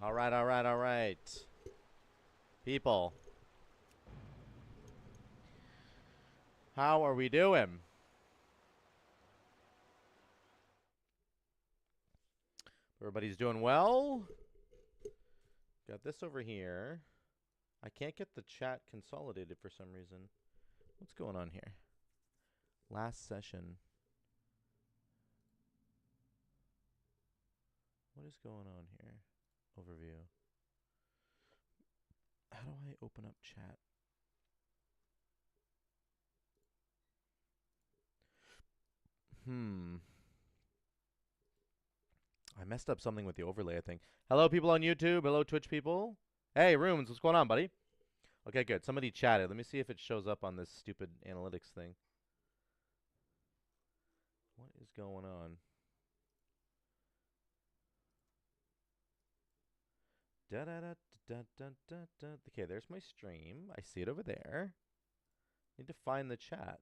All right, all right, all right. People. How are we doing? Everybody's doing well. Got this over here. I can't get the chat consolidated for some reason. What's going on here? Last session. What is going on here? Overview. How do I open up chat? I messed up something with the overlay, I think. Hello, people on YouTube. Hello, Twitch people. Hey, Rooms, what's going on, buddy? Okay, good. Somebody chatted. Let me see if it shows up on this stupid analytics thing. What is going on? Da da da da da da da. Okay, there's my stream. I see it over there. Need to find the chat.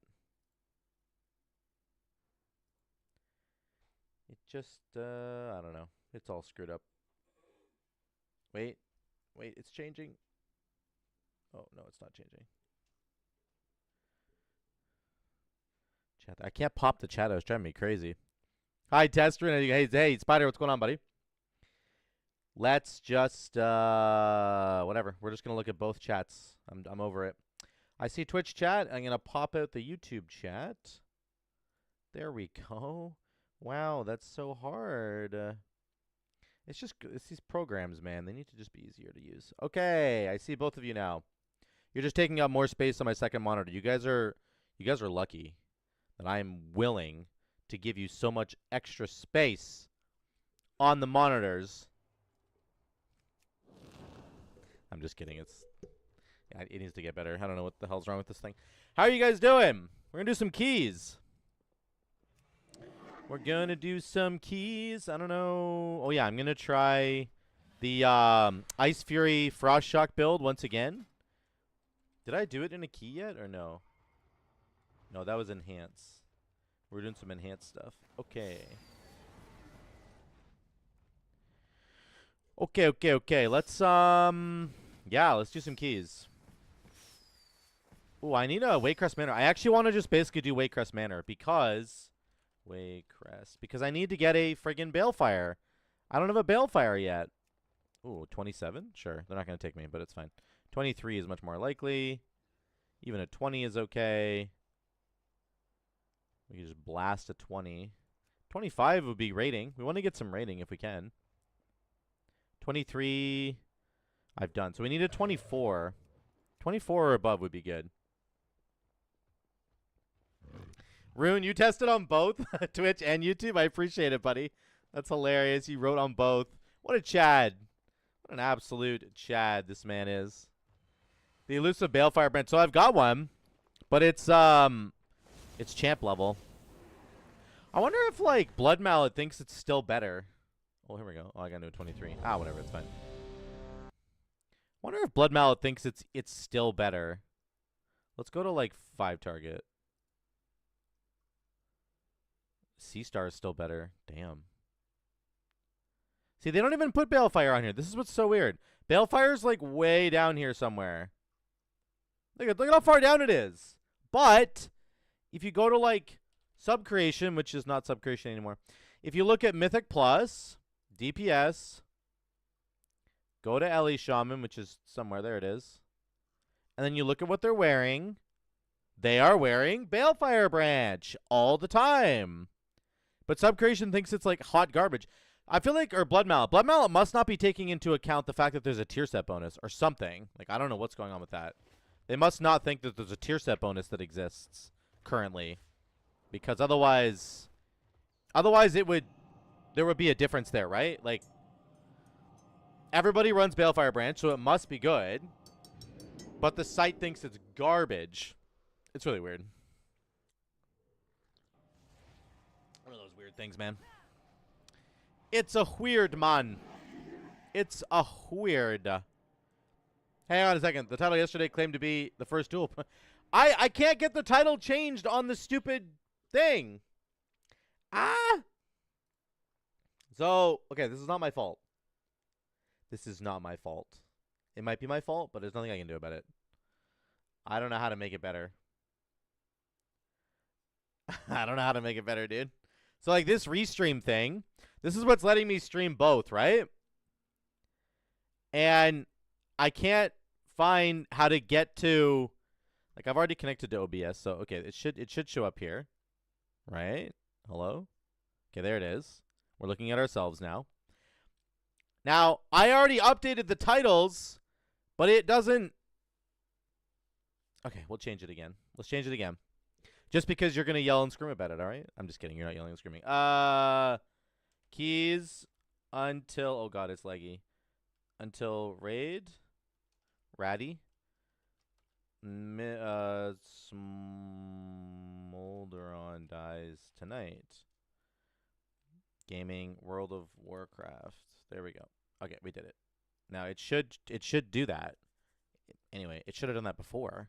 It just, I don't know. It's all screwed up. Wait, it's changing. Oh, no, it's not changing. Chat. I can't pop the chat. It was driving me crazy. Hi, Tester. Hey, Spider, what's going on, buddy? Let's just, whatever. We're just going to look at both chats. I'm over it. I see Twitch chat. I'm going to pop out the YouTube chat. There we go. Wow, that's so hard. It's these programs, man. They need to just be easier to use. Okay, I see both of you now. You're just taking up more space on my second monitor. You guys are lucky that I'm willing to give you so much extra space on the monitors. I'm just kidding. It needs to get better. I don't know what the hell's wrong with this thing. How are you guys doing? We're gonna do some keys. We're going to do some keys. I don't know. Oh, yeah, I'm going to try the Ice Fury Frost Shock build once again. Did I do it in a key yet or no? No, that was enhance. We're doing some enhanced stuff. Okay. Okay. Let's, yeah, let's do some keys. Ooh, I need a Waycrest Manor. I actually want to just basically do Waycrest Manor because... Waycrest. Because I need to get a friggin' Balefire. I don't have a Balefire yet. Ooh, 27? Sure. They're not going to take me, but it's fine. 23 is much more likely. Even a 20 is okay. We can just blast a 20. 25 would be rating. We want to get some rating if we can. 23 I've done. So we need a 24. 24 or above would be good. Rune, you tested on both Twitch and YouTube. I appreciate it, buddy. That's hilarious. You wrote on both. What a Chad. What an absolute Chad this man is. The elusive Balefire Brand. So I've got one, but it's champ level. I wonder if like Blood Mallet thinks it's still better. Oh, here we go. Oh, I got to do 23. Ah, whatever. It's fine. Wonder if Blood Mallet thinks it's still better. Let's go to like 5 target. C-Star is still better. Damn. See, they don't even put Balefire on here. This is what's so weird. Balefire's like way down here somewhere. Look at how far down it is. But if you go to like Sub-Creation, which is not Sub-Creation anymore. If you look at Mythic Plus, DPS, go to Ellie Shaman, which is somewhere. There it is. And then you look at what they're wearing. They are wearing Balefire Branch all the time. But Sub-Creation thinks it's like hot garbage. I feel like, or Blood Mallet. Blood Mallet must not be taking into account the fact that there's a tier set bonus or something. Like, I don't know what's going on with that. They must not think that there's a tier set bonus that exists currently. Because otherwise there would be a difference there, right? Like, everybody runs Balefire Branch, so it must be good. But the site thinks it's garbage. It's really weird. One of those weird things, man. It's a weird, man. It's a weird. Hang on a second. The title yesterday claimed to be the first duel. I can't get the title changed on the stupid thing. So, okay, this is not my fault. This is not my fault. It might be my fault, but there's nothing I can do about it. I don't know how to make it better. I don't know how to make it better, dude. So, like, this restream thing, this is what's letting me stream both, right? And I can't find how to get to, like, I've already connected to OBS, so okay, it should show up here, right? Hello? Okay, there it is. We're looking at ourselves now. Now, I already updated the titles, but it doesn't. Okay, we'll change it again. Let's change it again. Just because you're going to yell and scream about it, all right? I'm just kidding. You're not yelling and screaming. Keys until, oh god, it's laggy. Until raid. Ratty. Smolderon dies tonight. Gaming, World of Warcraft. There we go. Okay, we did it. Now it should do that. Anyway, it should have done that before.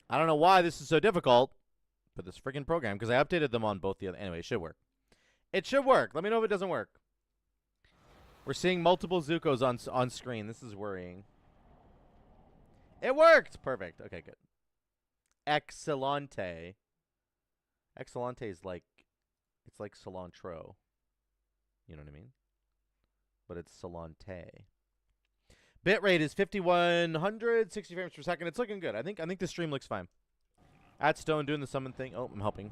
I don't know why this is so difficult for this freaking program, because I updated them on both the other. Anyway, it should work. It should work. Let me know if it doesn't work. We're seeing multiple Zuko's on screen. This is worrying. It worked! Perfect. Okay, good. Excellente. Excellente is like, it's like cilantro. You know what I mean? But it's Salante. Bitrate is 5100, 60 frames per second. It's looking good. I think the stream looks fine. At Stone doing the summon thing. Oh, I'm helping.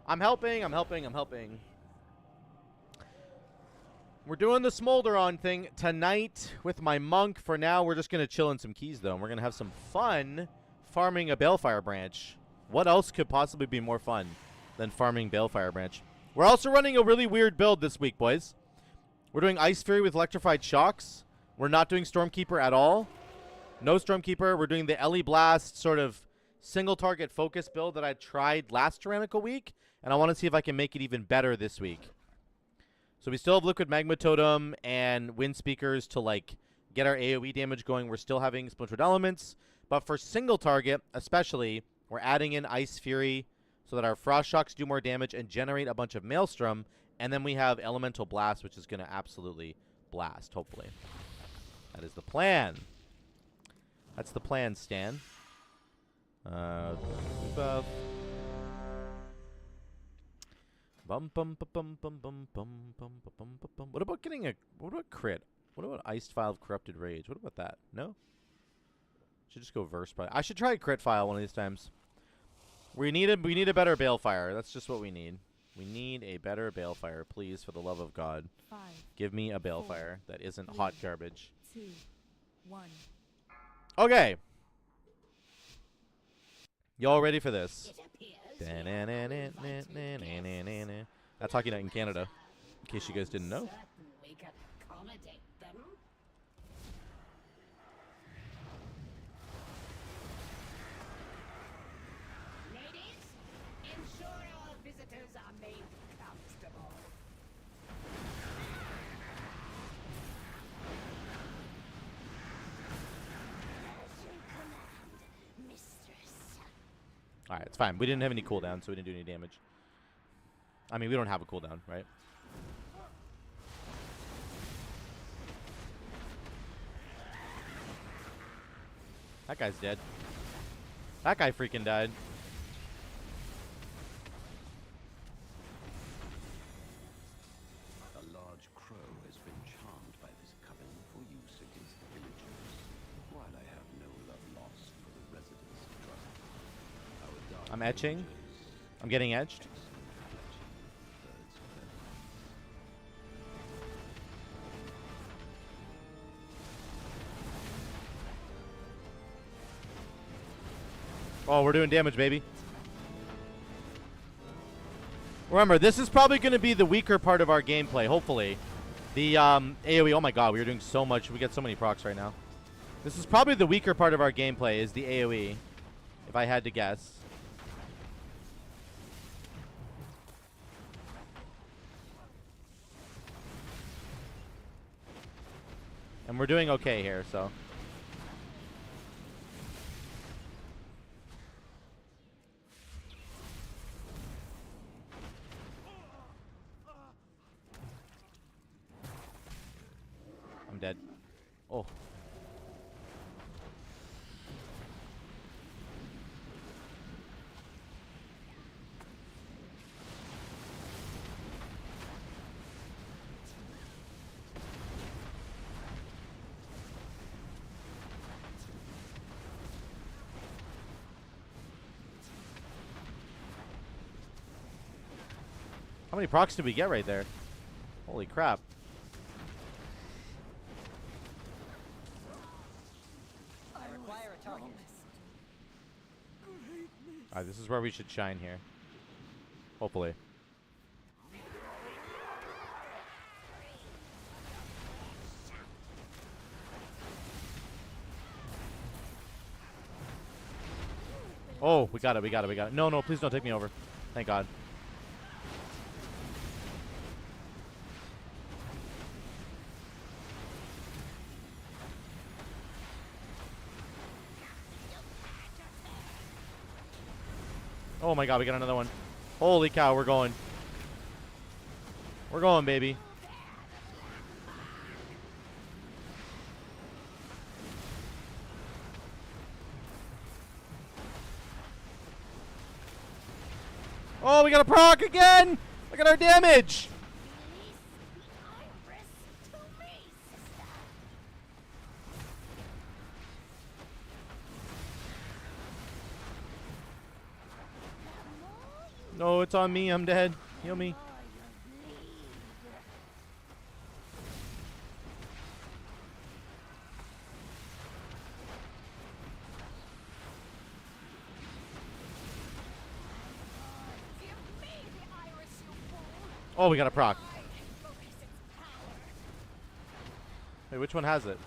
I'm helping. We're doing the Smolderon thing tonight with my monk. For now, we're just going to chill in some keys, though. And we're going to have some fun farming a Balefire branch. What else could possibly be more fun than farming Balefire branch? We're also running a really weird build this week, boys. We're doing Ice Fury with Electrified Shocks. We're not doing Stormkeeper at all. No Stormkeeper. We're doing the Ellie Blast sort of single target focus build that I tried last Tyrannical week. And I want to see if I can make it even better this week. So we still have Liquid Magma Totem and Wind Speakers to, like, get our AoE damage going. We're still having Splintered Elements. But for single target, especially, we're adding in Ice Fury so that our Frost Shocks do more damage and generate a bunch of Maelstrom. And then we have Elemental Blast, which is going to absolutely blast, hopefully. That is the plan. That's the plan, Stan. Buff. Bum bum bum bum bum bum bum bum bum. What about getting a? What about crit? What about Iced File of Corrupted Rage? What about that? No. Should just go verse. Probably. I should try a crit file one of these times. We need a better Balefire. That's just what we need. We need a better Balefire, please, for the love of God. 5, Give me a Balefire that isn't 3, hot garbage. 2, 1. Okay. Y'all ready for this? That's Hockey Night in Canada, in case you guys didn't know. Alright, it's fine. We didn't have any cooldown, so we didn't do any damage. I mean, we don't have a cooldown, right? That guy's dead. That guy freaking died. A large crow has been charmed by this coven for use against the villagers. While I have no love lost for the residents of Trust, our dark I'm etching. I'm getting edged. Oh, we're doing damage, baby. Remember, this is probably going to be the weaker part of our gameplay, hopefully. The AoE, oh my god, we are doing so much. We get so many procs right now. This is probably the weaker part of our gameplay, is the AoE, if I had to guess. And we're doing okay here, so. I'm dead. Oh. How many procs did we get right there? Holy crap. I require a target. Alright, this is where we should shine here. Hopefully. Oh, we got it, we got it, we got it. No, no, please don't take me over. Thank God. Oh my God, we got another one. Holy cow, we're going. We're going, baby. Oh, we got a proc again! Look at our damage! No, it's on me. I'm dead. Heal me. Oh, we got a proc. Wait, which one has it?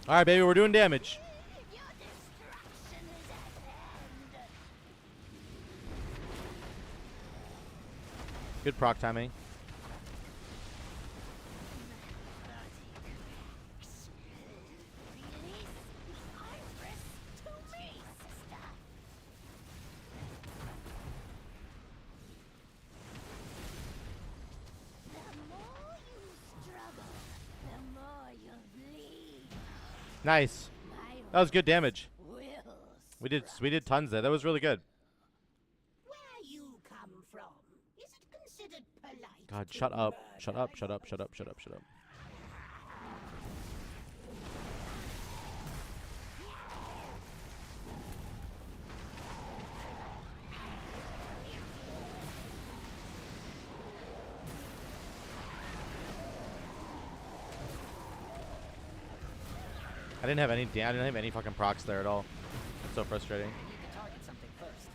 All right, baby, we're doing damage. Good proc timing. Nice. That was good damage. We did tons there. That was really good. Where you come from? Is it considered polite? God, to shut up. murder Shut up, shut your up, shut up, shut up, shut up. I didn't have any fucking procs there at all. That's so frustrating. I need to target something first.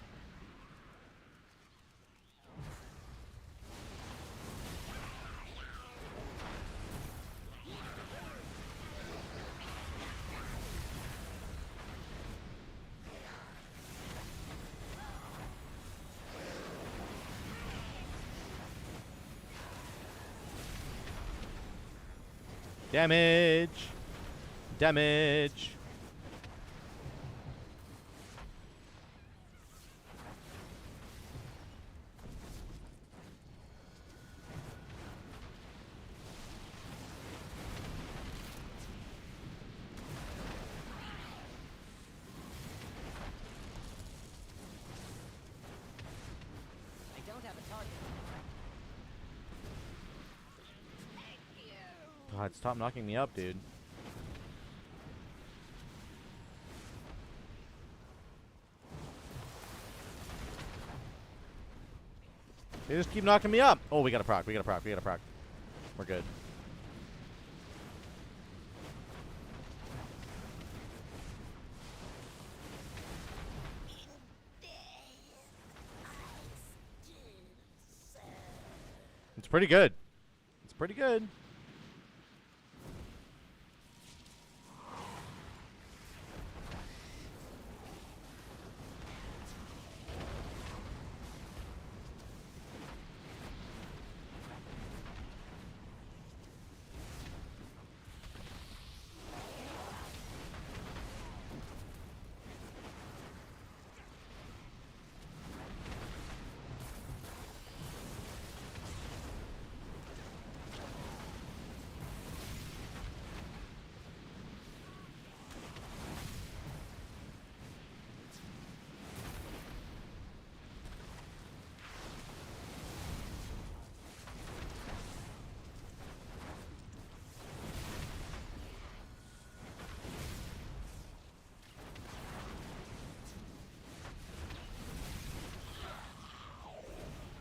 Damage. Damage. I don't have a target. God, stop knocking me up, dude. They just keep knocking me up. Oh, we got a proc. We got a proc. We got a proc. We're good. It's pretty good. It's pretty good.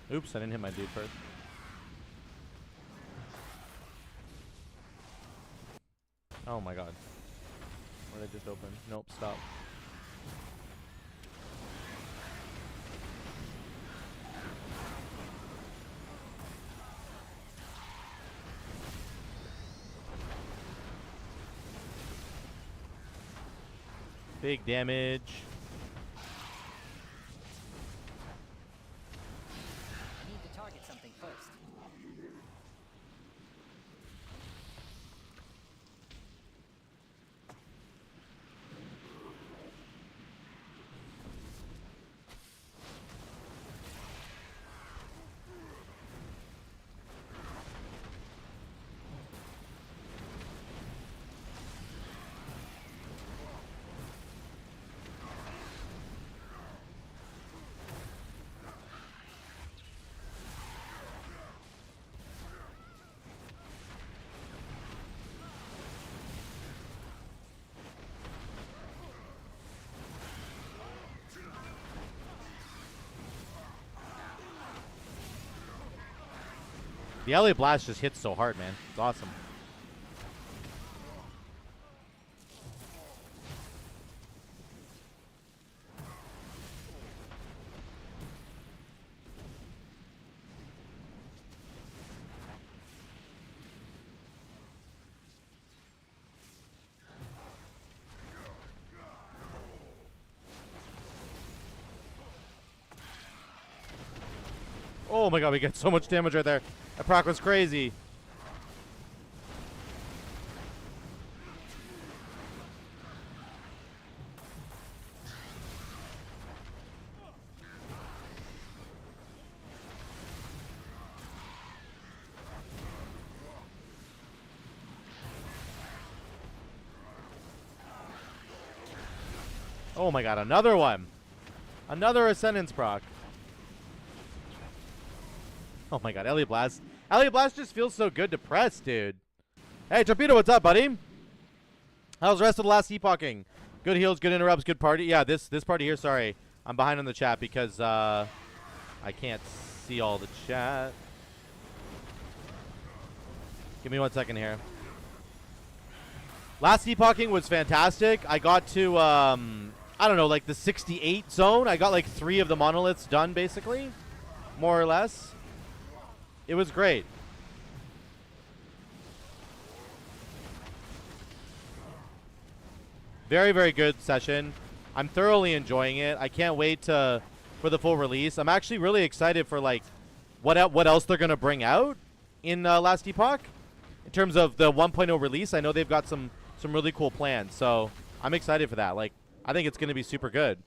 Oops, I didn't hit my dude first. Oh my god. What did I just open? Nope, stop. Big damage. I need to target something first. The LA Blast just hits so hard, man. It's awesome. Oh my god, we get so much damage right there. That proc was crazy. Oh my god, another one. Another Ascendance proc. Oh my god, Elliot Blast. Elliot Blast just feels so good to press, dude. Hey, Torpedo, what's up, buddy? How's the rest of the last epoching? Good heals, good interrupts, good party. Yeah, this party here, sorry. I'm behind on the chat because I can't see all the chat. Give me 1 second here. Last epoching was fantastic. I got to, I don't know, like the 68 zone. I got like 3 of the monoliths done, basically. More or less. It was great. Very, very good session. I'm thoroughly enjoying it. I can't wait for the full release. I'm actually really excited for like what else they're gonna bring out in Last Epoch in terms of the 1.0 release. I know they've got some really cool plans, so I'm excited for that. Like, I think it's gonna be super good.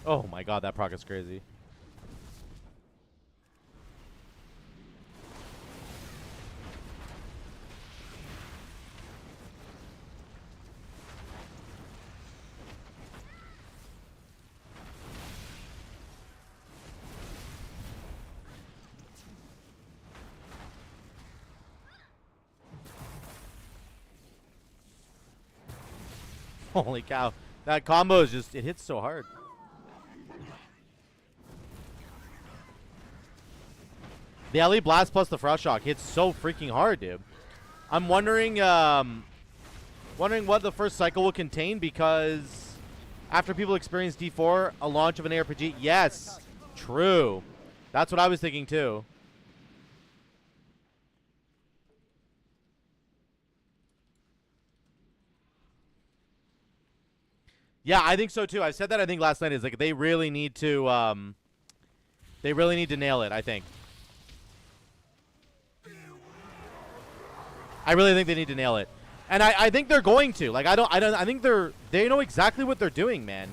Oh my god, that proc is crazy. Holy cow. That combo is just, it hits so hard. The LE Blast plus the Frost Shock hits so freaking hard, dude. I'm wondering what the first cycle will contain, because after people experience D4, a launch of an ARPG. Yes, true. That's what I was thinking too. Yeah, I think so too. I said that I think last night is like they really need to nail it, I think. I really think they need to nail it. And I think they're going to. Like I think they know exactly what they're doing, man.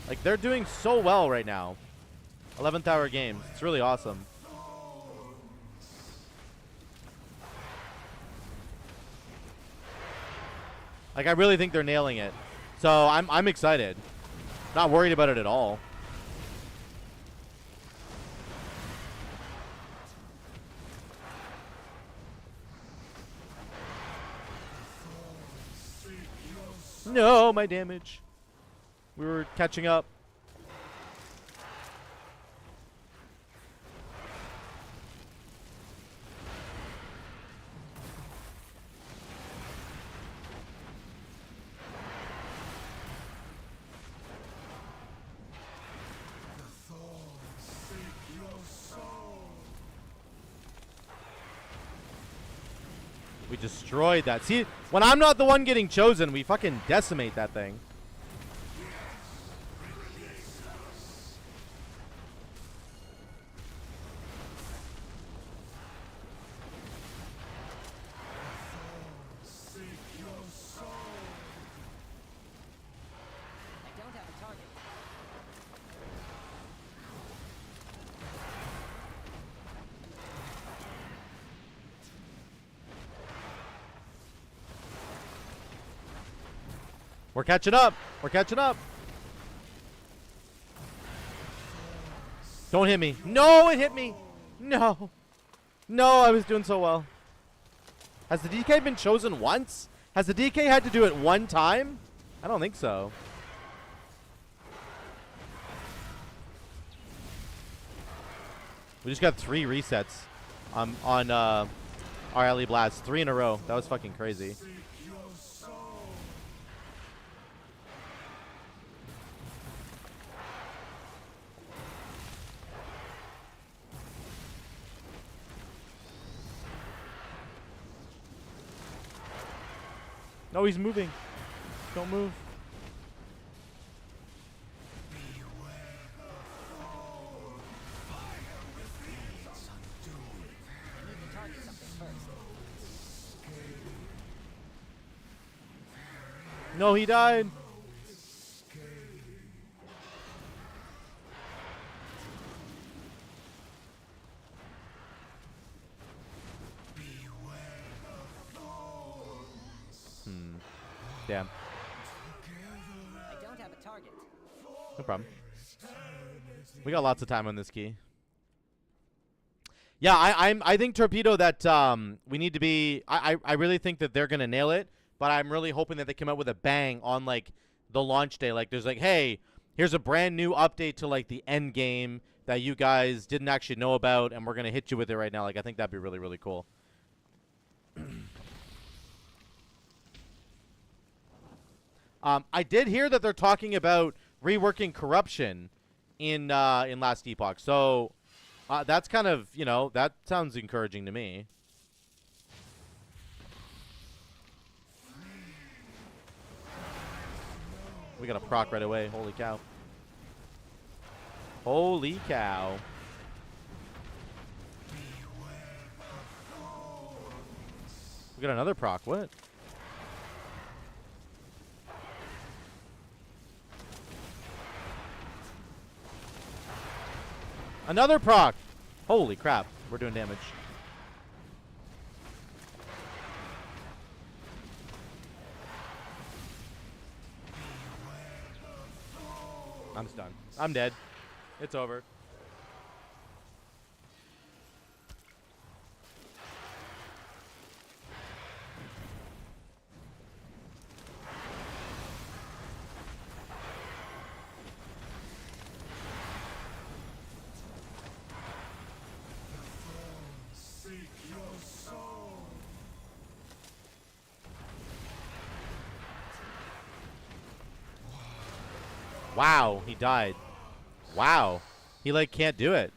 Like they're doing so well right now. 11th hour games. It's really awesome. Like I really think they're nailing it. So I'm excited. Not worried about it at all. No, my damage. We were catching up. We destroyed that. See, when I'm not the one getting chosen, we fucking decimate that thing. I don't have a target. We're catching up. We're catching up. Don't hit me. No, it hit me. No. No, I was doing so well. Has the DK been chosen once? Has the DK had to do it one time? I don't think so. We just got 3 resets on our LE Blast. 3 in a row. That was fucking crazy. No, he's moving. Don't move. I need to target something first. No, he died. Damn. I don't have a target. No problem. We got lots of time on this key. Yeah, I think Torpedo that we need to be. I really think that they're gonna nail it, but I'm really hoping that they come out with a bang on like the launch day. Like there's like, hey, here's a brand new update to like the end game that you guys didn't actually know about, and we're gonna hit you with it right now. Like I think that'd be really, really cool. I did hear that they're talking about reworking corruption in last Epoch. So that's kind of, you know, that sounds encouraging to me. We got a proc right away. Holy cow. Holy cow. We got another proc. What? Another proc. Holy crap. We're doing damage. I'm stunned. I'm dead. It's over. Wow, he died. Wow. He, like, can't do it.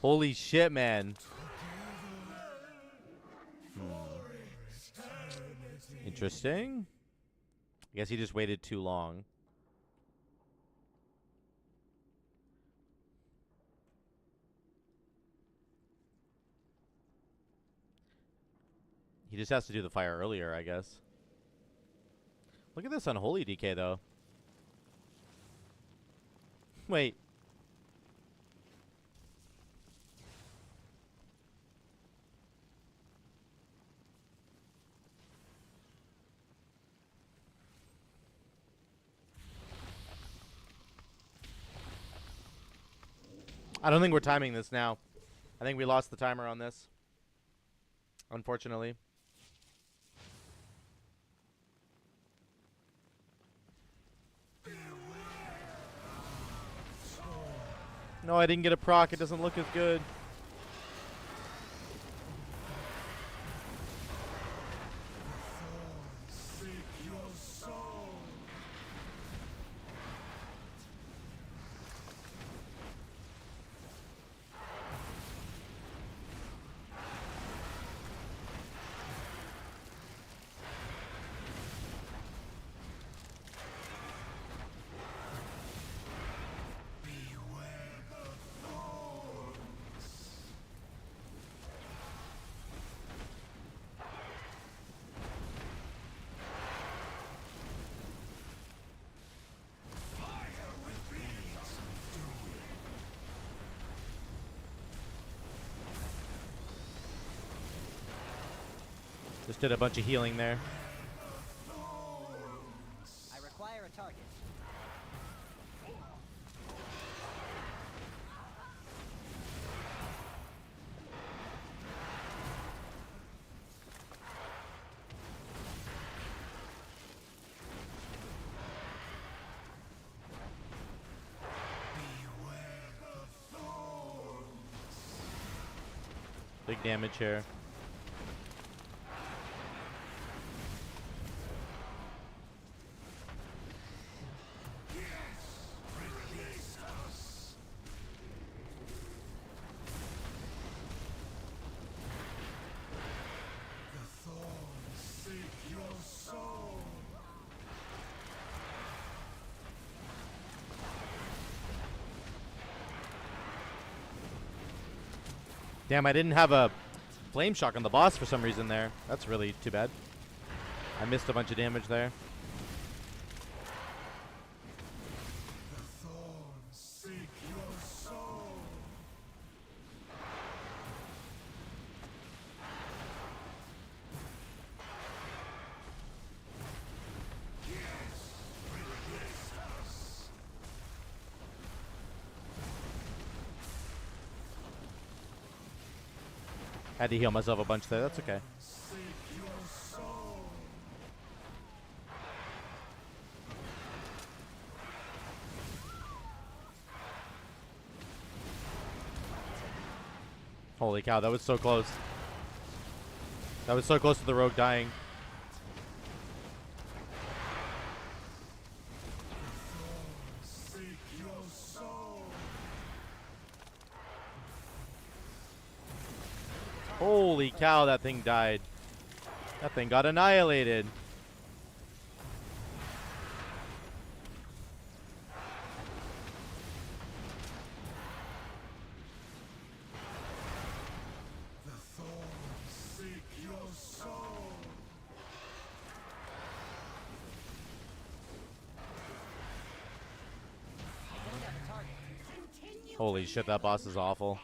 Holy shit, man. Interesting. I guess he just waited too long. He just has to do the fire earlier, I guess. Look at this unholy DK, though. Wait. I don't think we're timing this now. I think we lost the timer on this. Unfortunately. No, I didn't get a proc. It doesn't look as good. Just did a bunch of healing there. I require a target. Big damage here. Damn, I didn't have a flame shock on the boss for some reason there. That's really too bad. I missed a bunch of damage there. Had to heal myself a bunch there. That's okay. Holy cow, that was so close. That was so close to the rogue dying. Holy cow, that thing died. That thing got annihilated. Holy shit, that boss is awful.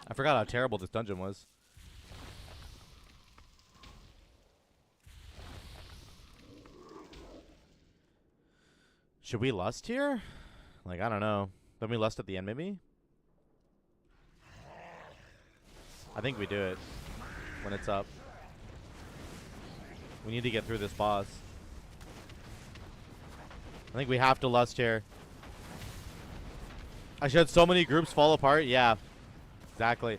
I forgot how terrible this dungeon was. Should we lust here? Like, I don't know. Then we lust at the end, maybe? I think we do it when it's up. We need to get through this boss. I think we have to lust here. I should have so many groups fall apart. Yeah, exactly.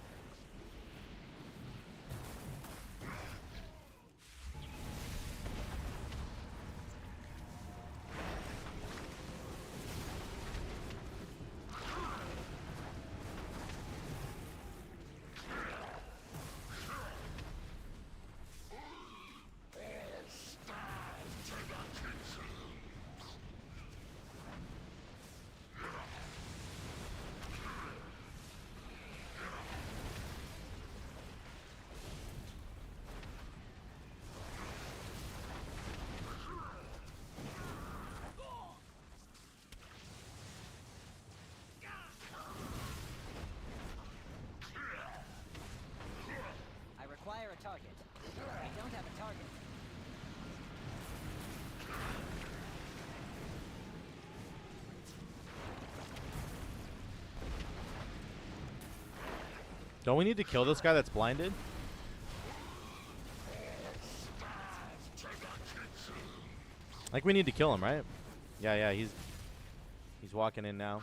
target. Don't we need to kill this guy that's blinded? Like we need to kill him, right? Yeah, he's walking in now.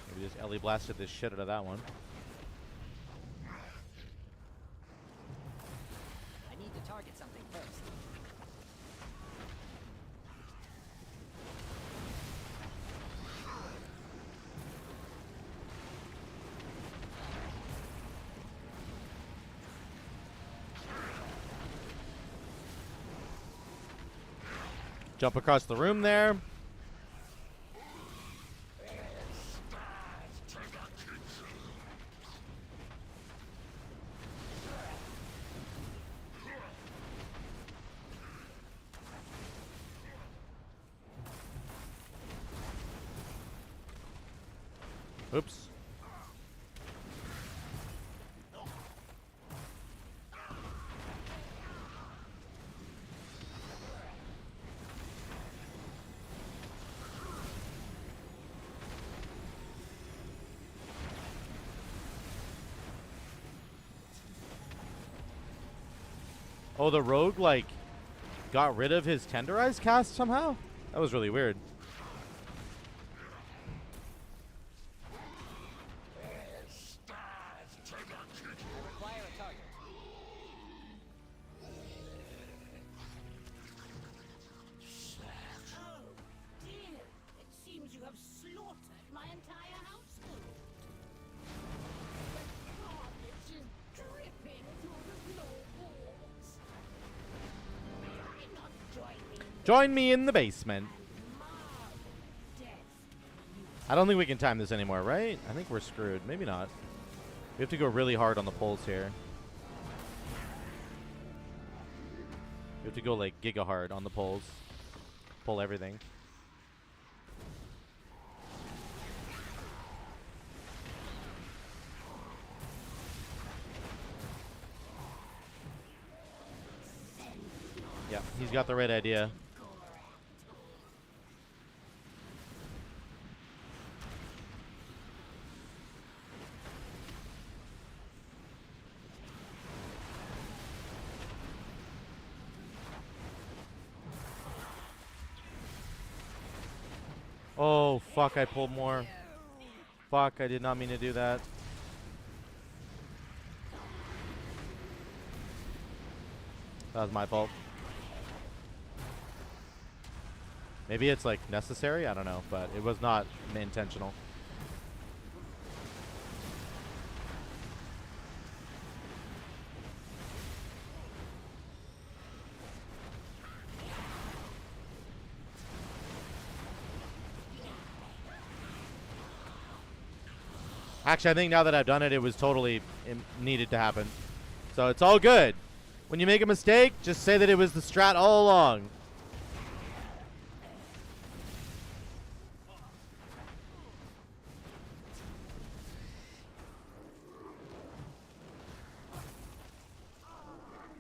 Maybe just Ellie blasted this shit out of that one. I need to target something first. Jump across the room there. Oops. Oh, the rogue, like, got rid of his Tenderize cast somehow? That was really weird. I require a target. Oh, dear. It seems you have slaughtered my entire household. The carnage is dripping through the floorboards. Why not join me in Join me in the basement. the death? I don't think we can time this anymore, right? I think we're screwed. Maybe not. We have to go really hard on the pulls here. We have to go like giga hard on the pulls. Pull everything. Yeah, he's got the right idea. Oh, fuck, I pulled more. Fuck, I did not mean to do that. That was my fault. Maybe it's like necessary, I don't know, but it was not intentional. Actually, I think now that I've done it, it was totally needed to happen. So it's all good. When you make a mistake, just say that it was the strat all along.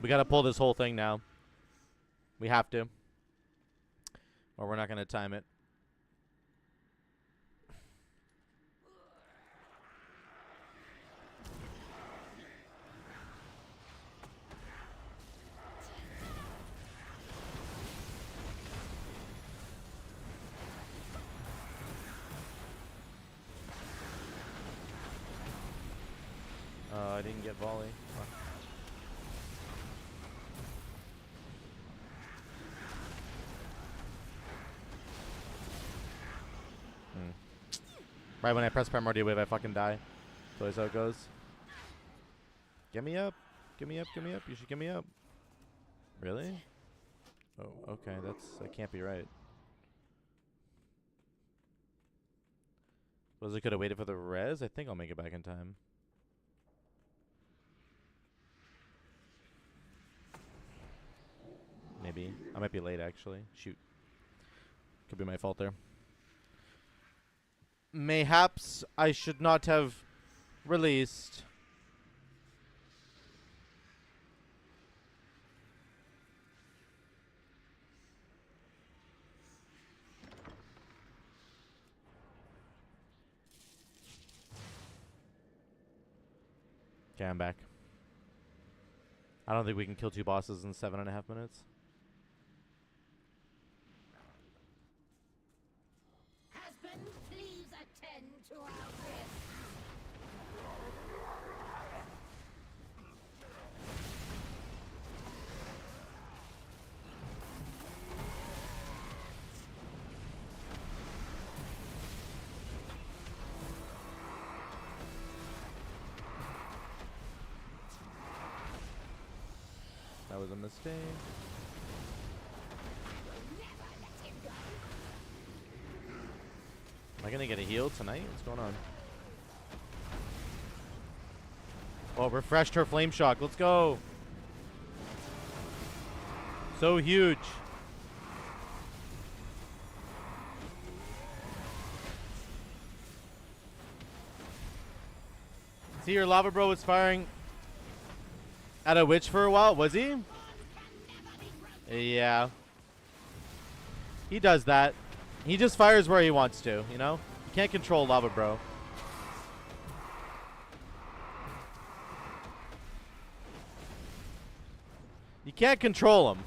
We got to pull this whole thing now. We have to. Or we're not going to time it. I didn't get volley. Fuck. Right when I press Primordial Wave, I fucking die. That's always how it goes. Get me up. Get me up, get me up. You should get me up. Really? Oh, okay. That can't be right. Suppose I could have waited for the res? I think I'll make it back in time. Maybe. I might be late, actually. Shoot. Could be my fault there. mayhaps I should not have released. Okay, I'm back. I don't think we can kill 2 bosses in 7.5 minutes. Husband, please attend to our guest. That was a mistake. Never let him go. Am I gonna get a heal tonight? What's going on? Oh, refreshed her flame shock. Let's go. So huge. See, your lava bro was firing at a witch for a while, was he? Yeah. He does that. He just fires where he wants to, you know? You can't control lava bro. You can't control him.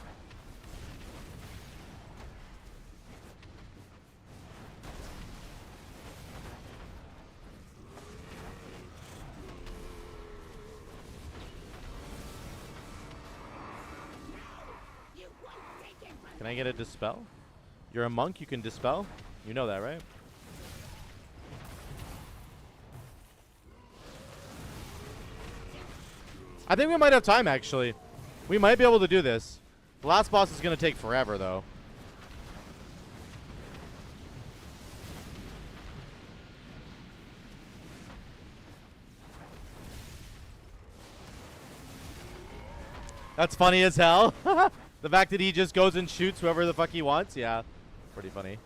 You won't take it from Can I get a dispel? You're a monk, you can dispel? You know that, right? I think we might have time, actually. We might be able to do this. The last boss is going to take forever, though. That's funny as hell. The fact that he just goes and shoots whoever the fuck he wants. Yeah, pretty funny.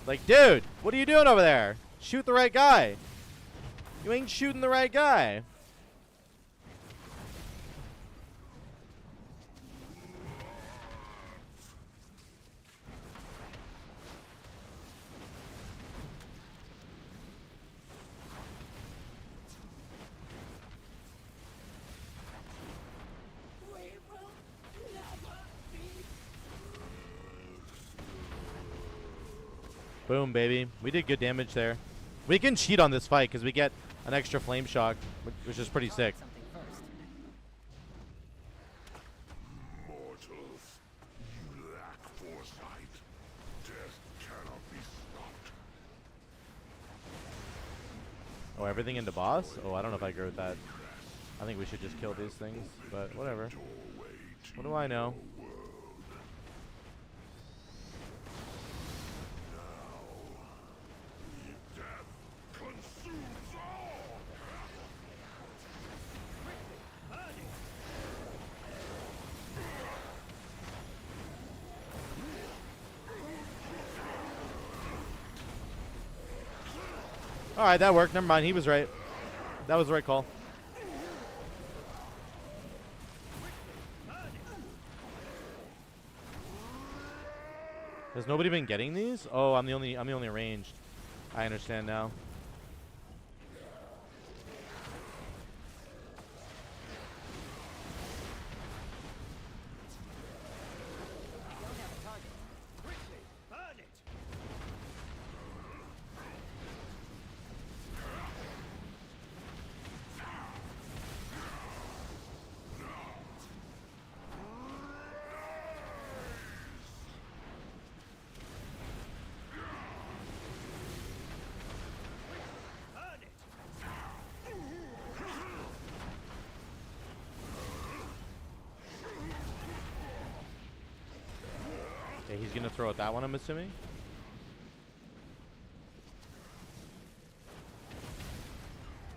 Like, dude, what are you doing over there? Shoot the right guy. You ain't shooting the right guy. we will never be. Boom, baby. We did good damage there. We can cheat on this fight because we get an extra flame shock, which is pretty sick. Something first. Mortals, you lack foresight. Death cannot be stopped. Oh, everything into boss? Oh, I don't know if I agree with that. I think we should just kill these things, but whatever. Doorway to What do I know? death consumes all. Alright, that worked. Never mind. He was right. That was the right call. Has nobody been getting these? Oh, I'm the only ranged. I understand now. Don't have a target. Quickly, burn it! Burn it! Okay, he's gonna throw at that one, I'm assuming.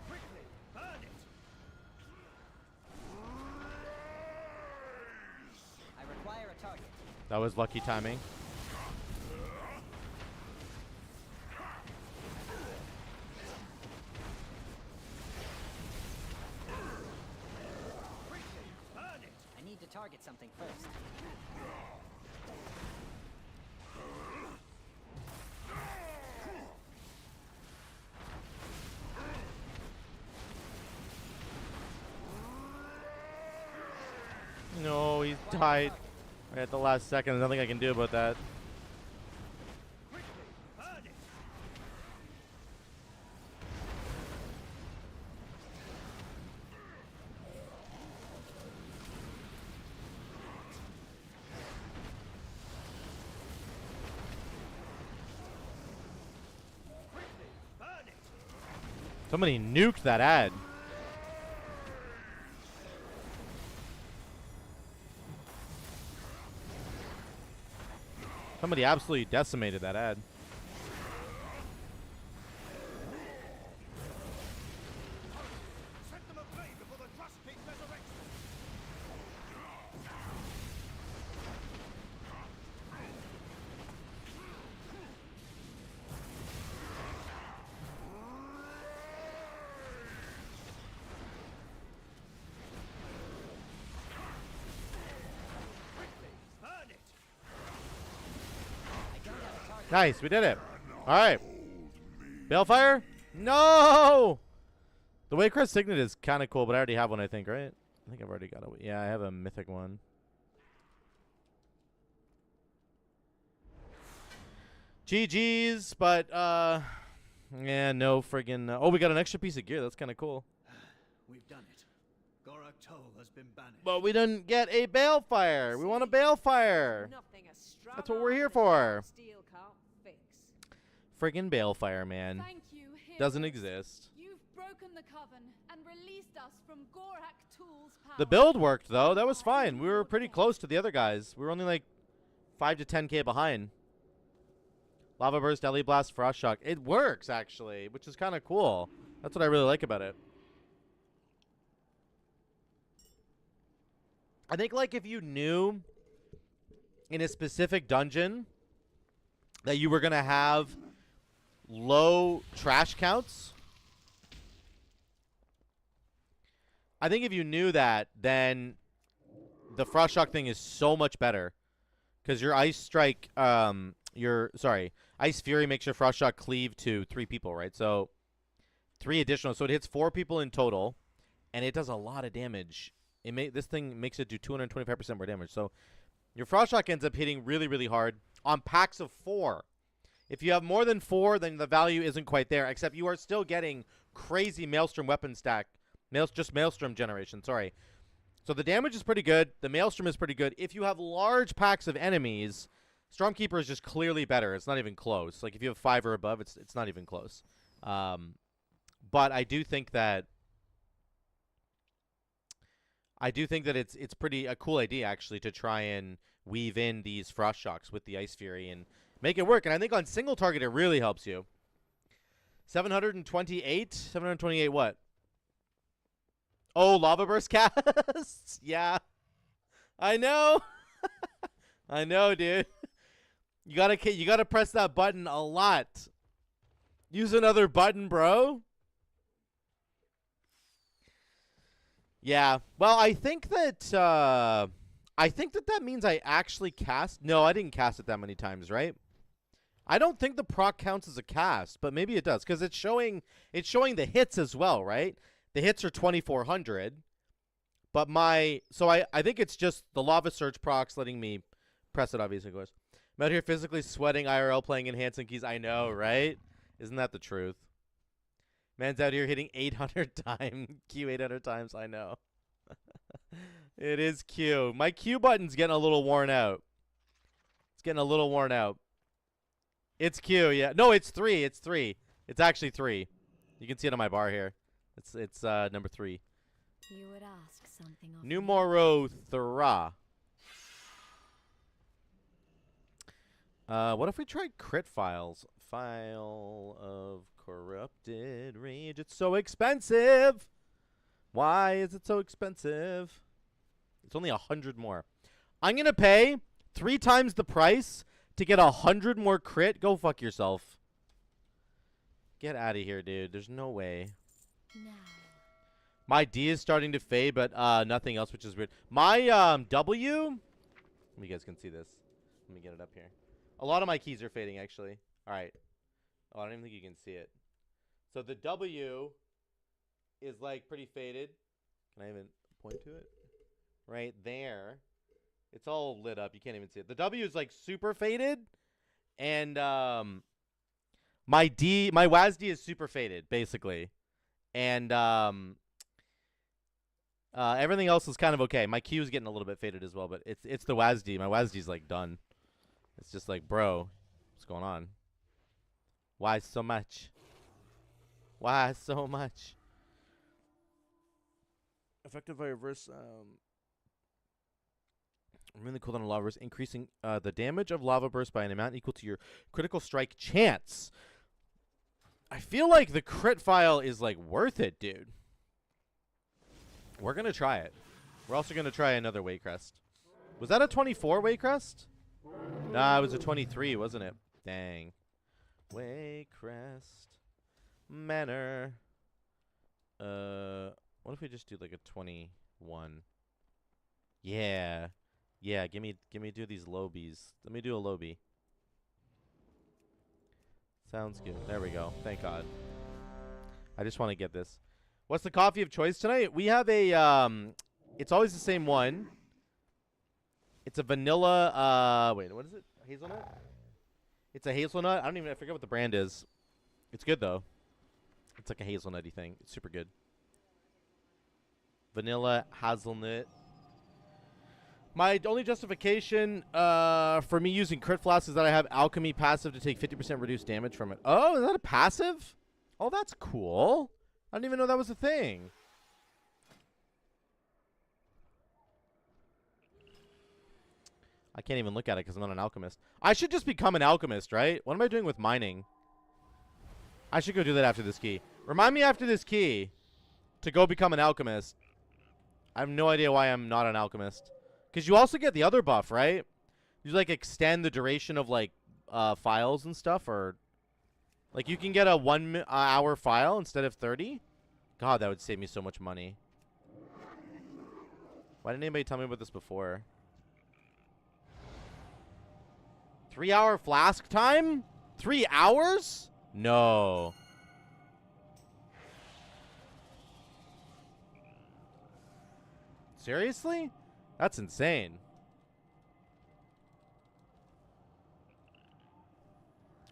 Quickly, burn it! I require a target. That was lucky timing. target something first. No, he's died right at the last second. There's nothing I can do about that. Somebody nuked that ad. Somebody absolutely decimated that ad. Set them ablaze before the Trust King resurrects them. Nice, we did it. All right. Balefire? No! The Waycrest Signet is kind of cool, but I already have one, I think, right? I think I've already got it. Yeah, I have a mythic one. GG's, but, yeah, no friggin' oh, we got an extra piece of gear. That's kind of cool. We've done it. Gorak Tol has been banished. But we didn't get a Balefire. We want a Balefire. Nothing a strong That's what we're arm here and for. steel can't fix. Friggin' Balefire, man. Thank you, Doesn't heroes. exist. You've broken the coven and released us from Gorak Tool's power. The build worked, though. That was fine. We were pretty close to the other guys. We were only like 5 to 10k behind. Lava Burst, Ellie Blast, Frost Shock. It works, actually, which is kind of cool. That's what I really like about it. I think, like, if you knew in a specific dungeon that you were going to have low trash counts, I think if you knew that, then the Frost Shock thing is so much better. Because your Ice Strike, Ice Fury makes your Frost Shock cleave to 3 people, right? So 3 additional. So it hits 4 people in total, and it does a lot of damage. This thing makes it do 225% more damage. So your Frost Shock ends up hitting really, really hard on packs of 4. If you have more than 4, then the value isn't quite there, except you are still getting crazy Maelstrom weapon stack. Just Maelstrom generation, sorry. So the damage is pretty good. The Maelstrom is pretty good. If you have large packs of enemies, Stormkeeper is just clearly better. It's not even close. Like, if you have 5 or above, it's not even close. But I do think that it's pretty a cool idea, actually, to try and weave in these Frost Shocks with the Ice Fury and make it work. And I think on single target, it really helps you. 728? 728 what? Oh, Lava Burst casts? Yeah. I know. I know, dude. You gotta press that button a lot. Use another button, bro. Yeah. Well, I think that that means I actually cast. No, I didn't cast it that many times, right? I don't think the proc counts as a cast, but maybe it does because it's showing the hits as well, right? The hits are 2,400, but I think it's just the Lava Surge procs letting me press it, obviously, of course. I'm out here physically sweating IRL playing enhancing keys. I know, right? Isn't that the truth? Man's out here hitting 800 times. Q 800 times, I know. It is Q. My Q button's getting a little worn out. It's getting a little worn out. It's Q, yeah. No, it's 3. It's 3. It's actually 3. You can see it on my bar here. It's number 3. You would ask something of Numero 3. What if we tried crit files? File of corrupted rage. It's so expensive. Why is it so expensive? It's only 100 more. I'm gonna pay 3 times the price to get 100 more crit. Go fuck yourself. Get out of here, dude. There's no way. now. My D is starting to fade, but nothing else, which is weird. My W, you guys can see this. Let me get it up here. A lot of my keys are fading, actually. All right. Oh, I don't even think you can see it. So the W is like pretty faded. Can I even point to it? Right there. It's all lit up. You can't even see it. The W is like super faded, and my WASD is super faded, basically, and everything else is kind of okay. My Q is getting a little bit faded as well, but it's the WASD. My WASD is like done. It's just like, bro, what's going on? Why so much? Why so much? Effective by reverse. Removing the cooldown of lava burst, increasing the damage of lava burst by an amount equal to your critical strike chance. I feel like the crit file is like worth it, dude. We're gonna try it. We're also gonna try another Waycrest. Was that a 24 Waycrest? Nah, it was a 23, wasn't it? Dang. Waycrest Manor. What if we just do like a 21? Yeah. Yeah, give me do these lobies. Let me do a lobby. Sounds good. There we go. Thank God. I just want to get this. What's the coffee of choice tonight? We have a it's always the same one. It's a vanilla wait, what is it? Hazelnut? It's a hazelnut. I forget what the brand is. It's good though. It's like a hazelnutty thing. It's super good. Vanilla hazelnut. My only justification for me using crit flask is that I have alchemy passive to take 50% reduced damage from it. Oh, is that a passive? Oh, that's cool. I didn't even know that was a thing. I can't even look at it because I'm not an alchemist. I should just become an alchemist, right? What am I doing with mining? I should go do that after this key. Remind me after this key to go become an alchemist. I have no idea why I'm not an alchemist. Because you also get the other buff, right? You, like, extend the duration of, like, files and stuff, or... Like, you can get a 1 hour file instead of 30? God, that would save me so much money. Why didn't anybody tell me about this before? 3 hour flask time? 3 hours? No. Seriously? That's insane.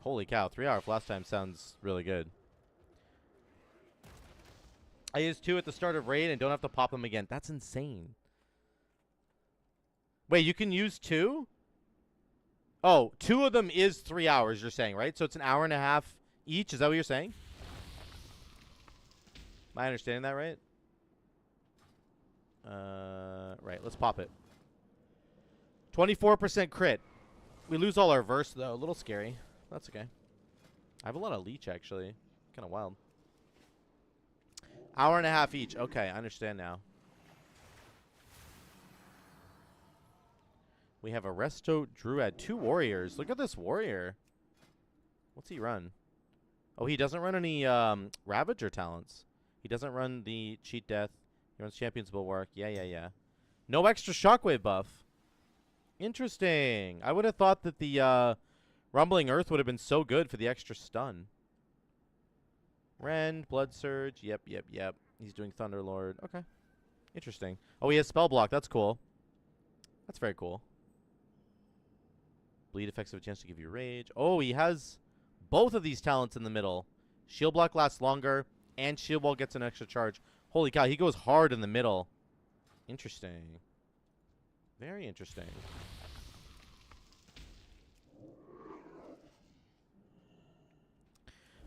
Holy cow, 3 hour flash time sounds really good. I used 2 at the start of raid and don't have to pop them again. That's insane. Wait, you can use 2? Oh, 2 of them is 3 hours, you're saying, right? So it's an hour and a half each? Is that what you're saying? Am I understanding that right? Right, let's pop it. 24% crit. We lose all our verse, though. A little scary. That's okay. I have a lot of leech, actually. Kind of wild. Hour and a half each. Okay, I understand now. We have a Resto Druid. 2 warriors. Look at this warrior. What's he run? Oh, he doesn't run any Ravager talents. He doesn't run the Cheat Death. He runs Champion's Bulwark. Yeah. No extra Shockwave buff. Interesting. I would have thought that the Rumbling Earth would have been so good for the extra stun. Rend, Blood Surge. Yep. He's doing Thunderlord. Okay. Interesting. Oh, he has Spell Block. That's cool. That's very cool. Bleed effects have a chance to give you Rage. Oh, he has both of these talents in the middle. Shield Block lasts longer, and Shield Wall gets an extra charge. Holy cow, he goes hard in the middle. Interesting. Very interesting.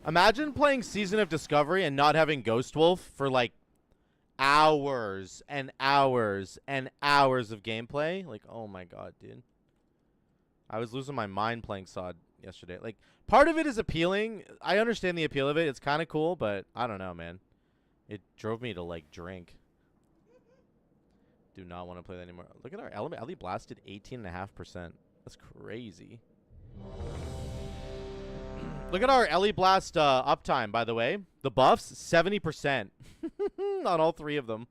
Imagine playing Season of Discovery and not having Ghost Wolf for like hours and hours and hours of gameplay. Like, oh my god, dude. I was losing my mind playing SOD yesterday. Like, part of it is appealing. I understand the appeal of it. It's kind of cool, but I don't know, man. It drove me to, like, drink. Do not want to play that anymore. Look at our element. Ellie blasted 18.5%. That's crazy. Look at our Ellie Blast uptime, by the way. The buffs, 70%. on all 3 of them.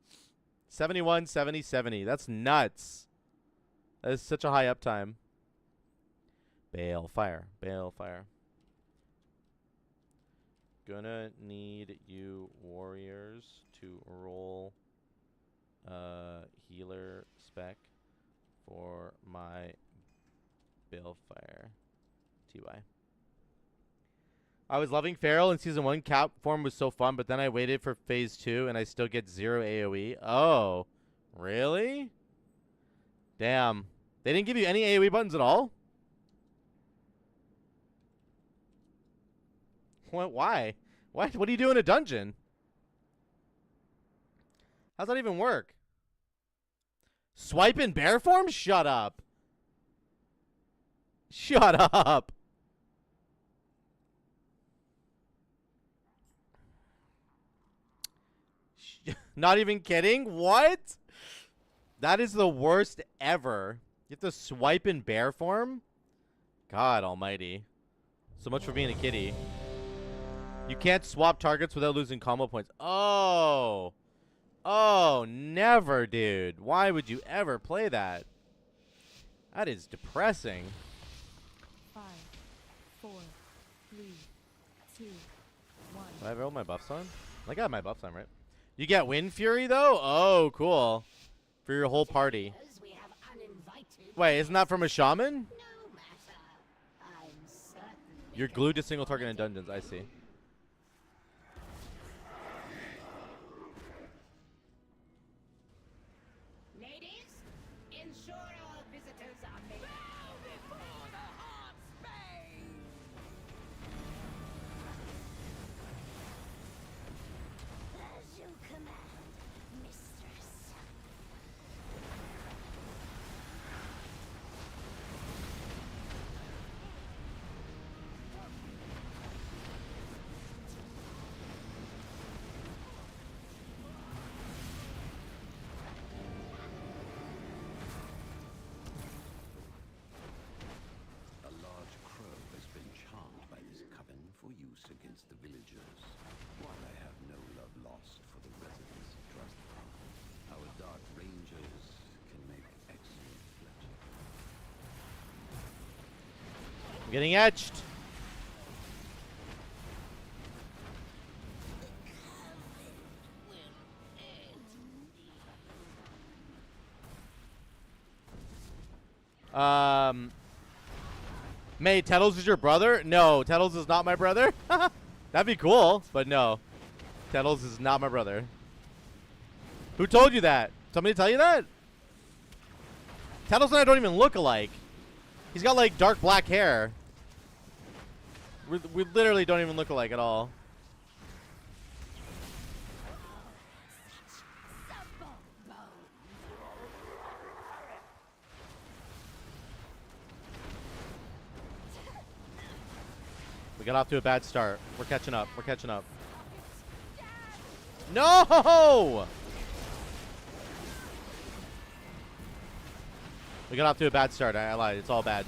71, 70, 70. That's nuts. That is such a high uptime. Balefire. Balefire. Gonna need you warriors to roll healer spec for my Balefire. TY. I was loving Feral in Season 1. Cap form was so fun, but then I waited for Phase 2, and I still get 0 AoE. Oh, really? Damn. They didn't give you any AoE buttons at all? What? Why? What do you do in a dungeon? How's that even work? Swipe in bear form? Shut up. Shut up. Not even kidding? What? That is the worst ever. You have to swipe in bear form? God almighty. So much for being a kitty. You can't swap targets without losing combo points. Oh. Oh, never, dude. Why would you ever play that? That is depressing. 5, 4, 3, 2, 1. Do I have all my buffs on? I got my buffs on, right? You get Wind Fury, though? Oh, cool. For your whole party. We have uninvited. Wait, isn't that from a shaman? No matter. I'm certain. You're glued to single target in dungeons. I see. Ladies, ensure our visitors are made. Bow before the heart's bane. As you command, mistress. A large crow has been charmed by this coven for use against the villagers. While I have no love lost for the residents of Trustful, our dark rangers can make excellent fletching. I'm getting etched. May, Tettles is your brother? No, Tettles is not my brother. That'd be cool, but no. Tettles is not my brother. Who told you that? Somebody tell you that? Tettles and I don't even look alike. He's got like dark black hair. We literally don't even look alike at all. We got off to a bad start. We're catching up. We're catching up. No! We got off to a bad start. I lied. It's all bad.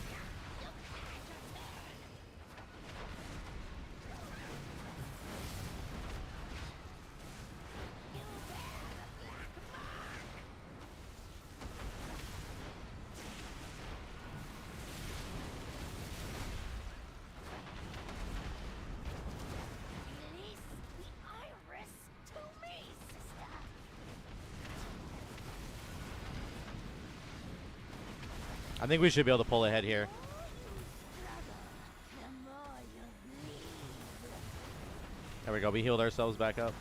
Release the iris to me, sister. I think we should be able to pull ahead here. The more you bleed. There we go. We healed ourselves back up.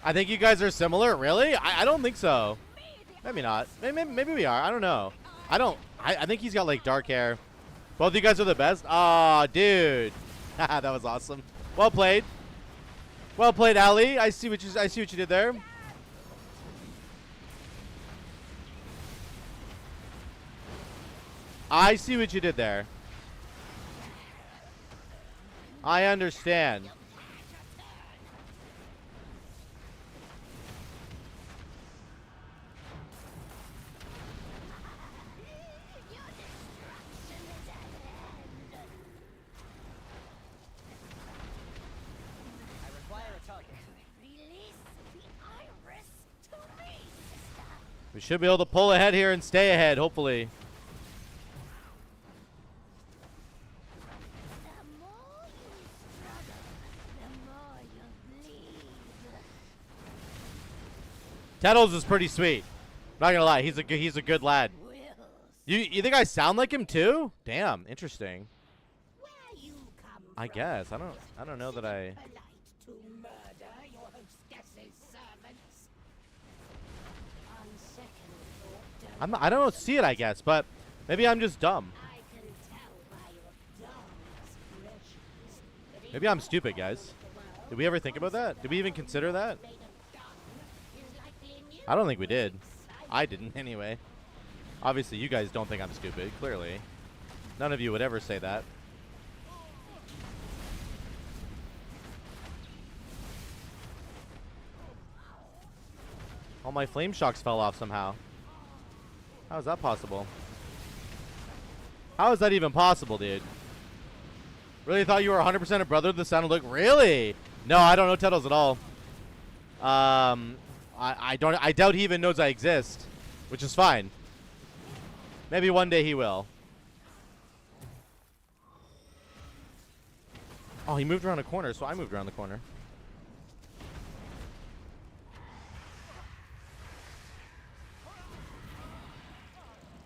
I think you guys are similar. Really? I don't think so. Maybe not. Maybe we are. I don't know. I think he's got like dark hair. Both of you guys are the best. Aw, dude. That was awesome. Well played. Well played, Ali. I see what you did there. I see what you did there. I understand. We should be able to pull ahead here and stay ahead, hopefully. The more you struggle, the more you bleed. Tettles is pretty sweet. Not gonna lie, he's a good lad. Wills, You think I sound like him too? Damn, interesting. where you come I from? guess I don't know that I. Polite to murder your hostess's servants. On second thought, I'm not, I don't see it, I guess, but maybe I'm just dumb. I can tell by your dull expressions. Maybe I'm stupid, guys. Did we ever think about that? Did we even consider that? Made of dung is likely new. I don't think we did. I didn't anyway. Obviously, you guys don't think I'm stupid, clearly. None of you would ever say that. All my flame shocks fell off somehow. How is that possible? How is that even possible, dude? Really thought you were 100% a brother? The sound look really? No, I don't know Tettles at all. I doubt he even knows I exist, which is fine. Maybe one day he will. Oh, he moved around a corner, so I moved around the corner.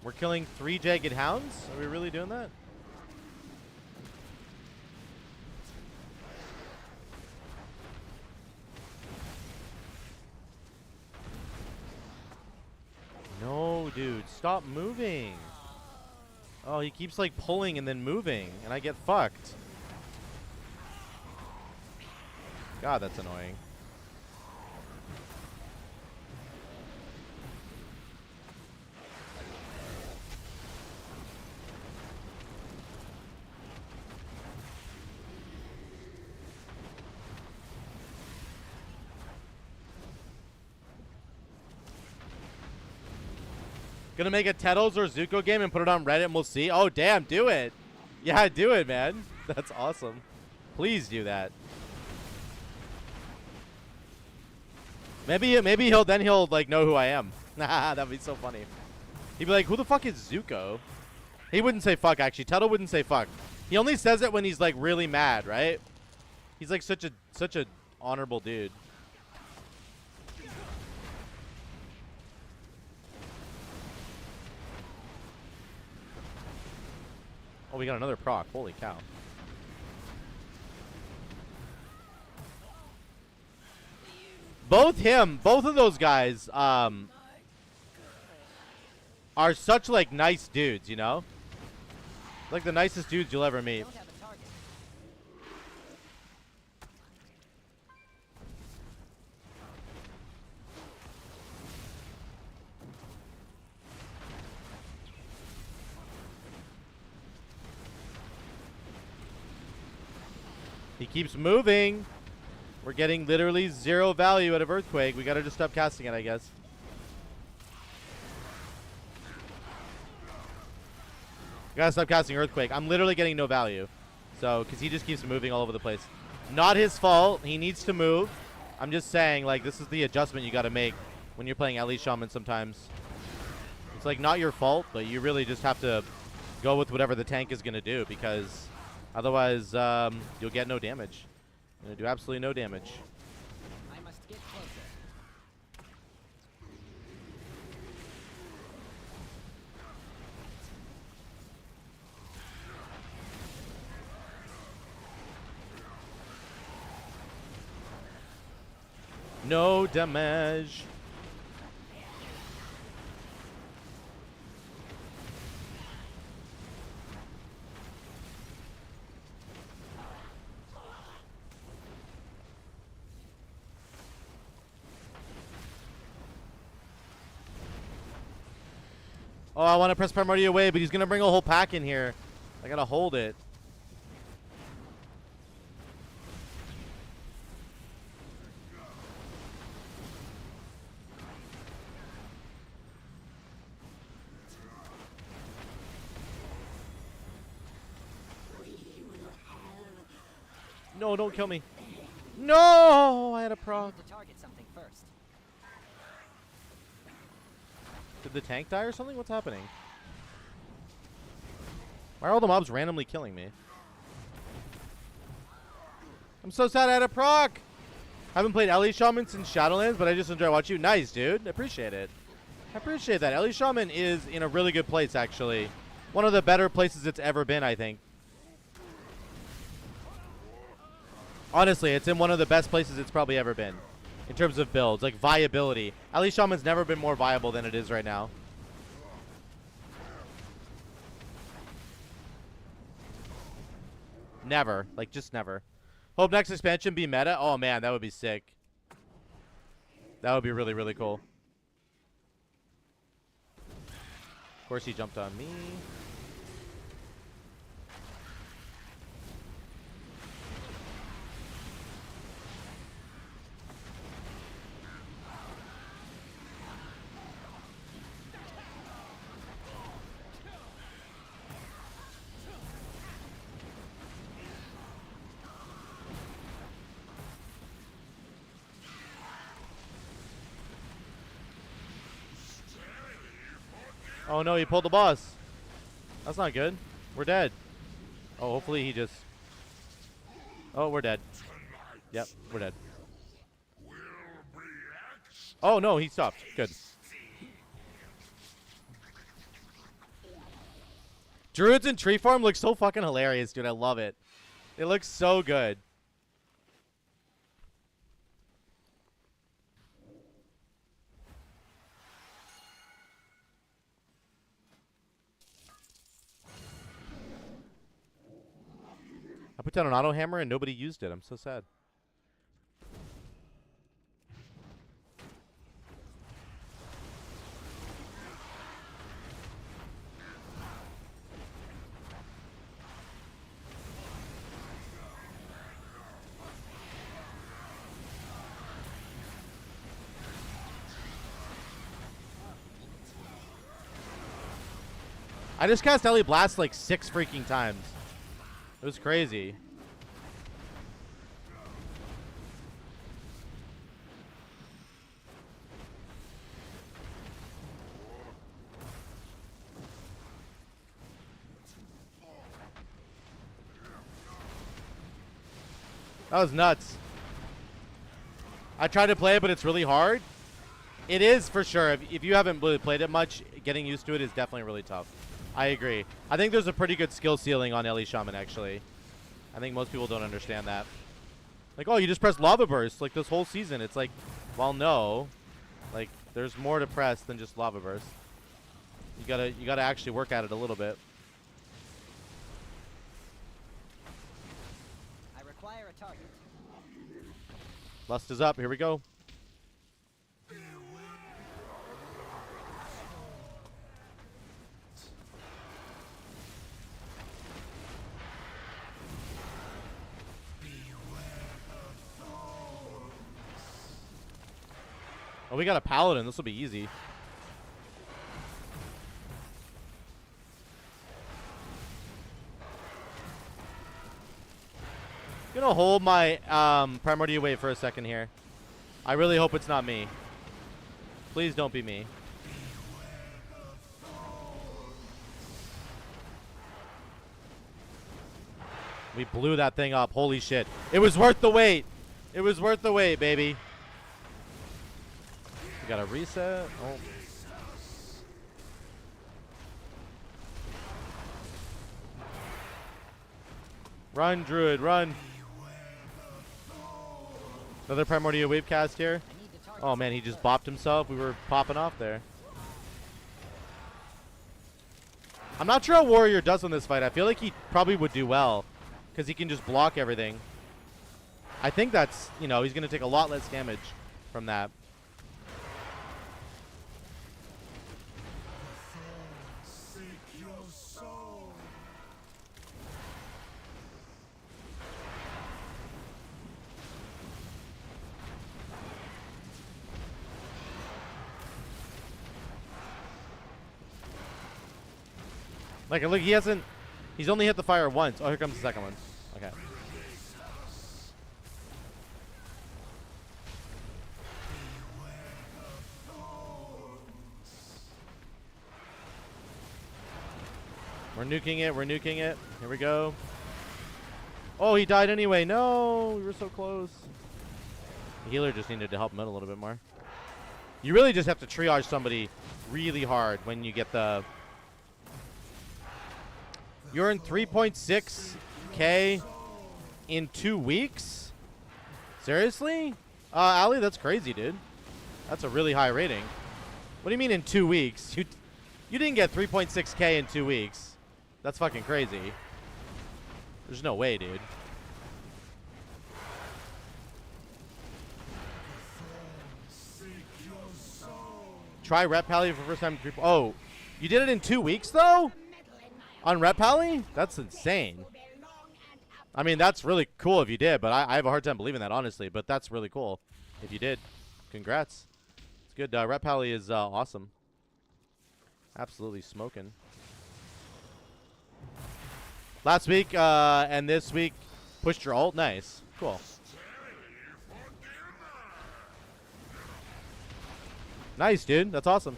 We're killing 3 jagged hounds? Are we really doing that? No, dude, stop moving. Oh, he keeps like pulling and then moving, and I get fucked. God, that's annoying. Gonna make a Tettles or Zuko game and put it on Reddit and we'll see. Oh, damn, do it. Yeah, do it, man. That's awesome. Please do that. Maybe he'll like know who I am. That'd be so funny. He'd be like, who the fuck is Zuko? He wouldn't say fuck, actually. Tuttle wouldn't say fuck. He only says it when he's like really mad, right? He's like such a honorable dude. Oh, we got another proc. Holy cow. Both of those guys, are such like nice dudes, you know? Like the nicest dudes you'll ever meet. Don't have a target. He keeps moving. We're getting literally 0 value out of Earthquake. We gotta just stop casting it, I guess. Gotta stop casting Earthquake. I'm literally getting no value. So, because he just keeps moving all over the place. Not his fault. He needs to move. I'm just saying, like, this is the adjustment you gotta make when you're playing Ellie Shaman sometimes. It's, like, not your fault, but you really just have to go with whatever the tank is gonna do, because otherwise, you'll get no damage. You're gonna do absolutely no damage. I must get closer. No damage. Oh, I want to press Primordial away, but he's going to bring a whole pack in here. I got to hold it. No, don't kill me. No, I had a proc. To target something first. Did the tank die or something? What's happening? Why are all the mobs randomly killing me? I'm so sad I had a proc. Haven't played Ellie Shaman since Shadowlands, but I just enjoy watching you. Nice, dude. I appreciate it. I appreciate that. Ellie Shaman is in a really good place, actually. One of the better places it's ever been, I think. Honestly, it's in one of the best places it's probably ever been. In terms of builds, like viability. Ellie Shaman's never been more viable than it is right now. Never. Like, just never. Hope next expansion be meta. Oh, man, that would be sick. That would be really, really cool. Of course, he jumped on me. Oh no, he pulled the boss. That's not good. We're dead. Oh, hopefully he just... Oh, we're dead. Yep, we're dead. Oh no, he stopped. Good. Druids in tree farm look so fucking hilarious, dude. I love it. It looks so good. I put down an auto hammer and nobody used it. I'm so sad. I just cast Ellie Blast like 6 freaking times. It was crazy. That was nuts. I tried to play it, but it's really hard. It is for sure. If you haven't really played it much, getting used to it is definitely really tough. I agree. I think there's a pretty good skill ceiling on Ellie Shaman, actually. I think most people don't understand that. Like, oh, you just press Lava Burst, like, this whole season. It's like, well, no. Like, there's more to press than just Lava Burst. You gotta actually work at it a little bit. I require a target. Lust is up. Here we go. Oh, we got a paladin. This will be easy. I'm gonna hold my Primordial Wave for a second here. I really hope it's not me. Please don't be me. We blew that thing up. Holy shit. It was worth the wait. It was worth the wait, baby. We gotta reset. Oh. Run, Druid, run. Another Primordial Wave cast here. Oh man, he just bopped himself. We were popping off there. I'm not sure how Warrior does in this fight. I feel like he probably would do well, because he can just block everything. I think that's, you know, he's going to take a lot less damage from that. Like, look, he's only hit the fire once. Oh, here comes the second one. Okay. We're nuking it. We're nuking it. Here we go. Oh, he died anyway. No, we were so close. The healer just needed to help him out a little bit more. You really just have to triage somebody really hard when you get the... You're in 3.6K in 2 weeks? Seriously? Ali, that's crazy, dude. That's a really high rating. What do you mean in 2 weeks? You didn't get 3.6K in 2 weeks. That's fucking crazy. There's no way, dude. Try Rep Pally for first time. Oh, you did it in 2 weeks, though? On Rep Pally? That's insane. I mean, that's really cool if you did, but I have a hard time believing that, honestly. But that's really cool if you did. Congrats. It's good. Rep Pally is awesome. Absolutely smoking. Last week and this week, pushed your ult. Nice. Cool. Nice, dude. That's awesome.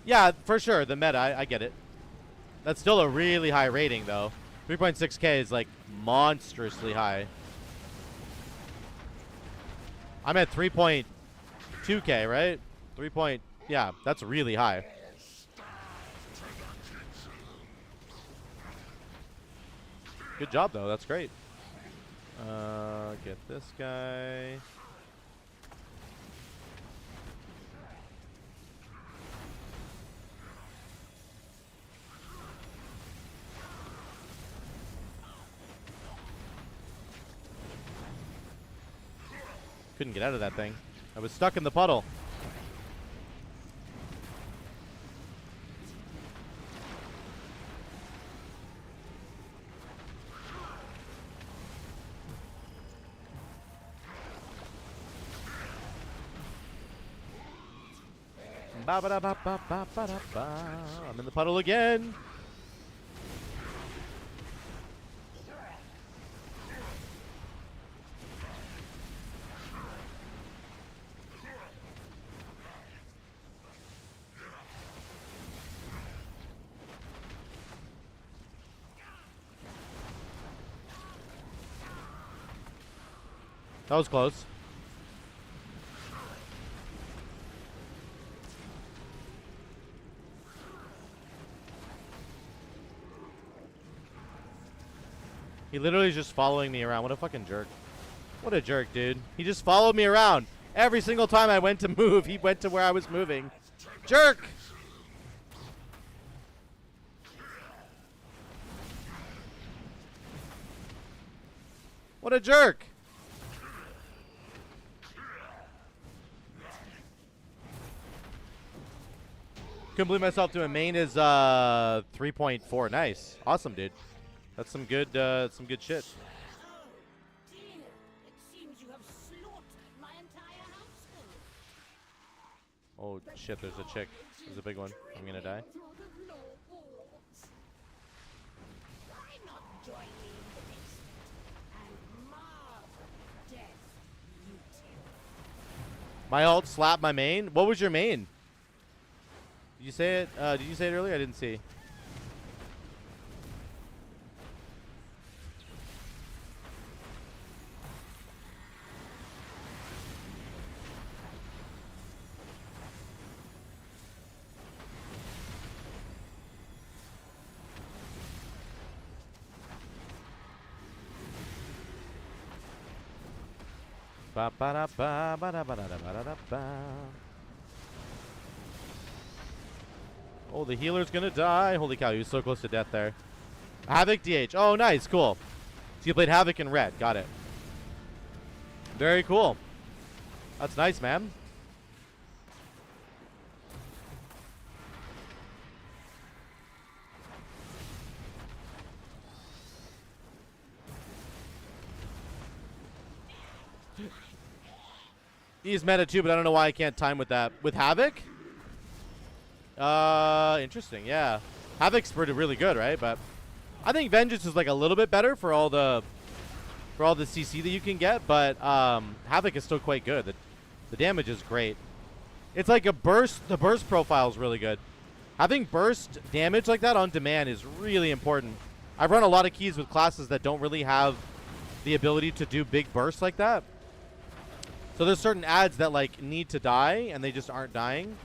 Yeah, for sure. The meta, I get it. That's still a really high rating, though. 3.6K is, like, monstrously high. I'm at 3.2K, right? 3 point... Yeah, that's really high. Good job, though. That's great. Get this guy. Couldn't get out of that thing. I was stuck in the puddle. Ba ba da ba ba ba ba da ba. I'm in the puddle again. That was close. He literally is just following me around. What a fucking jerk. What a jerk, dude. He just followed me around. Every single time I went to move, he went to where I was moving. Jerk! What a jerk! Couldn't believe myself doing main is 3.4. Nice. Awesome, dude. That's some good shit. Oh, dear. It seems you have slaughtered my entire household. Oh shit, there's a chick. There's a big one. I'm gonna die. Through the floorboards. Why not join me in the basement and marvel at death, you two? My ult slapped my main. What was your main? Did you say it? Did you say it earlier? I didn't see. Ba ba da ba ba da ba da da ba da da ba. Oh, the healer's gonna die. Holy cow, he was so close to death there. Havoc DH. Oh, nice, cool. So you played Havoc in red. Got it. Very cool. That's nice, man. He's meta too, but I don't know why I can't time with that. With Havoc? Interesting, yeah. Havoc's pretty really good, right? But I think Vengeance is like a little bit better for all the CC that you can get, but Havoc is still quite good. The damage is great. It's like a burst. The burst profile is really good. Having burst damage like that on demand is really important. I've run a lot of keys with classes that don't really have the ability to do big bursts like that. So there's certain ads that like need to die and they just aren't dying,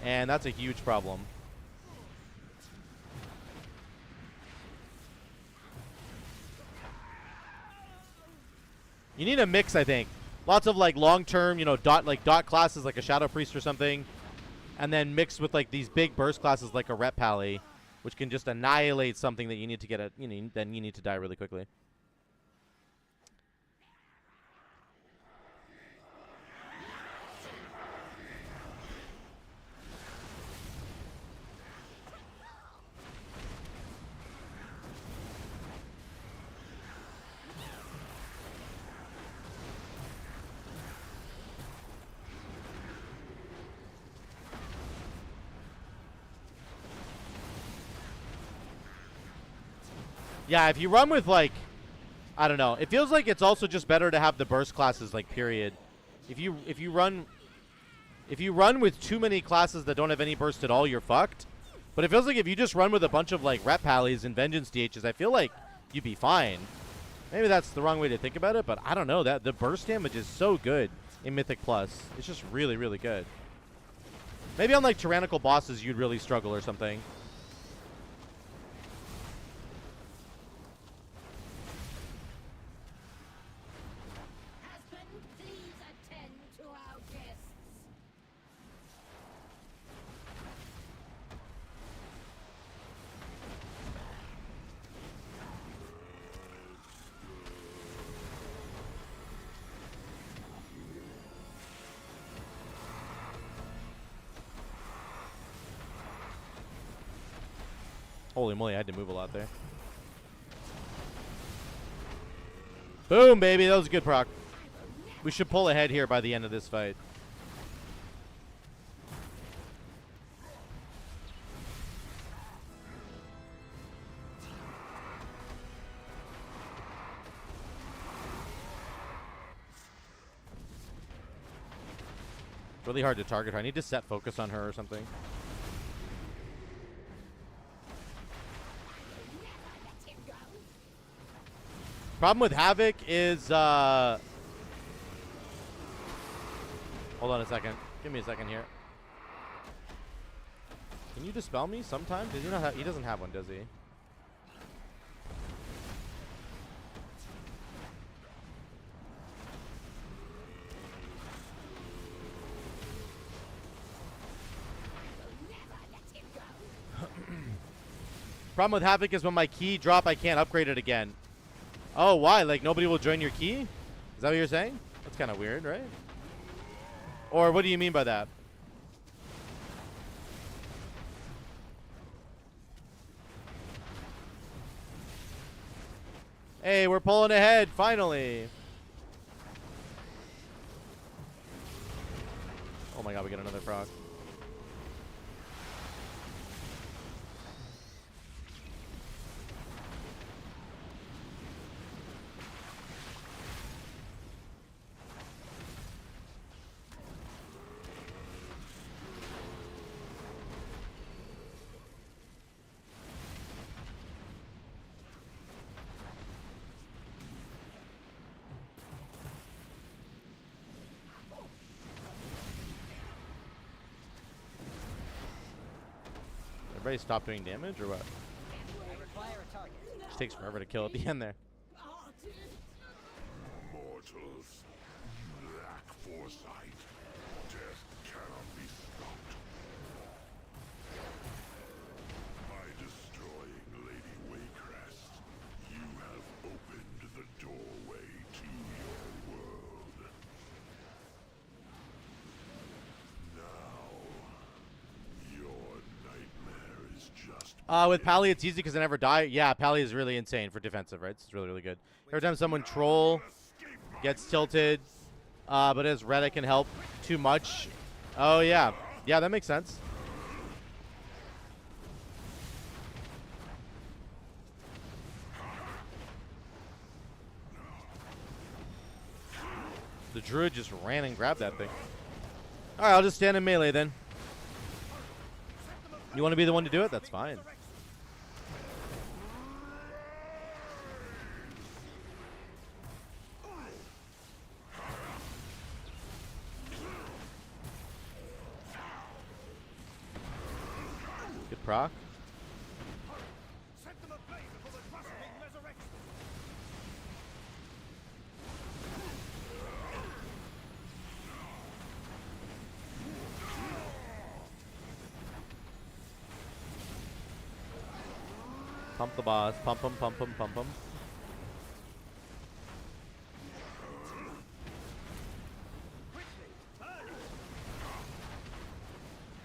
and that's a huge problem. You need a mix, I think. Lots of like long-term, you know, dot classes like a Shadow Priest or something, and then mixed with like these big burst classes like a Rep Pally, which can just annihilate something that you need to get at, then you need to die really quickly. Yeah, if you run with like, I don't know, it feels like it's also just better to have the burst classes like period. If you run with too many classes that don't have any burst at all, you're fucked. But it feels like if you just run with a bunch of like Rep Pallies and Vengeance DHs, I feel like you'd be fine. Maybe that's the wrong way to think about it, but I don't know, that the burst damage is so good in Mythic Plus. It's just really, really good. Maybe on like tyrannical bosses you'd really struggle or something. Holy moly, I had to move a lot there. Boom, baby. That was a good proc. We should pull ahead here by the end of this fight. It's really hard to target her. I need to set focus on her or something. Problem with Havoc is, hold on a second. Give me a second here. Can you dispel me sometime? Does he not have, he doesn't have one, does he? Problem with Havoc is when my key drop, I can't upgrade it again. Oh, why? Like, nobody will join your key? Is that what you're saying? That's kind of weird, right? Or what do you mean by that? Hey, we're pulling ahead, finally. Oh my god, we get another frog. Everybody stop doing damage or what? I require a target. Just takes forever to kill at the end there. Mortals lack foresight. Death cannot be stopped. By destroying Lady Waycrest, you have opened the doorway to your world. Now, your nightmare is just With Pally, it's easy because I never die. Yeah, Pally is really insane for defensive, right? It's really, really good. Every time someone troll gets tilted, but as red, I can help too much. Oh, yeah. Yeah, that makes sense. The druid just ran and grabbed that thing. Alright, I'll just stand in melee then. You want to be the one to do it? That's fine. Good proc. Set them ablaze before the Trust King resurrects them. Pump the boss. Pump him, pump him, pump him.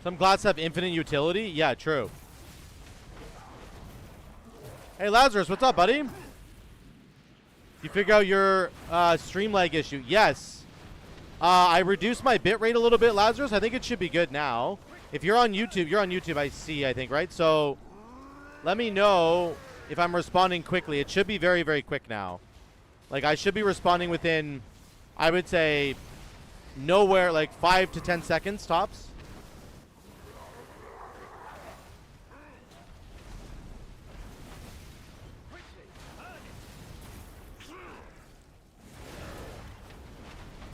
Some glots have infinite utility? Yeah, true. Hey, Lazarus, what's up, buddy? You figure out your stream lag issue? Yes. I reduced my bitrate a little bit, Lazarus. I think it should be good now. If you're on YouTube, I see, I think, right? So let me know if I'm responding quickly. It should be very, very quick now. Like, I should be responding within, I would say, nowhere, like 5 to 10 seconds tops.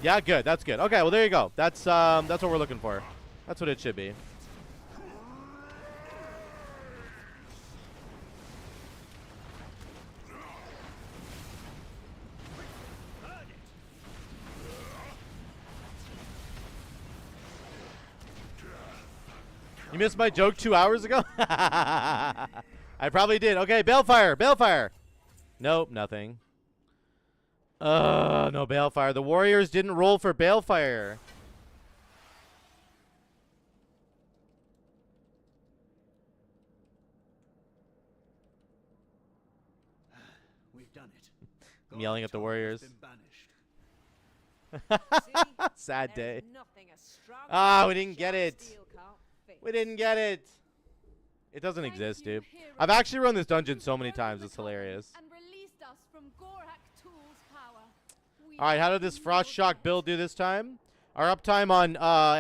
Yeah, good. That's good. Okay, well, there you go. That's what we're looking for. That's what it should be. You missed my joke 2 hours ago? I probably did. Okay, Balefire. Balefire. Nope, nothing. No Balefire. The Warriors didn't roll for Balefire. We've done it. I'm yelling at the Gorak Warriors. has been banished. Sad day. Nothing as strong Ah, as we didn't get sharp it. steel can't fix. We didn't get it. It doesn't Thank exist, you, dude. hero. I've actually run this dungeon so You've many broken times. the It's covenant hilarious. And released us from Gorak Tool's power. We All right, how did are this Frost your Shock debt. build do this time? Our uptime on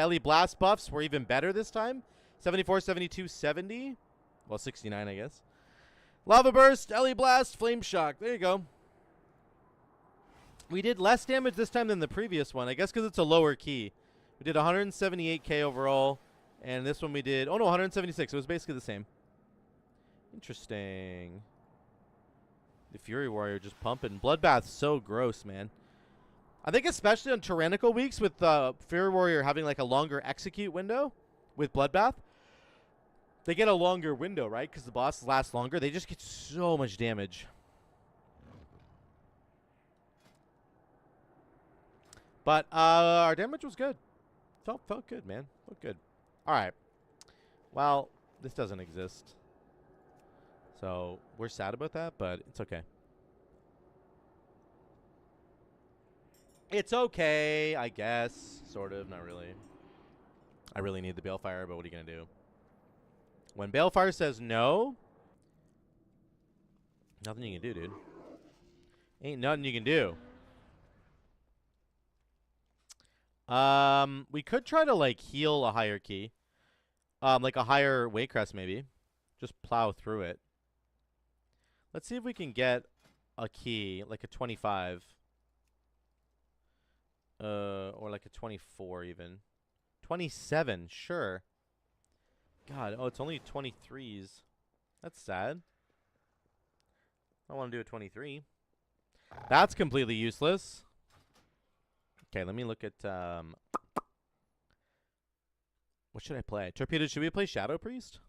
LE Blast buffs were even better this time. 74, 72, 70. Well, 69, I guess. Lava Burst, LE Blast, Flame Shock. There you go. We did less damage this time than the previous one. I guess because it's a lower key. We did 178k overall. And this one we did... Oh, no, 176. It was basically the same. Interesting. The Fury Warrior just pumping. Bloodbath's so gross, man. I think especially on tyrannical weeks with Fury Warrior having like a longer execute window with Bloodbath. They get a longer window, right? Because the bosses last longer. They just get so much damage. But our damage was good. Felt good, man. Felt good. All right. Well, this doesn't exist. So we're sad about that, but it's okay. It's okay, I guess. Sort of, not really. I really need the Balefire, but what are you going to do? When Balefire says no, nothing you can do, dude. Ain't nothing you can do. We could try to, like, heal a higher key. Like a higher Waycrest, maybe. Just plow through it. Let's see if we can get a key, like a 25. Or like a 24 even. 27, sure. God, oh, it's only 23s. That's sad. I want to do a 23. That's completely useless. Okay, let me look at, what should I play? Torpedo, should we play Shadow Priest?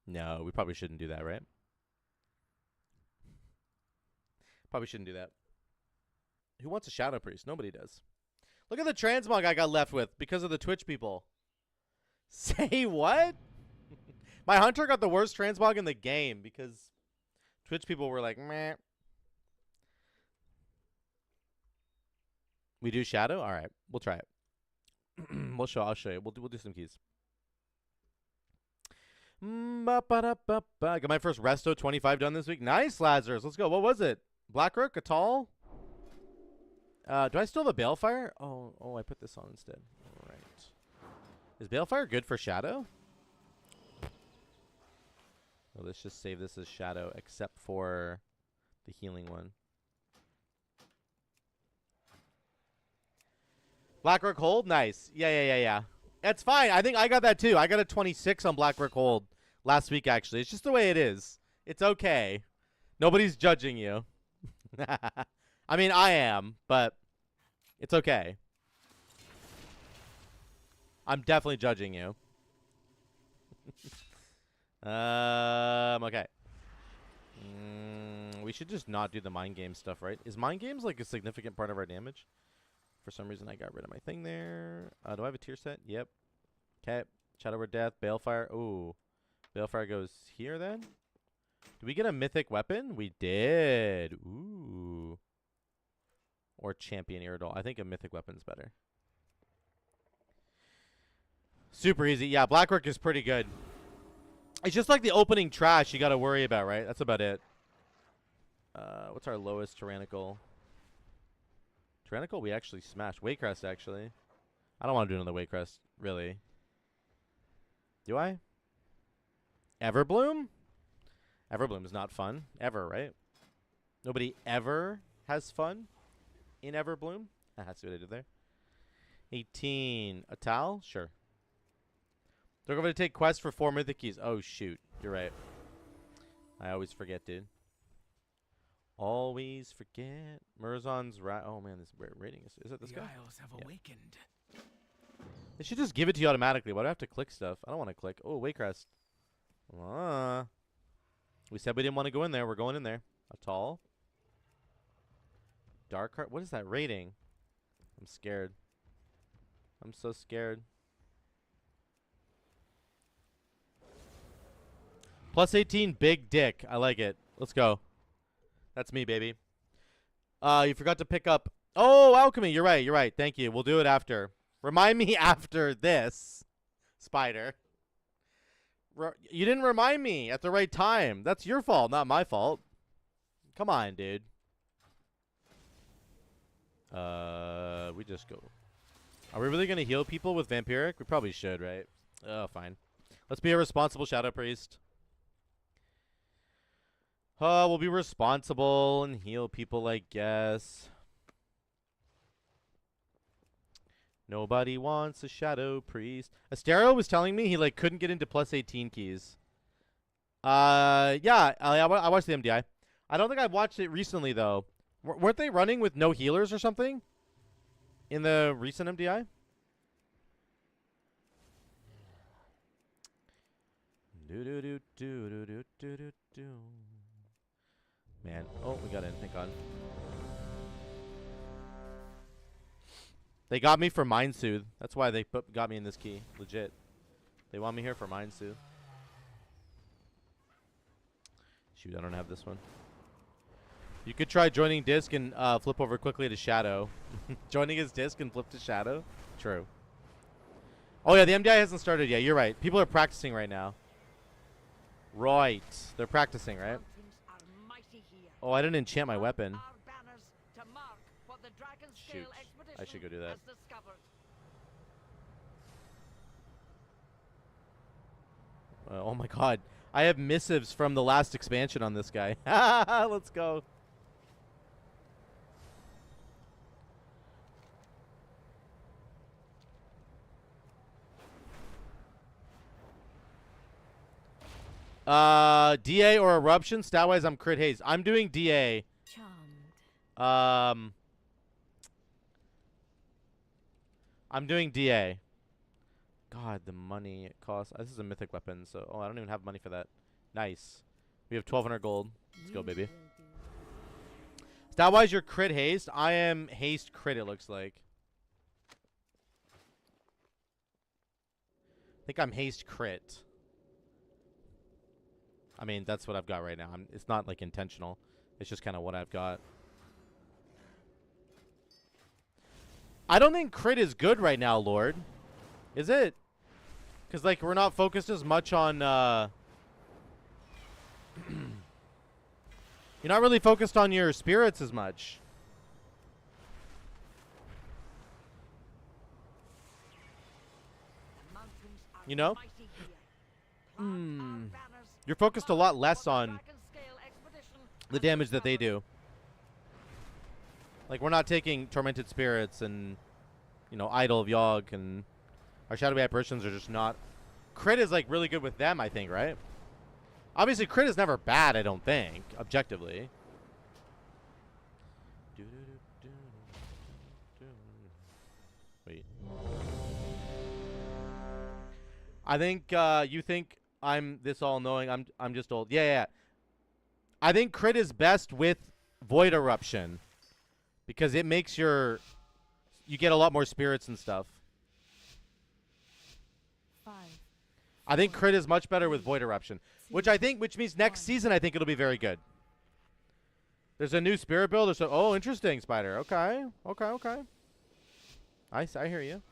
No, we probably shouldn't do that, right? Probably shouldn't do that. Who wants a Shadow Priest? Nobody does. Look at the transmog I got left with because of the Twitch people. Say what? My Hunter got the worst transmog in the game because Twitch people were like, meh. We do Shadow? All right, we'll try it. I'll show you. We'll do some keys. Got my first Resto 25 done this week. Nice, Lazarus. Let's go. What was it? Black Rook, Atal? Do I still have a Balefire? Oh, I put this on instead. All right. Is Balefire good for Shadow? Well, let's just save this as Shadow, except for the healing one. Blackrock Hold? Nice. Yeah. That's fine. I think I got that too. I got a 26 on Blackrock Hold last week, actually. It's just the way it is. It's okay. Nobody's judging you. I mean, I am, but it's okay. I'm definitely judging you. Okay. We should just not do the mind game stuff, right? Is mind games like a significant part of our damage? For some reason, I got rid of my thing there. Do I have a tier set? Yep. Okay. Shadow Word Death, Balefire. Ooh. Balefire goes here then? Did we get a mythic weapon? We did. Ooh. Or Champion Iridol. I think a mythic weapon's better. Super easy. Yeah, Blackrock is pretty good. It's just like the opening trash you got to worry about, right? That's about it. What's our lowest Tyrannical? Tyrannical we actually smashed. Waycrest, actually. I don't want to do another Waycrest, really. Do I? Everbloom? Everbloom is not fun. Ever, right? Nobody ever has fun in Everbloom. That's what I did there. 18. A towel? Sure. They're going to take quests for 4 mythic keys. Oh, shoot. You're right. I always forget, dude. Always forget. Murzon's right. Oh, man. This rating is it this guy? The Isles have awakened. They should just give it to you automatically. Why do I have to click stuff? I don't want to click. Oh, Waycrest. We said we didn't want to go in there. We're going in there. A tall. Dark heart. What is that rating? I'm scared. I'm so scared. Plus 18, big dick. I like it. Let's go. That's me, baby. You forgot to pick up. Oh, alchemy. You're right. You're right. Thank you. We'll do it after. Remind me after this, Spider. You didn't remind me at the right time. That's your fault, not my fault. Come on, dude. We just go. Are we really going to heal people with Vampiric? We probably should, right? Oh, fine. Let's be a responsible Shadow Priest. We'll be responsible and heal people, I guess. Nobody wants a Shadow Priest. Astero was telling me he like couldn't get into plus 18 keys. Yeah, I watched the MDI. I don't think I've watched it recently though. Weren't they running with no healers or something in the recent MDI? Man, oh, we got in. Thank God. They got me for Mind Soothe. That's why they got me in this key. Legit. They want me here for Mind Soothe. Shoot, I don't have this one. You could try joining Disc and flip over quickly to Shadow. Joining his Disc and flip to Shadow? True. Oh, yeah, the MDI hasn't started yet. You're right. People are practicing right now. Right. They're practicing, right? Oh, I didn't enchant my weapon. Shoot. I should go do that. Oh my God. I have missives from the last expansion on this guy. Let's go. DA or Eruption? Stat-wise, I'm crit haze. I'm doing DA. Charmed. I'm doing DA. God, the money it costs. This is a mythic weapon, so... Oh, I don't even have money for that. Nice. We have 1,200 gold. Let's go, baby. Stat-wise, you're crit haste. I am haste crit, it looks like. I think I'm haste crit. I mean, that's what I've got right now. It's not, like, intentional. It's just kind of what I've got. I don't think crit is good right now, Lord. Is it? Because, like, we're not focused as much on, You're not really focused on your spirits as much. You know? Mighty gear. Plant our banners. You're focused a lot less For the on Dragon-scale expedition the and damage that they recovery. do. Like, we're not taking Tormented Spirits and, you know, Idol of Yogg, and our Shadowy Apparitions are just not... Crit is, like, really good with them, I think, right? Obviously, crit is never bad, I don't think, objectively. Wait. I think you think I'm this all-knowing. I'm just old. Yeah, yeah. I think crit is best with Void Eruption because it makes you get a lot more spirits and stuff. 5. I think crit is much better with Void Eruption, which means next season I think it'll be very good. There's a new spirit build. Oh, interesting, Spider. Okay. I hear you.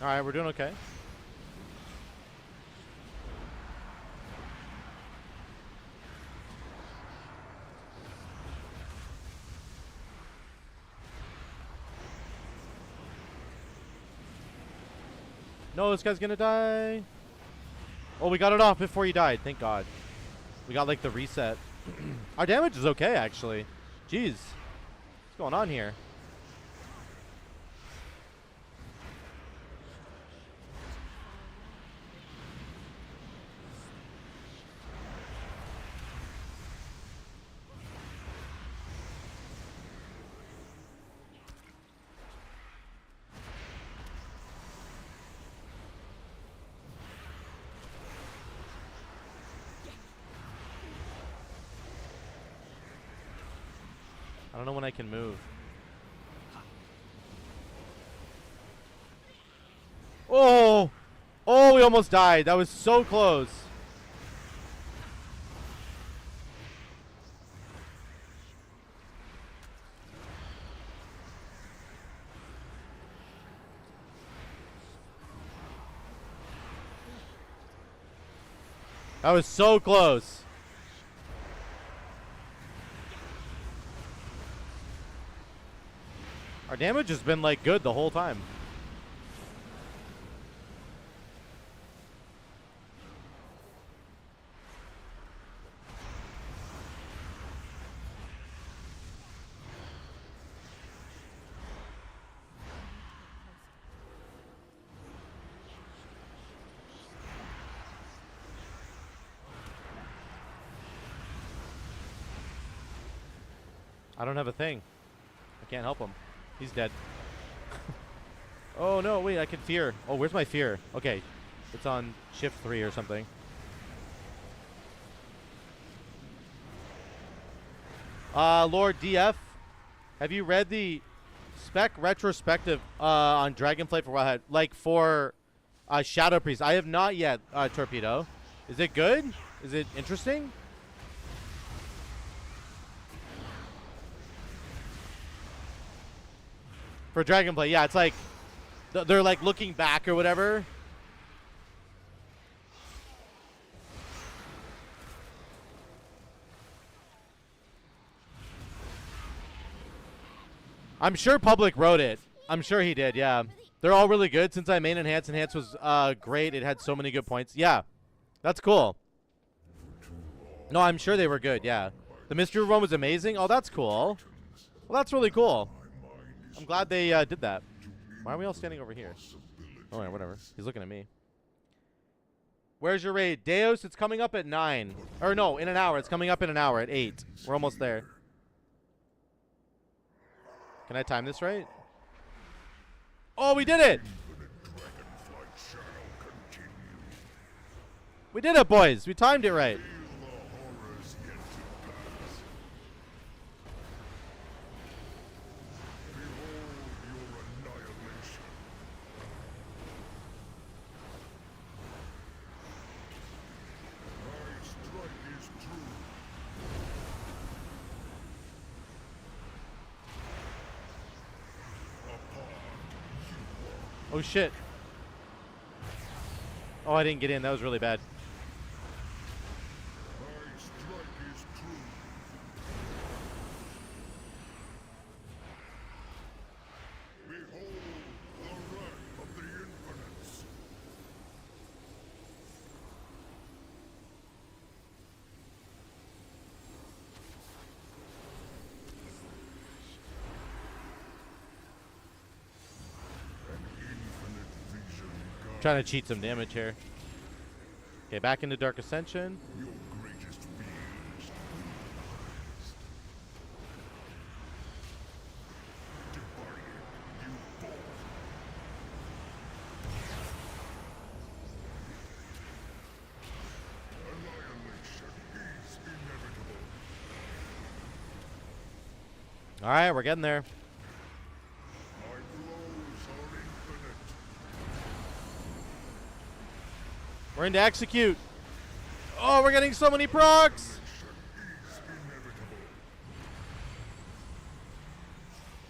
All right, we're doing okay. No, this guy's gonna die. Oh, we got it off before he died. Thank God. We got like the reset. Our damage is okay, actually. Jeez. What's going on here? I don't know when I can move. Oh! Oh, we almost died. That was so close. That was so close. Our damage has been like good the whole time. I don't have a thing. I can't help him. He's dead. Oh, no, wait, I can fear. Oh, where's my fear? Okay, it's on shift 3 or something. Lord DF, have you read the spec retrospective on Dragonflight for Wildhead? Like for Shadow Priest? I have not yet, Torpedo. Is it good? Is it interesting? For Dragonflight, yeah, it's like they're like looking back or whatever. I'm sure Public wrote it. I'm sure he did, yeah. They're all really good. Since I main Enhance, Enhance was great. It had so many good points. Yeah, that's cool. No, I'm sure they were good, yeah. The Mystery one was amazing. Oh, that's cool. Well, that's really cool. I'm glad they did that. Why are we all standing over here? Oh, yeah, whatever. He's looking at me. Where's your raid? Deus, it's coming up at 9. Or no, in an hour. It's coming up in an hour at 8. We're almost there. Can I time this right? Oh, we did it! We did it, boys. We timed it right. Feel the horrors yet to pass. Behold your annihilation. My strike is true. Oh, shit. Oh, I didn't get in. That was really bad. My strike is true. Behold the wrath of the infinites. An infinite vision guides Trying to cheat some damage here. Okay, back into Dark Ascension. your greatest fears realized. Defiant, you fall. Annihilation is inevitable. All right, we're getting there. My blows are infinite. We're into execute. Oh, we're getting so many procs. Is inevitable.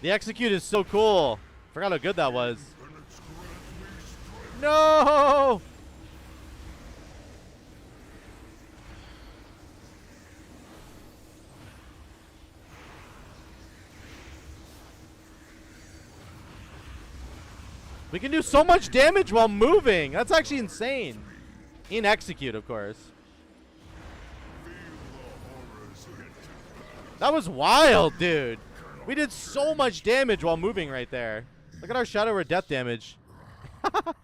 The execute is so cool. Forgot how good that was. Infinites grant me strength. No! We can do so much damage while moving. That's actually insane. In execute, of course. Feel the horrors yet to pass. That was wild, dude. We did so much damage while moving right there. Look at our Shadow or Death damage. What'd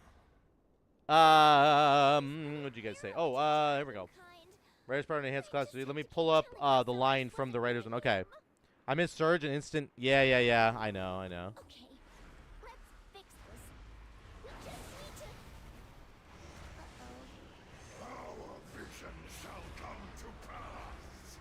you guys say? Oh, here we go. Writer's part of enhanced class. Let me pull up the line from the writer's one. Okay. I missed Surge and instant. Yeah. I know. Okay, let's fix this. We just need to. Our vision shall come to pass.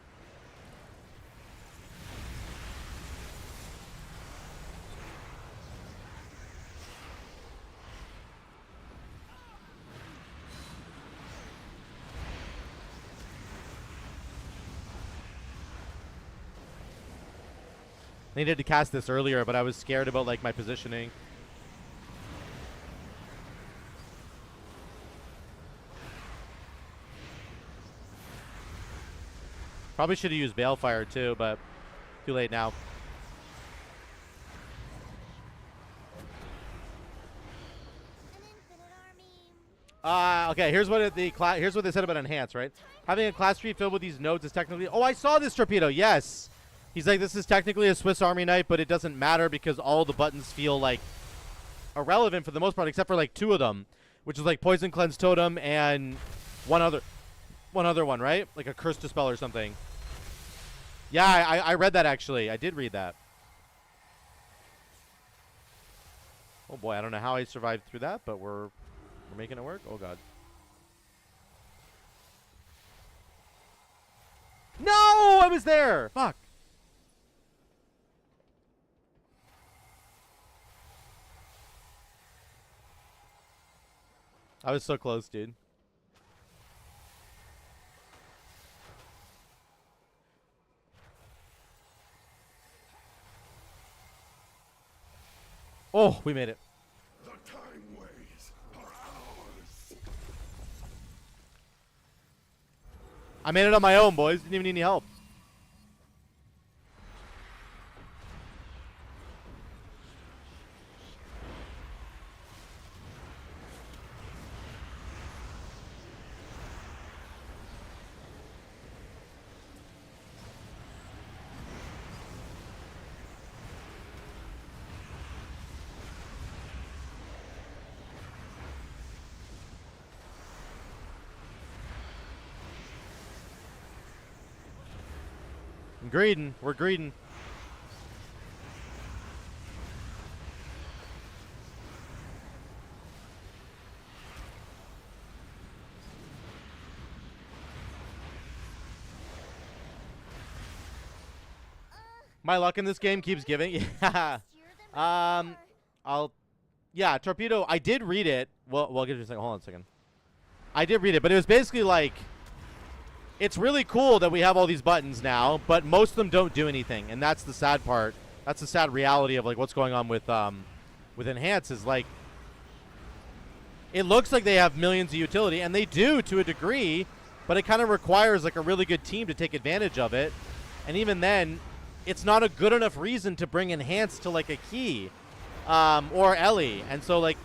I needed to cast this earlier, but I was scared about like my positioning. Probably should have used Balefire too, but too late now. An infinite army. Okay. Here's what here's what they said about enhance. Right, having a class tree filled with these nodes is technically. Oh, I saw this torpedo. Yes, he's like, this is technically a Swiss Army knife, but it doesn't matter because all the buttons feel like irrelevant for the most part, except for like 2 of them, which is like Poison Cleanse Totem and one other one, right? Like a Curse Dispel or something. Yeah, I read that actually. I did read that. Oh boy, I don't know how I survived through that, but we're making it work. Oh god. No, I was there. Fuck. I was so close, dude. Oh, we made it. The time ways are ours. I made it on my own, boys. Didn't even need any help. I'm greeding. We're greeding. My luck in this game keeps giving. Yeah. Steer them Yeah, Torpedo, I did read it. Well, I'll give you a second. Hold on a second. I did read it, but it was basically like, it's really cool that we have all these buttons now, but most of them don't do anything, and that's the sad part. That's the sad reality of like what's going on with Enhance is like, it looks like they have millions of utility, and they do to a degree, but it kind of requires like a really good team to take advantage of it, and even then, it's not a good enough reason to bring Enhance to like a key or Ellie, and so like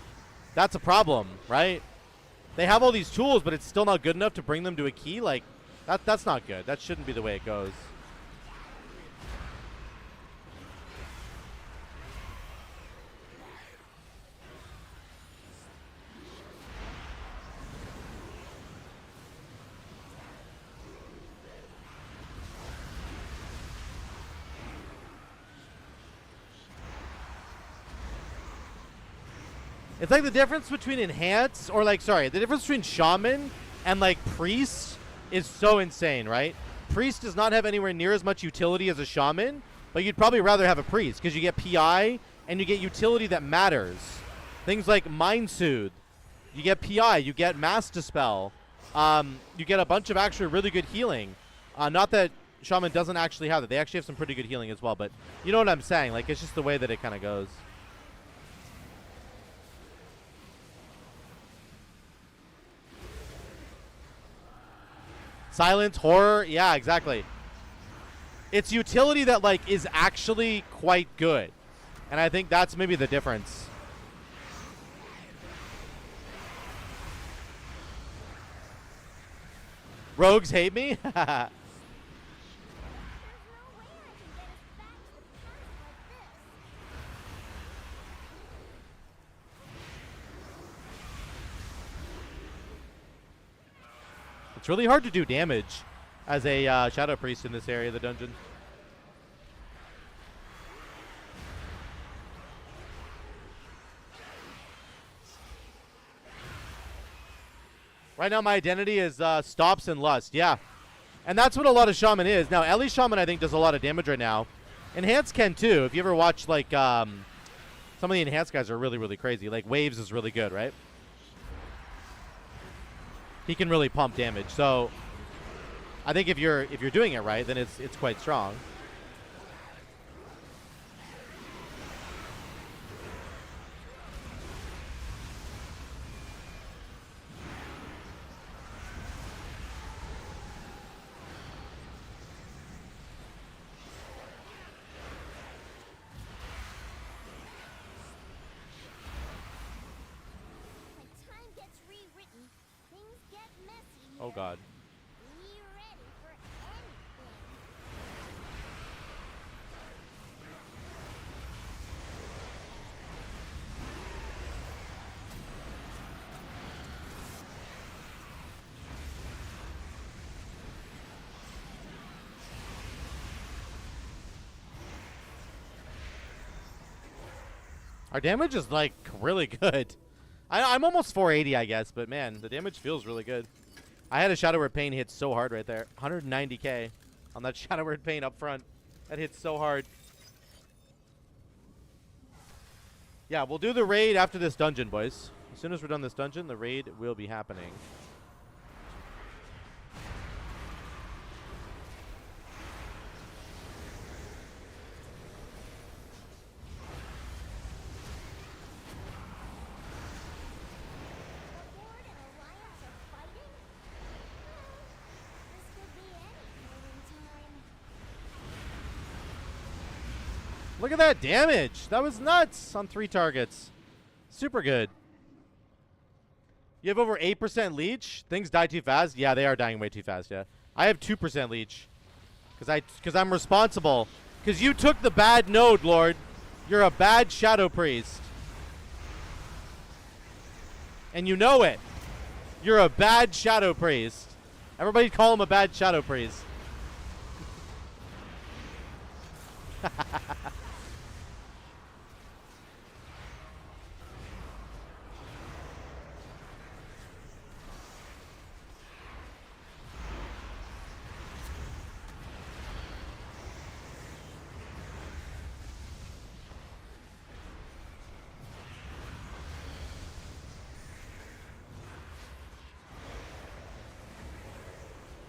that's a problem, right? They have all these tools, but it's still not good enough to bring them to a key. Like that's not good. That shouldn't be the way it goes. It's like the difference between Enhance, or like, sorry, the difference between Shaman and like Priest is so insane, right? Priest does not have anywhere near as much utility as a Shaman, but you'd probably rather have a Priest because you get PI and you get utility that matters. Things like Mind Soothe, you get PI, you get Mass Dispel, you get a bunch of actually really good healing. Not that Shaman doesn't actually have that. They actually have some pretty good healing as well, but you know what I'm saying? Like, it's just the way that it kind of goes. Silence, horror, yeah, exactly. It's utility that like is actually quite good, and I think that's maybe the difference. Rogues hate me. There's no way I can get us back to the past like this. It's really hard to do damage as a Shadow Priest in this area of the dungeon. Right now my identity is Stops and Lust, yeah. And that's what a lot of Shaman is. Now, Ellie Shaman, I think, does a lot of damage right now. Enhance can, too. If you ever watch, like, some of the Enhanced guys are really, really crazy. Like, Waves is really good, right? He can really pump damage. So, I think if you're doing it right, then it's quite strong. When time gets rewritten, things get messy. Oh, here. God. Be ready for anything. Our damage is, like, really good. I'm almost 480, I guess, but, man, the damage feels really good. I had a Shadow Word Pain hit so hard right there. 190k on that Shadow Word Pain up front. That hit so hard. Yeah, we'll do the raid after this dungeon, boys. As soon as we're done this dungeon, the raid will be happening. The Horde and Alliance are fighting? This could be any point in time. Look at that damage. That was nuts on 3 targets. Super good. You have over 8% leech? Things die too fast? Yeah, they are dying way too fast, yeah. I have 2% leech. Because I'm responsible. Because you took the bad node, Lord. You're a bad Shadow Priest. And you know it. You're a bad Shadow Priest. Everybody call him a bad Shadow Priest.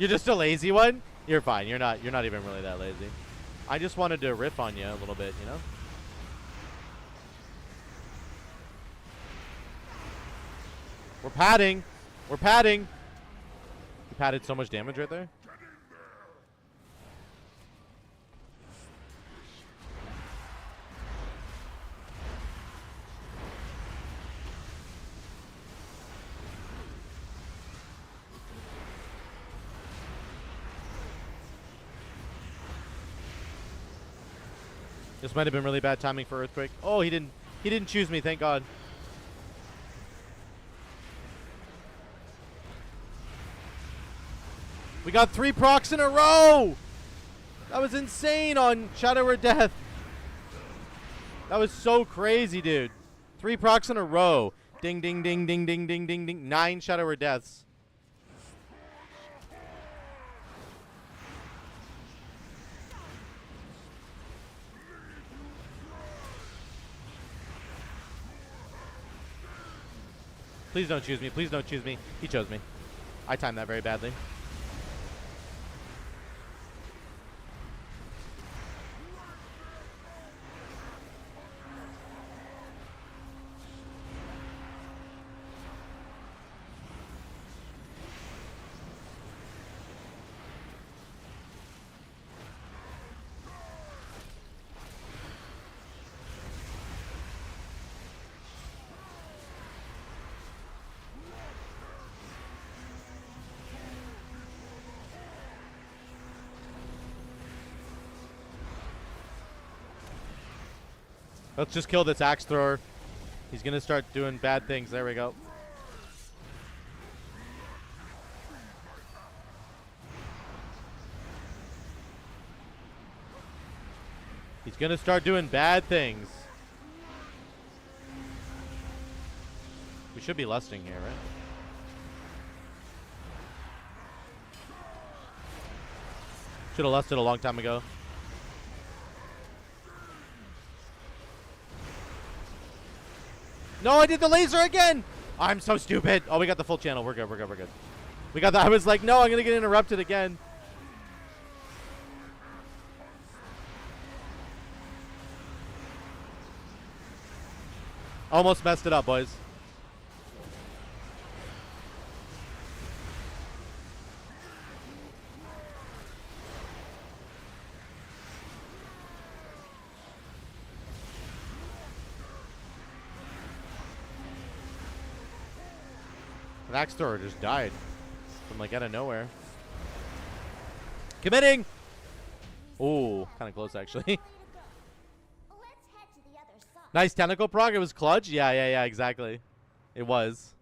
You're just a lazy one? You're fine. You're not even really that lazy. I just wanted to riff on you a little bit, you know? We're padding. We're padding. You padded so much damage right there. This might have been really bad timing for Earthquake. Oh, he didn't choose me, thank God. We got 3 procs in a row! That was insane on Shadow or Death. That was so crazy, dude. 3 procs in a row. Ding, ding, ding, ding, ding, ding, ding, ding. 9 Shadow or Deaths. Please don't choose me. Please don't choose me. He chose me. I timed that very badly. Let's just kill this axe thrower. He's going to start doing bad things. There we go. He's going to start doing bad things. We should be lusting here, right? Should have lusted a long time ago. No, I did the laser again. I'm so stupid. Oh, we got the full channel. We're good. We're good. We're good. We got that. I was like, no, I'm going to get interrupted again. Almost messed it up, boys. The axe thrower just died from like out of nowhere. Committing. Ooh, kind of close actually. Let's head to the other side. Nice tentacle prog. It was clutch. Yeah, exactly. It was.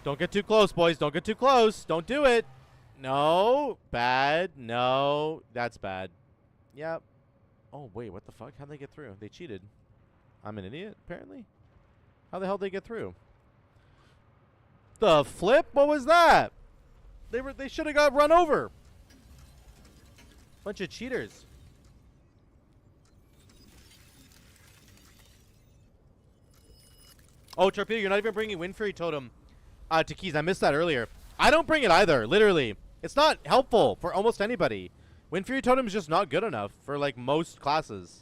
Don't get too close, boys. Don't get too close. Don't do it. No. Bad. No. That's bad. Yep. Oh, wait. What the fuck? How'd they get through? They cheated. I'm an idiot, apparently. How the hell did they get through? The flip? What was that? They should have got run over. Bunch of cheaters. Oh, Torpedo, you're not even bringing Wind Fury Totem to keys. I missed that earlier. I don't bring it either, literally. It's not helpful for almost anybody. Wind Fury Totem is just not good enough for, like, most classes.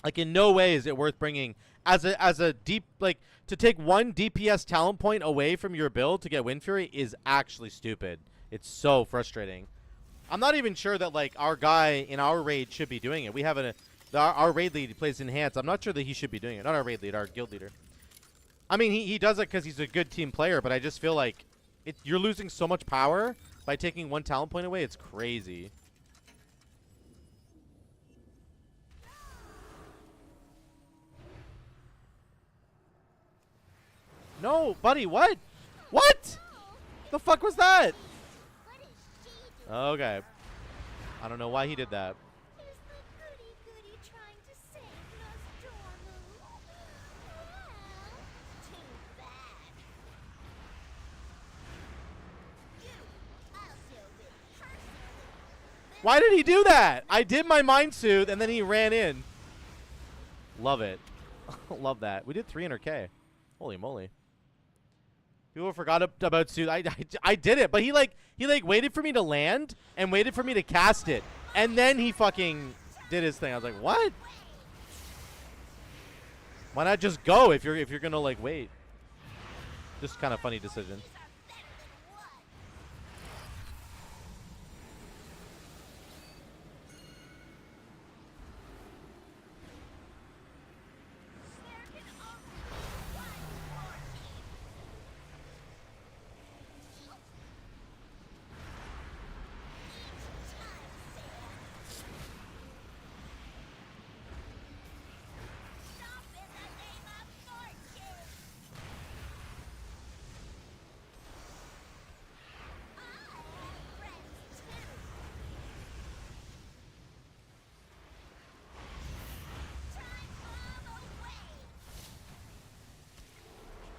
Like, in no way is it worth bringing as a deep, like, to take 1 DPS talent point away from your build to get Wind Fury is actually stupid. It's so frustrating. I'm not even sure that, like, our guy in our raid should be doing it. We have our raid lead plays Enhance. I'm not sure that he should be doing it. Not our raid lead, our guild leader. I mean, he does it because he's a good team player, but I just feel like you're losing so much power by taking 1 talent point away. It's crazy. No, buddy, what? What? The fuck was that? What is she doing? Okay. I don't know why he did that. Is the goody-goody trying to save Nostormu? Well, too bad. I'll deal with personally. Why did he do that? I did my Mind Soothe, and then he ran in. Love it. Love that. We did 300k. Holy moly. People forgot about Sooth. I did it, but he waited for me to land and waited for me to cast it, and then he fucking did his thing. I was like, what? Why not just go if you're gonna like wait? Just kind of funny decision.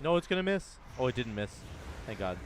No, it's gonna miss. Oh, it didn't miss. Thank God.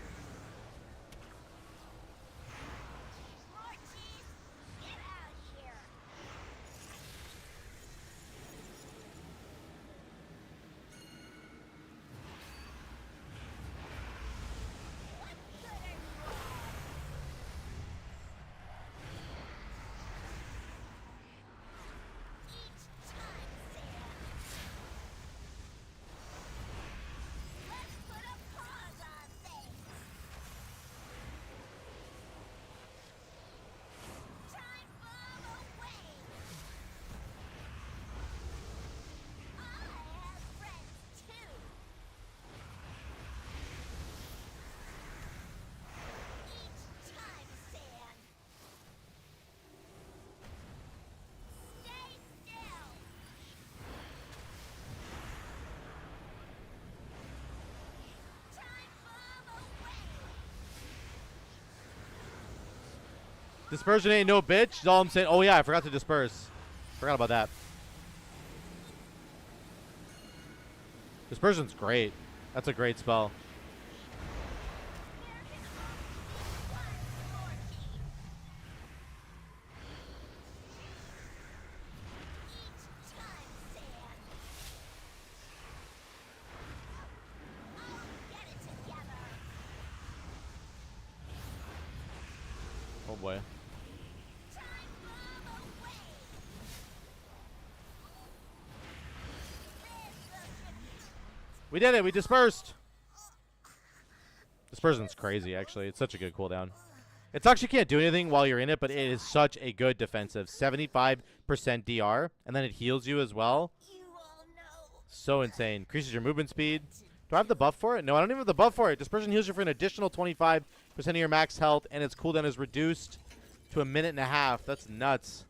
Dispersion ain't no bitch. That's all I'm saying. Oh yeah, I forgot to disperse. Forgot about that. Dispersion's great. That's a great spell. Oh boy. We did it. We dispersed. Dispersion's crazy, actually. It's such a good cooldown. It actually can't do anything while you're in it, but it is such a good defensive. 75% DR, and then it heals you as well. So insane. Increases your movement speed. Do I have the buff for it? No, I don't even have the buff for it. Dispersion heals you for an additional 25% of your max health, and its cooldown is reduced to 1.5 minutes. That's nuts.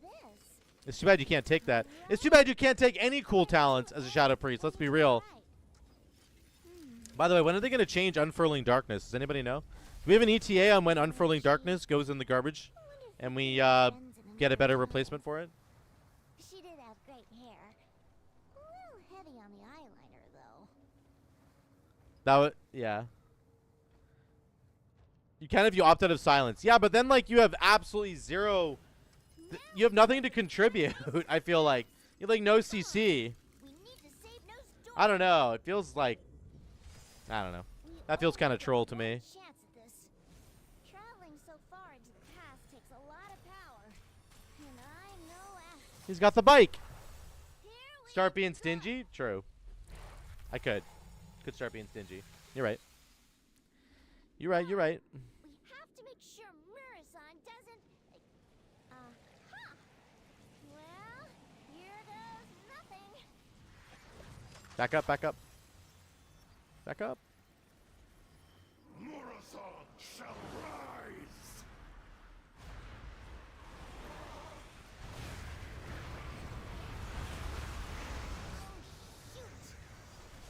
It's too bad you can't take that. It's too bad you can't take any cool talents as a Shadow Priest. Let's be real. By the way, when are they going to change Unfurling Darkness? Does anybody know? Do we have an ETA on when Unfurling Darkness goes in the garbage and we get a better replacement for it? She did have great hair. A little heavy on the eyeliner, though. That would, yeah. You can if you opt out of silence. Yeah, but then like you have absolutely zero. You have nothing to contribute. I feel like you have like no CC. I don't know. It feels like. I don't know. That feels kind of troll to me. Traveling so far into the past takes a lot of power. And I know He's got the bike. Start being stingy? True. I could. Could start being stingy. You're right. You're right. You're right. We have to make sure Murasan doesn't. Well, here goes nothing. Back up. Back up. Back up. Murasan shall rise! Shoot!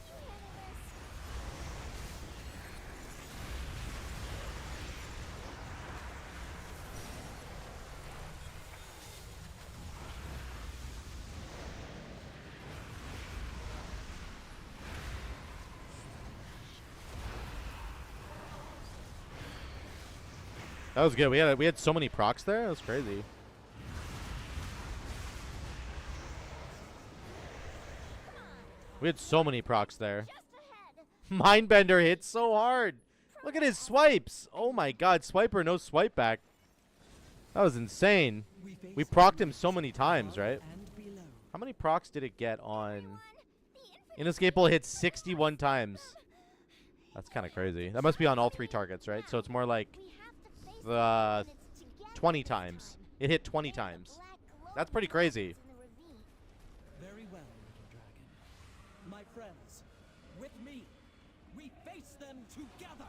You handle this. That was good. We had so many procs there. That was crazy. We had so many procs there. Just ahead. Mindbender hits so hard. Look at his swipes. Oh my god, swiper, no swipe back. That was insane. We procced him so many times, right? How many procs did it get on... Inescapable hit 61 times. That's kind of crazy. That must be on all 3 targets, right? So it's more like the 20 times. It hit 20 times. That's pretty crazy. Very well, little dragon. My friends, with me, we face them together.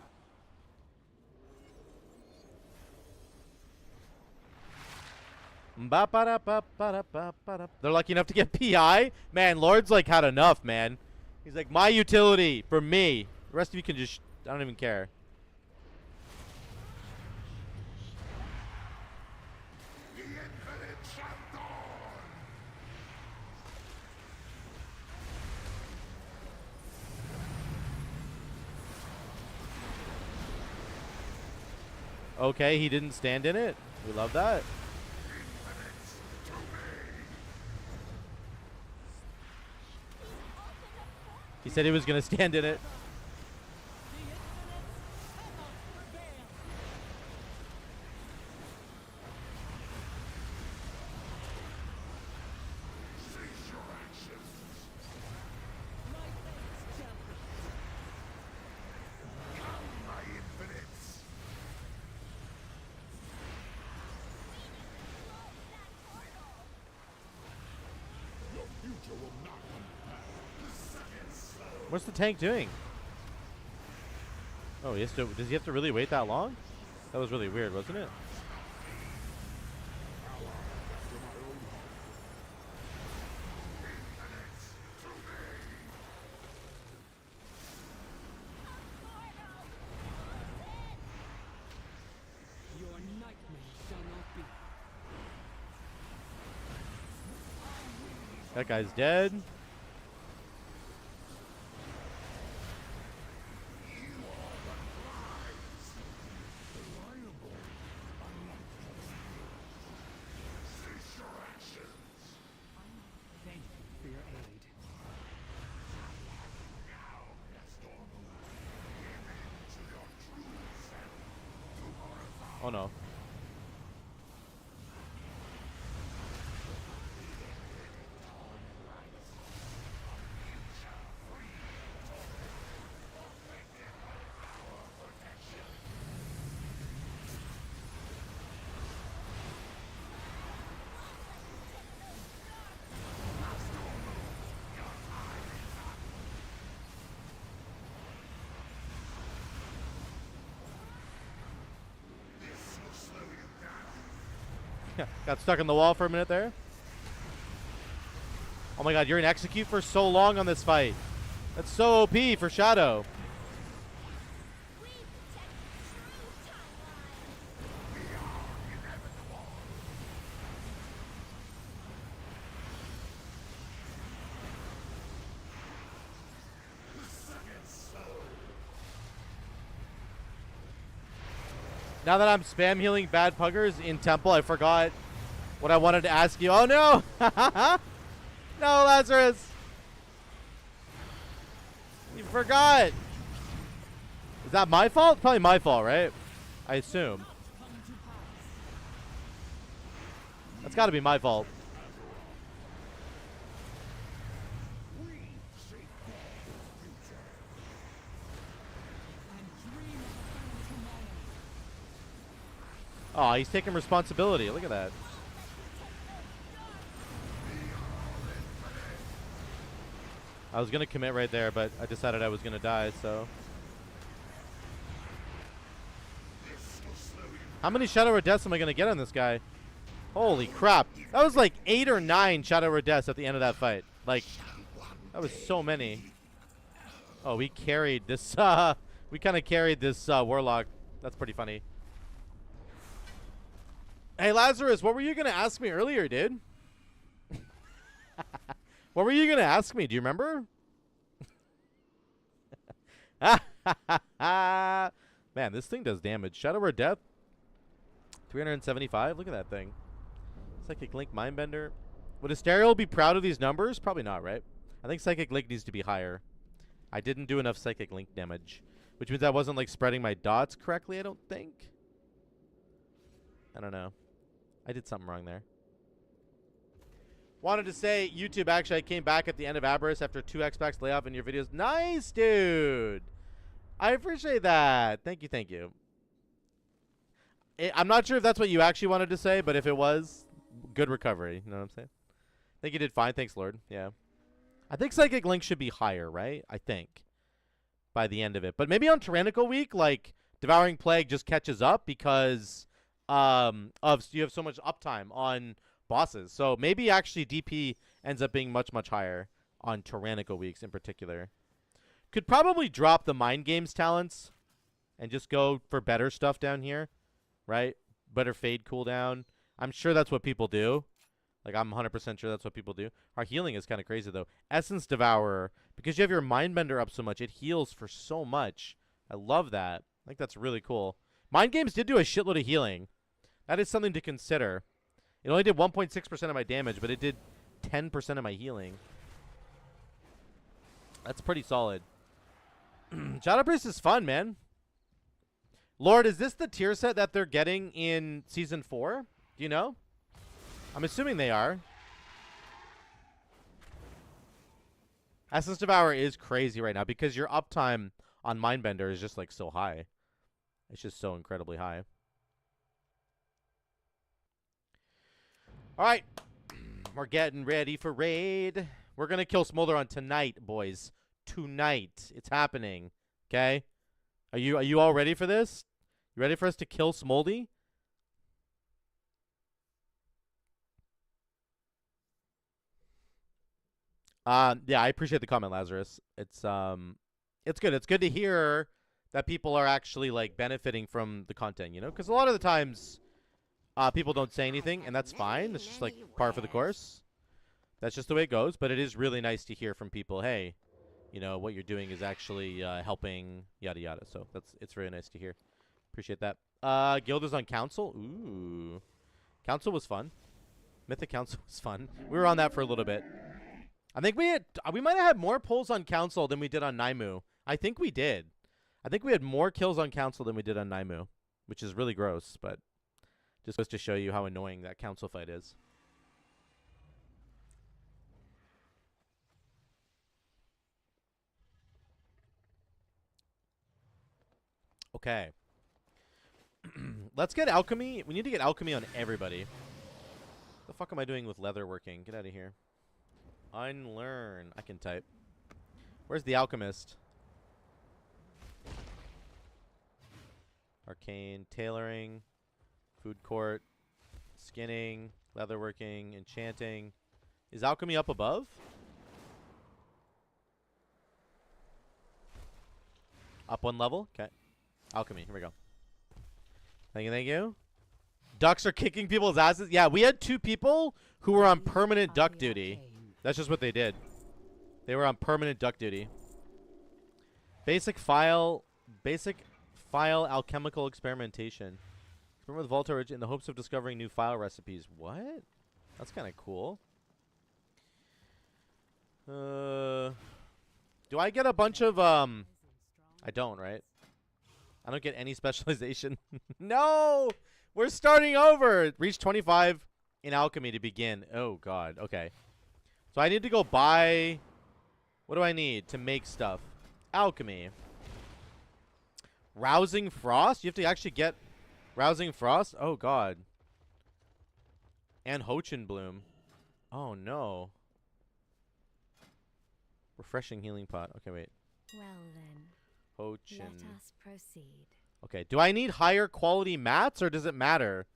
They're lucky enough to get PI. Man, Lord's like had enough, man. He's like, my utility for me. The rest of you can just, I don't even care. Okay, he didn't stand in it. We love that. He said he was going to stand in it. What's the tank doing? Oh, he has to. Does he have to really wait that long? That was really weird, wasn't it? Your nightmare shall not be. That guy's dead. Thank you for your aid. Oh no. Got stuck in the wall for a minute there. Oh my god, you're in execute for so long on this fight. That's so OP for Shadow. Now that I'm spam healing bad puggers in Temple, I forgot what I wanted to ask you. Oh no! No, Lazarus! You forgot! Is that my fault? Probably my fault, right? I assume. That's gotta be my fault. Oh, he's taking responsibility. Look at that. I was going to commit right there, but I decided I was going to die, so. How many Shadow Red Deaths am I going to get on this guy? Holy crap. That was like 8 or 9 Shadow Red Deaths at the end of that fight. Like, that was so many. Oh, we carried this, we kind of carried this Warlock. That's pretty funny. Hey, Lazarus, what were you going to ask me earlier, dude? What were you going to ask me? Do you remember? Man, this thing does damage. Shadow Red Death, 375. Look at that thing. Psychic Link, Mindbender. Would Asterial be proud of these numbers? Probably not, right? I think Psychic Link needs to be higher. I didn't do enough psychic link damage, which means I wasn't like spreading my dots correctly, I don't think. I don't know. I did something wrong there. Wanted to say, YouTube, actually, I came back at the end of Aberrus after 2 Xbox layoff in your videos. Nice, dude. I appreciate that. Thank you, thank you. I'm not sure if that's what you actually wanted to say, but if it was, good recovery. You know what I'm saying? I think you did fine. Thanks, Lord. Yeah. I think Psychic Link should be higher, right? I think. By the end of it. But maybe on Tyrannical Week, like, Devouring Plague just catches up because you have so much uptime on bosses. So maybe actually DP ends up being much, much higher on Tyrannical Weeks in particular. Could probably drop the Mind Games talents and just go for better stuff down here, right? Better fade cooldown. I'm sure that's what people do. Like, I'm 100% sure that's what people do. Our healing is kind of crazy, though. Essence Devourer, because you have your Mindbender up so much, it heals for so much. I love that. I think that's really cool. Mind Games did do a shitload of healing. That is something to consider. It only did 1.6% of my damage, but it did 10% of my healing. That's pretty solid. Shadow Priest is fun, man. Lord, is this the tier set that they're getting in Season 4? Do you know? I'm assuming they are. Essence Devourer is crazy right now because your uptime on Mindbender is just like so high. It's just so incredibly high. All right. We're getting ready for raid. We're going to kill Smolderon tonight, boys. Tonight. It's happening. Okay? Are you all ready for this? You ready for us to kill Smoldy? Yeah, I appreciate the comment, Lazarus. It's good. It's good to hear that people are actually like benefiting from the content, you know? Because a lot of the times, people don't say anything, and that's fine. It's just like par for the course. That's just the way it goes. But it is really nice to hear from people. Hey, you know what you're doing is actually helping, yada yada. So it's really nice to hear. Appreciate that. Guild is on Council. Ooh, Council was fun. Mythic Council was fun. We were on that for a little bit. I think we might have had more pulls on Council than we did on Naimu. I think we did. I think we had more kills on Council than we did on Naimu, which is really gross, but just goes to show you how annoying that Council fight is. Okay. Let's get Alchemy. We need to get Alchemy on everybody. What the fuck am I doing with leather working? Get out of here. Unlearn. I can type. Where's the Alchemist? Arcane, tailoring, food court, skinning, leatherworking, enchanting. Is Alchemy up above? Up one level? Okay. Alchemy, here we go. Thank you, thank you. Ducks are kicking people's asses? Yeah, we had 2 people who were on permanent duck duty. That's just what they did. They were on permanent duck duty. Basic file alchemical experimentation. Experiment with Volta in the hopes of discovering new file recipes. What? That's kind of cool. Do I get a bunch of I don't, right? I don't get any specialization. No! We're starting over. Reach 25 in alchemy to begin. Oh god. Okay. So I need to go buy... What do I need to make stuff? Alchemy. Rousing Frost? You have to actually get Rousing Frost? Oh, God. And Hochin Bloom. Oh, no. Refreshing Healing Pot. Okay, wait. Well, then. Hochin. Let us proceed. Okay, do I need higher quality mats, or does it matter?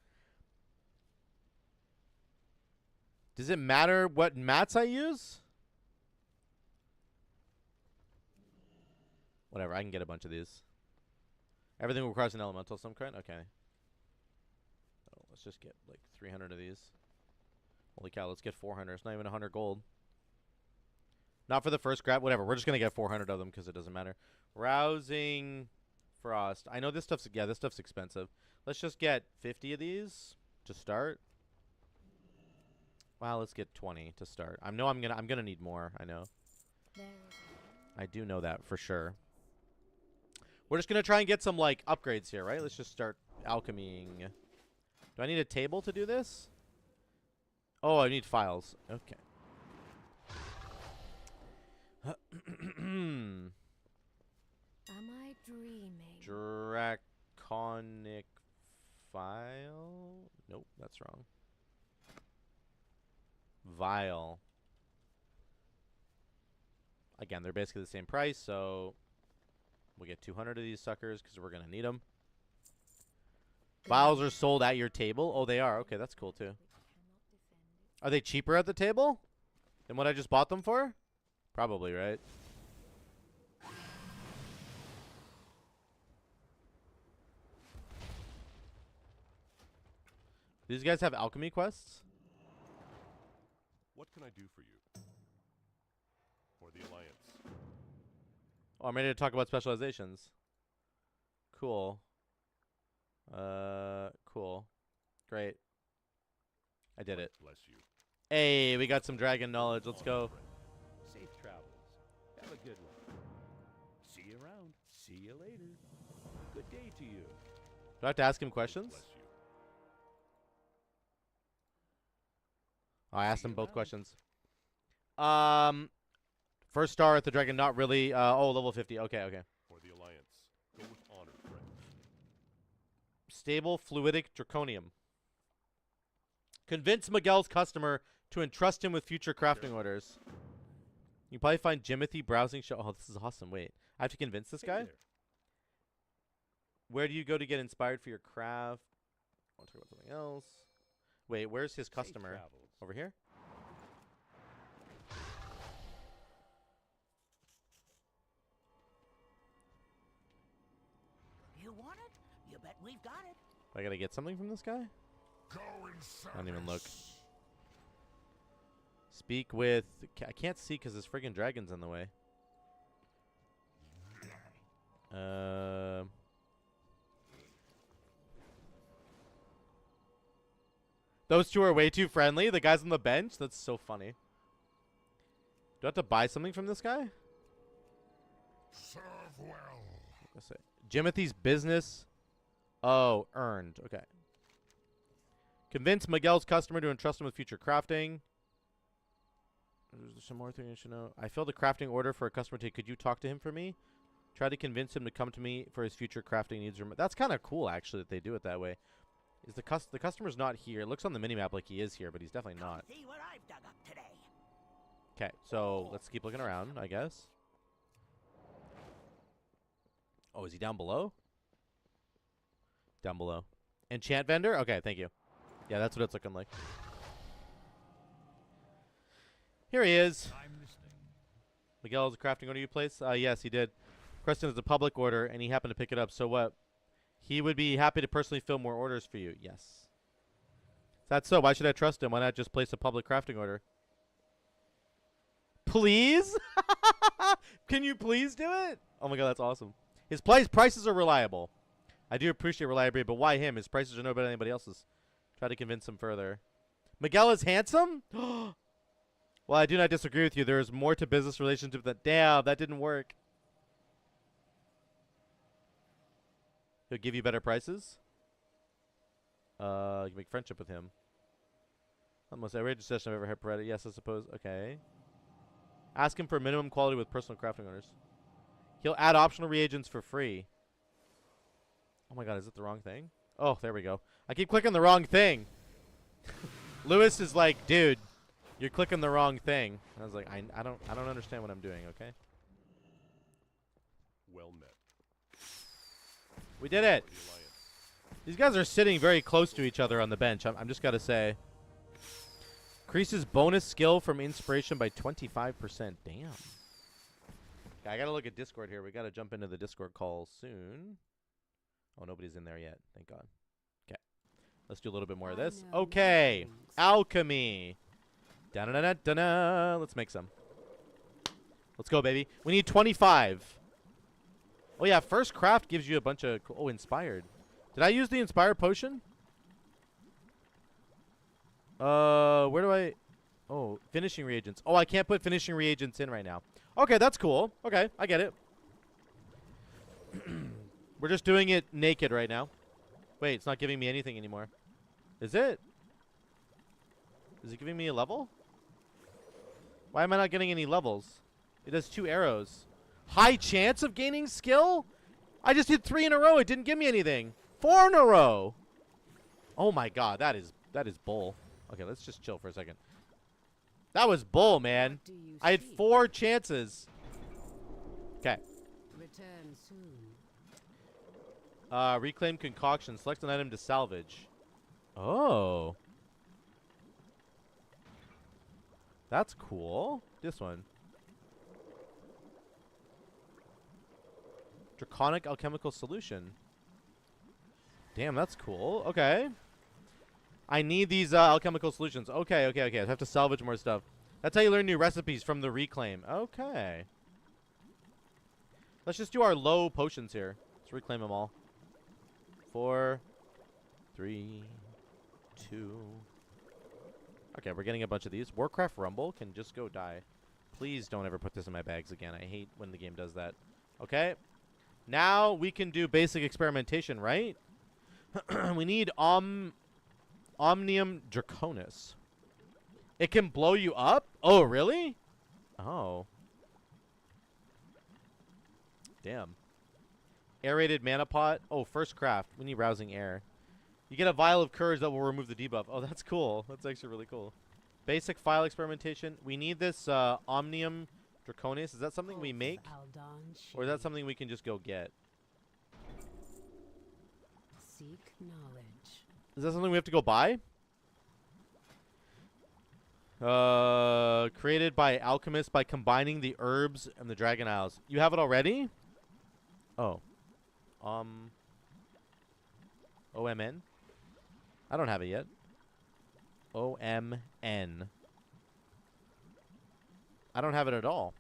Does it matter what mats I use? Whatever, I can get a bunch of these. Everything requires an elemental of some kind? Okay. Oh, let's just get like 300 of these. Holy cow, let's get 400. It's not even 100 gold. Not for the first grab. Whatever, we're just going to get 400 of them because it doesn't matter. Rousing Frost. I know this stuff's, yeah, this stuff's expensive. Let's just get 50 of these to start. Wow, let's get 20 to start. I'm gonna need more. I know. I do know that for sure. We're just going to try and get some, like, upgrades here, right? Let's just start alchemying. Do I need a table to do this? Oh, I need files. Okay. Am I dreaming? Draconic file? Nope, that's wrong. Vial. Again, they're basically the same price, so we'll get 200 of these suckers because we're going to need them. Vials are sold at your table? Oh, they are. Okay, that's cool, too. Are they cheaper at the table than what I just bought them for? Probably, right? These guys have alchemy quests? What can I do for you? For the Alliance. Oh, I'm ready to talk about specializations. Cool. Cool. Great. I did it. Bless you. Hey, we got some dragon knowledge. Let's go. Safe travels. Have a good one. See you around. See you later. Good day to you. Do I have to ask him questions? Bless you. Oh, I asked him both questions. First star at the dragon, not really. Oh, level 50. Okay, okay. For the Alliance. Go with honor, friend. Stable fluidic draconium. Convince Miguel's customer to entrust him with future crafting orders. You probably find Jimothy browsing show. Oh, this is awesome. Wait, I have to convince this Hey guy? there. Where do you go to get inspired for your craft? I want to talk about something else. Wait, where's his Safe customer? travels. Over here? You want it? You bet we've got it. I gotta get something from this guy? I don't even look. Speak with... I can't see because this friggin' dragon's in the way. Those two are way too friendly. The guys on the bench? That's so funny. Do I have to buy something from this guy? Serve well. Let's say Jimothy's business. Oh, earned. Okay. Convince Miguel's customer to entrust him with future crafting. There's some more thing you should know. I filled a crafting order for a customer today. Could you talk to him for me? Try to convince him to come to me for his future crafting needs. That's kind of cool, actually, that they do it that way. Is the customer's not here? It looks on the minimap like he is here, but he's definitely not. See what I've dug up today. Okay, so let's keep looking around, I guess. Oh, is he down below? Down below. Enchant vendor? Okay, thank you. Yeah, that's what it's looking like. Here he is. I'm listening. Miguel's crafting order you place? Yes, he did. Question is a public order, and he happened to pick it up. So what? He would be happy to personally fill more orders for you. Yes. That's so. Why should I trust him? Why not just place a public crafting order? Please? Can you please do it? Oh my god, that's awesome. His prices are reliable. I do appreciate reliability, but why him? His prices are no better than anybody else's. Try to convince him further. Miguel is handsome? Well, I do not disagree with you. There is more to business relationship than... Damn, that didn't work. He'll give you better prices? You can make friendship with him. Almost every session I've ever had provided. Yes, I suppose. Okay. Ask him for minimum quality with personal crafting orders. He'll add optional reagents for free. Oh my god, is it the wrong thing? Oh, there we go. I keep clicking the wrong thing. Lewis is like, dude, you're clicking the wrong thing. I was like, I don't understand what I'm doing, okay? Well met. We did it. For the Alliance. These guys are sitting very close to each other on the bench. I'm just got to say. Increases bonus skill from inspiration by 25%. Damn. Okay, I got to look at Discord here. We got to jump into the Discord call soon. Oh, nobody's in there yet. Thank God. Okay. Let's do a little bit more of this. Okay. Alchemy. Da-da-da-da-da. Let's make some. Let's go, baby. We need 25. Oh, yeah. First craft gives you a bunch of... Oh, inspired. Did I use the inspired potion? Where do I... Oh, finishing reagents. Oh, I can't put finishing reagents in right now. Okay, that's cool. Okay, I get it. We're just doing it naked right now. Wait, it's not giving me anything anymore. Is it? Is it giving me a level? Why am I not getting any levels? It has 2 arrows. High chance of gaining skill? I just hit 3 in a row. It didn't give me anything. 4 in a row. Oh my god, that is bull. Okay, let's just chill for a second. That was bull, man. I had 4 chances. Okay. Return soon. Reclaim concoction. Select an item to salvage. Oh. That's cool. This one. Draconic alchemical solution. Damn, that's cool. Okay. I need these alchemical solutions. Okay. I have to salvage more stuff. That's how you learn new recipes from the reclaim. Okay. Let's just do our low potions here. Let's reclaim them all. 4, 3, 2. Okay, we're getting a bunch of these. Warcraft Rumble can just go die. Please don't ever put this in my bags again. I hate when the game does that. Okay. Now we can do basic experimentation, right? We need Omnium Draconis. It can blow you up? Oh, really? Oh. Damn. Aerated mana pot. Oh, first craft. We need rousing air. You get a vial of courage that will remove the debuff. Oh, that's cool. That's actually really cool. Basic file experimentation. We need this Omnium Draconis. Is that something we make? Or is that something we can just go get? Seek knowledge. Is that something we have to go buy? Created by alchemists by combining the herbs and the Dragon Isles. You have it already? Oh. OMN? I don't have it yet. OMN. I don't have it at all.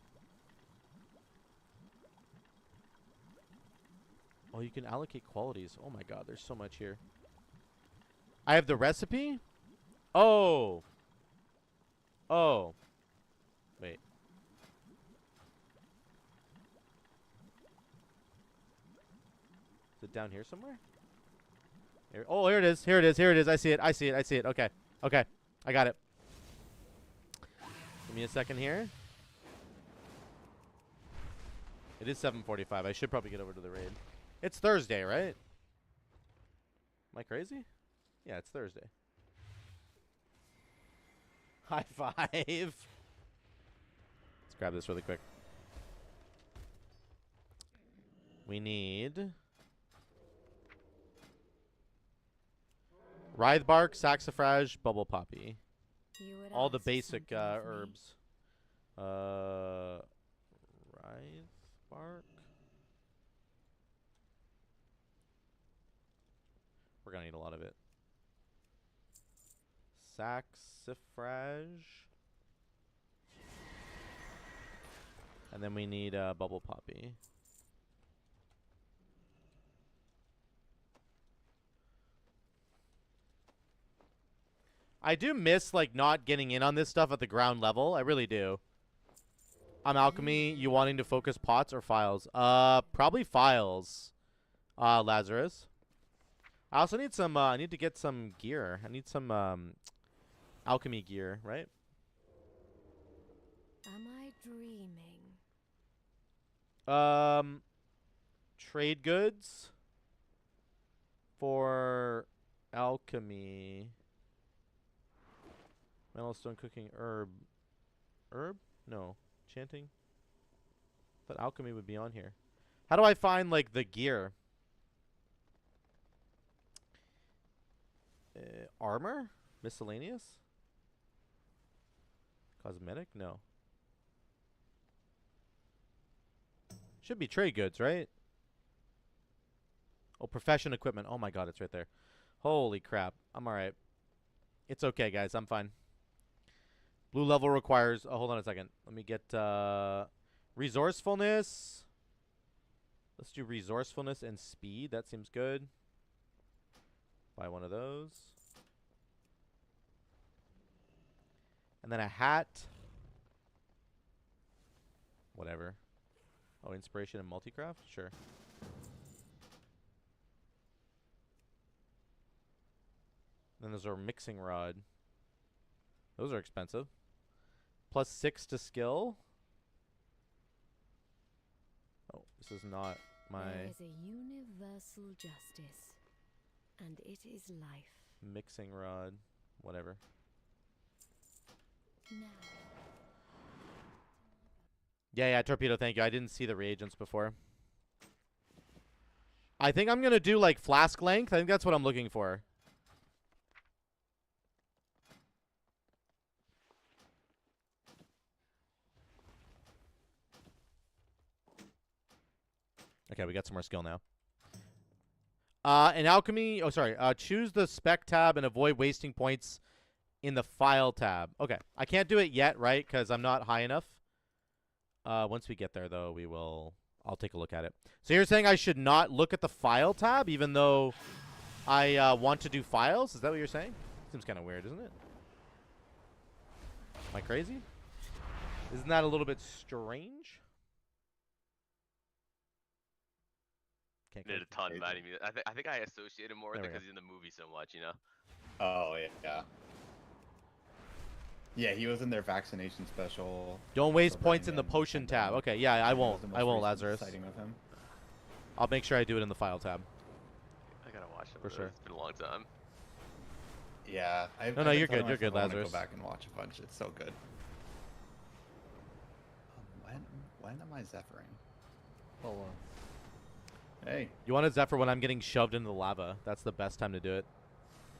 Oh, you can allocate qualities. Oh my god, there's so much here. I have the recipe? Oh. Oh. Wait. Is it down here somewhere? Here. Oh, here it is. Here it is. Here it is. I see it. I see it. I see it. Okay. Okay. I got it. Give me a second here. It is 7:45. I should probably get over to the raid. It's Thursday, right? Am I crazy? Yeah, it's Thursday. High five. Let's grab this really quick. We need Writhe Bark, Saxifrage, Bubble Poppy. All the basic herbs. Writhe Bark. We're going to need a lot of it. Saxifrage. And then we need Bubble Poppy. I do miss, like, not getting in on this stuff at the ground level. I really do. Alchemy, you wanting to focus pots or files? Probably files, Lazarus. I also need some, I need to get some gear. I need some, alchemy gear, right? Am I dreaming? Trade goods for alchemy. Metalstone cooking herb. Herb? No. Chanting? But alchemy would be on here. How do I find, like, the gear? Armor? Miscellaneous? Cosmetic? No. Should be trade goods, right? Oh, profession equipment. Oh my god, it's right there. Holy crap. I'm alright. It's okay, guys. I'm fine. Blue level requires... Oh, hold on a second. Let me get resourcefulness. Let's do resourcefulness and speed. That seems good. Buy one of those. And then a hat. Whatever. Oh, inspiration and multi-craft? Sure. Then there's our mixing rod. Those are expensive. +6 to skill. Oh, this is not my There is a universal justice, and it is life. mixing rod. Whatever. Now, Yeah, torpedo, thank you. I didn't see the reagents before. I think I'm going to do, like, flask length. I think that's what I'm looking for. Okay, we got some more skill now. In alchemy, choose the spec tab and avoid wasting points in the file tab. Okay, I can't do it yet, right? Because I'm not high enough. Once we get there, though, I'll take a look at it. So you're saying I should not look at the file tab, even though I want to do files? Is that what you're saying? Seems kind of weird, isn't it? Am I crazy? Isn't that a little bit strange? Can't Did a ton of anime. I think I associated more with There it we go. because he's in the movie so much, you know. Oh yeah. Yeah, he was in their vaccination special. Don't waste for points in the Brandon, potion and tab. then Okay, yeah, I that was won't. the I most won't, recent Lazarus. sighting of him. I'll make sure I do it in the file tab. I gotta watch it For sure. It's been a long time. Yeah. No, I've you're been good. telling You're good, myself I wanna Lazarus. Go back and watch a bunch. It's so good. When am I Zephyring? Hold on. Hey, You want to Zephyr when I'm getting shoved into the lava. That's the best time to do it.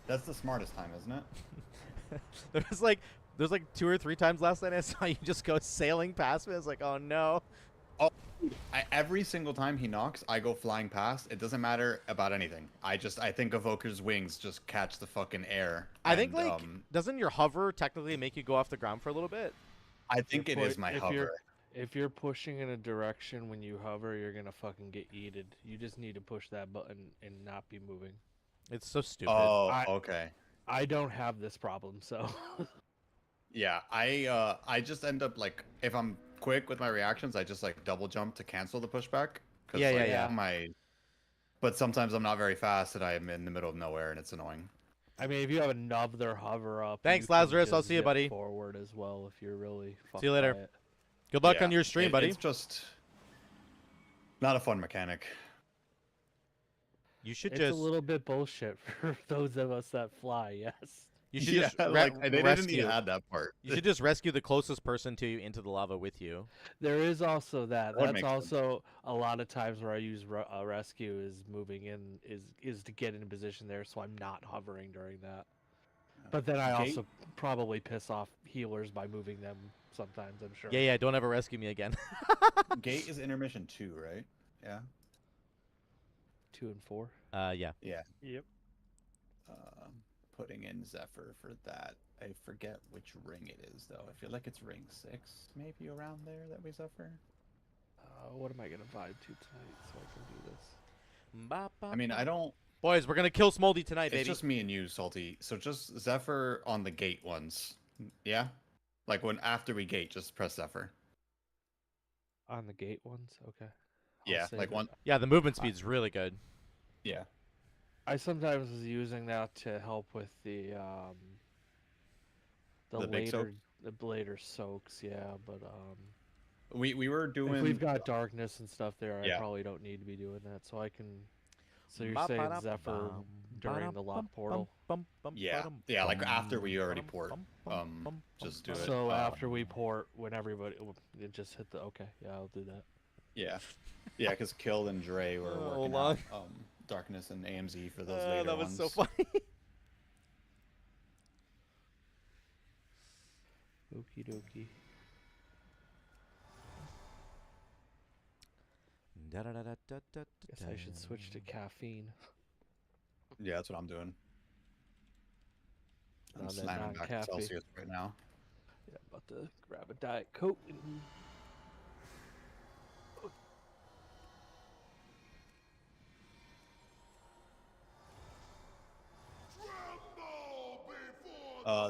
that's the smartest time, isn't it? There's like 2 or 3 times last night I saw you just go sailing past me. I was like, oh no. Every single time he knocks, I go flying past. It doesn't matter about anything. I think Evoker's wings just catch the fucking air. I think, and, like, doesn't your hover technically make you go off the ground for a little bit? I think it is my if hover. If you're pushing in a direction when you hover, you're gonna fucking get yeeted. You just need to push that button and not be moving. It's so stupid. Oh, okay. I don't have this problem, so. Yeah, I just end up like if I'm quick with my reactions, I just like double jump to cancel the pushback. Yeah. But sometimes I'm not very fast and I'm in the middle of nowhere and it's annoying. I mean, if you have another hover up. Thanks, you can Lazarus. I'll just see you, zip buddy. Forward as well if you're really. See you later. Good luck Yeah, on your stream, buddy. It's just not a fun mechanic. You should It's just a little bit bullshit for those of us that fly. Yes. you should Yeah, just they didn't rescue. even add that part. You should just rescue the closest person to you into the lava with you. There is also that. That would That's make also a lot of times where I use rescue is moving in is to get in a position there, so I'm not hovering during that. But then I Gate- also probably piss off healers by moving them sometimes. I'm sure. Yeah. Don't ever rescue me again. Gate is intermission 2, right? Yeah. 2 and 4. Yeah. Yeah. Yep. Putting in Zephyr for that. I forget which ring it is though. I feel like it's ring 6, maybe around there that we Zephyr. What am I gonna vibe to tonight so I can do this? I mean, I don't. Boys, we're gonna kill Smoldy tonight, It's baby. just me and you, Salty. So just Zephyr on the gate ones. Yeah? Like when after we gate, just press Zephyr. On the gate ones, okay. Yeah, save like it. one. Yeah, the movement speed's really good. Yeah. I sometimes was using that to help with the The big soak? later soaks, yeah, but We were doing. if we've got darkness and stuff there, Yeah. I probably don't need to be doing that. So I can. So you're saying Zephyr during the lock portal? Yeah, yeah, like after we already port. Just do it. So after we port, when everybody, it just hit the okay. Yeah, I'll do that. Yeah, yeah, because Kill and Dre were Oh, working long. out Darkness and AMZ for those later That was ones. so funny. Okie dokie. Guess I should switch to caffeine. Yeah, that's what I'm doing. I'm Now that slamming back to non-caffeine. Celsius right now. Yeah, about to grab a Diet Coke. And...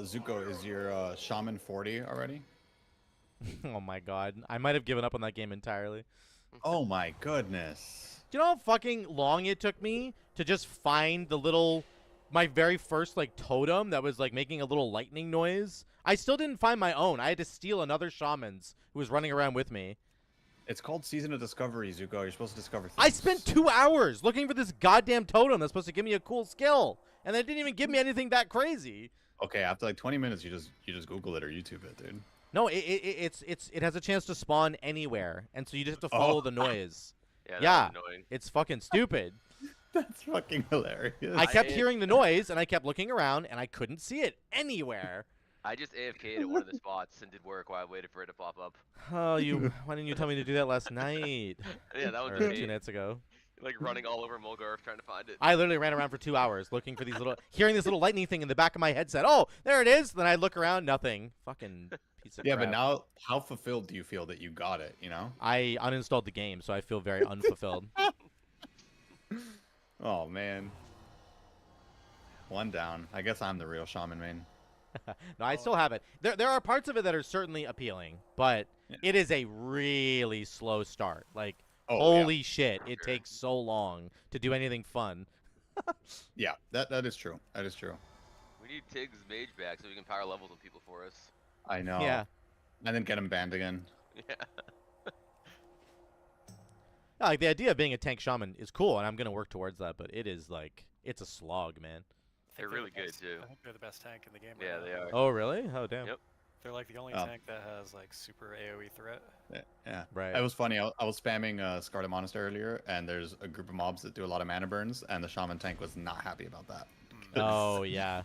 Zuko, is your Shaman 40 already? Oh my god. I might have given up on that game entirely. Oh my goodness. Do you know how fucking long it took me to just find my very first like totem that was like making a little lightning noise? I still didn't find my own. I had to steal another shaman's who was running around with me. It's called Season of Discovery, Zuko. You're supposed to discover things. I spent 2 hours looking for this goddamn totem that's supposed to give me a cool skill, and they didn't even give me anything that crazy. Okay, after like 20 minutes, you just Google it or YouTube it, dude. No, it has a chance to spawn anywhere, and so you just have to follow the noise. Yeah, annoying. It's fucking stupid. That's fucking hilarious. I kept hearing the noise, and I kept looking around, and I couldn't see it anywhere. I just AFK'd at one of the spots and did work while I waited for it to pop up. Oh, why didn't you tell me to do that last night? Yeah, that was or me. 2 nights ago. Like running all over Mulgarf trying to find it. I literally ran around for 2 hours looking for hearing this little lightning thing in the back of my headset. Oh, there it is. Then I look around, nothing. Fucking piece of crap. But now, how fulfilled do you feel that you got it, you know? I uninstalled the game, so I feel very unfulfilled. Oh, man. One down. I guess I'm the real shaman main. No, I still have it. There are parts of it that are certainly appealing, but it is a really slow start. Like, holy shit, it takes so long to do anything fun. Yeah, that is true. That is true. We need Tig's mage back so we can power level some people for us. I know. Yeah. And then get him banned again. Yeah. Like, the idea of being a tank shaman is cool, and I'm going to work towards that, but it is, like, it's a slog, man. They're really good, too. I think they're the best tank in the game. Yeah, right they now. are. Oh, really? Oh, damn. Yep. They're like the only tank that has like super AoE threat. Yeah. Right. It was funny. I was spamming Scarlet Monastery earlier, and there's a group of mobs that do a lot of mana burns, and the shaman tank was not happy about that. Oh, yeah.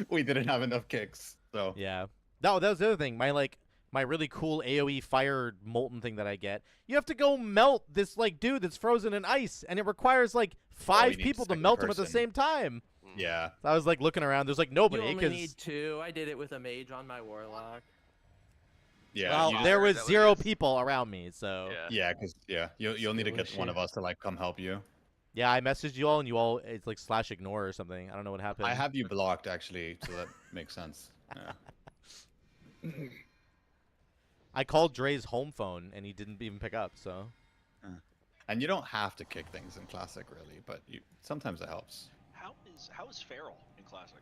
We didn't have enough kicks, so. Yeah. That was the other thing. My really cool AoE fire molten thing that I get. You have to go melt this like dude that's frozen in ice, and it requires like 5 people to melt him at the same time. Yeah. So I was like looking around. There's like nobody. You only 'cause- need 2. I did it with a mage on my warlock. Yeah. Well, there was 0 people around me, so. Yeah, because you'll need to get one of us to like come help you. Yeah, I messaged you all, and you all it's like /ignore or something. I don't know what happened. I have you blocked actually, so that makes sense. Yeah. I called Dre's home phone, and he didn't even pick up. So. And you don't have to kick things in Classic, really, but sometimes it helps. How is Feral in Classic?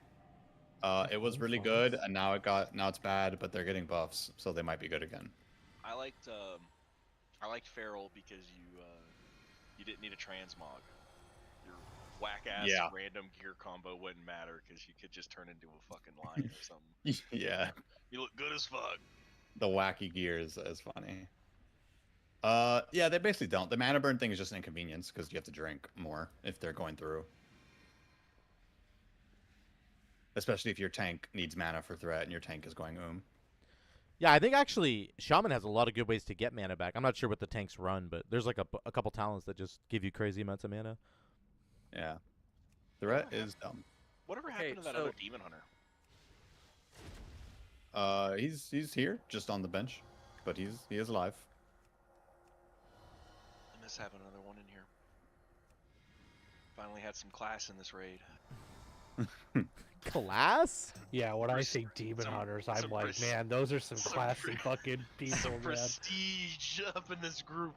It was really good, and now it's bad, but they're getting buffs, so they might be good again. I liked Feral because you didn't need a transmog. Your whack ass random gear combo wouldn't matter because you could just turn into a fucking lion or something. Yeah. You look good as fuck. The wacky gear is funny. Yeah, they basically don't. The mana burn thing is just an inconvenience because you have to drink more if they're going through. Especially if your tank needs mana for threat and your tank is going Yeah, I think actually Shaman has a lot of good ways to get mana back. I'm not sure what the tanks run, but there's like a couple talents that just give you crazy amounts of mana. Yeah. Threat is dumb. Whatever happened to that other demon hunter? He's here, just on the bench, but he is alive. I miss having another one in here. Finally had some class in this raid. Class? Yeah, when I say demon hunters, I'm like, man, those are some classy fucking people, some man. prestige up in this group.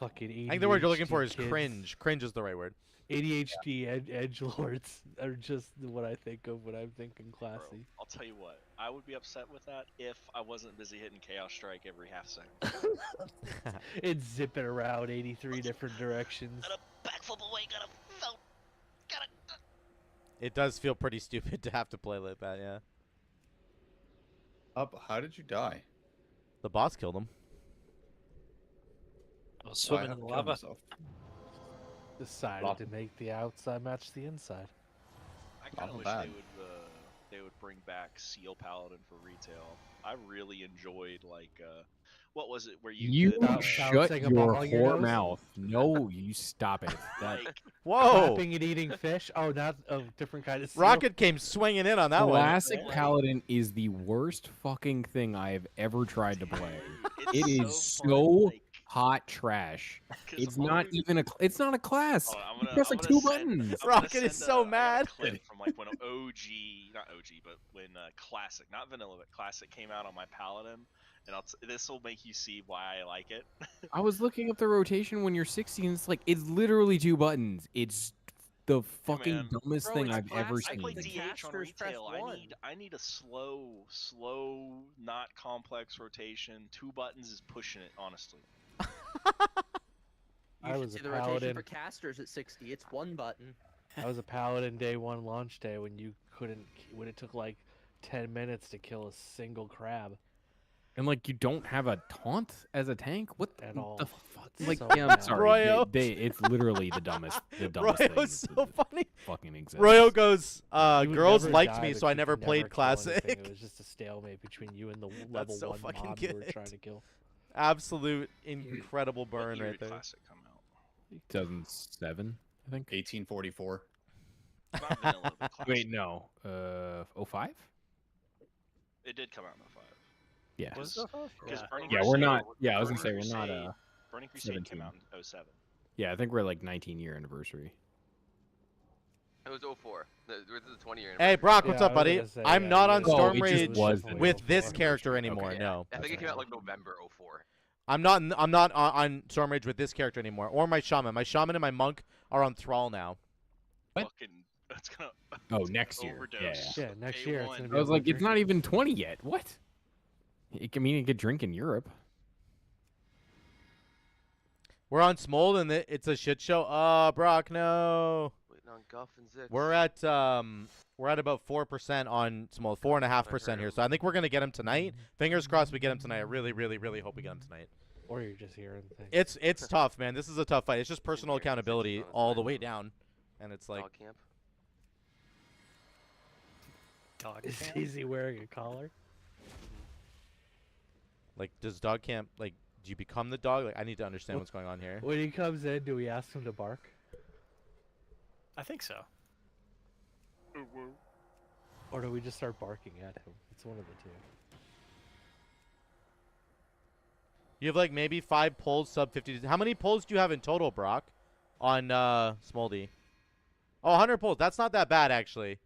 Fucking ADHD I think the word you're looking for is kids. cringe. Cringe is the right word. ADHD edgelords are just what I think of when I'm thinking classy. Bro, I'll tell you what, I would be upset with that if I wasn't busy hitting Chaos Strike every half second. It's zipping around 83 different directions. Gotta backflip away, gotta. It does feel pretty stupid to have to play like that, yeah. How did you die? The boss killed him. I was swimming in the lava. Decided to make the outside match the inside. I kind of wish they would bring back Seal Paladin for retail. I really enjoyed what was it where you could, shut your whore mouth. No, you stop it. That... Whoa! Clapping and eating fish. Oh, not a different kind of seal. Rocket came swinging in on that one. Classic Paladin is the worst fucking thing I have ever tried to play. It is so hot trash. 'Cause It's all not we- even a. It's not a class. Hold on, You press like 2 send, buttons. I'm gonna Rocket is send so I got mad. a clip from like when OG, not OG, but when Classic, not Vanilla, but Classic came out on my Paladin, and this will make you see why I like it. I was looking up the rotation when you're 60, and it's like it's literally 2 buttons. It's the fucking man. dumbest Bro, thing it's I've ever I seen. play The DH on casters press retail. one. I need a slow, not complex rotation. 2 buttons is pushing it, honestly. You I should was see a the rotation paladin. for casters at 60. It's 1 button. I was a paladin day 1 launch day when you couldn't, when it took like 10 minutes to kill a single crab. And like you don't have a taunt as a tank. What At the all. fuck? It's Like so yeah, I'm bad. sorry. Royo. It's literally the dumbest. The dumbest thing Royo's that so funny. fucking exists. Royo goes, You would girls never liked die, me, but so I you never could played never kill anything. Classic. It was just a stalemate between you and the level so 1 fucking mob you were good. trying to kill. Absolute incredible burn What year right did there. Classic come out? 2007, I think. 1844. Not Vanilla, but Classic. Wait, no. 05? It did come out in 05. Yeah. Was it 05? Because Burning Yeah, we're Crusade- not. Yeah, I was gonna Burning say we're not. Crusade- Burning Crusade 17. came out in 07. Yeah, I think we're like 19-year anniversary. It was 04. This is the 20-year. Hey, Brock, what's Yeah, up, I was buddy? gonna say, I'm yeah, not you on guys- Storm it just Rage was with the this 04 character anniversary. anymore. Okay. No, I think it came out like November 04. I'm not on Storm Rage with this character anymore, or my shaman. My shaman and my monk are on Thrall now. What? Fucking, that's gonna. Oh, next year. Overdose. Yeah, next year it's A1. gonna be I was able like, to it's drink not it. even 20 yet. What? I mean, you could drink in Europe. We're on Smold, and it's a shit show. Oh, Brock, no. Waiting on Guff and Zix. We're at about 4% on Smold, 4.5% here. So I think we're gonna get him tonight. Fingers crossed we get him tonight. I really, really, really hope we get him tonight. Or you're just hearing things. It's tough, man. This is a tough fight. It's just personal Here, accountability Zix is on his all the way. way down, and it's like Dog camp. Dog Is camp? Easy wearing a collar? does dog camp like? Do you become the dog? Like, I need to understand what's going on here. When he comes in, do we ask him to bark? I think so. Or do we just start barking at him? It's one of the two. You have like maybe 5 pulls sub 50. How many pulls do you have in total, Brock? On Smoldy? Oh, 100 pulls. That's not that bad actually.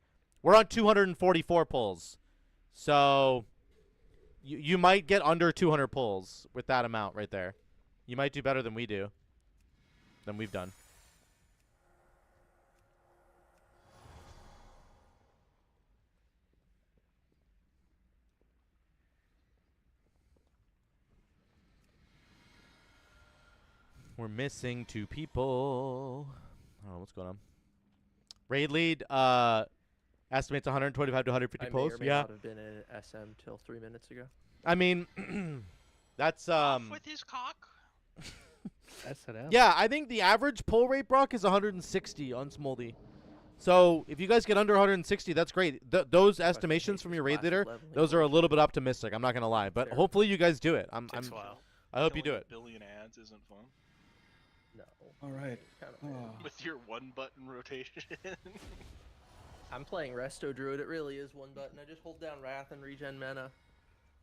We're on 244 pulls. So you might get under 200 pulls with that amount right there. You might do better than we do. Than we've done. We're missing 2 people. I don't know what's going on. Raid lead estimates 125 to 150 I may pulls. or may Yeah. not have been in SM till 3 minutes ago. I mean, that's Off with his cock. S&M. yeah. I think the average pull rate, Brock, is 160 on Smoldy. So if you guys get under 160, that's great. Those estimations from your raid leader, those are a little bit optimistic. I'm not gonna lie, but Fair. hopefully you guys do it. Takes a while. I hope you do Killing it. a billion ads isn't fun. No. All right. With your 1-button rotation. I'm playing Resto Druid. It really is 1 button. I just hold down Wrath and regen mana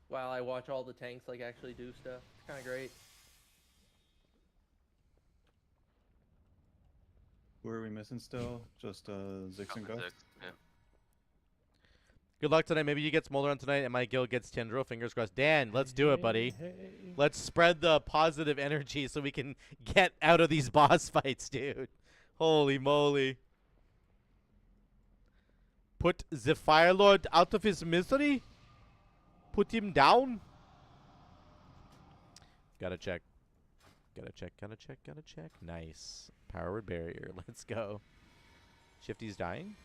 while I watch all the tanks like actually do stuff. It's kind of great. Who are we missing still? Just Zix and Go? Yeah. Good luck tonight. Maybe you get Smolder on tonight, and my guild gets Tindril. Fingers crossed. Dan, let's do it, buddy. Let's spread the positive energy so we can get out of these boss fights, dude. Holy moly. Put the Fire Lord out of his misery? Put him down? Gotta check. Gotta check, gotta check, gotta check. Nice. Power word barrier. Let's go. Shifty's dying?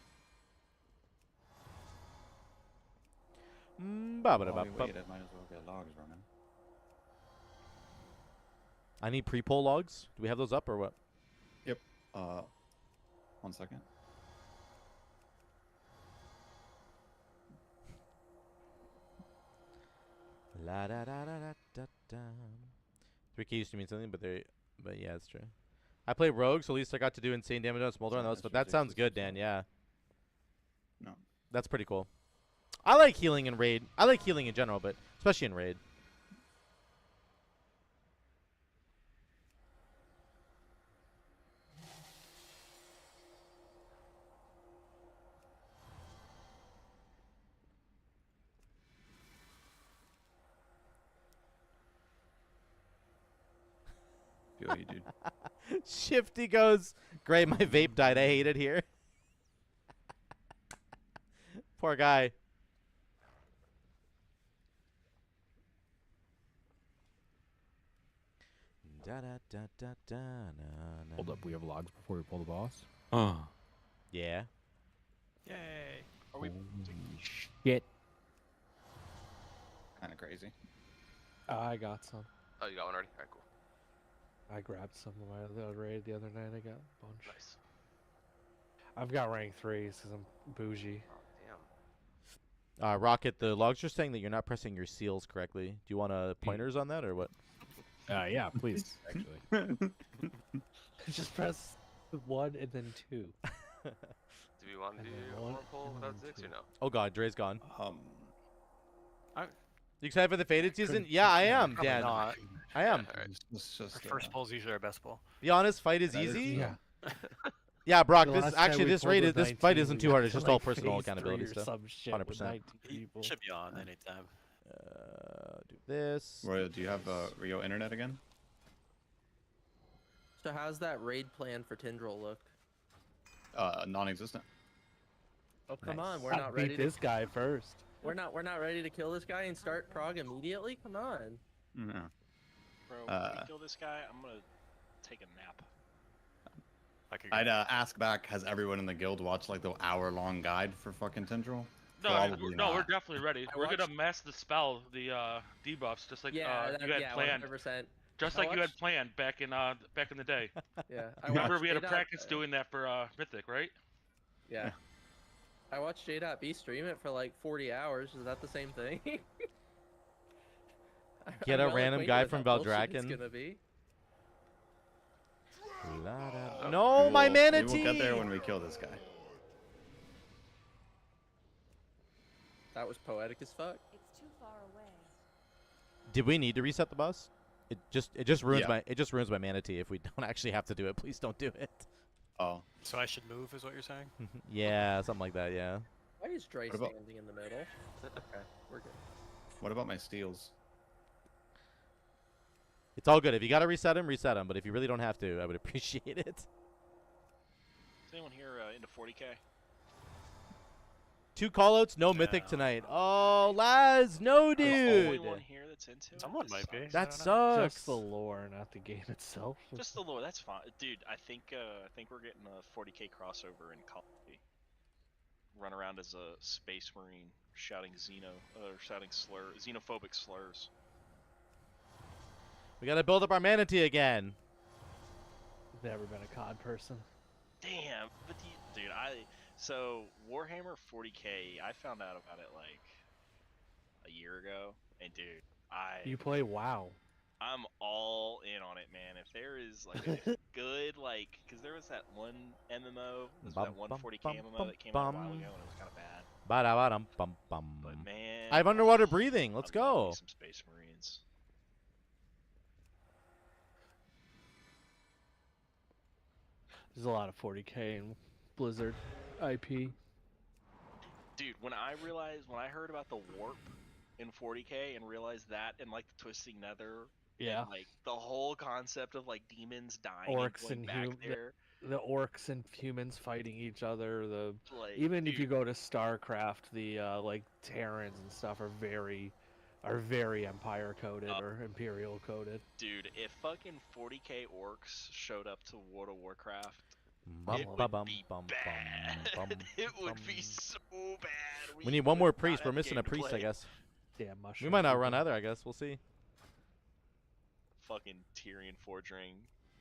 While we wait, I might as well get logs running. I need pre-poll logs. Do we have those up or what? Yep. 1 second. La da da da da da da. 3K used to mean something, but yeah, it's true. I play Rogue, so at least I got to do insane damage on Smolder on those, but that sounds good, Dan, yeah. No. That's pretty cool. I like healing in Raid. I like healing in general, but especially in Raid. feel you, dude. Shifty goes, great, my vape died. I hate it here. Poor guy. Da, da, da, da, da, na, na. Hold up, we have logs before we pull the boss. Yeah. Yay. Are we? Shit. Kind of crazy. I got some. Oh, you got one already? Alright, cool. I grabbed some of my raid the other night. I got a bunch. Nice. I've got rank 3s because I'm bougie. Damn. Rocket, the logs are saying that you're not pressing your seals correctly. Do you want pointers on that or what? Yeah, please. Actually. Just press 1 and then 2. Do we want to do one pull without Zix or no? Oh god, Dre's gone. You excited for the faded season? Yeah, I am, Probably Dan. not. I am. Our first pull's usually our best pull. Be honest, fight is That is- easy. yeah. Yeah, Brock. The This last time actually we this pulled raid was is this fight 19, isn't we too got hard. It's to, just all like, personal phase accountability 3 or stuff. some shit with 100%. 19 people. Should be on anytime. Do this. Royal, do you have Rio internet again? So how's that raid plan for Tindril look? Non-existent. Oh come on, we're I not beat ready. this guy first. We're not ready to kill this guy and start prog immediately. Come on. No. Bro, when we kill this guy, I'm gonna take a nap. I'd ask back, has everyone in the guild watched like the hour-long guide for fucking Tindril? No, Probably no, not. we're definitely ready. We're gonna master the spell, the debuffs, just like you had planned. 100%. Just I like you had watched- planned back in the day. Yeah. I Remember watched we had to J-Dot, practice doing that for Mythic, right? Yeah. I watched J.B stream it for like 40 hours. Is that the same thing? Get I'm a well random acquainted guy with from how bullshit it's Valdrakken. gonna be. No, my manatee. We will get there when we kill this guy. That was poetic as fuck. It's too far away. Did we need to reset the bus? It just ruins Yeah. my manatee if we don't actually have to do it. Please don't do it. Oh. So I should move, is what you're saying? Yeah, something like that. Yeah. Why is Dre What about- standing in the middle? Okay, we're good. What about my steals? It's all good. If you gotta reset them, reset them. But if you really don't have to, I would appreciate it. Is anyone here into 40k? 2 callouts, no mythic tonight. Oh, Laz, no I'm the only dude. one here that's into it? Someone This might be. sucks. That Just sucks. the lore, not the game itself. Just the lore, that's fine, dude. I think we're getting a 40k crossover in Call of Duty. Run around as a space marine, shouting xenophobic slurs. We gotta build up our manatee again. Never been a COD person. Damn, but dude, so Warhammer 40k, I found out about it like a year ago, and dude, You play WoW. I'm all in on it, man. If there is like a good because there was that one MMO, that one 40k MMO that came out a while ago, and it was kind of bad. Ba-da-ba-dum, bum, bum. But man, I have underwater breathing. Let's I'd love me go. some Space Marines. There's a lot of 40k in Blizzard IP. Dude, when I heard about the warp in 40k and realized that and like the Twisting Nether, Yeah. and, like the whole concept of like demons dying Orcs and and going back there. the orcs and humans fighting each other. Like, Even if you dude. go to StarCraft, the like Terrans and stuff are very Empire coded or Imperial coded. Dude, if fucking 40k orcs showed up to World of Warcraft, Bum, it ba, would bum, be bum, bad. bum, It would bum. be so bad. We need one more would not priest. We're have missing game a to priest, I play. guess. Yeah, We mushroom. might not run either, I guess. We'll see. Fucking Tyrion Forging,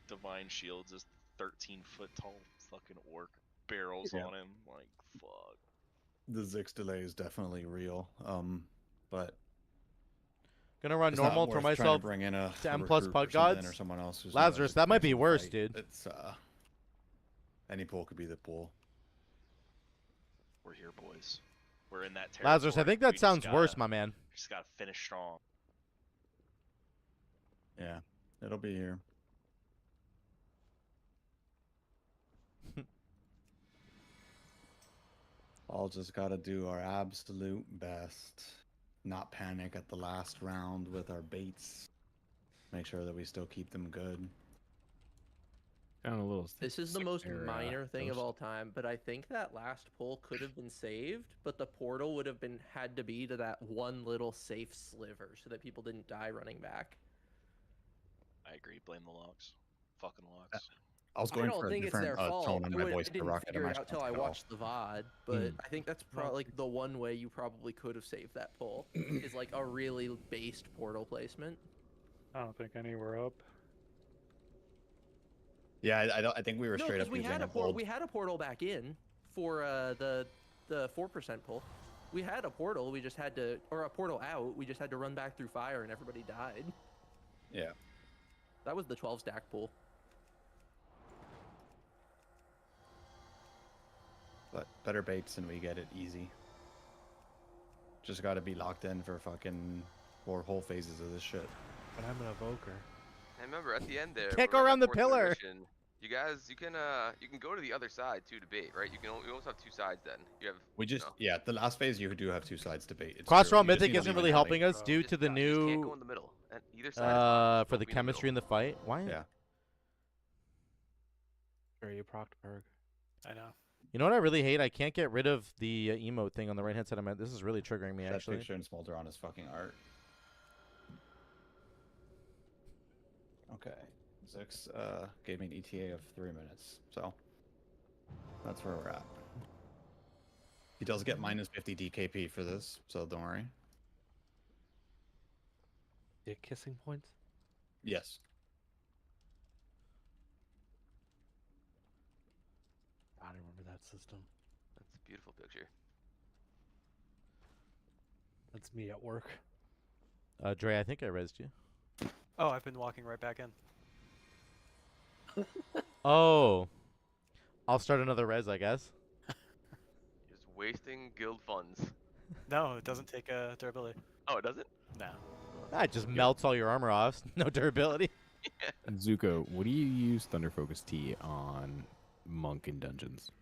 Divine Shields is 13-foot tall fucking orc, barrels Yeah. on him, like fuck. The Zix delay is definitely real. But Gonna run it's not normal, throw worth trying to myself bring in a to M+ recruit Pug or something, Gods. or someone else who's Lazarus, not that might be in the worse, fight. dude. It's any pool could be the pool. We're here, boys. We're in that territory. Lazarus, I think We that just sounds worse, gotta- my man. Just gotta finish strong. Yeah, it'll be here. All just gotta do our absolute best. Not panic at the last round with our baits. Make sure that we still keep them good. Found a little. This is the most there, minor thing of ghost. all time, but I think that last pull could have been saved, but the portal would have had to be to that one little safe sliver so that people didn't die running back. I agree. Blame the logs. Fucking logs. I was I going don't for a think it's different their fault. tone in my voice I to didn't rocket. figure it out till I watched the VOD, but I think that's probably like the one way you probably could have saved that pull is like a really based portal placement. I don't think any were up. Yeah, I think we were No, straight because up we using had a bold. we had a portal back in for the 4% pull. We had a portal. We just had to, or a portal out. We just had to run back through fire, and everybody died. Yeah. That was the 12 stack pull. But better baits and we get it easy. Just got to be locked in for fucking 4 whole phases of this shit. But I'm an evoker. And remember, at the end there, Can't we're go at around the fourth pillar. mission. You guys, you can go to the other side to debate, right? You almost have 2 sides then. You have. We just, yeah, the last phase you do have 2 sides to bait. It's Crossroad true. You just Mythic need to isn't leave really it helping alley. us due to the You just can't go new in the middle. And either side. Is fine. for the Don't be in chemistry in middle. the fight. Why? Yeah. Sure, you Proctorberg. I know. You know what I really hate? I can't get rid of the emote thing on the right hand side of my. This is really triggering me That actually. picture and Smolder on his fucking art. Okay. Zix gave me an ETA of 3 minutes, so that's where we're at. He does get minus 50 DKP for this, so don't worry. Dick kissing points? Yes. I don't remember that system. That's a beautiful picture. That's me at work. Dre, I think I rezzed you. Oh, I've been walking right back in. Oh, I'll start another res, I guess. Just wasting guild funds. No, it doesn't take durability. Oh, it doesn't? No. That just melts all your armor off. No durability. Zuko, what do you use Thunder Focus T on Monk in dungeons?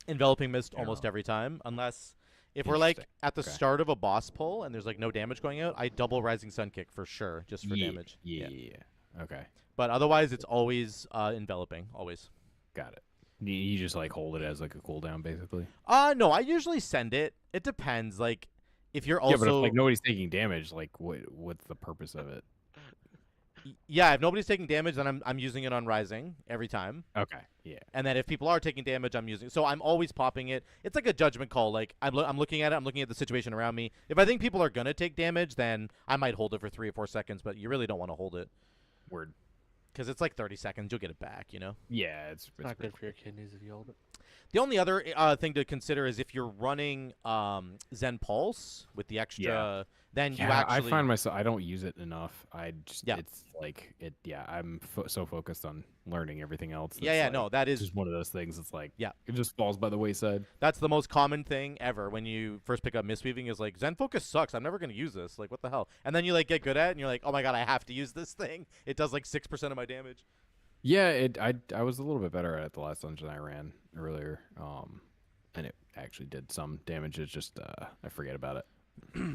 Enveloping Mist almost every time, unless if we're like at the Okay. start of a boss pull and there's like no damage going out, I double Rising Sun Kick for sure, just for damage. Yeah. Okay. But otherwise, it's always enveloping, always. Got it. You just like hold it as like a cooldown, basically. No, I usually send it. It depends. Like, if you're also Yeah, but if like nobody's taking damage, like what's the purpose of it? Yeah, if nobody's taking damage, then I'm using it on Rising every time. Okay, yeah. And then if people are taking damage, I'm using. So I'm always popping it. It's like a judgment call. Like I'm looking at it. I'm looking at the situation around me. If I think people are gonna take damage, then I might hold it for 3 or 4 seconds. But you really don't want to hold it. Word. Because it's like 30 seconds. You'll get it back. You know. Yeah, it's not good for your kidneys if you hold it. The only other thing to consider is if you're running Zen Pulse with the extra, then you actually. I find myself I don't use it enough. I just it's like it. Yeah, I'm so focused on learning everything else. Yeah, It's no, like, that is just one of those things. It's like it just falls by the wayside. That's the most common thing ever when you first pick up Mistweaving is like Zen Focus sucks. I'm never gonna use this. Like what the hell? And then you like get good at it and you're like, oh my god, I have to use this thing. It does like 6% of my damage. Yeah, I was a little bit better at it the last dungeon I ran earlier. And it actually did some damage. It's just I forget about it.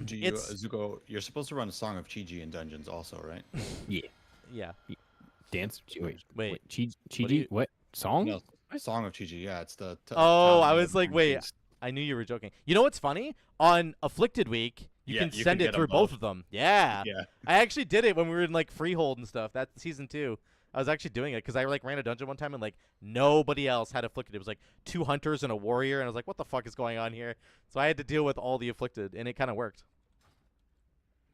Do you, Zuko, you're supposed to run a Song of Chi-Ji in dungeons also, right? Yeah. Yeah. Dance? Wait. Chi-Ji? What? Song? No, Song of Chi-Ji, yeah. It's the... Oh, I was like, wait. I knew you were joking. You know what's funny? On Afflicted Week, you can send it through both of them. Yeah. Yeah. I actually did it when we were in like Freehold and stuff. That's season 2. I was actually doing it because I like ran a dungeon one time and like nobody else had Afflicted. It was like 2 hunters and a warrior, and I was like, what the fuck is going on here? So I had to deal with all the Afflicted, and it kind of worked.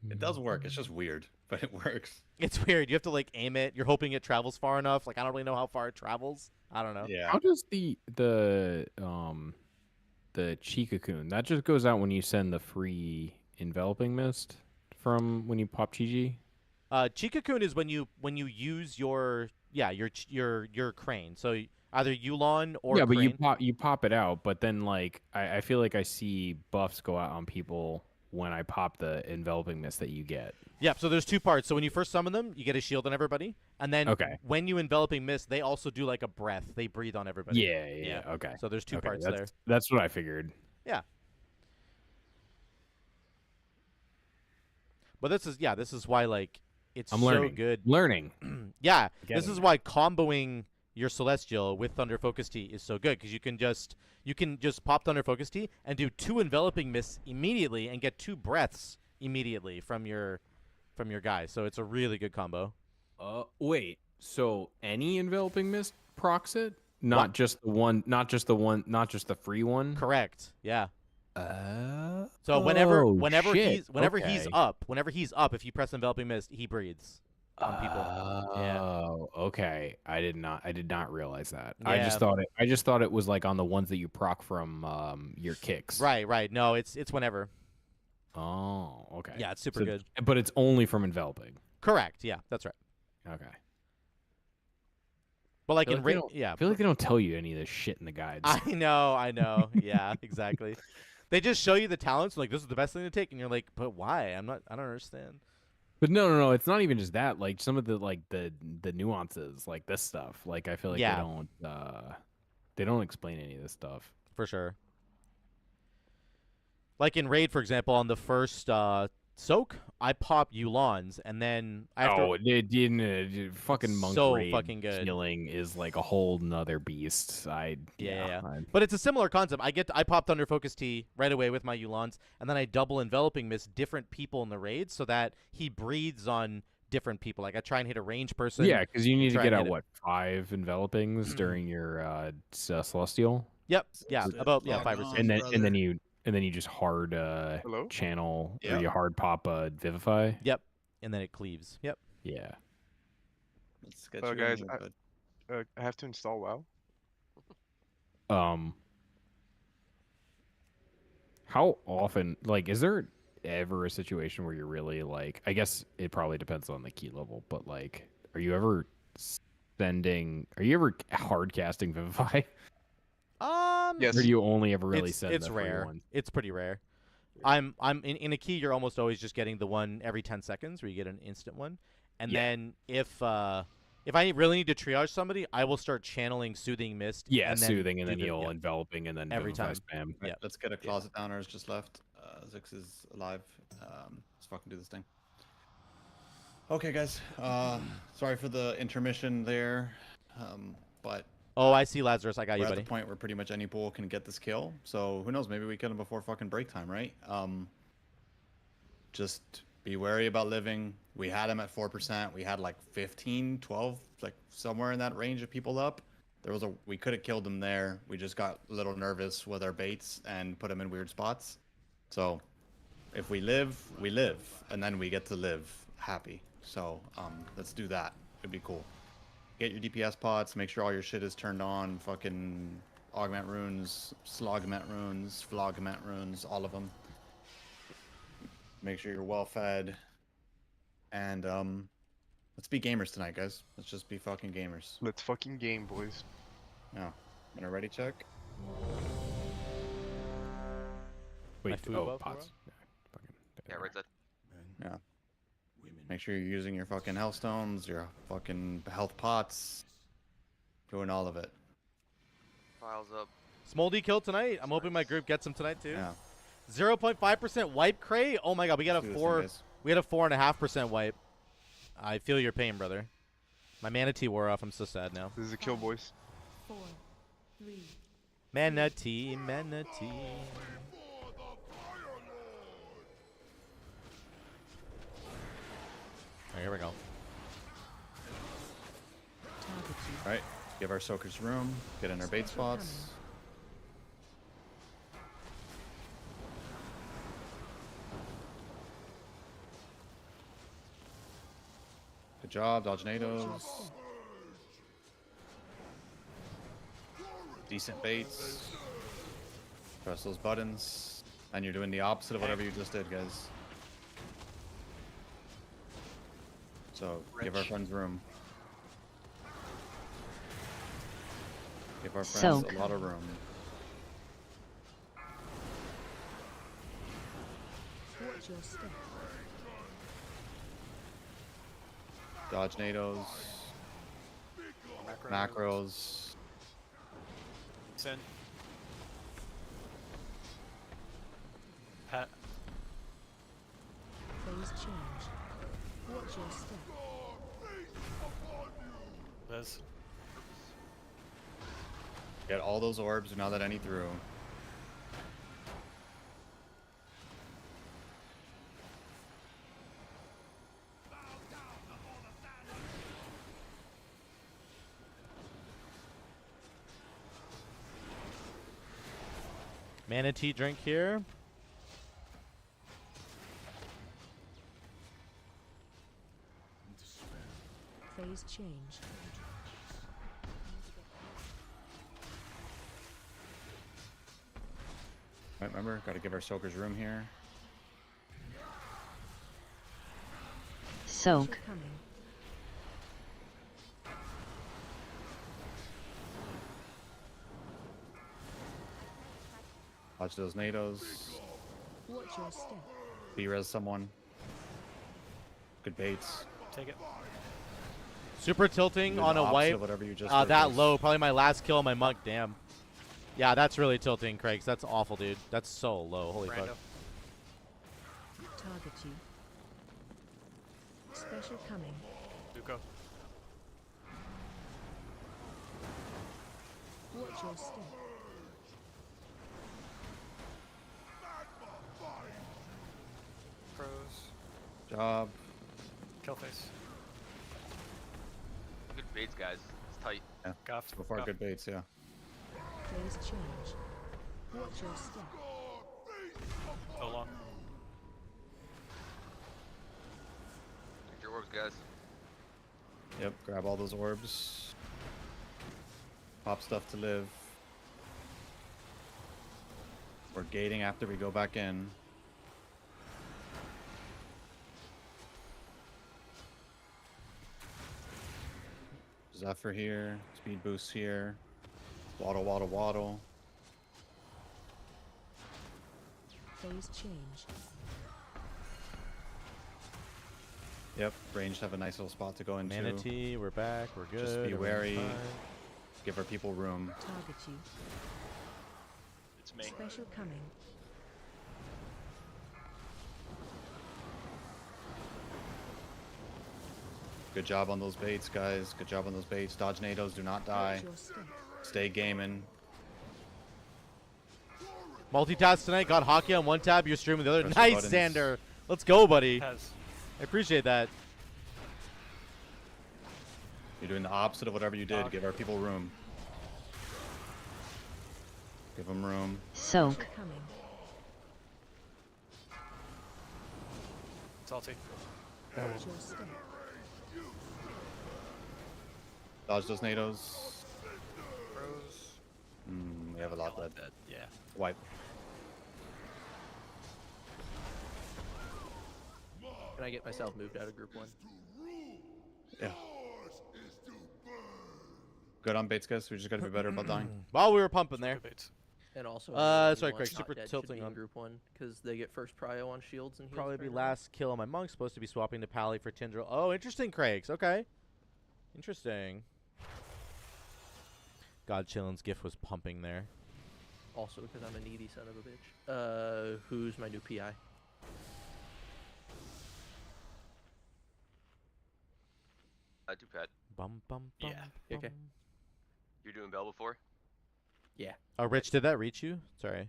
It does work. It's just weird, but it works. It's weird. You have to like aim it. You're hoping it travels far enough. Like I don't really know how far it travels. I don't know. Yeah. How does the Chi-Cocoon, that just goes out when you send the free enveloping mist from when you pop Chi-Ji? Chi-Cocoon is when you use your crane. So either Yulon or yeah, but crane. you pop it out, but then like I feel like I see buffs go out on people when I pop the enveloping mist that you get. Yeah, so there's 2 parts. So when you first summon them, you get a shield on everybody, and then when you enveloping mist, they also do like a breath. They breathe on everybody. Yeah. Okay. So there's 2 parts there. That's what I figured. Yeah. But this is why like it's I'm so learning. good. Learning. Yeah, this Getting is there. why comboing your Celestial with Thunder Focus Tea is so good because you can just pop Thunder Focus Tea and do 2 enveloping mists immediately and get 2 breaths immediately from your guy. So it's a really good combo. Wait. So any enveloping mist procs it? Not just the one. Not just the free one. Correct. Yeah. So Oh, whenever shit. he's up, if you press enveloping mist, he breathes on people. Yeah. Oh, okay. I did not realize that. Yeah. I just thought it was like on the ones that you proc from your kicks. Right. No, it's whenever. Oh, okay. Yeah, it's super good. But it's only from enveloping. Correct. Yeah, that's right. Okay. But like I in yeah, I feel like they don't tell you any of this shit in the guides. I know. Yeah, exactly. They just show you the talents, like this is the best thing to take, and you're like, but why? I don't understand. But no. It's not even just that. Like some of the the nuances, like this stuff. Like I feel like they don't explain any of this stuff. For sure. Like in Raid, for example, on the first soak, I pop Yulons, and then I have fucking monk so raid fucking good. healing is like a whole nother beast. Yeah. But it's a similar concept. I pop Thunder Focus Tea right away with my Yulons, and then I double enveloping mist different people in the raid so that he breathes on different people. Like I try and hit a range person. Yeah, because you need to get out 5 envelopings during your celestial. Yep. Yeah. About 5 or 6. And then you just hard channel or you hard pop Vivify. Yep. And then it cleaves. Yep. Yeah. Guys, I have to install WoW. How often? Like, is there ever a situation where you're really like? I guess it probably depends on the key level, but like, are you ever hard casting Vivify? Yes. Or do you only ever really send it's the free rare. ones? It's pretty rare. I'm in a key. You're almost always just getting the one every 10 seconds, where you get an instant one. And then if I really need to triage somebody, I will start channeling Soothing Mist. Yeah, and soothing, and then you'll enveloping, and then every Vivify time. spam. Right, let's get a closet downers just left. Zix is alive. Let's fucking do this thing. Okay, guys. Sorry for the intermission there, but. Oh, I see, Lazarus. I got you, We're buddy. at the point where pretty much any pool can get this kill. So who knows? Maybe we kill him before fucking break time, right? Just be wary about living. We had him at 4%. We had like 15, 12, like somewhere in that range of people up. We could have killed him there. We just got a little nervous with our baits and put him in weird spots. So if we live, we live, and then we get to live happy. So let's do that. It'd be cool. Get your DPS pots, make sure all your shit is turned on, fucking augment runes, slogment runes, flogment runes, all of them. Make sure you're well fed. And let's be gamers tonight, guys. Let's just be fucking gamers. Let's fucking game, boys. Yeah. Gonna ready check. Wait, pots. Yeah, right there. Yeah. Make sure you're using your fucking health stones, your fucking health pots. Doing all of it. Piles up. Smoldy kill tonight. I'm hoping my group gets him tonight too. Yeah. 0.5% wipe crate. Oh my god, we got a Let's do this 4. thing, guys. We had a 4.5% wipe. I feel your pain, brother. My manatee wore off. I'm so sad now. This is a kill, boys. 4, 3. Manatee. Right, here we go. Alright, give our soakers room, get in our bait spots. Good job, dodge nados. Decent baits. Press those buttons. And you're doing the opposite of whatever you just did, guys. So, give our friends room. Give our friends a lot of room. Watch your step. Dodge nados. Macros. Sin. Pet. Phase change. Watch your step. Liz. Get all those orbs. Do not let any through. Manatee drink here. Phase change. Right, remember, gotta give our soakers room here. Soak. Watch those NATOs. Watch your step. B-res someone. Good baits. Take it. Super tilting Do on the a opposite wipe. of whatever you just That did, Bruce. low. Probably my last kill on my monk. Damn. Yeah, that's really tilting, Craig. That's awful, dude. That's so low. Holy fuck. Target you. Special coming. Duco. Watch your step. Pros. Job. Kill face. Good baits, guys. It's tight. Yeah. Guff. So far, Guff. good baits, yeah. Phase change. Watch your step. So long. Get your orbs, guys. Yep, grab all those orbs. Pop stuff to live. We're gating after we go back in. Zephyr here. Speed boost here. Waddle, waddle, waddle. Phase change. Yep, ranged have a nice little spot to go into. Manatee, we're back. We're good. Just be everything's wary. fine. Give our people room. Target you. It's me. Special coming. Good job on those baits, guys. Good job on those baits. Dodge NATOs, do not die. Watch your step. Stay gaming. Multitask tonight. Got hockey on one tab. You're streaming the other. Press Nice, your buttons. Sander. Let's go, buddy. Has. I appreciate that. You're doing the opposite of whatever you did. Dog. Give our people room. Give them room. Soak. Coming. Salty. Watch your step. Dodge those NATOs. Pros. We have a lot dead. Yeah. Wipe. Can I get myself moved out of group 1? Yeah. Good on baits, guys. We just gotta be better about dying. While we were pumping there. Baits. And also, sorry, Craig. not Super dead should tilting be in on. group 1 because they get first prio on shields and heals. Probably be right now. last kill on my monk. Supposed to be swapping to Pally for Tindril. Oh, interesting, Craigs. Okay. Interesting. God, Chillin's GIF was pumping there. Also, because I'm a needy son of a bitch. Who's my new PI? I do pet. Bum, bum, bum, Yeah. Okay. You're doing Bell before? Yeah. Oh, Rich, did that reach you? Sorry.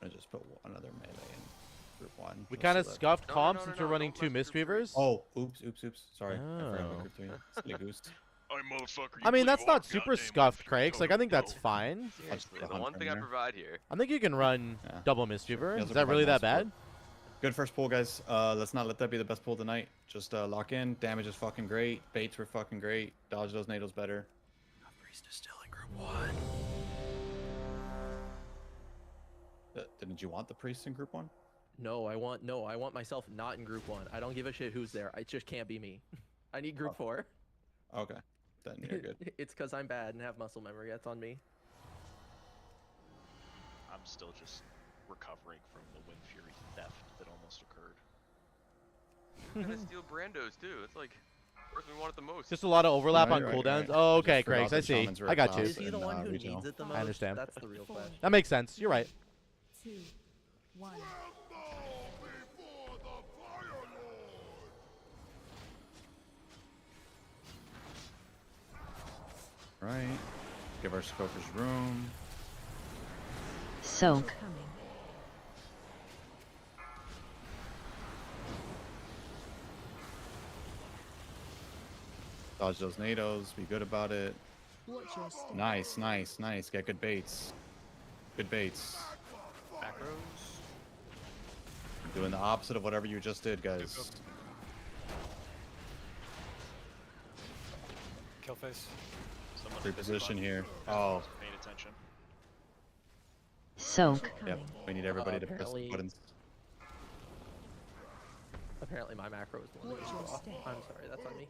I just put another melee in group 1. We just kind of so that- scuffed No, comps no, no, since no, we're running don't two mess with group Mistweavers. Oh, oops. Sorry. I forgot Oh. about group 3. Silly goose. Hey, motherfucker. I mean, that's not super super scuffed, Craigs. Like, I think that's fine. Seriously, the the one hunt thing in I there. provide here. I think you can run Yeah. double Mistweaver. He Is also that really that provides bad? Good first pull, guys. Let's not let that be the best pull tonight. Just lock in. Damage is fucking great. Baits were fucking great. Dodge those NATOs better. Priest is still in group 1. Didn't you want the priest in group 1? No, I want myself not in group 1. I don't give a shit who's there. It just can't be me. I need group 4. Okay. Then you're good. It's because I'm bad and have muscle memory. That's on me. I'm still just recovering from the Wind Fury theft that almost occurred. We're gonna steal Brandos too. It's like the person we want it the most. Just a lot of overlap No, on you're right, you're cooldowns. right. Oh, I okay, just forgot Craigs. I that see. shamans were I a got you. class Is he the in, one who regional. needs it the I most? understand. That's the real question. That makes sense. You're right. 2, 1. Right. Give our scopers room. Soak. Dodge those NATOs. Be good about it. Nice, nice, nice. Get good baits. Good baits. Macros. Doing the opposite of whatever you just did, guys. Kill face. Reposition here. Oh. Paying attention. Soak. Yep. We need everybody to press the buttons. Apparently my macro is the one that goes off. I'm sorry, that's on me.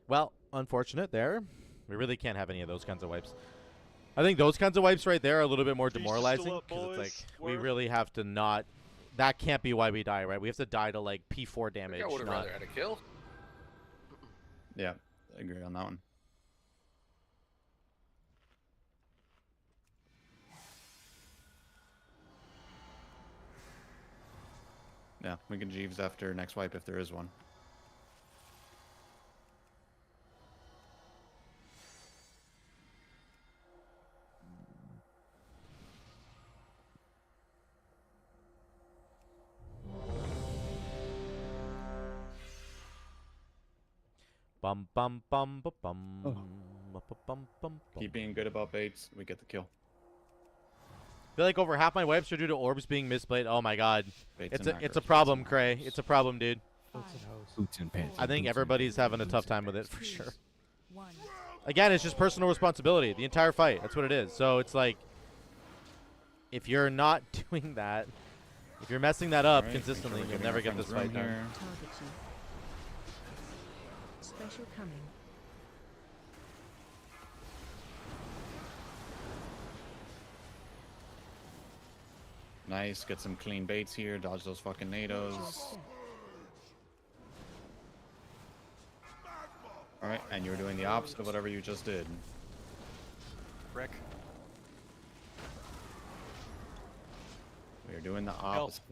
Well, unfortunate there. We really can't have any of those kinds of wipes. I think those kinds of wipes right there are a little bit more demoralizing because it's like we really have to not. That can't be why we die, right? We have to die to like P4 damage. I would have rather had a kill. Yeah, I agree on that one. Yeah, we can Jeeves after next wipe if there is one. Bum bum bum bum bum. Bum, bum, Keep being good about baits, we get the kill. I feel like over half my wipes are due to orbs being misplayed. Oh my god. Baits It's a problem, Cray. It's a problem, dude. Boots and pants. I think everybody's having a tough time with it for sure. Again, it's just personal responsibility. The entire fight. That's what it is. So it's like, if you're not doing that, if you're messing that up consistently, you'll never get this fight done. Special coming. Nice, get some clean baits here, dodge those fucking NATOs. Alright, and you're doing the opposite of whatever you just did. Rick. We are doing the opposite.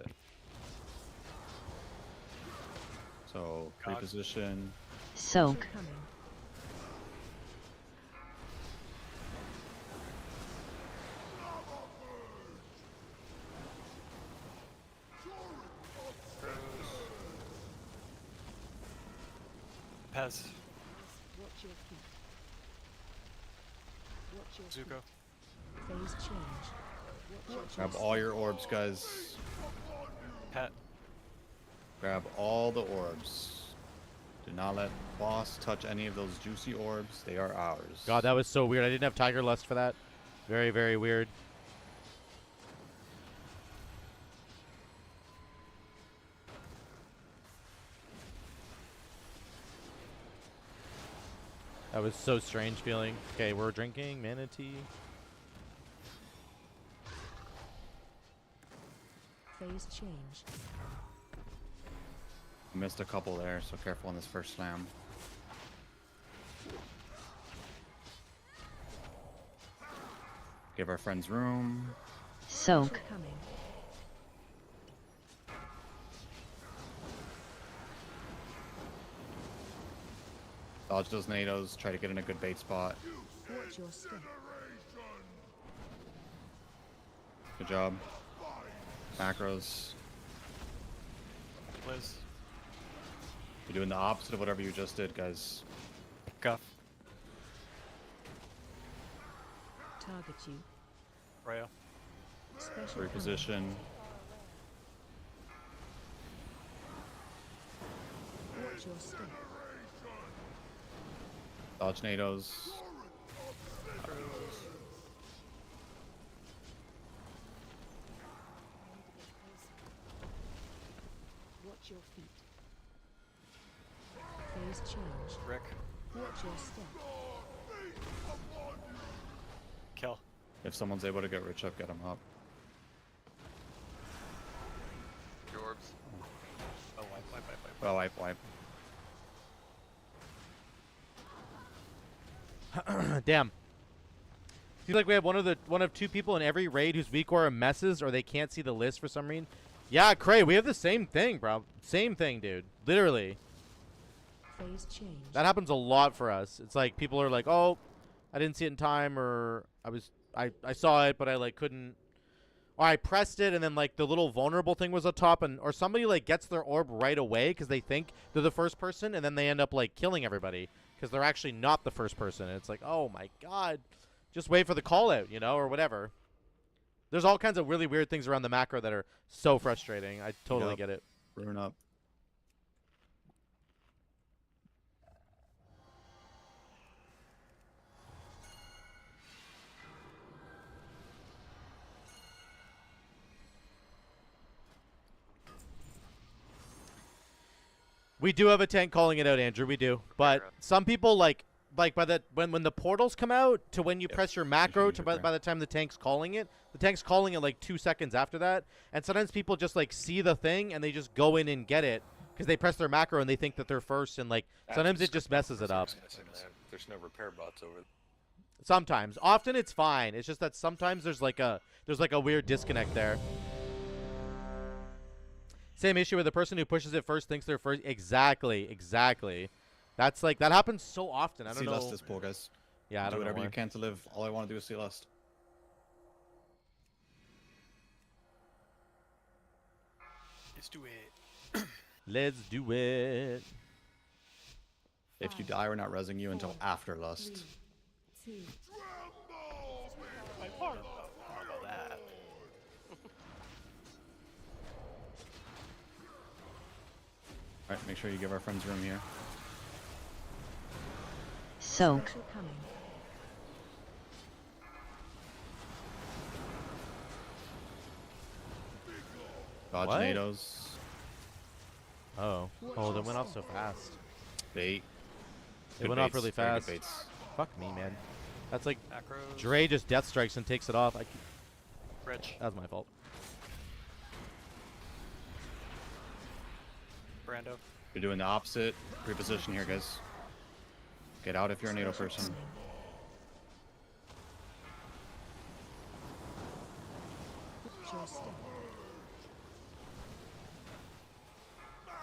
So, reposition. Soak. Pez. Zuko. Phase change. Grab all your orbs, guys. Pet. Grab all the orbs. Do not let boss touch any of those juicy orbs. They are ours. God, that was so weird. I didn't have Tiger Lust for that. Very, very weird. That was so strange feeling. Okay, we're drinking Manatee. Phase change. Missed a couple there, so careful on this first slam. Give our friends room. Soak. Dodge those NATOs, try to get in a good bait spot. Watch your step. Good job. Macros. Liz. You're doing the opposite of whatever you just did, guys. Guff. Target you. Rayo. Special Reposition. Watch your step. Dodge NATOs. Watch your feet. Phase change. Rick. Watch your step. Kill. If someone's able to get rich up, get them up. Your orbs. Oh, wipe. Well, wipe. Damn. Seems like we have one of two people in every raid whose weak aura messes or they can't see the list for some reason. Yeah, Cray, we have the same thing, bro. Same thing, dude. Literally. Phase change. That happens a lot for us. It's like people are like, "Oh, I didn't see it in time," or I saw it, but I like couldn't, or I pressed it and then like the little vulnerable thing was on top, and or somebody like gets their orb right away because they think they're the first person, and then they end up like killing everybody because they're actually not the first person. And it's like, oh my god, just wait for the call out, you know, or whatever. There's all kinds of really weird things around the macro that are so frustrating. I totally get it. Rune up. We do have a tank calling it out, Andrew. We do, but some people like by the when the portals come out to when you press your macro to by the time the tank's calling it, the tank's calling it like 2 seconds after that, and sometimes people just like see the thing and they just go in and get it because they press their macro and they think that they're first, and like sometimes it just messes it up. There's no repair bots over. Sometimes, often it's fine. It's just that sometimes there's like a weird disconnect there. Same issue with the person who pushes it first thinks they're first. Exactly. That's like that happens so often. I don't know. See lust is poor, guys. Yeah, I don't do whatever know you can to live. All I want to do is see lust. Let's do it. Let's do it. If you die, we're not resing you until after lust. My part. How about that? Alright, make sure you give our friends room here. Soak. Dodge What? NATOs. Oh, that went off so fast. Bait. It Good went off baits, really very good fast. baits. Fuck me, man. That's like Macros. Dre just death strikes and takes it off. Rich. That was my fault. Brando. You're doing the opposite. Reposition here, guys. Get out if you're a NATO person.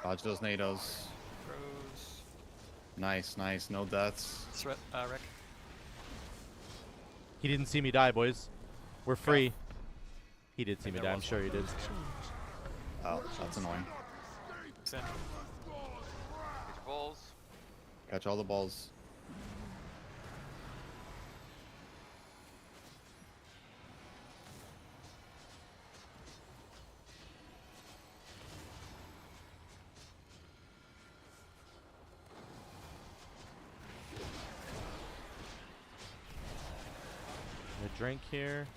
Dodge those NATOs. Rose. Nice. No deaths. Rick. He didn't see me die, boys. We're free. He did see me die. I'm sure he did. Oh, that's annoying. Get your balls. Catch all the balls. A drink here.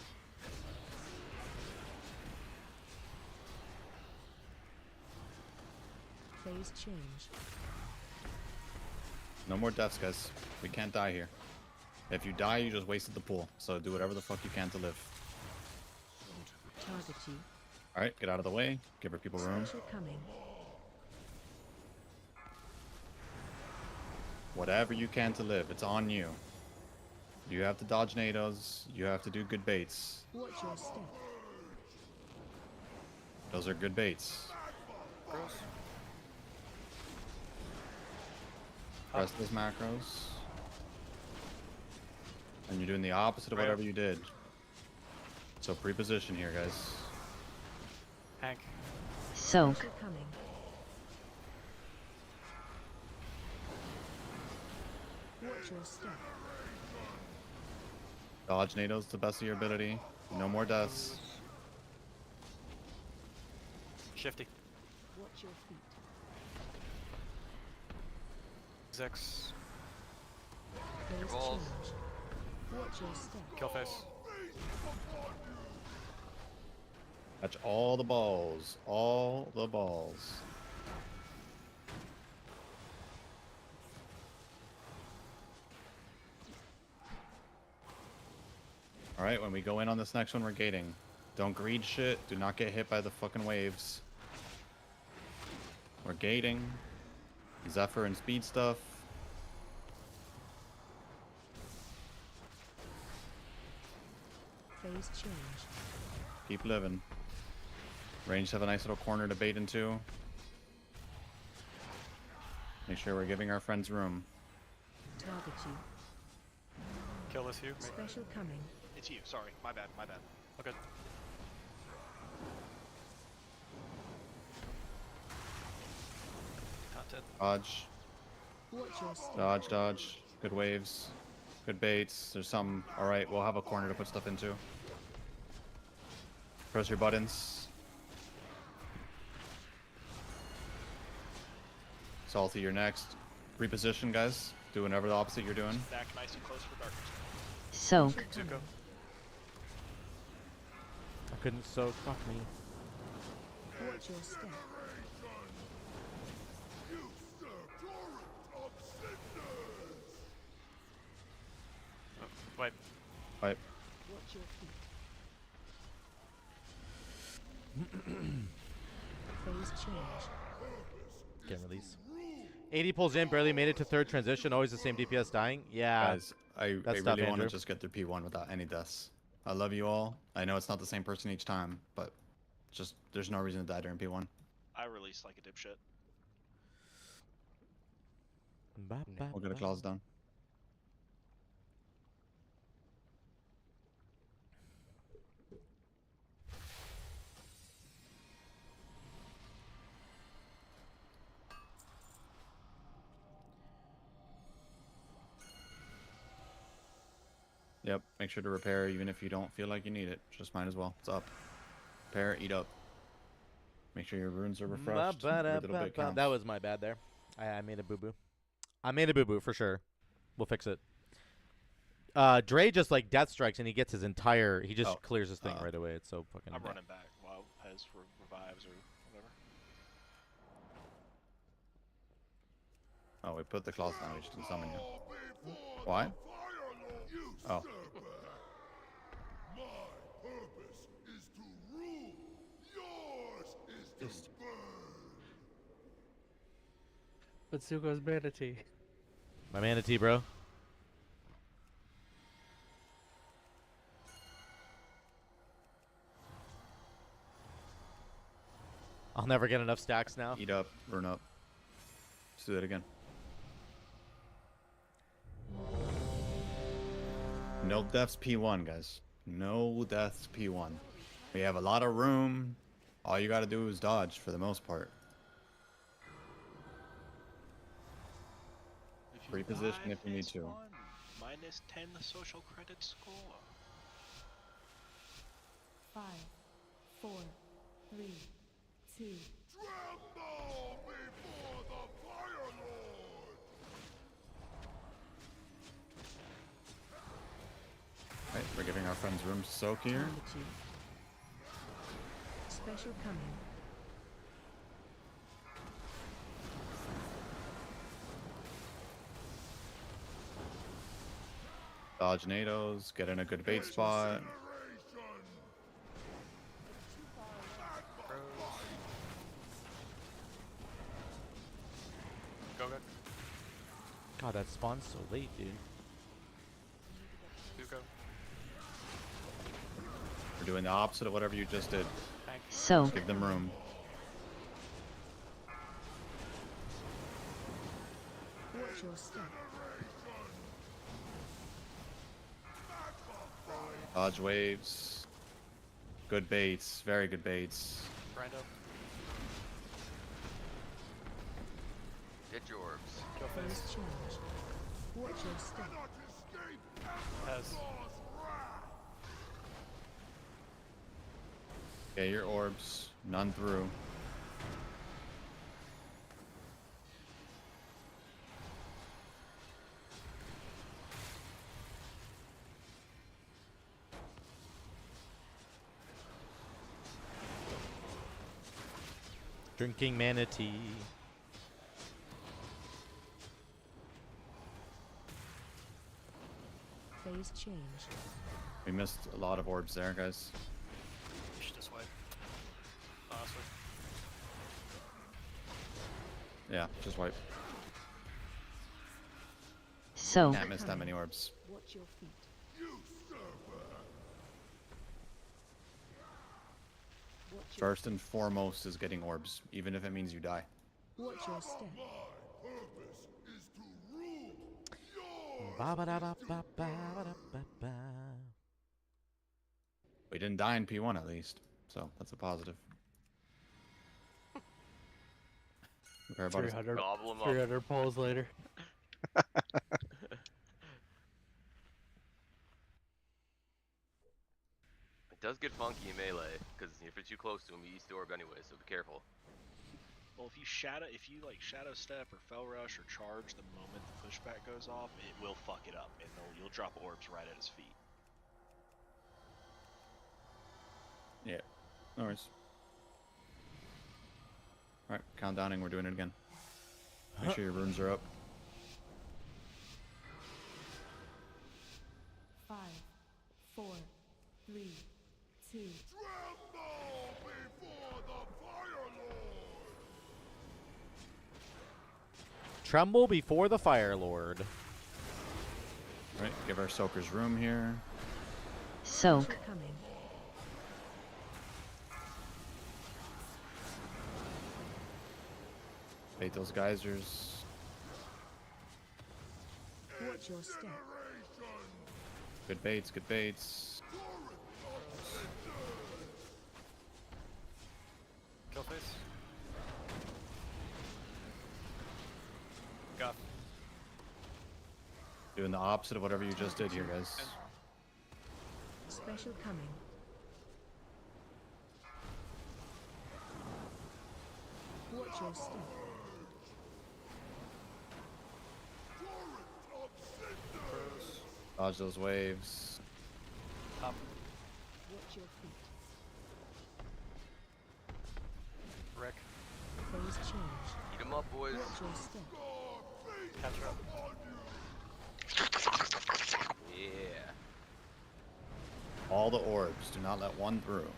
Phase change. No more deaths, guys. We can't die here. If you die, you just wasted the pool. So do whatever the fuck you can to live. Target you. Alright, get out of the way. Give our people room. Special coming. Whatever you can to live. It's on you. You have to dodge NATOs. You have to do good baits. Watch your step. Those are good baits. Gross. Press those macros. And you're doing the opposite of whatever you did. So pre-position here, guys. Hank. Soak. Coming. Watch your step. Dodge NATOs to the best of your ability. No more deaths. Shifty. Watch your feet. Zix. Phase balls. change. Watch your step. Kill face. Catch all the balls. All the balls. Alright, when we go in on this next one, we're gating. Don't greed shit. Do not get hit by the fucking waves. We're gating. Zephyr and speed stuff. Phase change. Keep living. Ranged have a nice little corner to bait into. Make sure we're giving our friends room. Target you. Kill this you. Special coming. It's you. Sorry. My bad. My bad. Okay. Content. Dodge. Watch your step. Dodge, dodge. Good waves. Good baits. There's some. Alright, we'll have a corner to put stuff into. Press your buttons. Salty, you're next. Reposition, guys. Do whatever the opposite you're doing. Back nice and close for darkness. Soak. Zuko. I couldn't soak. Fuck me. Watch your step. Wipe. Wipe. Watch your feet. Phase change. Can't release. 80 pulls in, barely made it to third transition. Always the same DPS dying. Yeah. Guys, I that's tough, really want to Andrew. just get through P1 without any deaths. I love you all. I know it's not the same person each time, but just there's no reason to die during P1. I release like a dipshit. We'll get a claws down. Yep, make sure to repair even if you don't feel like you need it. Just might as well. It's up. Repair, eat up. Make sure your runes are refreshed. Every little bit counts. That was my bad there. I made a boo-boo. I made a boo-boo for sure. We'll fix it. Dre just like death strikes and he gets his entire. He just clears his thing right away. It's so fucking. I'm running back while Pez revives or whatever. Oh, we put the claws down. We just didn't summon you. Why? Oh. But Zuko's manatee. My manatee, bro. I'll never get enough stacks now. Eat up, burn up. Let's do that again. No deaths P1, guys. No deaths P1. We have a lot of room. All you gotta do is dodge for the most part. Reposition if you need to. Minus 10 the social credit score. 5, 4, 3, 2. Tremble before the Fire Lord! Right, we're giving our friends room to soak here. Special coming. Dodge NATOs, get in a good bait spot. Go, go. God, that spawn's so late, dude. Zuko. We're doing the opposite of whatever you just did. So give them room. Watch your step. Dodge waves. Good baits. Very good baits. Brando. Get your orbs. Go Phase face. change. Watch your step. Pez. Get your orbs. None through. Drinking manatee. Phase change. We missed a lot of orbs there, guys. You should just wipe. Honestly. Yeah, just wipe. So Can't miss that many orbs. Watch your feet. First and foremost is getting orbs, even if it means you die. Watch your step. Ba-ba-da-ba-ba-ba-ba-da-ba-ba. We didn't die in P1 at least, so that's a positive. 300, Gobble 'em up. 300 pulls later. It does get funky in melee, because if you're too close to him, he eats the orb anyway, so be careful. Well, if you like shadow step or fell rush or charge the moment the pushback goes off, it will fuck it up, and you'll drop orbs right at his feet. Yeah, no worries. Alright, countdowning, we're doing it again. Make sure your runes are up. 5, 4, 3, 2. Tremble before the Fire Lord. Right, give our soakers room here. Soak. Bait those geysers. Watch your step. Good baits, good baits. Kill face. Guff. Doing the opposite of whatever you just did here, guys. Special coming. Watch your step. Dodge those waves. Up. Watch your feet. Rick. Phase change. Eat 'em up, boys. Watch your step. Catch her up. Yeah. All the orbs. Do not let one through.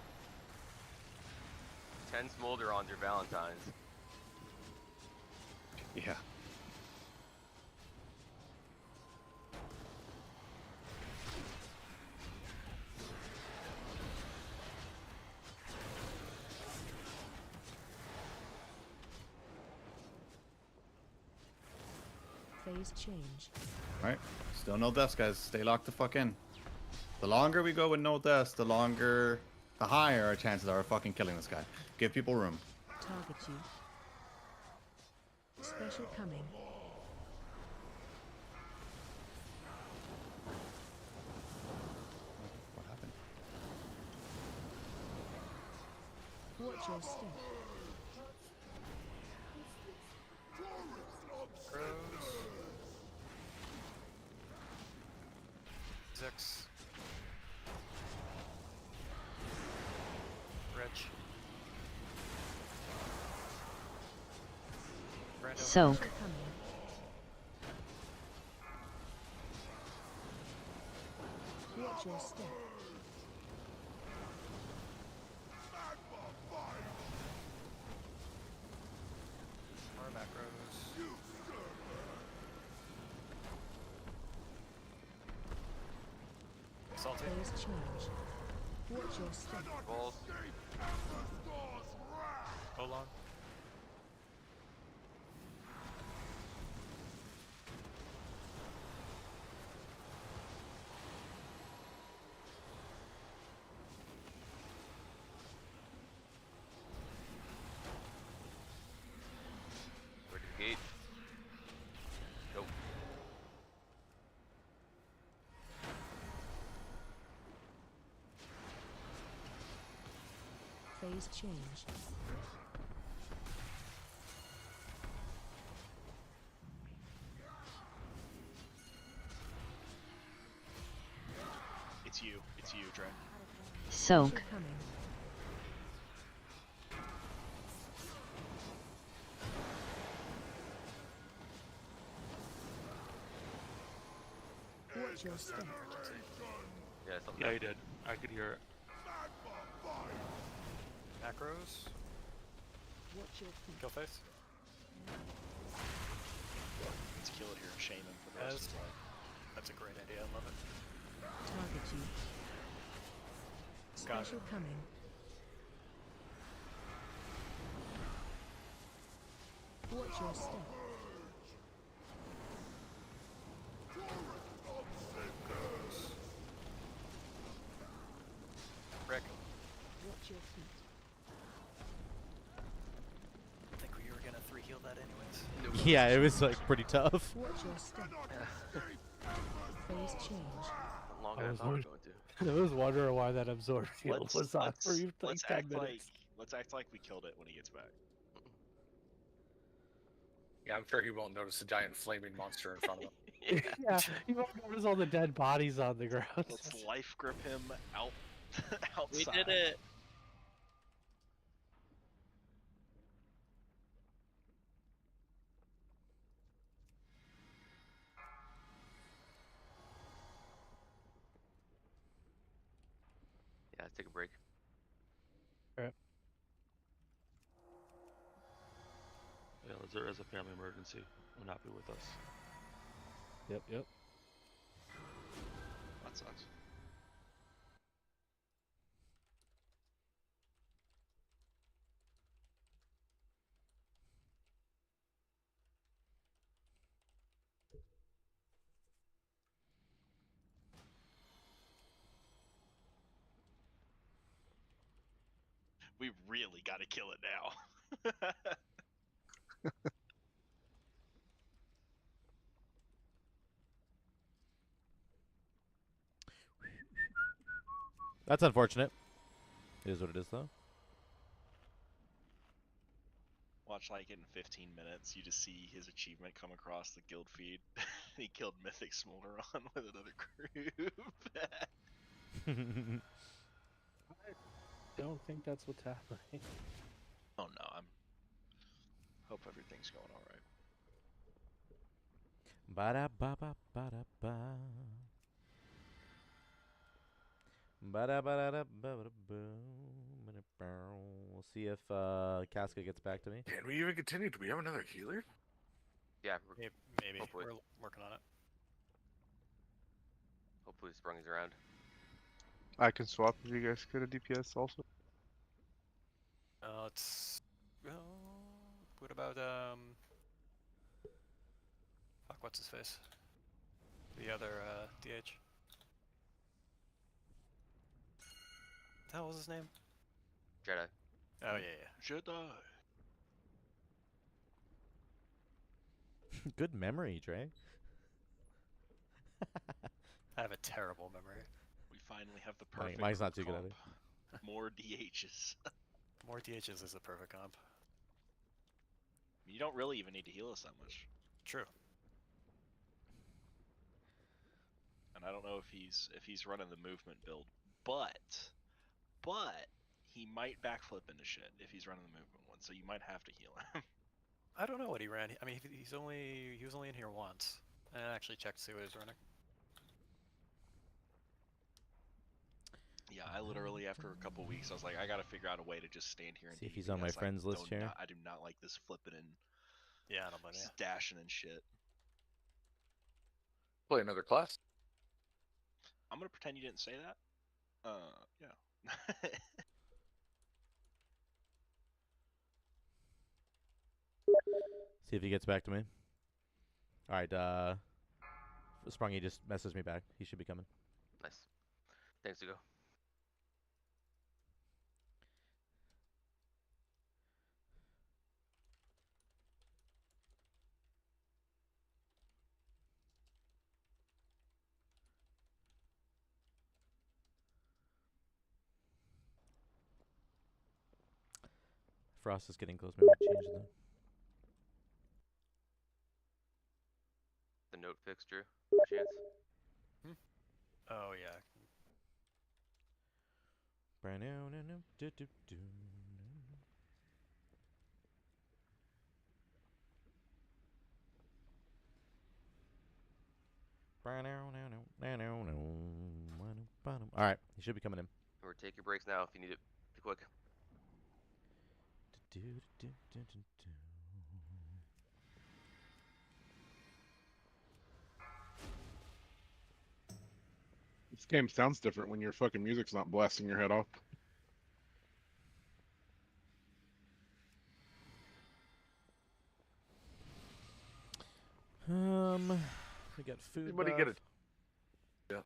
10 Smolderons or Valentines. Yeah. Phase change. Alright. Still no deaths, guys. Stay locked the fuck in. The longer we go with no deaths, the higher our chances are of fucking killing this guy. Give people room. Target you. Special coming. What happened? Watch your step. Crows. 6. Rich. Brando. Soak. Watch your step. More macros. Salty. Phase change. Watch your step. Balls. Hold on. Where's the gate? Go. Phase change. It's you, Dre. Soak. Coming. Watch your step. Yeah, something. Yeah, you did. I could hear it. Macros. Watch your feet. Kill face. Let's kill it here and shame him for the rest of his life. That's a great idea. I love it. Target you. Got it. Special coming. Watch your step. Rick, Watch your feet. I think we were gonna 3-heal that anyways. Yeah, it was like pretty tough. Watch your step. Phase change. Longer than I thought we were going to. I was wondering why that absorb shield was on for you like let's 10 act minutes. let's act like we killed it when he gets back. Yeah, I'm sure he won't notice a giant flaming monster in front of him. Yeah, you won't notice all the dead bodies on the ground. Let's life grip him out outside. We did it. Yeah, let's take a break. Alright. Yeah, there is a family emergency. Will not be with us. Yep. That sucks. We really got to kill it now. That's unfortunate. It is what it is, though. Watch, like, in 15 minutes, you just see his achievement come across the guild feed. He killed Mythic Smolderon with another group. I don't think that's what's happening. Oh no, hope everything's going all right. Ba da ba ba ba da ba. Ba da ba da da ba da ba. We'll see if Casca gets back to me. Can we even continue? Do we have another healer? Yeah, Maybe. Hopefully. We're working on it. Hopefully Sprung is around. I can swap if you guys could a DPS also. Let's. What about fuck, what's his face? The other DH. What the hell was his name? Jedi. Oh yeah. Jedi. Good memory, Dre. I have a terrible memory. We finally have the perfect. Mine's not too good comp. either. More DHs. More DHs is the perfect comp. You don't really even need to heal us that much. True. And I don't know if he's running the movement build, but he might backflip into shit if he's running the movement one. So you might have to heal him. I don't know what he ran. I mean, he was only in here once. I actually checked to see what he was running. Yeah, I literally, after a couple weeks, I was like, I gotta figure out a way to just stand here and See if he's on my friends list here. I do not like this flipping and I don't blame you. stashing and shit. Play another class. I'm gonna pretend you didn't say that. Yeah. See if he gets back to me. Alright, Sprungy just messaged me back. He should be coming. Nice. Thanks, to go. Frost is getting close. Maybe we'll change them. The note fixed, Drew. By chance? Oh yeah. Alright, he should be coming in. Or take your breaks now if you need it. Be quick. This game sounds different when your fucking music's not blasting your head off. We got food. Anybody buff. get it? Yeah.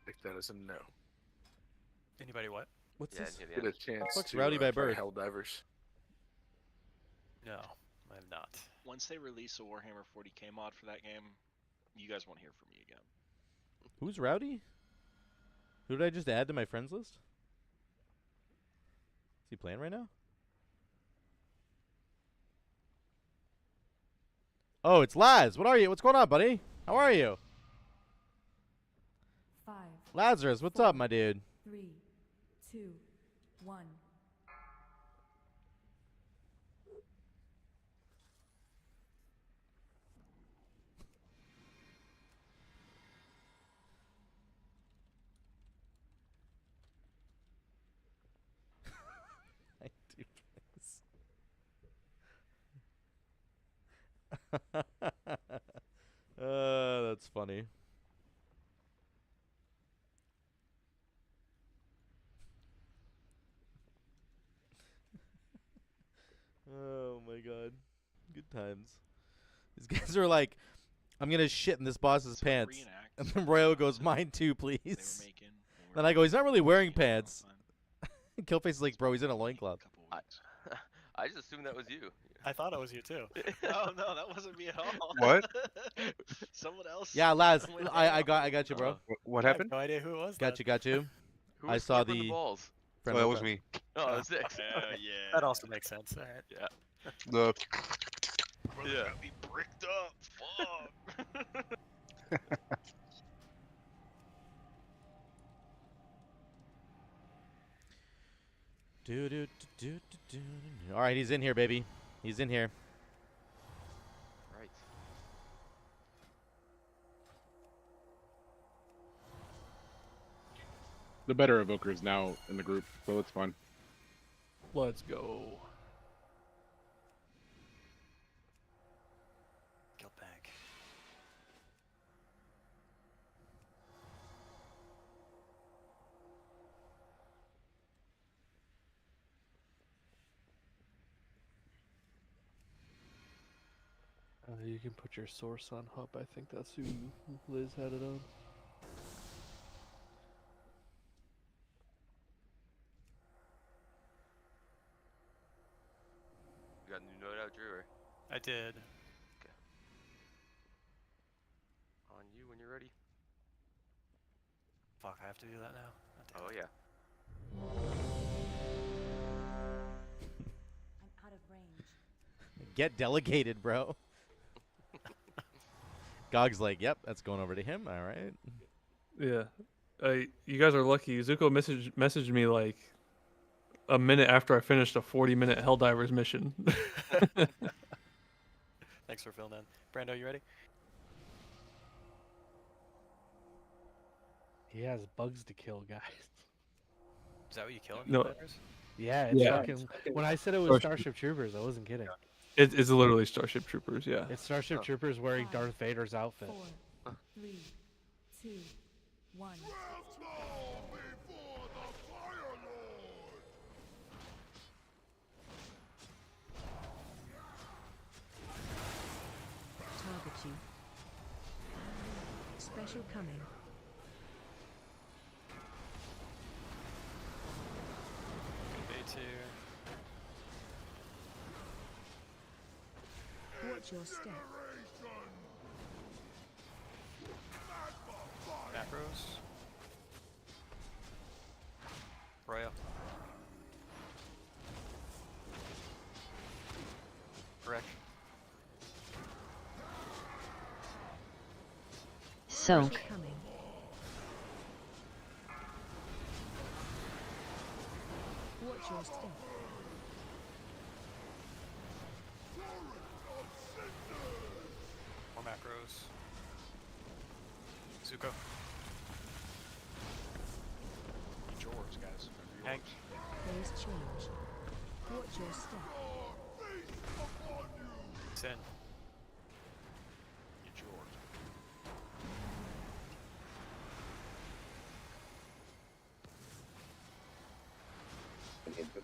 Take that as a no. Anybody what? What's Yeah, this? near the Get a end. chance Fuck's to Rowdy by try birth? Helldivers. No, I have not. Once they release a Warhammer 40k mod for that game, you guys won't hear from me again. Who's Rowdy? Who did I just add to my friends list? Is he playing right now? Oh, it's Laz. What are you? What's going on, buddy? How are you? 5, Lazarus, what's up, my dude? 3, 2, 1. I do this. That's funny. Oh my god. Good times. These guys are like, I'm gonna shit in this boss's pants. And then Royal goes, mine too, please. Then I go, he's not really wearing pants. Killface is like, bro, he's in a loincloth. I just assumed that was you. I thought it was you too. Oh no, that wasn't me at all. What? Someone else. Yeah, Laz, someone I else. got you, bro. What I have happened? no idea who it was. Got you. Who I was saw skipping the balls. friend Oh, that of was the- me. Oh, that's six. Yeah. That also makes sense. All right. Yeah. The Brother's Yeah. got me bricked up. Fuck. All right, he's in here, baby. He's in here. Right. the better evoker is now in the group, so it's fun. Let's go. Guild Bank. You can put your source on hub. I think that's who Liz had it on. You got a new note out, Drew? Or? I did. Okay. On you when you're ready. Fuck, I have to do that now. Oh yeah. I'm out of range. Get delegated, bro. Gog's like, yep, that's going over to him. All right. Yeah. You guys are lucky. Zuko messaged me like a minute after I finished a 40-minute Helldivers mission. Thanks for filling in. Brando, you ready? He has bugs to kill, guys. Is that what you kill in No. Helldivers? Yeah, it's fucking. When I said it was Starship Troopers, I wasn't kidding. It's literally Starship Troopers, yeah. It's Starship Troopers wearing Darth Vader's outfit. 4, 3, 2, 1. Target you. Special coming. B2. Watch your step. Macros. Roya. Wreck. Soak. Coming. Watch your step. More macros. Zuko. It's yours, guys. Remember Hank. yours. Phase change. Watch your step. Sin. It's yours.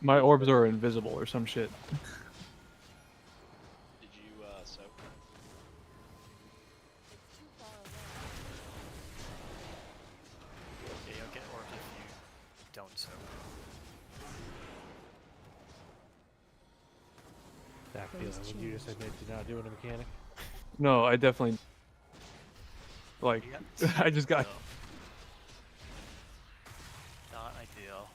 My orbs are invisible or some shit. Did you soak? Yeah, you'll get orbs if you don't soak. That feeling when you just admit to not doing a mechanic. No, I definitely like. I just got. Not ideal.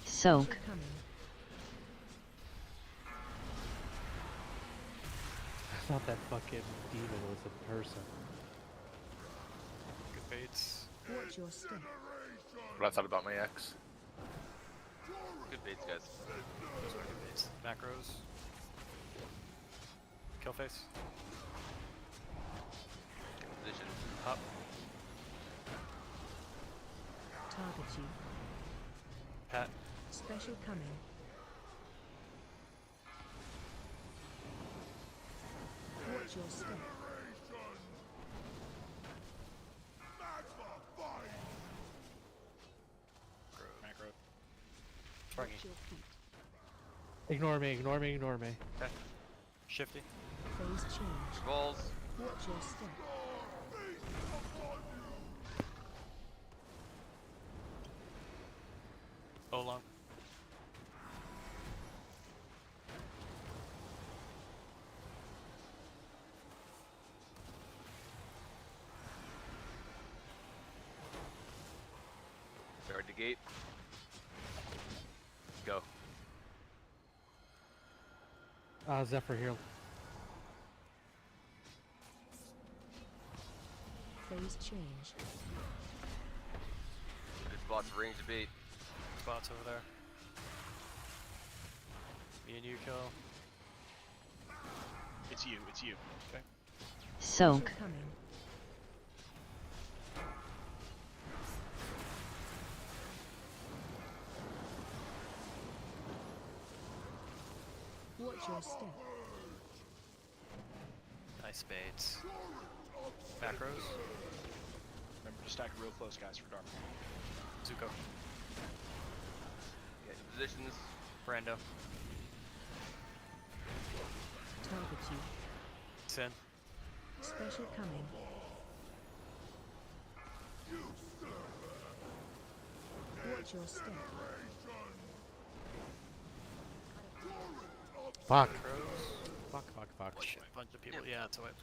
Soak. I thought that fucking demon was a person. Good baits. Watch your step. What I thought about my ex. Good baits, guys. Those are good baits. Macros. Kill face. Position. Up. Target you. Pat. Special coming. Watch your step. Macro. Watch your feet. Ignore me, ignore me, ignore me. Okay. Shifty. Phase change. Balls. Watch your step. Long. Guard the gate. Go. Zephyr here. Phase change. Good spots for range to bait. Spots over there. Me and you kill. It's you. It's you. Okay. Soak. Coming. Watch your step. Nice baits. Macros. Remember to stack real close, guys, for dark. Zuko. Okay, positions. Brando. Target you. Sin. Special coming. Watch your step. Fuck. Fuck. Shit, bunch of people. Yeah, it's a whip.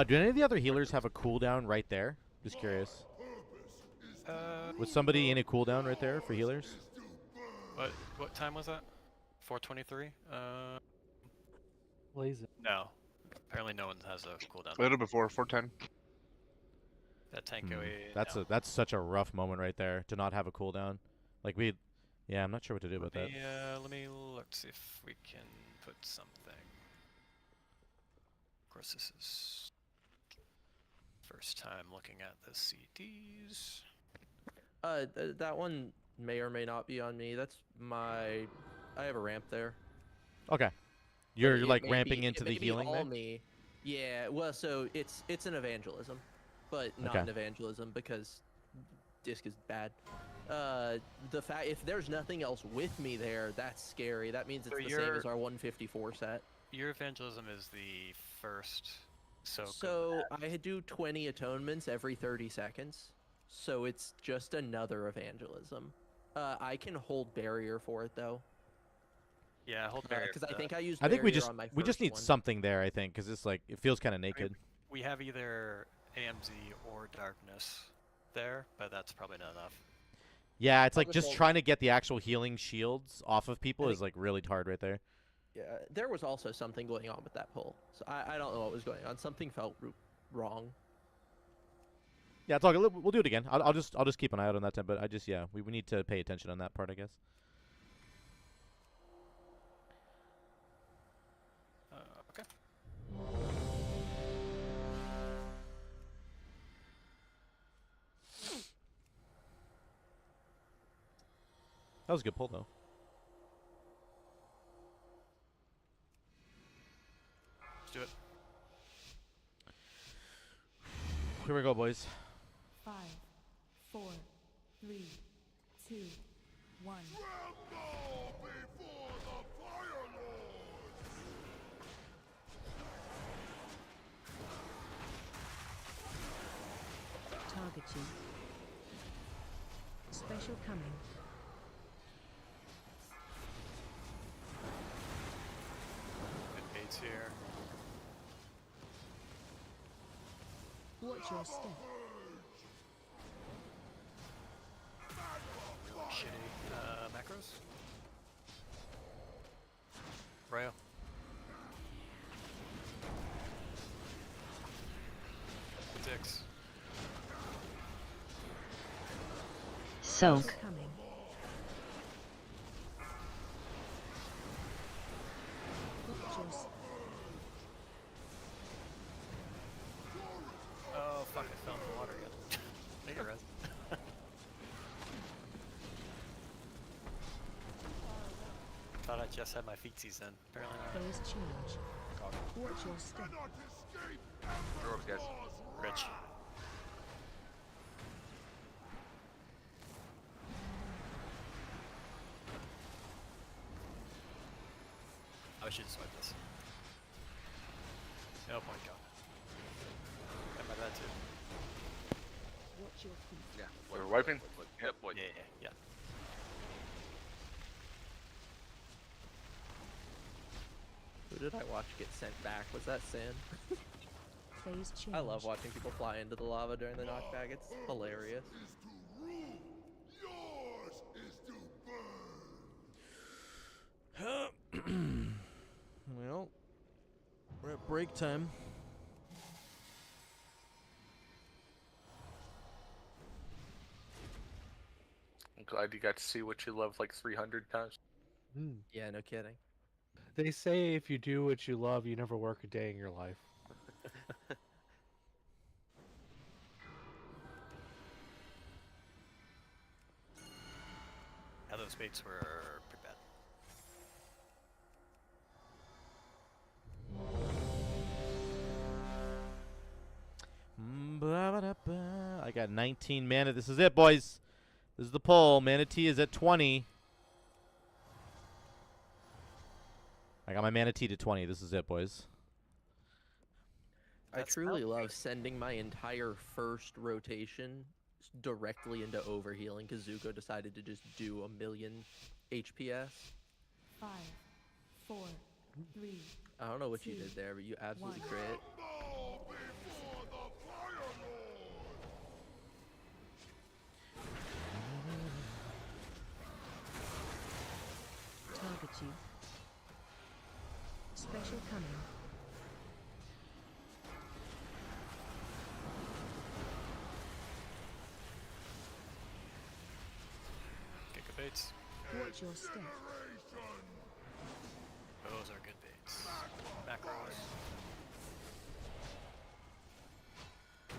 Do any of the other healers have a cooldown right there? Just curious. Was somebody in a cooldown right there for healers? What time was that? 4:23. Lazy. No. Apparently no one has a cooldown. A little before 410. That tank away. That's such a rough moment right there to not have a cooldown. Like yeah, I'm not sure what to do about that. Let me look see if we can put something. Of course, this is first time looking at the CDs. That one may or may not be on me. That's my. I have a ramp there. Okay. You're like ramping into it the may be healing all there? me. Yeah. Well, so it's an evangelism, but not an evangelism because disc is bad. The fact if there's nothing else with me there, that's scary. That means it's the same as our 154 set. Your evangelism is the first soak. So I do 20 atonements every 30 seconds. So it's just another evangelism. I can hold barrier for it though. Yeah, hold barrier. Because I think I used. I think we barrier on my we just first need one. something there. I think because it's like it feels kind of naked. We have either AMZ or darkness there, but that's probably not enough. Yeah, it's I'll like just just hold- trying to get the actual healing shields off of people I is like really hard right there. Yeah, there was also something going on with that pull. So I don't know what was going on. Something felt wrong. Yeah, it's all good. We'll do it again. I'll just keep an eye out on that time. But I just we need to pay attention on that part, I guess. Okay. That was a good pull though. Let's do it. Here we go, boys. 3, 2, 1. Target you. Special coming. Good baits here. Watch your step. Really shitty macros. Rayo. Dicks. Soak. Coming. Watch your step. Oh fuck, I fell in the water again. Hey, Rez. Thought I just had my feetsies in. Apparently not. Phase change. Watch your step. Ropes, guys. Rich. I should swipe this. No point, God. Got my bad too. Watch your feet. Yeah. We're wiping? Yep, boy. Yeah. Who did I watch get sent back? Was that Sin? Phase change. I love watching people fly into the lava during the knockback. It's hilarious. Well, we're at break time. I'm glad you got to see what you love like 300 times. Yeah, no kidding. They say if you do what you love, you never work a day in your life. Yeah, those baits were pretty bad. I got 19 mana. This is it, boys. This is the pull. Manatee is at 20. I got my Manatee to 20. This is it, boys. I truly love sending my entire first rotation directly into overhealing because Zuko decided to just do 1,000,000 HPS. 5, 4, 3. I don't know what you did there, but you absolutely crit. Target you. Special coming. Get good baits. Watch your step. Those are good baits. Macros.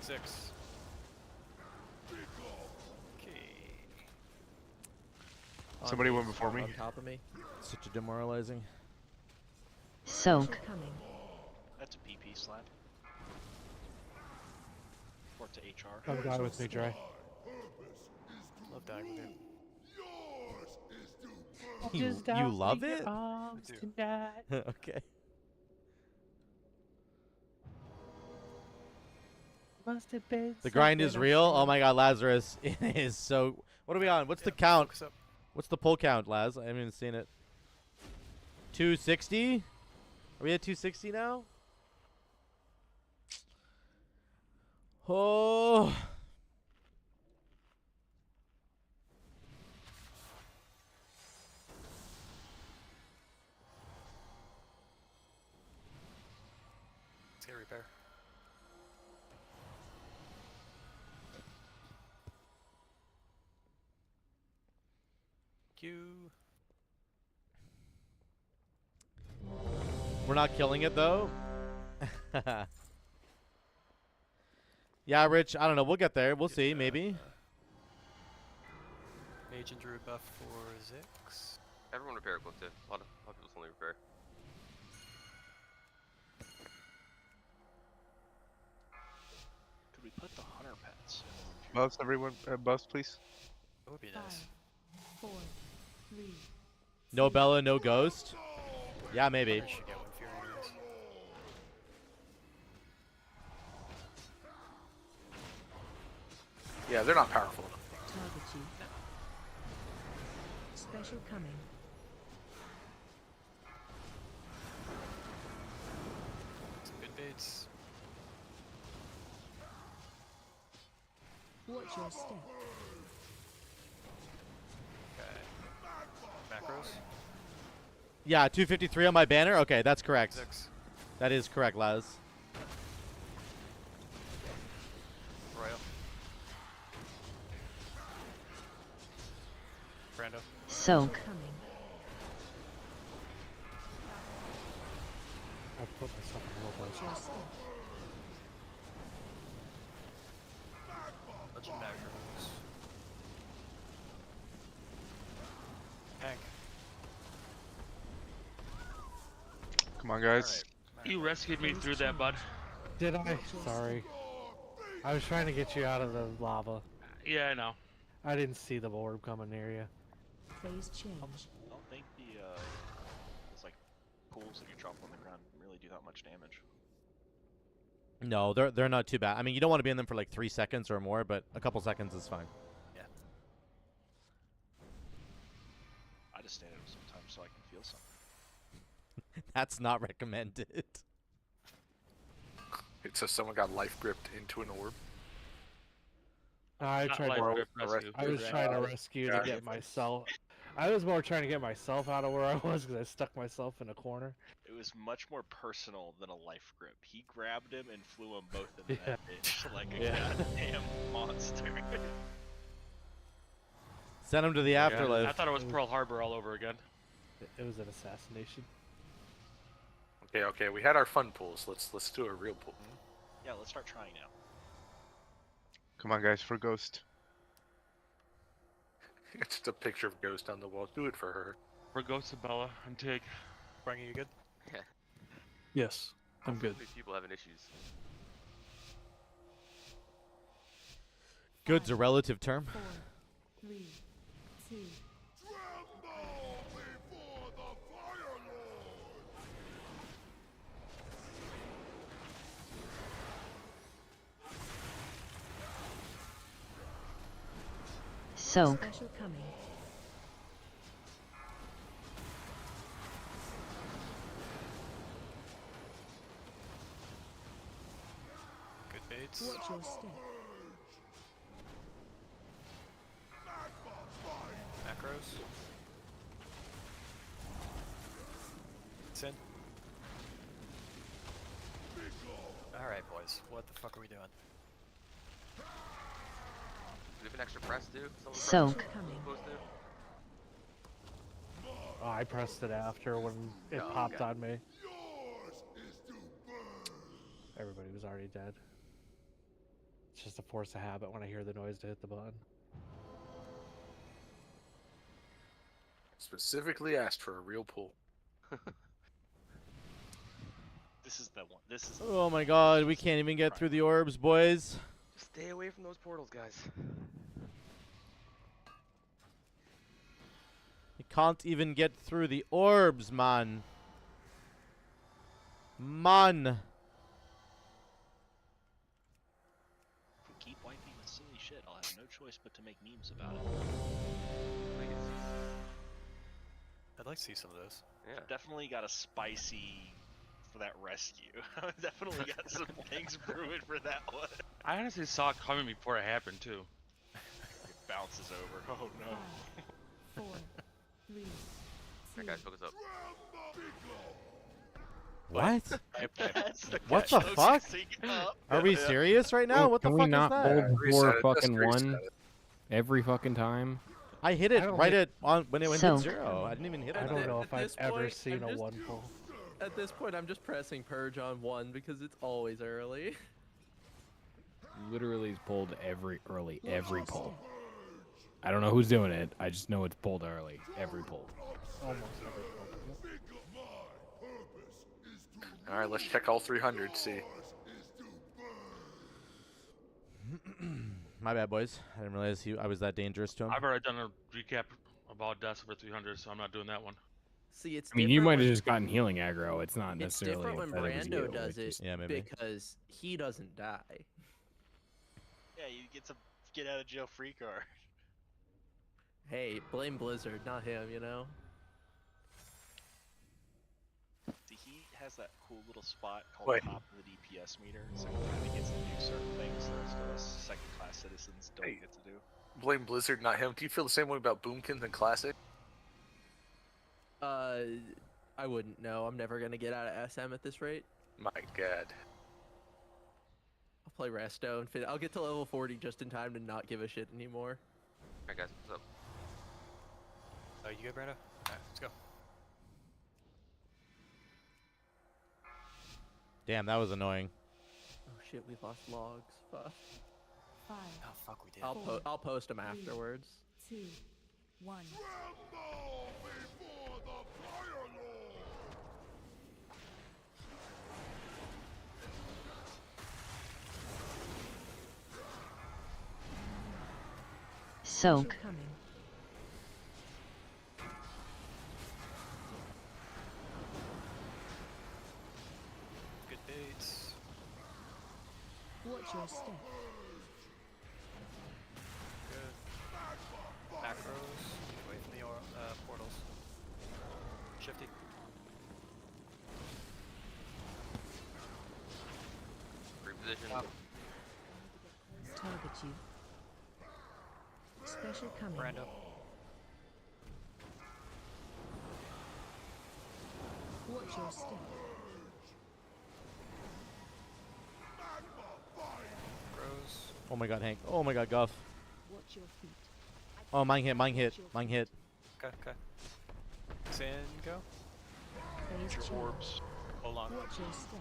6. Okay. Somebody went before me. On top of me. Such a demoralizing. Soak. Coming. That's a PP slap. Or to HR. Come die with me, Dre. Love dying with you. You love it? Tonight. Okay. Must have been The grind is something real. I Oh my god, Lazarus. It is so. What are we on? What's the count? Focus up. What's the pull count, Laz? I haven't even seen it. 260? Are we at 260 now? Oh. Let's get repair. Q. We're not killing it, though. Yeah, Rich, I don't know. We'll get there. We'll see, maybe. Mage and Druid buff for Zix. Everyone repair equipped it. A lot of people only repair. Could we put the hunter pets? Buffs, everyone. Buffs, please. That would be nice. 5, 4, 3. No Bella, no Ghost. Yeah, maybe. Hunter should get one Fury anyways. Yeah, they're not powerful enough. Target you. Special coming. Some good baits. Watch your step. Okay. Macros. Yeah, 253 on my banner. Okay, that's correct. 6. That is correct, Laz. Royal. Brando. Soak. I put myself in a little Watch your step. Bunch of macros. Hank. Come on, guys. You rescued me through that, bud. Did I? Sorry. I was trying to get you out of the lava. Yeah, I know. I didn't see the orb coming near you. Phase change. I don't think those like pools that you drop on the ground really do that much damage. No, they're not too bad. I mean, you don't want to be in them for like 3 seconds or more, but a couple seconds is fine. Yeah. I just stay in them sometimes so I can feel something. That's not recommended. It says someone got life gripped into an orb. I Not tried life to. grip rescue. I was trying to rescue to get myself. I was more trying to get myself out of where I was because I stuck myself in a corner. It was much more personal than a life grip. He grabbed him and flew them both into that bitch like a goddamn monster. Send him to the afterlife. I thought it was Pearl Harbor all over again. It was an assassination. Okay, we had our fun pools. Let's do a real pool. Yeah, let's start trying now. Come on, guys, for Ghost. It's just a picture of Ghost on the wall. Do it for her. For Ghost of Bella and Tig. Frank, you good? Yeah. Yes, I'm good. These people having issues. Good's a relative term. 4, 3, 2. Soak. Special coming. Good baits. Watch your step. Macros. It's in. Alright, boys. What the fuck are we doing? Do we have an extra press, dude? Soak. Oh, I pressed it after when it popped on me. Everybody was already dead. It's just a force of habit when I hear the noise to hit the button. Specifically asked for a real pool. This is the one. This is. Oh my god, we can't even get through the orbs, boys. Just stay away from those portals, guys. We can't even get through the orbs, man. Man. If we keep wiping this silly shit, I'll have no choice but to make memes about it. I'd like to see some of those. Yeah. Definitely got a spicy for that rescue. Definitely got some things brewing for that one. I honestly saw it coming before it happened, too. It bounces over. Oh no. 4, 3, 2. Alright, guys, focus up. What? That's What the fuck? Are we serious right now? What the Can fuck we not is hold that? before Reset it, fucking just reset 1 it. every fucking time? I hit it don't right think- when it went So- to 0. I didn't even hit I it. don't know if At I've this ever point, seen I'm a just- 1 pull. At this point, I'm just pressing purge on 1 because it's always early. Literally is pulled every pull. I don't know who's doing it. I just know it's pulled early. Every pull. Almost every pull. Alright, let's check all 300, see. My bad, boys. I didn't realize I was that dangerous to him. I've already done a recap about deaths over 300, so I'm not doing that one. See, it's I mean, you different might have when- just gotten healing aggro. It's not It's necessarily different when that it was Brando you. does It's it just- maybe. because he doesn't die. Yeah, you get some get out of jail free card. Hey, blame Blizzard, not him, you know? See, he has that cool little spot called top of the DPS meter, so he kind of gets to do certain things the rest of us second-class citizens don't get to do. Blame Blizzard, not him. Do you feel the same way about Boomkins and Classic? I wouldn't know. I'm never gonna get out of SM at this rate. My God. I'll play Resto and I'll get to level 40 just in time to not give a shit anymore. Alright guys, what's up? You good, Brando? Alright, let's go. Damn, that was annoying. Oh shit, we lost logs. Fuck. 5. Oh fuck, we did. I'll post them afterwards. 2, 1. Soak. Coming. Good baits. Watch your step. Good. Macros. Get away from the portals. Shifty. Reposition. Target you. Special coming. Brando. Watch your step. Grows. Oh my god, Hank. Oh my god, Guff. Watch your feet. Oh, mine hit, mine hit, mine hit. Okay, okay. Sin, go. Phase Your change. orbs. Hold on. Watch your step.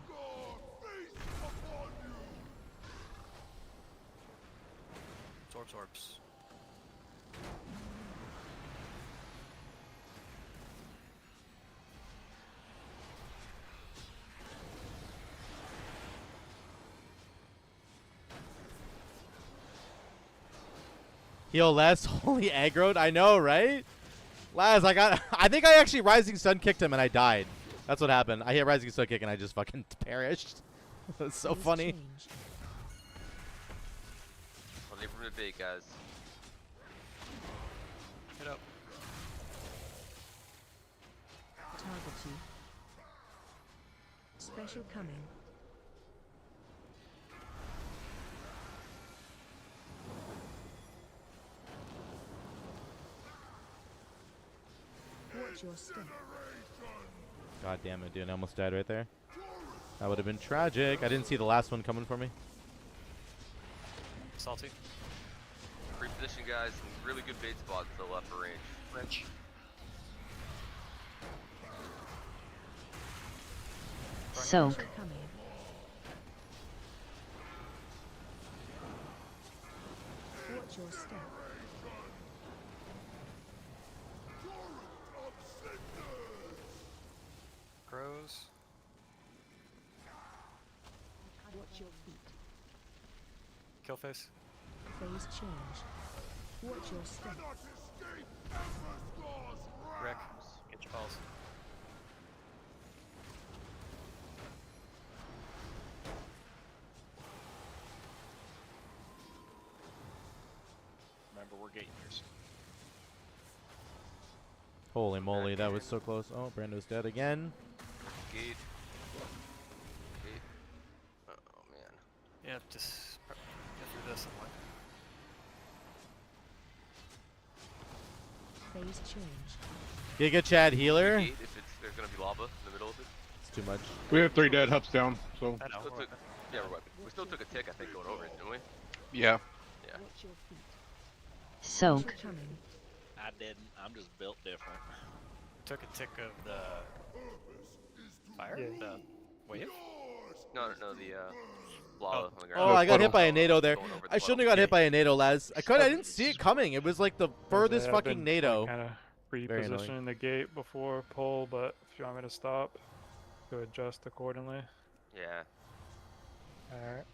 Orbs. Heal less, holy aggroed. I know, right? Laz, I think I actually Rising Sun kicked him and I died. That's what happened. I hit Rising Sun kick and I just fucking perished. That's so funny. I'll leave room to bait, guys. Hit up. Target you. Special coming. Watch your step. God damn it, dude. I almost died right there. That would have been tragic. I didn't see the last one coming for me. Salty. Reposition, guys. Some really good bait spots to the left for range. Rich. Soak. Coming. Watch your step. Grows. Watch your feet. Kill face. Phase change. Watch your step. Rick. Get your balls. Remember, we're gate years. Holy moly, that was so close. Oh, Brando's dead again. Gate. Gate. Oh, man. Yeah, just get through this and what? Phase change. Giga Chad healer. Gate if there's gonna be lava in the middle of it. It's too much. We have 3 dead hups down, so. I know. Still took, yeah, we still took a tick, I think, going over it, didn't we? Yeah. Yeah. Watch your feet. Soak. Coming. I didn't. I'm just built different. Took a tick of the fire? Yeah. The wave? No, the lava on the ground. Oh, I got hit by a Going NATO there. over the I shouldn't have puddle. got hit by a NATO, Laz. I didn't see it coming. It was like the furthest I've fucking been, NATO. Kind of Very annoying. repositioning the gate before pull, but if you want me to stop, to adjust accordingly. Yeah. Alright.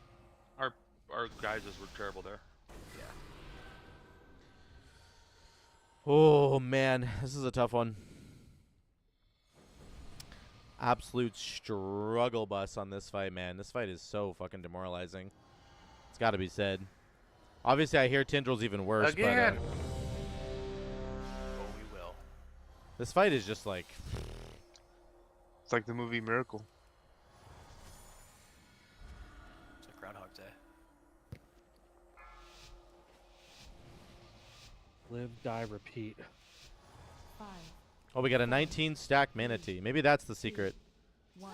Our guys just were terrible there. Yeah. Oh man, this is a tough one. Absolute struggle bus on this fight, man. This fight is so fucking demoralizing. It's got to be said. Obviously, I hear Tindrill's even worse, Again. but Oh, we will. this fight is just like It's like the movie Miracle. It's like Groundhog Day. Live, die, repeat. 5, oh, we got a 19 stack manatee. Maybe that's the secret. 1.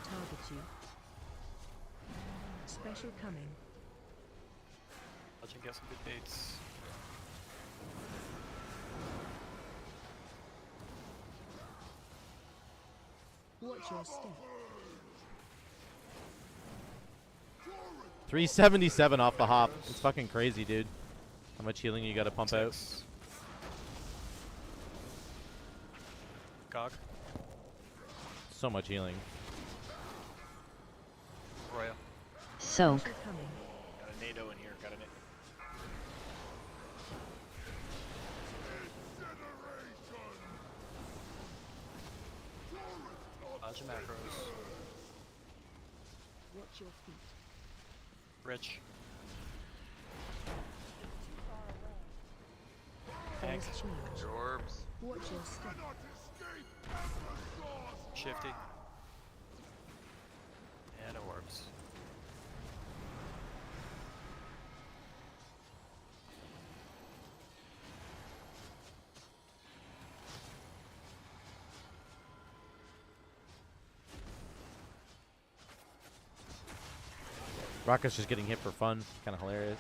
Target you. Special coming. Legend get some good baits. Watch your step. 377 off the hop. It's fucking crazy, dude. How much healing you got to pump out? Gog. So much healing. Royal. Soak. Got a NATO in here. Got a NATO. Dodge and macros. Watch your feet. Rich. Phase change. Your orbs. Watch your step. Shifty. And orbs. Rocket's just getting hit for fun. Kind of hilarious.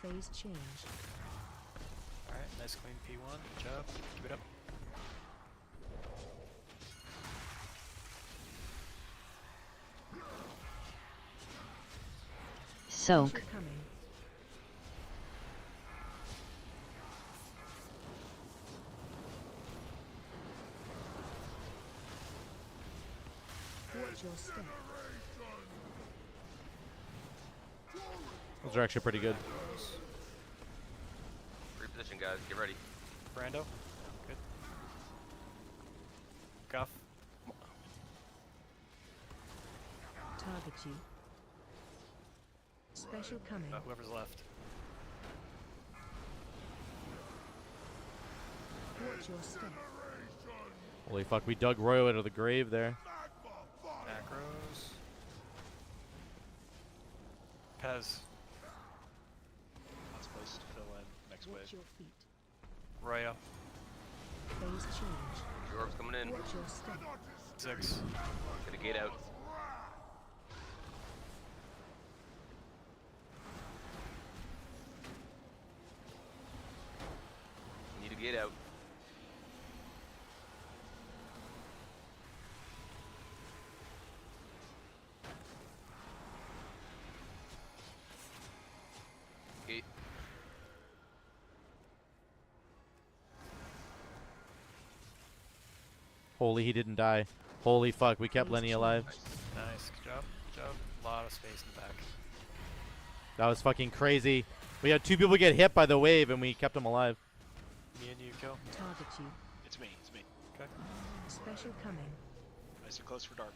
Phase change. Alright, nice clean P1. Good job. Keep it up. Soak. Coming. Watch your step. Those are actually pretty good. Reposition, guys. Get ready. Brando. Good. Guff. Target you. Special coming. Whoever's left. Watch your step. Holy fuck, we dug Royo out of the grave there. Macros. Pez. Last place to fill in. Next Watch wave. your feet. Royo. Phase change. Your orbs coming in. Watch your step. 6. Get a gate out. Need a gate out. Gate. Holy, he didn't die. Holy fuck, we kept Lenny alive. Nice. Good job. Good job. A lot of space in the back. That was fucking crazy. We had 2 people get hit by the wave and we kept them alive. Me and you kill. Target you. It's me. It's me. Okay. Special coming. Nice and close for dark.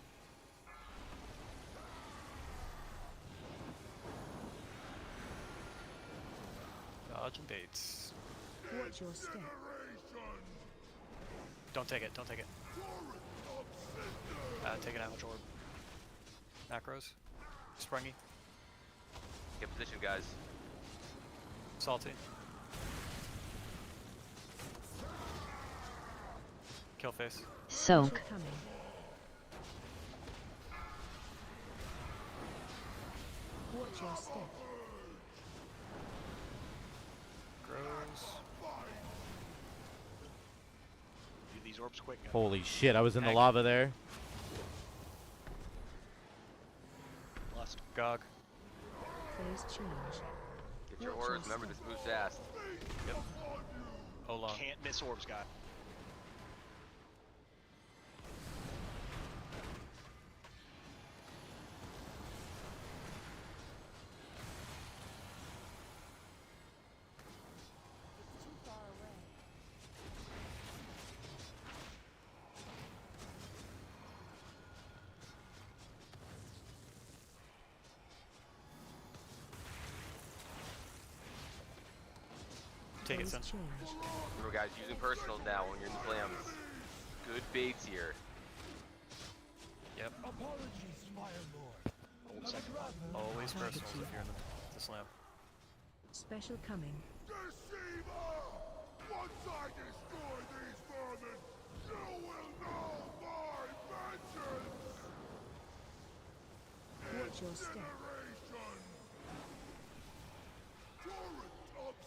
Dodge and baits. Watch your step. Don't take it. Don't take it. Take an avalanche orb. Macros. Sprungy. Get position, guys. Salty. Kill face. Soak. Coming. Watch your step. Grows. Do these orbs quick. Guys. Holy shit, I was in the lava there. Lust. Gog. Phase change. Get your Watch your orbs. Remember, step. this moves fast. Yep. Hold on. Can't miss orbs, guy. Take it, son. Remember, guys, using personals now when you're in the slams. Good baits here. Yep. Apologies, Fire Lord. Always personals if you're in the slam. Special coming. Once I destroy these vermin, you will know my vengeance! Watch your step.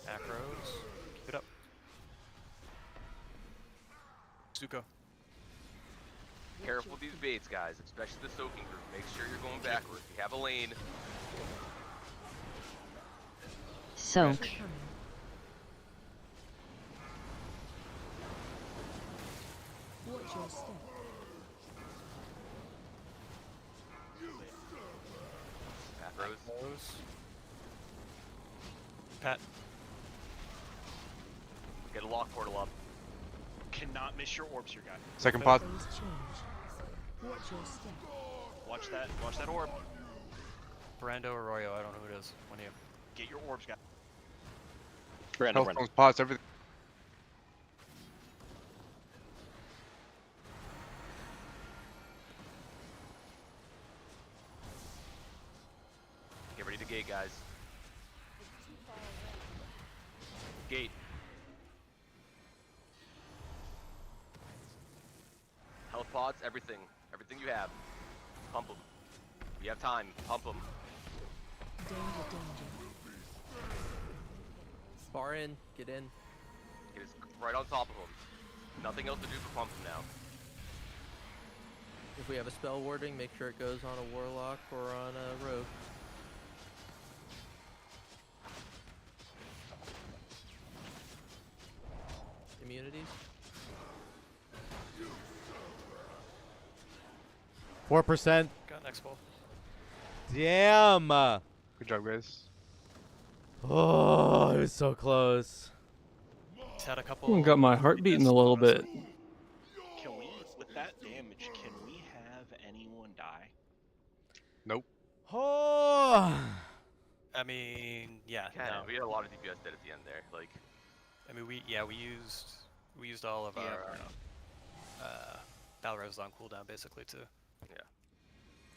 Macros. Keep it up. Zuko. Careful with these baits, guys, especially the soaking group. Make sure you're going backwards. You have a lane. Soak. Watch your step. Macros. Pat. Get a lock portal up. Cannot miss your orbs here, guy. Second pot. Phase change. Watch your step. Watch that orb. Brando Arroyo, I don't know who it is. One of you. Get your orbs, guy. Health stones, pots, everything. Get ready to gate, guys. Gate. Health pods, everything. Everything you have. Pump them. We have time. Pump them. Danger, danger. Bar in, get in. Get us right on top of them. Nothing else to do for pump them now. If we have a spell warding, make sure it goes on a warlock or on a rogue. Immunities? 4%. Got next ball. Damn. Good job, guys. Oh, it was so close. He's had a couple. Got my heart beating a little bit. Can we, with that damage, can we have anyone die? Nope. Oh. I mean, yeah. No. We had a lot of DPS dead at the end there. Like, I mean, we used all of our battle res on cooldown basically too. yeah.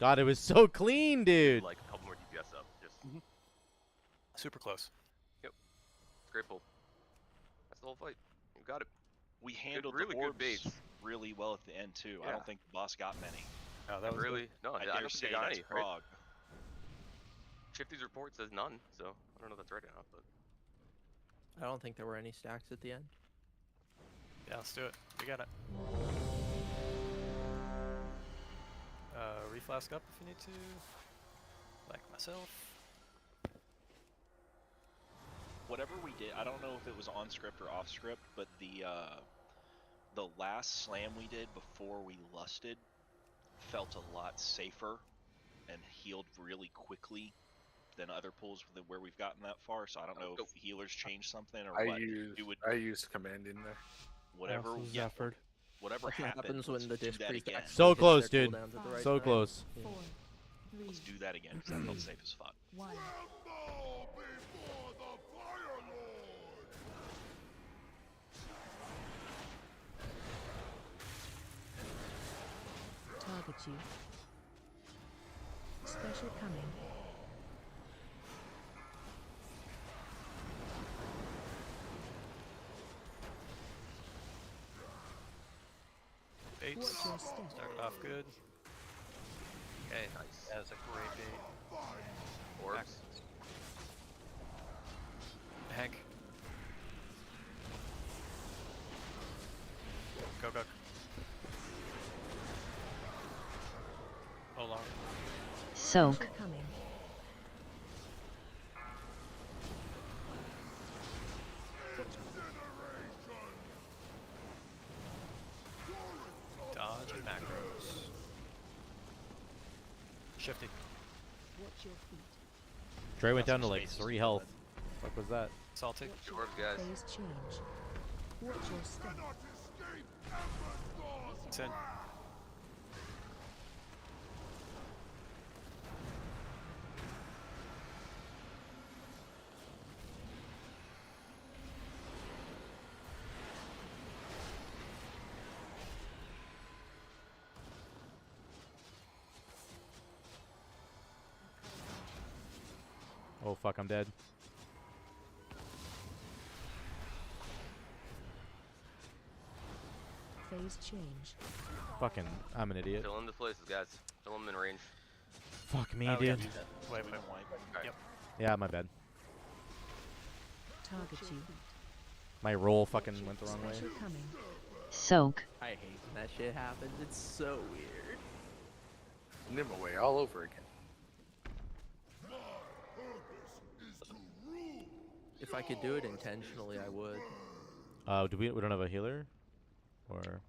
God, it was so clean, dude. Like a couple more DPS up. Just Super close. Yep. It's great pull. That's the whole fight. You got it. We handled really the good orbs baits. really well at the end too. I Yeah. don't think the boss got many. No, that was really. good. No, I dare don't say think they got that's any. Right? Prague. Shifty's report says none, so I don't know if that's right or not. But I don't think there were any stacks at the end. Yeah, let's do it. We got it. Reflask up if you need to. Like myself. Whatever we did, I don't know if it was on script or off script, but the last slam we did before we lusted felt a lot safer and healed really quickly than other pulls where we've gotten that far. So I don't know if healers changed something or what. I used command in there. Whatever. Yeah. Whatever That's what happens when the disc priest again. actually So hits close, their dude. cooldowns at the right So time. close. Yeah. Let's do that again because that felt safe as fuck. One. Target you. Special coming. Baits. Watch your step. Started off good. Okay, nice. That was a great bait. orbs. Hank. Go, go. Hold on. Soak. Special coming. Shifty. Watch your feet. Dre went Got down to some like spaces 3 to health. What was that? Salty. Good work, guys. Phase change. Watch your step. Sin. Oh fuck, I'm dead. Phase change. Fucking, I'm an idiot. Fill in the places, guys. Fill them in range. Fuck me, Oh, dude. Wait. Okay. Yep. Yeah, my bad. Target you. My roll fucking went the wrong way. Special coming. Soak. I hate when that shit happens. It's so weird. Nimue all over again. If I could do it intentionally, I would. We don't have a healer? Or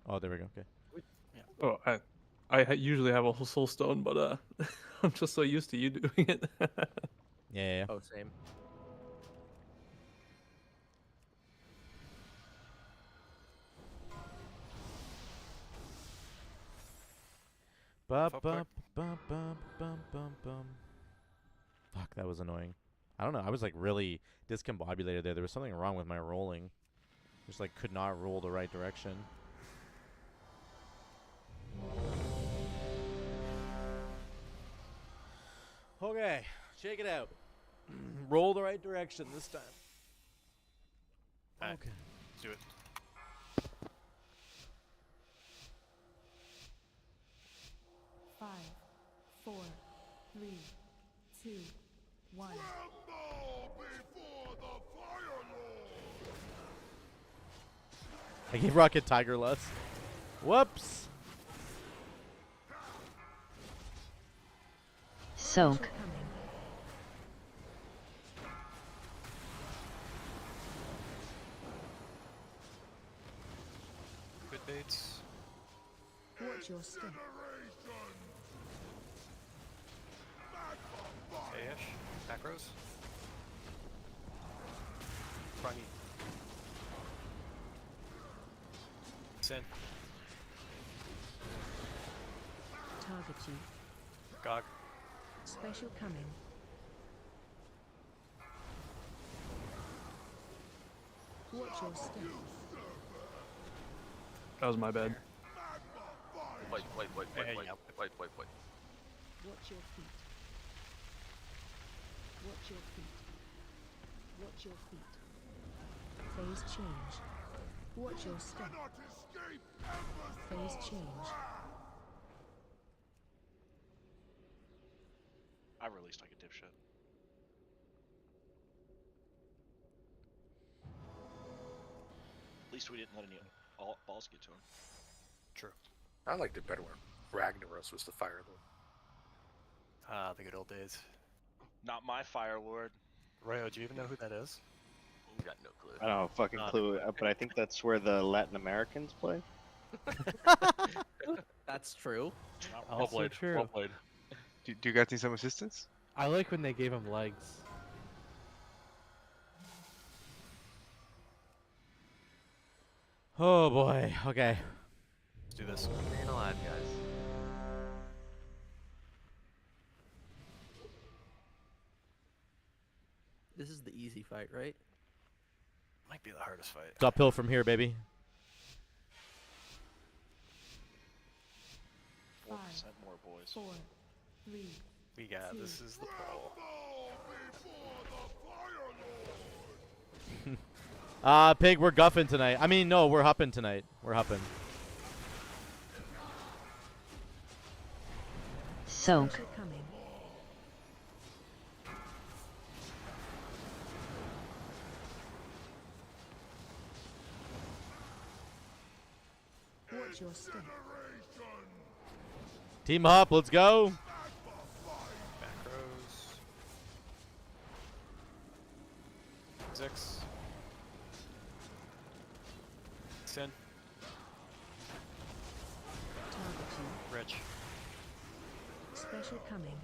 oh, there we go. Okay. Oh, I usually have a soul stone, but I'm just so used to you doing it. Yeah. Oh, same. Ba Fuck, ba fuck. bum bum bum bum bum. Fuck, that was annoying. I don't know. I was like really discombobulated there. There was something wrong with my rolling. Just like could not roll the right direction. Okay, shake it out. Roll the right direction this time. Alright, Okay. let's do it. Five, 4, 3, 2, 1. I gave Rocket Tiger Lust. Whoops. Soak. Good baits. Watch your step. Okay-ish. Macros. Froggy. Sin. Target you. Gog. Special coming. Watch your step. That was my bad. Wait. Yeah. Wait. Watch your feet. Watch your feet. Watch your feet. Phase change. Watch your step. Phase change. I released like a dipshit. At least we didn't let any balls get to him. True. I liked it better when Ragnaros was the Fire Lord. Ah, the good old days. Not my Fire Lord. Rayo, do you even know who that is? Got no clue. I don't have a fucking Not a clue, but I think that's where the Latin Americans play. That's true. Well Also played. true. Well played. Do you guys need some assistance? I like when they gave him legs. Oh boy. Okay. Let's do this. Staying alive, guys. This is the easy fight, right? Might be the hardest fight. It's uphill from here, baby. 4% more, boys. 4, 3. We got this is the pro. Pig, we're guffing tonight. I mean, no, we're hupping tonight. We're hupping. Soak. Coming. Watch your step. Team Hop, let's go. Macros. 6. Sin. Target you. Rich. Special coming.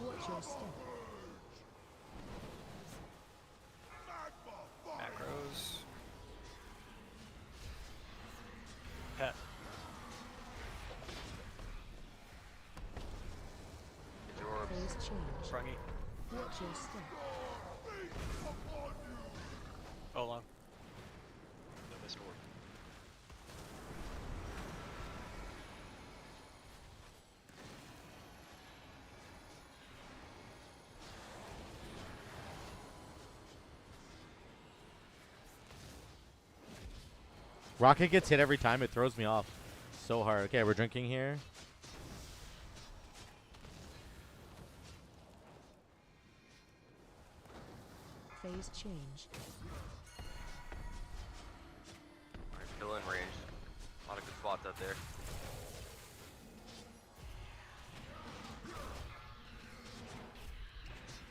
Watch your step. Macros. Pet. Phase change. Sprungy. Watch your step. Oh, long. No missed orb. Rocket gets hit every time. It throws me off so hard. Okay, we're drinking here. Phase change. Alright, still in range. A lot of good spots out there.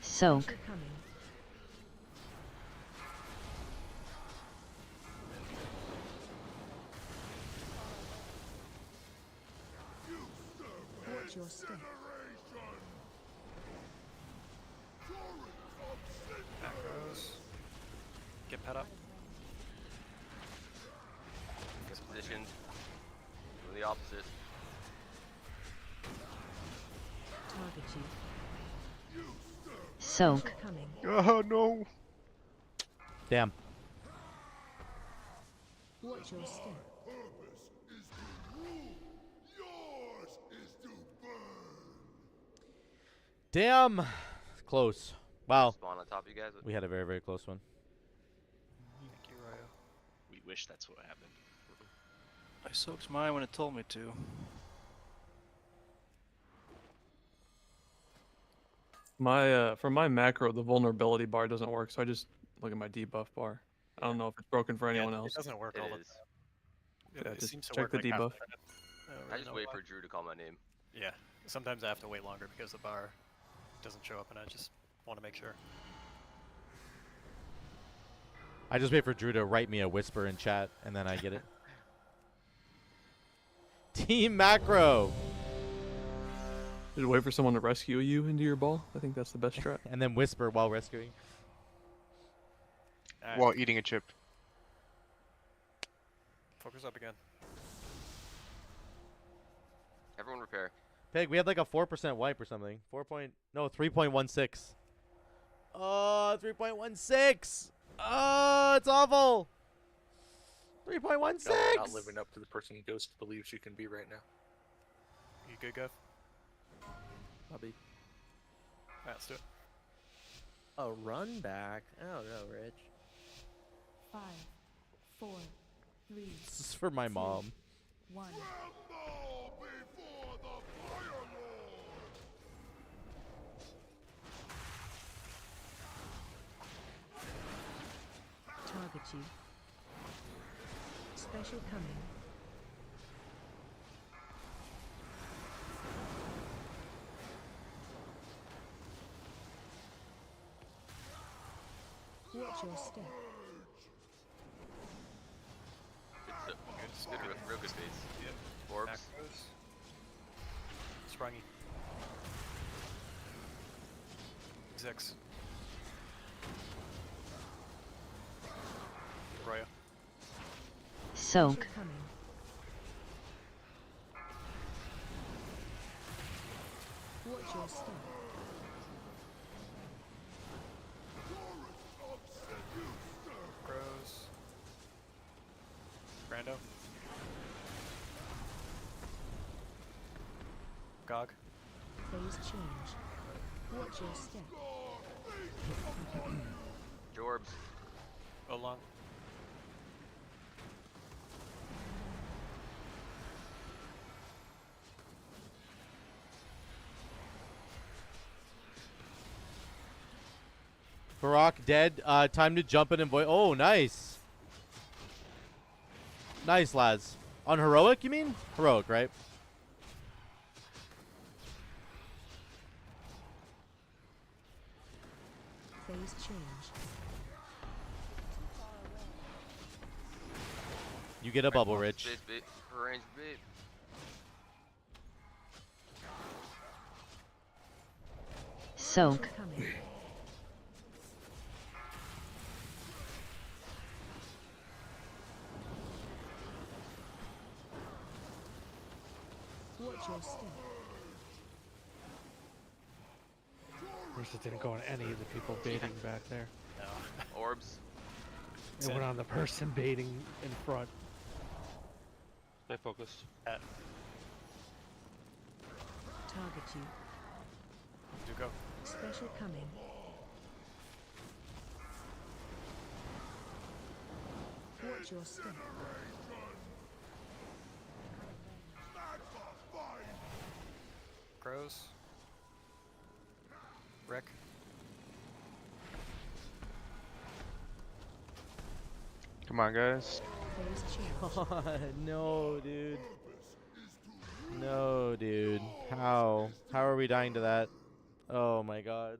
Soak. Special coming. Watch your step. Macros. Get pet up. Get positioned. Do the opposite. Target you. Soak. Special coming. Oh no. Damn. Watch your step. Damn. Close. Wow. Spawn on top of you guys. We had a very, very close one. Thank you, Ryo. We wish that's what happened. I soaked mine when it told me to. My for my macro, the vulnerability bar doesn't work, so I just look at my debuff bar. I don't know if it's broken for anyone else. It doesn't work all the is. It, Yeah, it just seems to check work the like debuff. half the minute. I just wait for Drew to call my name. Yeah. Sometimes I have to wait longer because the bar doesn't show up, and I just want to make sure. I just wait for Drew to write me a whisper in chat, and then I get it. Team Macro. Just wait for someone to rescue you into your ball. I think that's the best strat. And then whisper while rescuing. Alright. While eating a chip. Focus up again. Everyone repair. Peg, we had like a 4% wipe or something. 3.16. Oh, 3.16. Oh, it's awful. 3.16. Not living up to the person Ghost believes you can be right now. You good, Gov? I'll be. Alright, let's do it. A run back? I don't know, Rich. 5, 4, 3. This is for my mom. 1. Target you. Special coming. Watch your step. Good, real good space. Yep. Orbs. Macros. Sprungy. 6. Roya. Soak. Special coming. Watch your step. Macros. Brando. Gog. Phase change. Watch your step. Jorbs. Olong. Barack dead. Time to jump in and voice. Oh, nice. Nice, lads. On heroic, you mean? Heroic, right? Phase change. You get a bubble, Rich. Space bait. Range bait. Soak. Watch your step. Of course, it didn't go on any of the people baiting back there. No. Orbs. It went on the person baiting in front. Stay focused. Target you. Do go. Special coming. Watch your step. Crows. Rick. Come on, guys. God, no, dude. No, dude. How? How are we dying to that? Oh my god.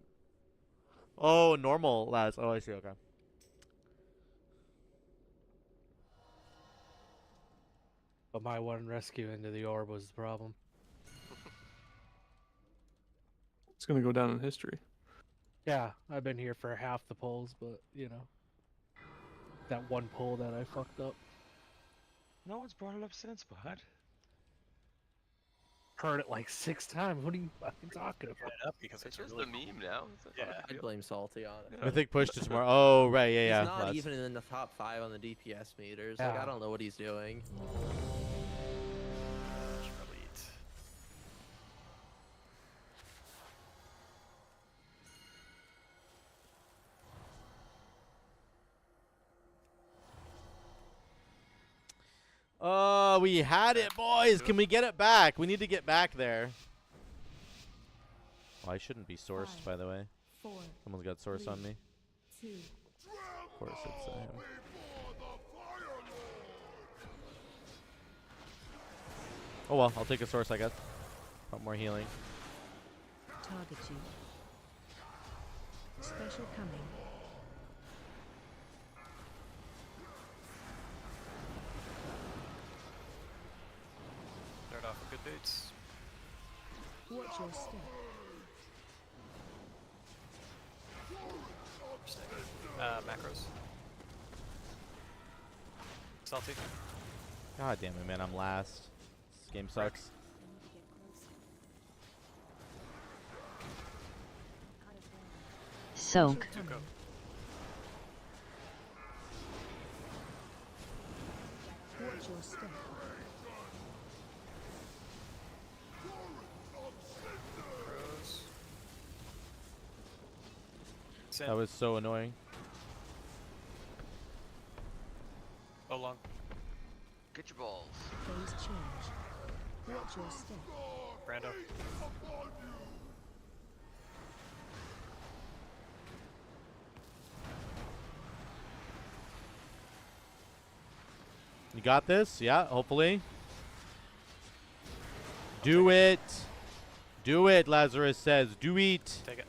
Oh, normal last. Oh, I see. Okay. But my one rescue into the orb was the problem. It's gonna go down in history. Yeah, I've been here for half the pulls, but you know, that one pull that I fucked up. No one's brought it up since, bud. Heard it like 6 times. What are you fucking talking about? Up because It's it's just really a meme now. Yeah, I'd blame Salty on it. I think push to tomorrow. Oh, right. Yeah, yeah. He's not Last. even in the top 5 on the DPS meters. Like, Yeah. I don't know what he's doing. Oh, we had it, boys. Can we get it back? We need to get back there. Oh, I shouldn't be sourced, by the way. 4, Someone's got source on me. 2. Of course it's him. Oh well, I'll take a source, I guess. Put more healing. Target you. Special coming. Start off with good baits. Watch your step. Macros. Salty. God damn it, man. I'm last. This game sucks. Soak. Do go. Watch your step. Crows. That was so annoying. Oh, long. Get your balls. Phase change. Watch your step. Brando. You got this? Yeah, hopefully. Do it. Do it, Lazarus says. Do it. Take it.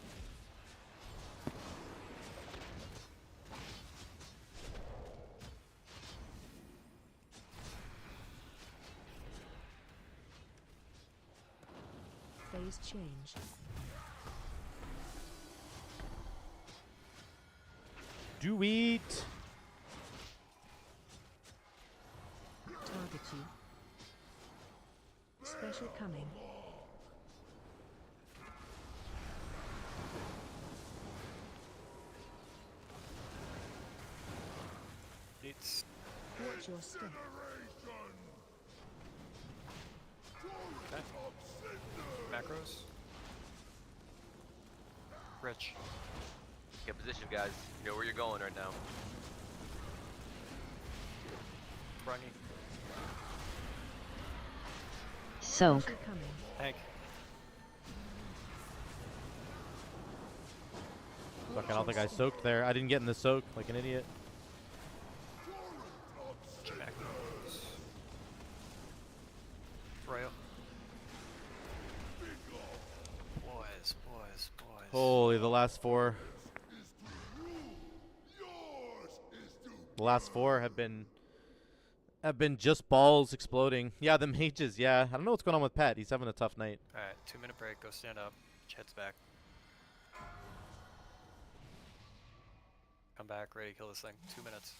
Phase change. Do it. Target you. Special coming. It's Watch your step. okay. Macros. Rich. Get position, guys. You know where you're going right now. Brungy. Soak. Special coming. Hank. Fuck, I don't think I soaked there. I didn't get in the soak like an idiot. Macros. Royal. Boys. Holy, the last 4. The last 4 have been have been just balls exploding. Yeah, the mages. Yeah, I don't know what's going on with Pat. He's having a tough night. All right, 2-minute break. Go stand up. Heads back. Come back, ready to kill this thing. 2 minutes.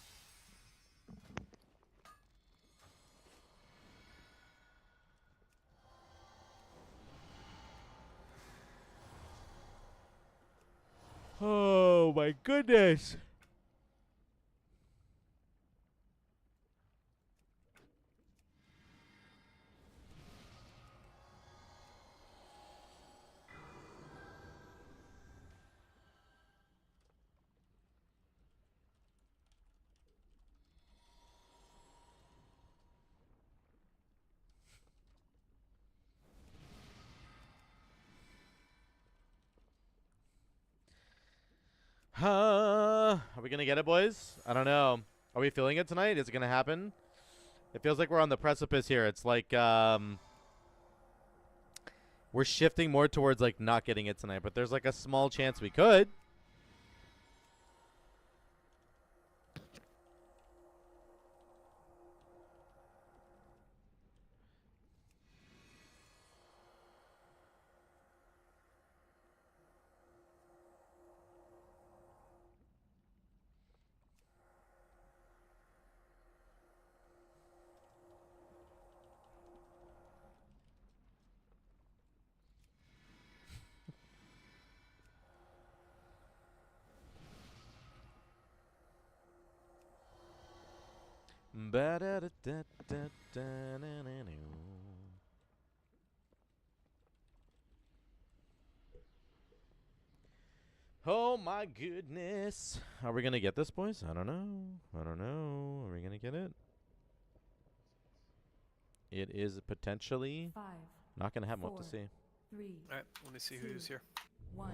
Oh my goodness. Are we gonna get it, boys? I don't know. Are we feeling it tonight? Is it gonna happen? It feels like we're on the precipice here. It's like we're shifting more towards like not getting it tonight, but there's like a small chance we could. Oh my goodness. Are we gonna get this, boys? I don't know. I don't know. Are we gonna get it? It is potentially 5, not gonna happen. What to 4, see? 3. All right, let me see who's here. 1.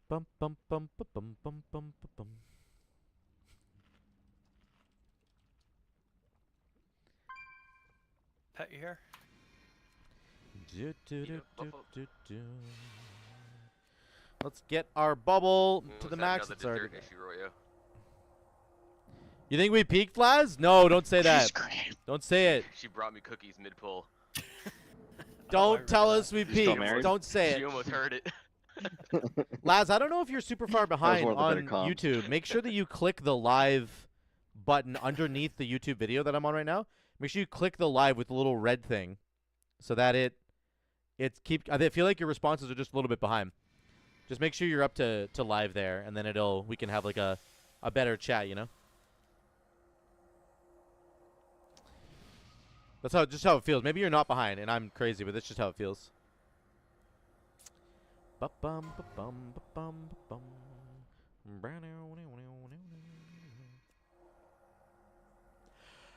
Bum bum bum bum bum bum bum bum. Pat, you here? Let's get our bubble to the Almost had max. another It's already dessert issue, Royo. You think we peaked, Flaz? No, don't say that. Don't say it. She brought me cookies mid-pull. Don't tell us we You still peaked. married? Don't say She it. almost heard it. Laz, I don't know if you're super far behind one of the on better comps. YouTube. Make sure that you click the live button underneath the YouTube video that I'm on right now. Make sure you click the live with the little red thing so that I feel like your responses are just a little bit behind. Just make sure you're up to live there, and then we can have like a better chat, That's just how it feels. Maybe you're not behind, and I'm crazy, but that's just how it feels. Ba-bum, ba-bum, ba-bum, ba-bum.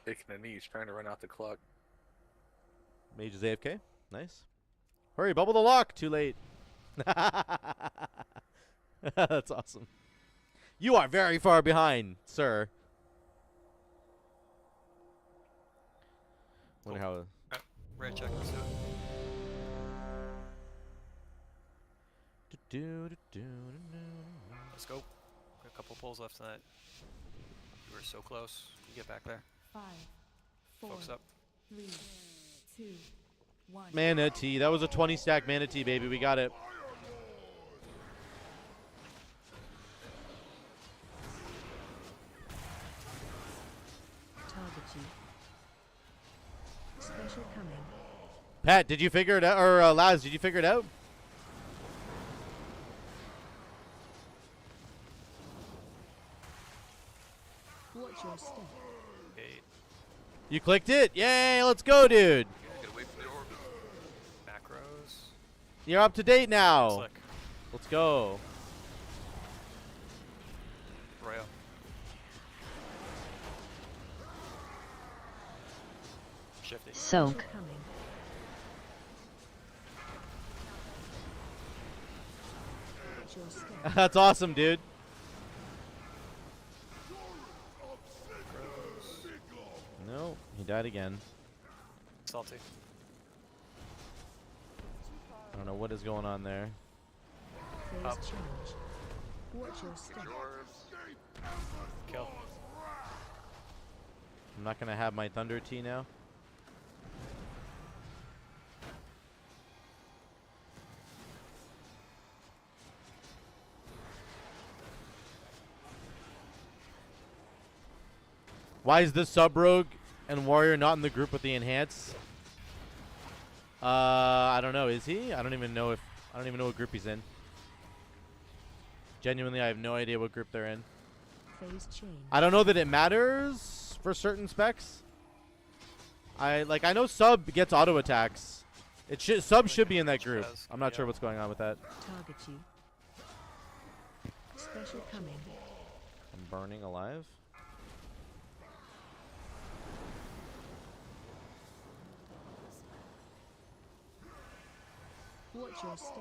Taking a knee, he's trying to run out the clock. Mage is AFK. Nice. Hurry, bubble the lock. Too late. That's awesome. You are very far behind, sir. Wonder how. Right, check. Let's do it. Let's go. Got a couple pulls left tonight. We were so close. You get back there. 5, 4, Focus up. 3, 2, 1. Mana Tea. That was a 20 stack Mana Tea, baby. We got it. Target you. Special coming. Pat, did you figure it out? Or Laz, did you figure it out? Watch your step. You clicked it? Yay, let's go, dude. Get away from the orb. Macros. You're up to date now. Slick. Let's go. Royo. Shifty. Soak. Coming. Watch your step. That's awesome, dude. No, he died again. Salty. I don't know what is going on there. Phase Up. change. Watch your step. Get your orbs. Kill. I'm not gonna have my Thunder Tea now. Why is this sub rogue and warrior not in the group with the enhance? I don't know. Is he? I don't even know what group he's in. Genuinely, I have no idea what group they're in. Phase change. I don't know that it matters for certain specs. I know sub gets auto attacks. Sub should be in that group. I'm not sure what's going on with that. Target you. Special coming. I'm burning alive. Watch your step.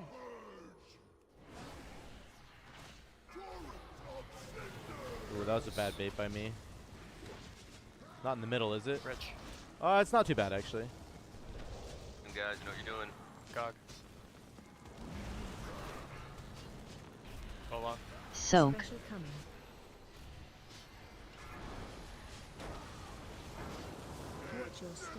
Ooh, that was a bad bait by me. Not in the middle, is it? Rich. It's not too bad, actually. And guys, you know what you're doing. Gog. Hold on. Soak. Special coming. Watch your step.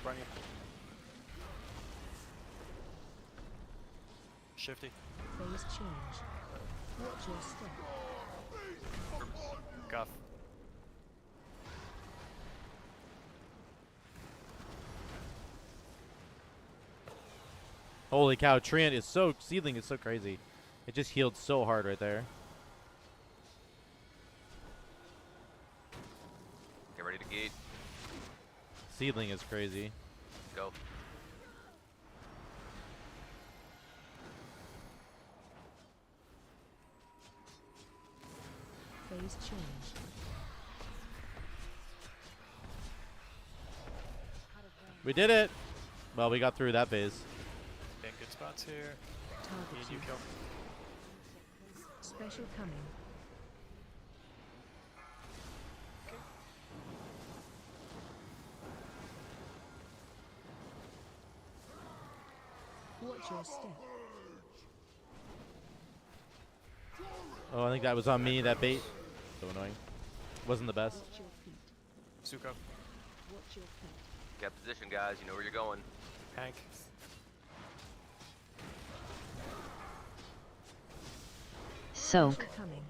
Run you. Shifty. Phase change. Watch your step. Guff. Holy cow, Treant is Seedling is so crazy. It just healed so hard right there. Get ready to gate. Seedling is crazy. Go. Phase change. We did it! Well, we got through that phase. In good spots here. Target Need you you. kill. Special coming. Watch your step. Oh, I think that was on me, that bait. So annoying. Wasn't the best. Watch your feet. Zuko. Watch your feet. Get position, guys. You know where you're going. Hank. Soak. Special coming.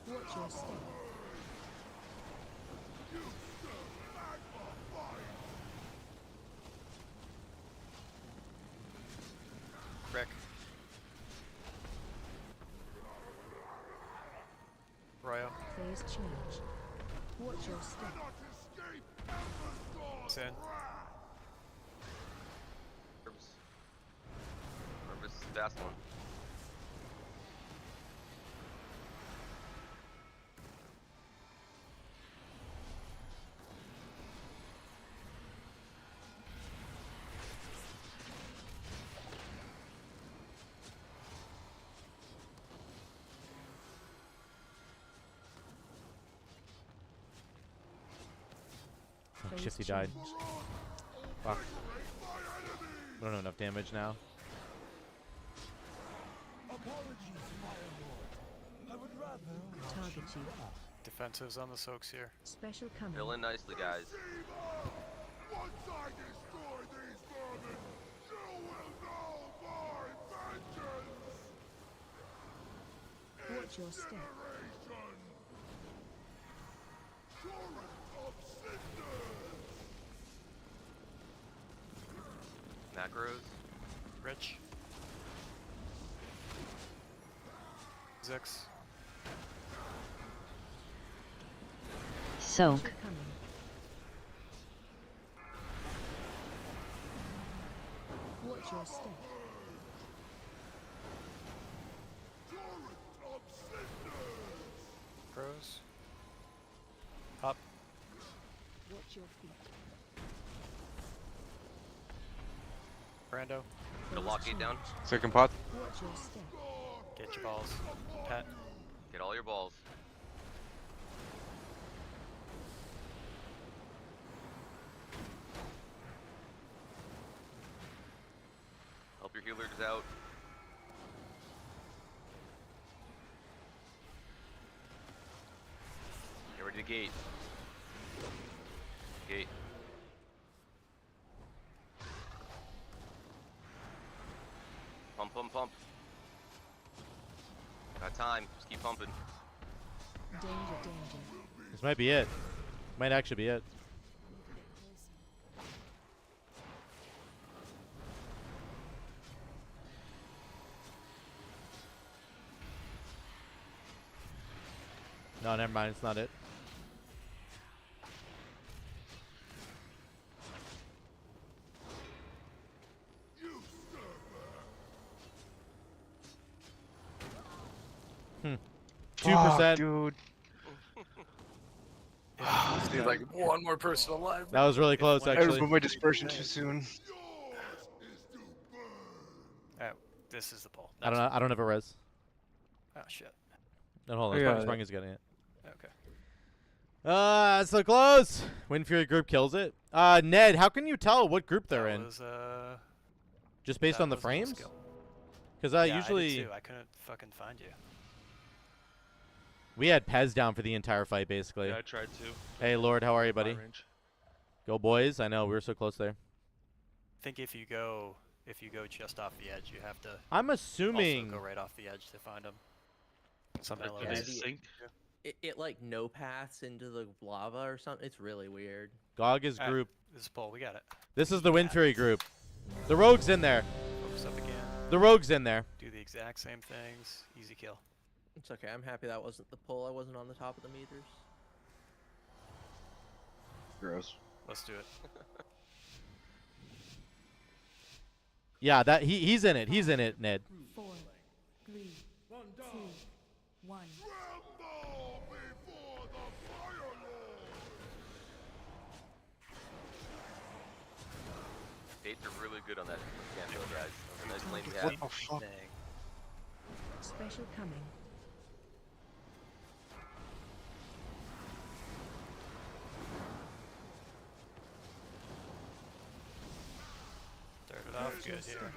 Watch your step. Rick. Royo. Phase change. Watch your step. Sin. Purpose fast one. Oh, Phase Shifty died. change. Fuck. We don't have enough damage now. Target you. Defensives on the soaks here. Special coming. Fill in nicely, guys. Once I destroy these vermin, you will know my vengeance! Watch your step. Incineration! Torrent of cinders! Macros. Rich. Zix. Soak. Special coming. Watch your step. Torrent of cinders! Pros. Up. Watch your feet. Brando. Gonna lock it down. Second pot. Watch your step. Get your balls. Pet. Get all your balls. Help your healers out. Get ready to gate. Gate. Pump, pump, pump. Got time. Just keep pumping. Danger, danger. This might be it. Might actually be it. No, never mind. It's not it. Hmm. 2%. Dude. Just need like one more person alive. That was really close, I actually. removed my dispersion too soon. Oh, this is the pole. I don't know. I don't have a res. Oh shit. No, hold on. I got Sprung it. is getting it. Okay. So close. Wind Fury group kills it. Ned, how can you tell what group they're in? Was, Just based that on the was no frames? skill. Because Yeah, usually I did too. I couldn't fucking find you. we had Pez down for the entire fight, basically. Yeah, I tried to. Hey, Lord, how are you, My buddy? range. Go, boys. I know we were so close there. I think if you go just off the edge, you have to. I'm assuming. Also go right off the edge to find them. Something Do like they that. sync? It like no paths into the lava or something. It's really weird. Gog is Alright, group. This is pole. We got it. This is the Wind Fury group. The Rogue's in there. Focus up again. The Rogue's in there. Do the exact same things. Easy kill. It's okay. I'm happy that wasn't the pull. I wasn't on the top of the meters. Gross. Let's do it. Yeah, that he's in it. He's in it, Ned. 4, 3, 2, 1. Baits are really good on that Canto, guys. That was a nice lane we What had. the fuck? Special coming. Start it off good here.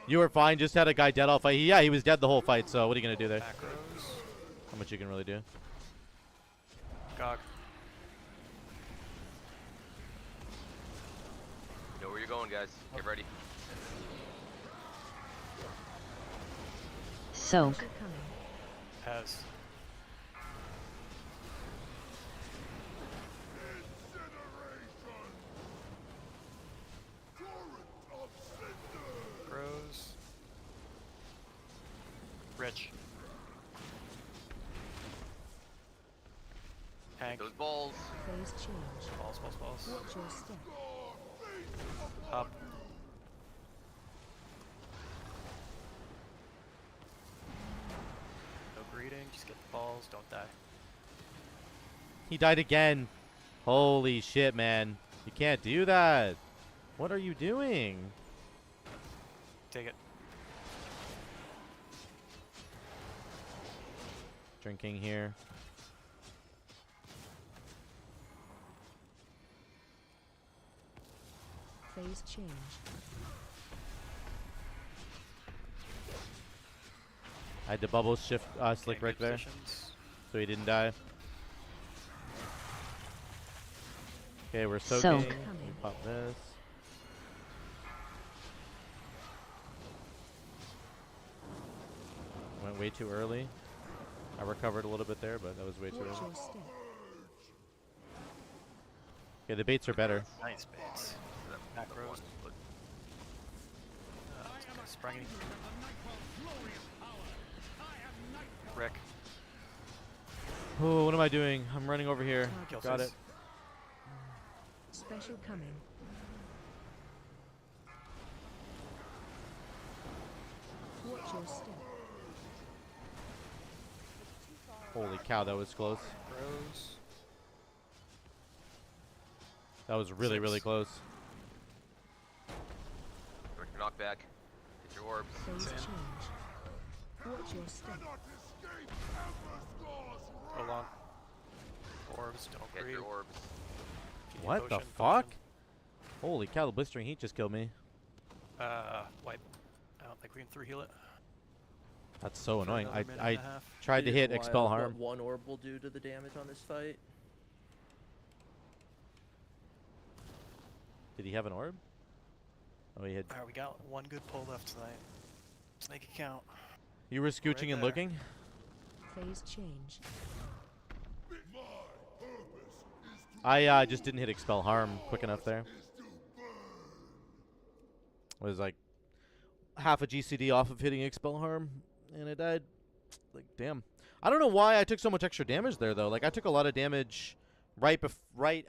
You were fine. Just had a guy dead all fight. Yeah, he was dead the whole fight. So what are you gonna do there? Macros. How much you can really do? Gog. You know where you're going, guys. Get ready. Soak. Special coming. Has. Grows. Rich. Hank. Those balls. Phase change. Balls, balls, balls. Watch your step. Up. No greeting, just get the balls, don't die. He died again. Holy shit, man! You can't do that. What are you doing? Take it. Drinking here. Phase change. I had the bubble shift slick Okay, right good there, positions. so he didn't die. Okay, we're Soak. soaking. Pop this. Went way too early. I recovered a little bit there, but that was way too Watch early. your step. Okay, the baits are better. Nice baits. Macros. Sprung. Rick. Oh, what am I doing? I'm running over here. Kill Got face. it. Special coming. Watch your step. Holy cow, that was close. Grows. That was really, really close. Go your knockback. Get your orbs. Phase change. Watch your step. Go long. Orbs, don't Get greed. your orbs. If you need What the potion, fuck? potion. Holy cow, the blistering heat just killed me. Wipe. Like we can 3 heal it. That's so For annoying. another minute I and a half. tried to It is hit wild expel what harm. one orb will do to the damage on this fight. Did he have an orb? Oh, he had. Alright, we got 1 good pull left tonight. Let's make it count. You were scooching and there. looking? Phase change. I just didn't hit expel harm quick enough there. I was like half a GCD off of hitting expel harm, and I died. Like, damn. I don't know why I took so much extra damage there though. Like, I took a lot of damage right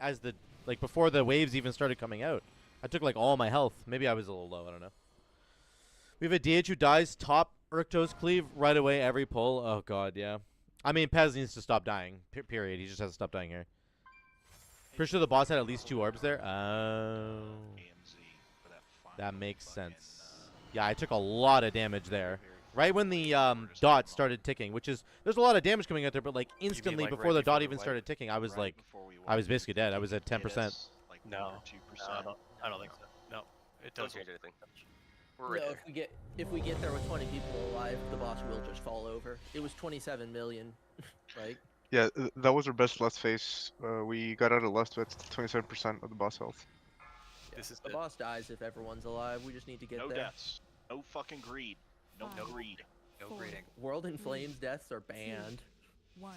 as the before the waves even started coming out. I took like all my health. Maybe I was a little low. I don't know. We have a DH who dies top Urktos cleave right away every pull. Oh god, yeah. I mean, Pez needs to stop dying. Period. He just has to stop dying here. Pretty sure the boss had at least 2 orbs there. Oh. That makes sense. Yeah, I took a lot of damage there. Right when the dot started ticking, which is, there's a lot of damage coming out there, but like instantly like, before right the dot before even the started ticking, I was Right like, before we I was wiped, basically dead. I was at hit 10%. us, like No, 1 or 2%. I don't think so. No, it Don't doesn't change anything. We're right No, there. if we get there with 20 people alive, the boss will just fall over. It was 27 million, right? Yeah, that was our best last phase. We got out of last with 27% of the boss health. This is The it. boss dies if everyone's alive. We just need to get No there. deaths. No fucking greed. No Nope. greed. No 4, greeting. World in Flames deaths are banned. 1.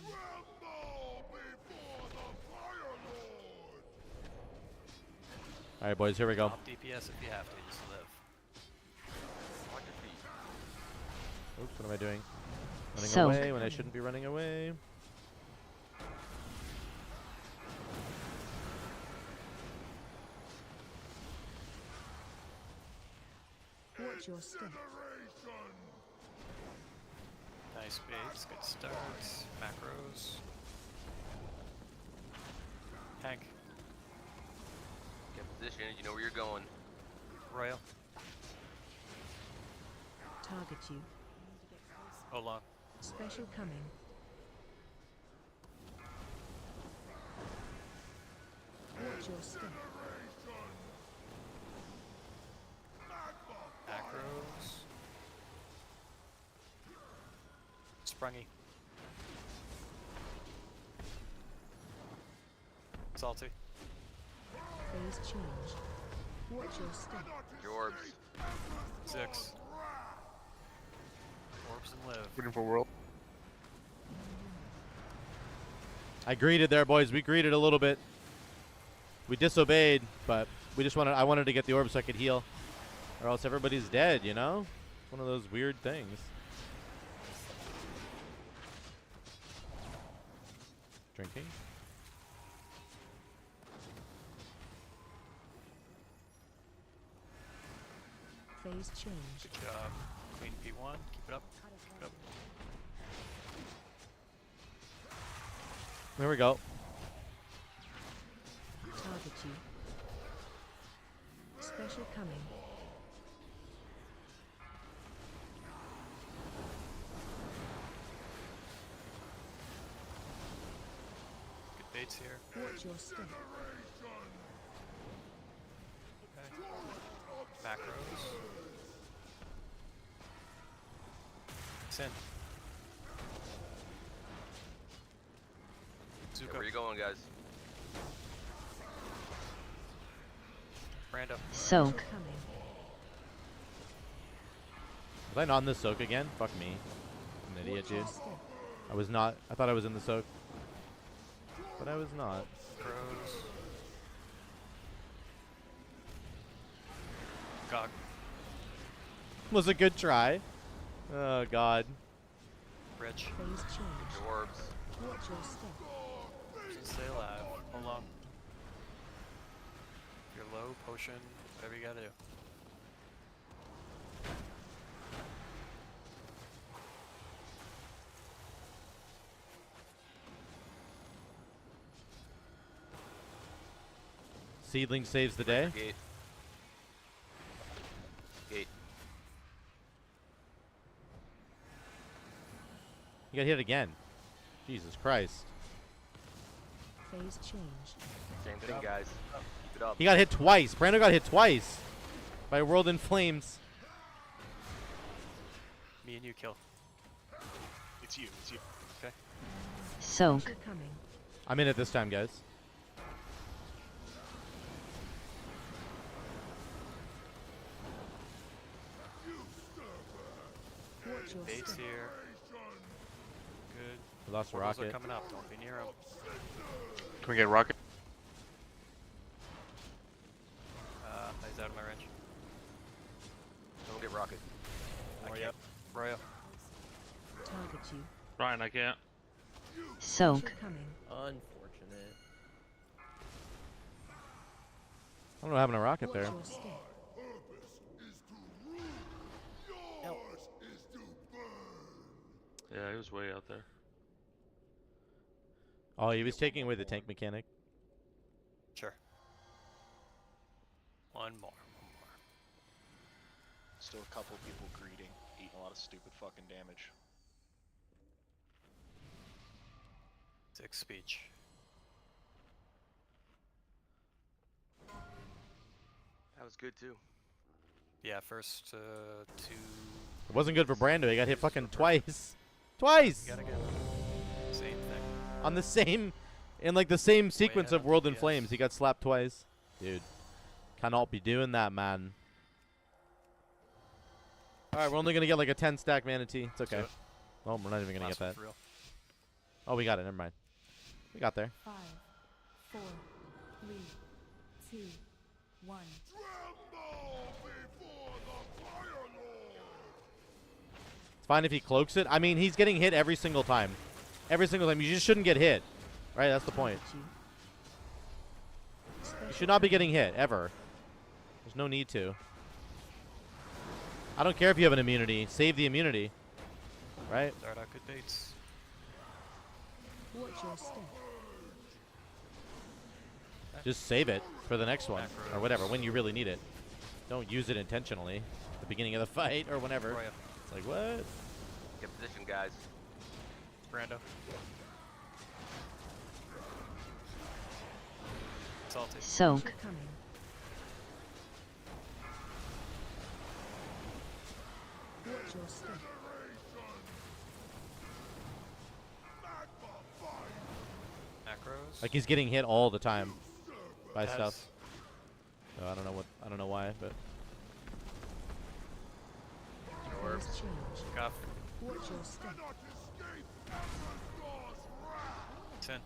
All right, boys, here we go. Top DPS if you have to, just live. Watch your feet. Oops, what am I doing? Running So- away when I shouldn't be running away. Watch your step. Nice baits, good starts, macros. Hank, Get positioned. You know where you're going. Royal, Target you. hold on. Special coming. Watch your step. Macros. Sprungy. Salty. Phase change. Watch your step. Your orbs. 6. Orbs and live. Waiting for world. I greeted there, boys. We greeted a little bit. We disobeyed, but we just wanted. I wanted to get the orb so I could heal, or else everybody's dead. You know, one of those weird things. Drinking. Phase change. Good job. Queen P1. Keep it up. Keep it up. There we go. Target you. Special coming. Good baits here. Watch your step. Okay. Macros. Sin. Yeah, Zuko. where you going, guys? Brando. Soak. Coming. Was I not in the soak again? Fuck me. I'm an idiot, Watch dude. your step. I was not. I thought I was in the soak, but I was not. Crows. Gog. Was a good try. Oh god. Rich. Phase change. Your orbs. Watch your step. Just stay alive. Hold on. If you're low, potion, whatever you gotta do. Seedling saves the day. Gate. Gate. You got hit again. Jesus Christ. Phase change. Same thing, guys. Keep it up. He got hit twice. Brando got hit twice by World in Flames. Me and you kill. It's you. It's you. Okay. Soak. I'm in it this time, guys. Bait's here. Good. We lost a Portals rocket. are coming up. Don't be near them. Can we get a rocket? He's out of my range. Don't get rocket. Royo. Royo. Target you. Ryan, I can't. Soak. Unfortunate. I don't know having a rocket there. Yeah, he was way out there. Oh, he was taking away the tank mechanic. Sure. One more. Still a couple people greeting, eating a lot of stupid fucking damage. 6 speech. That was good too. Yeah, first 2. It wasn't good for Brando. He got hit fucking twice. Twice! Gotta go. Same thing. On the same, in like the same sequence ahead of on World in DPS. Flames. He got slapped twice. Dude. Cannot be doing that, man. Alright, we're only going to get like a 10 stack manatee. It's okay. Oh, we're not even going to get that. Oh, we got it. Never mind. We got there. 5, 4, 3, 2, 1. It's fine if he cloaks it. I mean, he's getting hit every single time. Every single time. You just shouldn't get hit. Right? That's the point. You should not be getting hit, ever. There's no need to. I don't care if you have an immunity. Save the immunity. Right? Start out good baits. Watch your step. Just save it for the next one. Or whatever, when you really need it. Don't use it intentionally. At the beginning of the fight or whenever. It's like, what? Get position, guys. Brando. Salty. Soak. Watch your step. Macros. Like he's getting hit all the time by Yes. stuff. So I don't know why, but Phase change. Cuff. Watch your step. 10.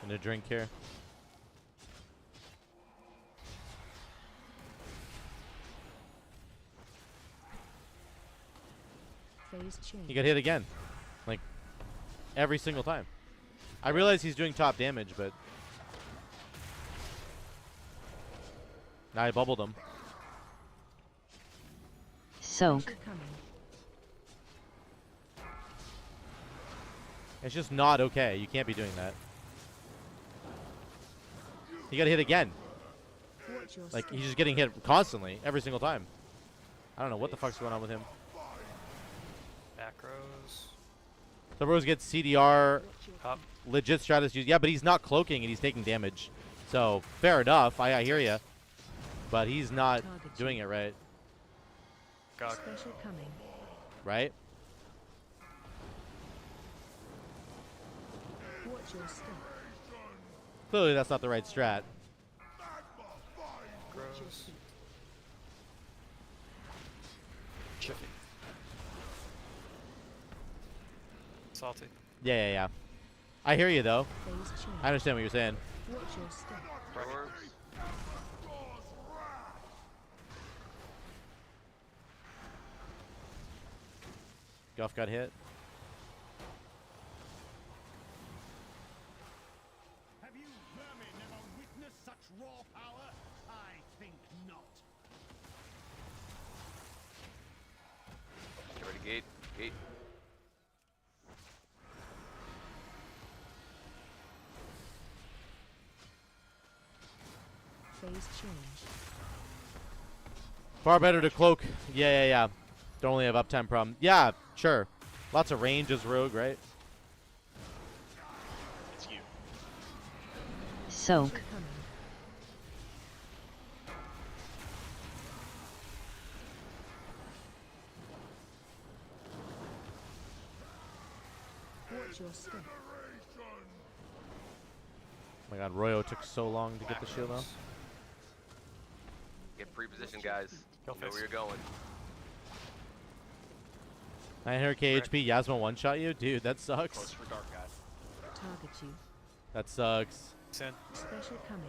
and a drink here. Phase change. He got hit again. Like every single time. I realize he's doing top damage, but now I bubbled him. Soak. It's just not okay. You can't be doing that. He got hit again. Watch your Like step. he's just getting hit constantly, every single time. I don't know what the fuck's going on with him. Macros. So Rose gets CDR, Up. legit strategies. Yeah, but he's not cloaking and he's taking damage. So fair enough. I hear you. But he's not doing it right. Gog. Special coming. Right? Watch your step. Clearly that's not the right strat. Gross. Chippy. Salty. Yeah. I hear you though. Phase change. I understand what you're saying. Watch your step. Orbs. Guff got hit. Have you vermin ever witnessed such raw power? I think not. Get ready, gate. Gate. Phase change. Far better to cloak. Yeah. Don't only have uptime problem. Yeah, sure. Lots of range as rogue, right? It's you. Soak. Watch your step. Oh my god, Royo took so long to get the shield off. Get pre-position, guys. Go You know where you're going. 900k HP, Yasma one-shot you? Dude, that sucks. Close for dark guy. Target you. That sucks. Sin. Special coming.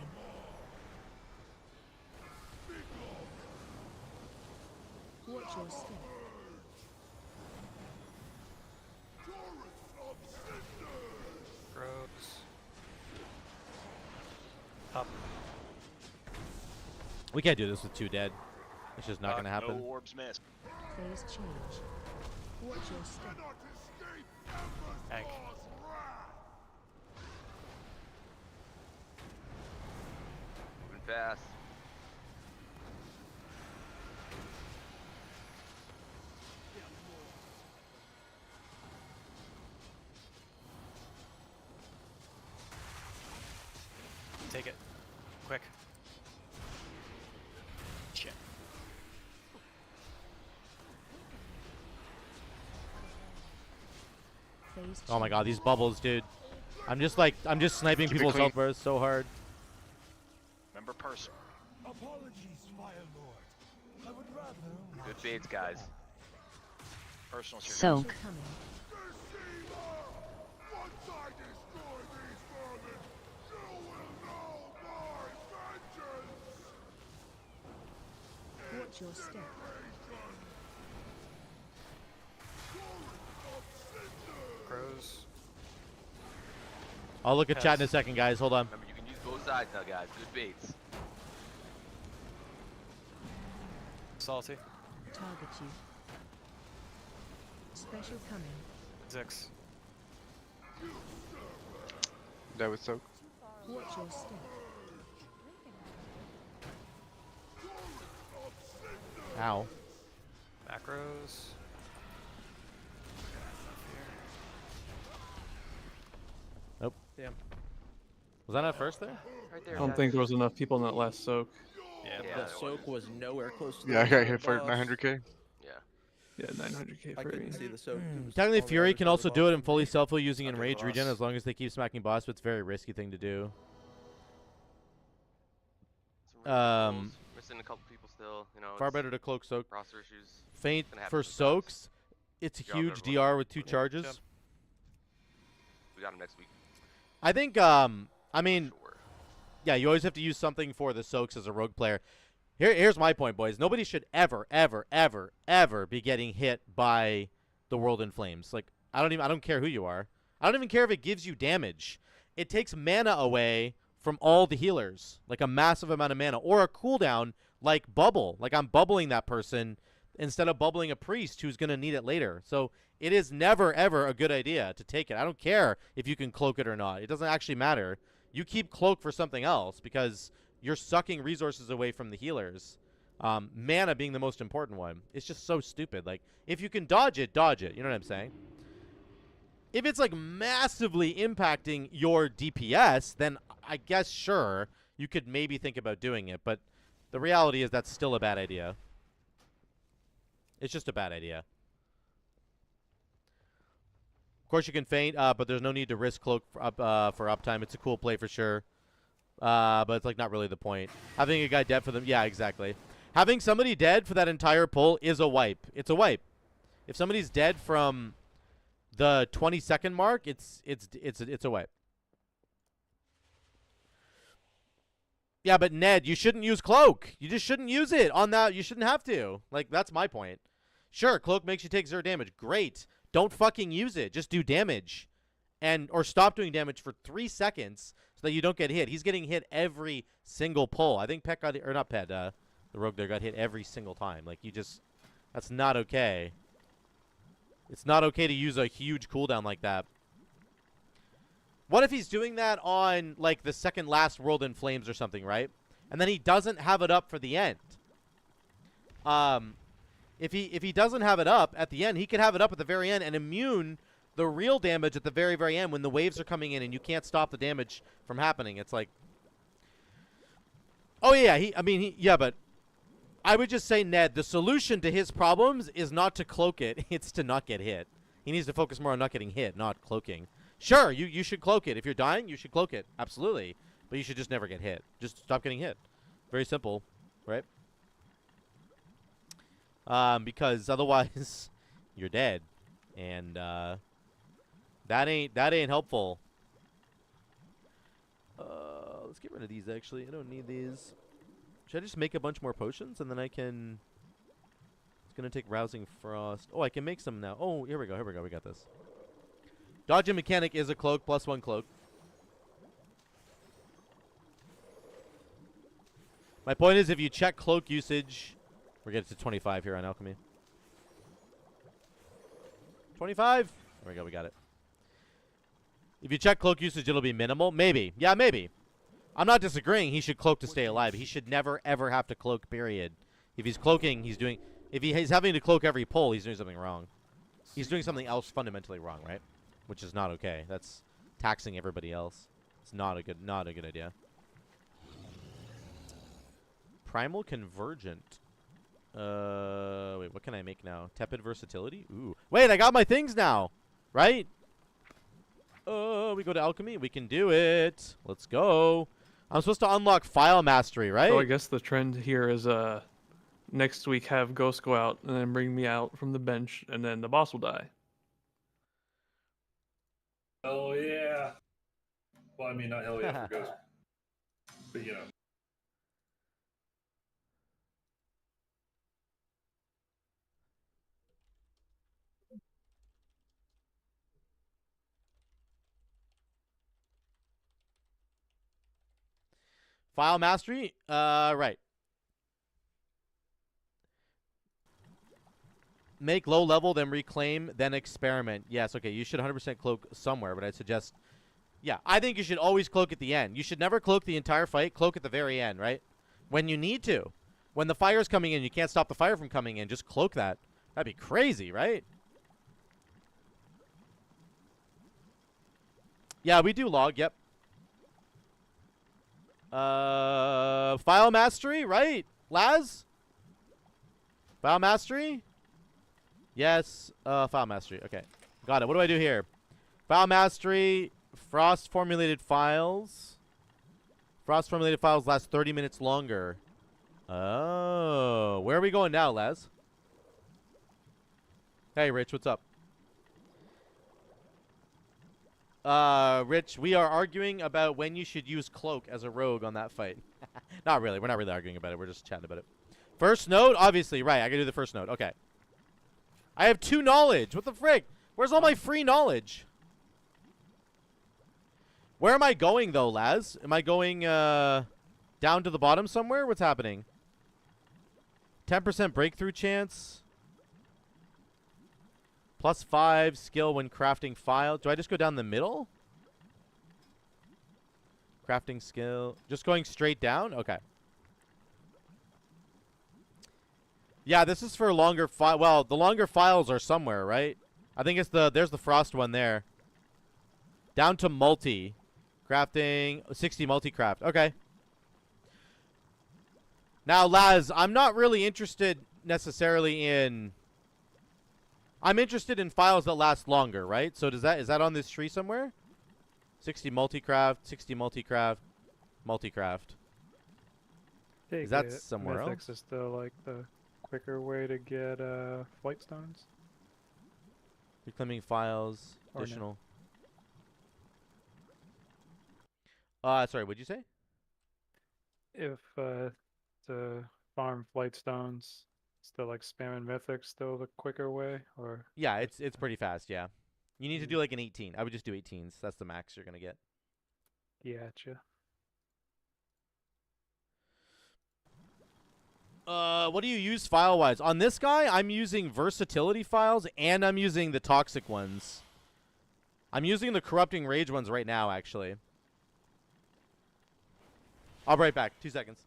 Watch your step. Grows. Up. We can't do this with 2 dead. It's just not gonna happen. No orbs missed. Phase change. Watch your step. Egg. Moving fast. Take it. Quick. Shit. Phase Oh my god, these bubbles, dude. I'm just sniping Keep it people's clean. health bars so hard. Remember person. Apologies, Fire Lord. I would rather. Good baits, guys. Personal's here. Soak. coming. Once I destroy these vermin, you will know my vengeance. Watch your step. Grows. I'll look at chat in a second, guys. Hold on. Remember, you can use both sides now, guys. Good baits. Salty. Target you. Special coming. Zix. That was soak. Watch your step. Ow. Macros. Nope. Damn. Was that not first there? Right I there, don't guys. think there was enough people in that last soak. Yeah, Yeah, The there soak was nowhere close to Yeah, I the got other hit for boss. 900k. Yeah. Yeah, 900k I for couldn't see the soak. It was Technically, on the Fury other can side of also the do boss. it in fully self-heal using Under the enrage regen boss. as long as they keep smacking boss, but it's a very risky thing to do. Some really Um, pulls. Missing a couple people still. You know. Far it's better to cloak soak. roster issues. Faint Gonna happen for sometimes. soaks. It's a Job, huge everyone. DR with 2 Yeah, charges. jump. We got him next week. I think, I mean, Sure. yeah, you always have to use something for the soaks as a rogue player. Here's my point, boys. Nobody should ever be getting hit by the World in Flames. Like, I don't care who you are. I don't even care if it gives you damage. It takes mana away from all the healers, like a massive amount of mana, or a cooldown like bubble. Like I'm bubbling that person instead of bubbling a priest who's going to need it later. So it is never, ever a good idea to take it. I don't care if you can cloak it or not. It doesn't actually matter. You keep cloak for something else because you're sucking resources away from the healers. Mana being the most important one. It's just so stupid. Like, if you can dodge it, dodge it. You know what I'm saying? If it's, like, massively impacting your DPS, then I guess, sure, you could maybe think about doing it. But the reality is that's still a bad idea. It's just a bad idea. Of course, you can feint, but there's no need to risk cloak for uptime. It's a cool play for sure. But it's, like, not really the point. Having a guy dead for them. Yeah, exactly. Having somebody dead for that entire pull is a wipe. It's a wipe. If somebody's dead from the 20-second mark, it's a wipe. Yeah, but Ned, you shouldn't use cloak. You just shouldn't use it on that. You shouldn't have to. Like, that's my point. Sure, cloak makes you take 0 damage. Great. Don't fucking use it. Just do damage. Or stop doing damage for 3 seconds so that you don't get hit. He's getting hit every single pull. I think Pet got, or not Pet, the rogue there got hit every single time. Like, you just, that's not okay. It's not okay to use a huge cooldown like that. What if he's doing that on, like, the second last World in Flames or something, right? And then he doesn't have it up for the end. If he doesn't have it up at the end, he could have it up at the very end and immune the real damage at the very, very end when the waves are coming in and you can't stop the damage from happening. It's like, oh yeah, yeah, but I would just say, Ned, the solution to his problems is not to cloak it, it's to not get hit. He needs to focus more on not getting hit, not cloaking. Sure, you should cloak it. If you're dying, you should cloak it. Absolutely. But you should just never get hit. Just stop getting hit. Very simple, right? Because otherwise you're dead. And that ain't helpful. Let's get rid of these actually. I don't need these. Should I just make a bunch more potions and then I can... It's going to take Rousing Frost. Oh, I can make some now. Oh, here we go. We got this. Dodging Mechanic is a cloak, +1 cloak. My point is if you check cloak usage... We're getting to 25 here on Alchemy. 25! There we go, we got it. If you check cloak usage, it'll be minimal. Maybe. Yeah, maybe. I'm not disagreeing. He should cloak to stay alive. He should never, ever have to cloak, period. If he's cloaking, he's doing... If he's having to cloak every pull, he's doing something wrong. He's doing something else fundamentally wrong, right? Which is not okay. That's taxing everybody else. It's not a good idea. Primal Convergent. Wait, what can I make now? Tepid Versatility? Ooh. Wait, I got my things now! Right? We go to Alchemy. We can do it. Let's go. I'm supposed to unlock File Mastery, right? So I guess the trend here is next week have Ghost go out and then bring me out from the bench and then the boss will die. Oh yeah. Well, I mean, not hell yeah for Ghost. But you know. File Mastery? Right. Make low level, then reclaim, then experiment. Yes, okay, you should 100% cloak somewhere, but I'd suggest... Yeah, I think you should always cloak at the end. You should never cloak the entire fight. Cloak at the very end, right? When you need to. When the fire's coming in, you can't stop the fire from coming in. Just cloak that. That'd be crazy, right? Yeah, we do log, yep. File Mastery, right? Laz? File Mastery? Yes, File Mastery. Okay. Got it. What do I do here? File Mastery, Frost Formulated Files. Frost Formulated Files last 30 minutes longer. Oh. Where are we going now, Laz? Hey, Rich, what's up? Rich, we are arguing about when you should use Cloak as a rogue on that fight. Not really. We're not really arguing about it. We're just chatting about it. First node? Obviously, right. I gotta do the first node. Okay. I have 2 knowledge. What the frick? Where's all my free knowledge? Where am I going, though, Laz? Am I going, down to the bottom somewhere? What's happening? 10% breakthrough chance. +5 skill when crafting file. Do I just go down the middle? Crafting skill. Just going straight down? Okay. Yeah, this is for longer file. Well, the longer files are somewhere, right? I think it's there's the frost one there. Down to multi. Crafting 60 multi-craft. Okay. Now, Laz, I'm not really interested necessarily in... I'm interested in files that last longer, right? So is that on this tree somewhere? 60 multi-craft, 60 multi-craft, multi-craft. Is that somewhere else? Mythics is still like the quicker way to get flight stones. Reclaiming files, Or no. additional. Sorry, what'd you say? If to farm flight stones, still like spamming mythics still the quicker way, or Yeah, it's pretty fast, yeah. You need to do like an 18. I would just do 18s. That's the max you're gonna get. Gotcha. What do you use file-wise? On this guy, I'm using versatility files, and I'm using the toxic ones. I'm using the corrupting rage ones right now, actually. I'll be right back. 2 seconds.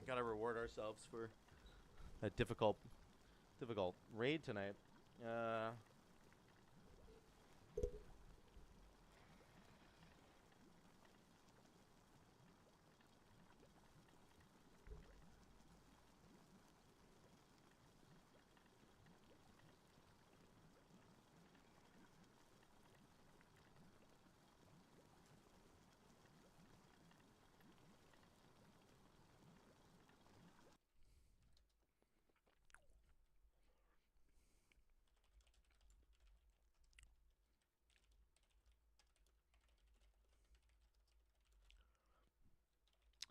Gotta reward ourselves for a difficult raid tonight.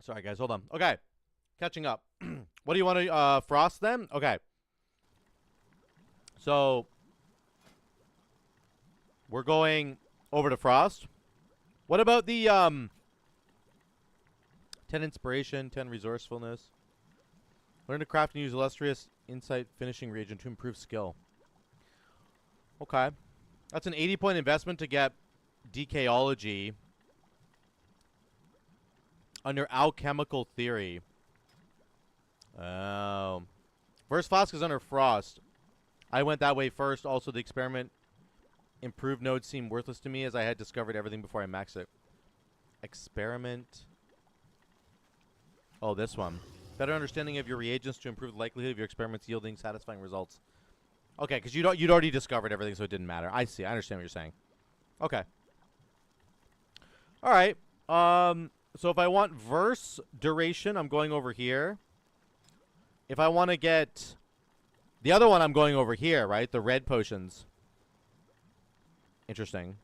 Sorry, guys. Hold on. Okay. Catching up. What do you want to frost then? Okay. So we're going over to frost. What about the 10 inspiration, 10 resourcefulness? Learn to craft and use illustrious insight finishing reagent to improve skill. Okay. That's an 80-point investment to get decaology under alchemical theory. Oh. First flask is under frost. I went that way first. Also, the experiment improved nodes seemed worthless to me as I had discovered everything before I maxed it. Experiment. Oh, this one. Better understanding of your reagents to improve the likelihood of your experiments yielding satisfying results. Okay, because you'd already discovered everything, so it didn't matter. I see. I understand what you're saying. Okay. All right. So if I want verse duration, I'm going over here. If I want to get the other one, I'm going over here, right? The red potions. Interesting.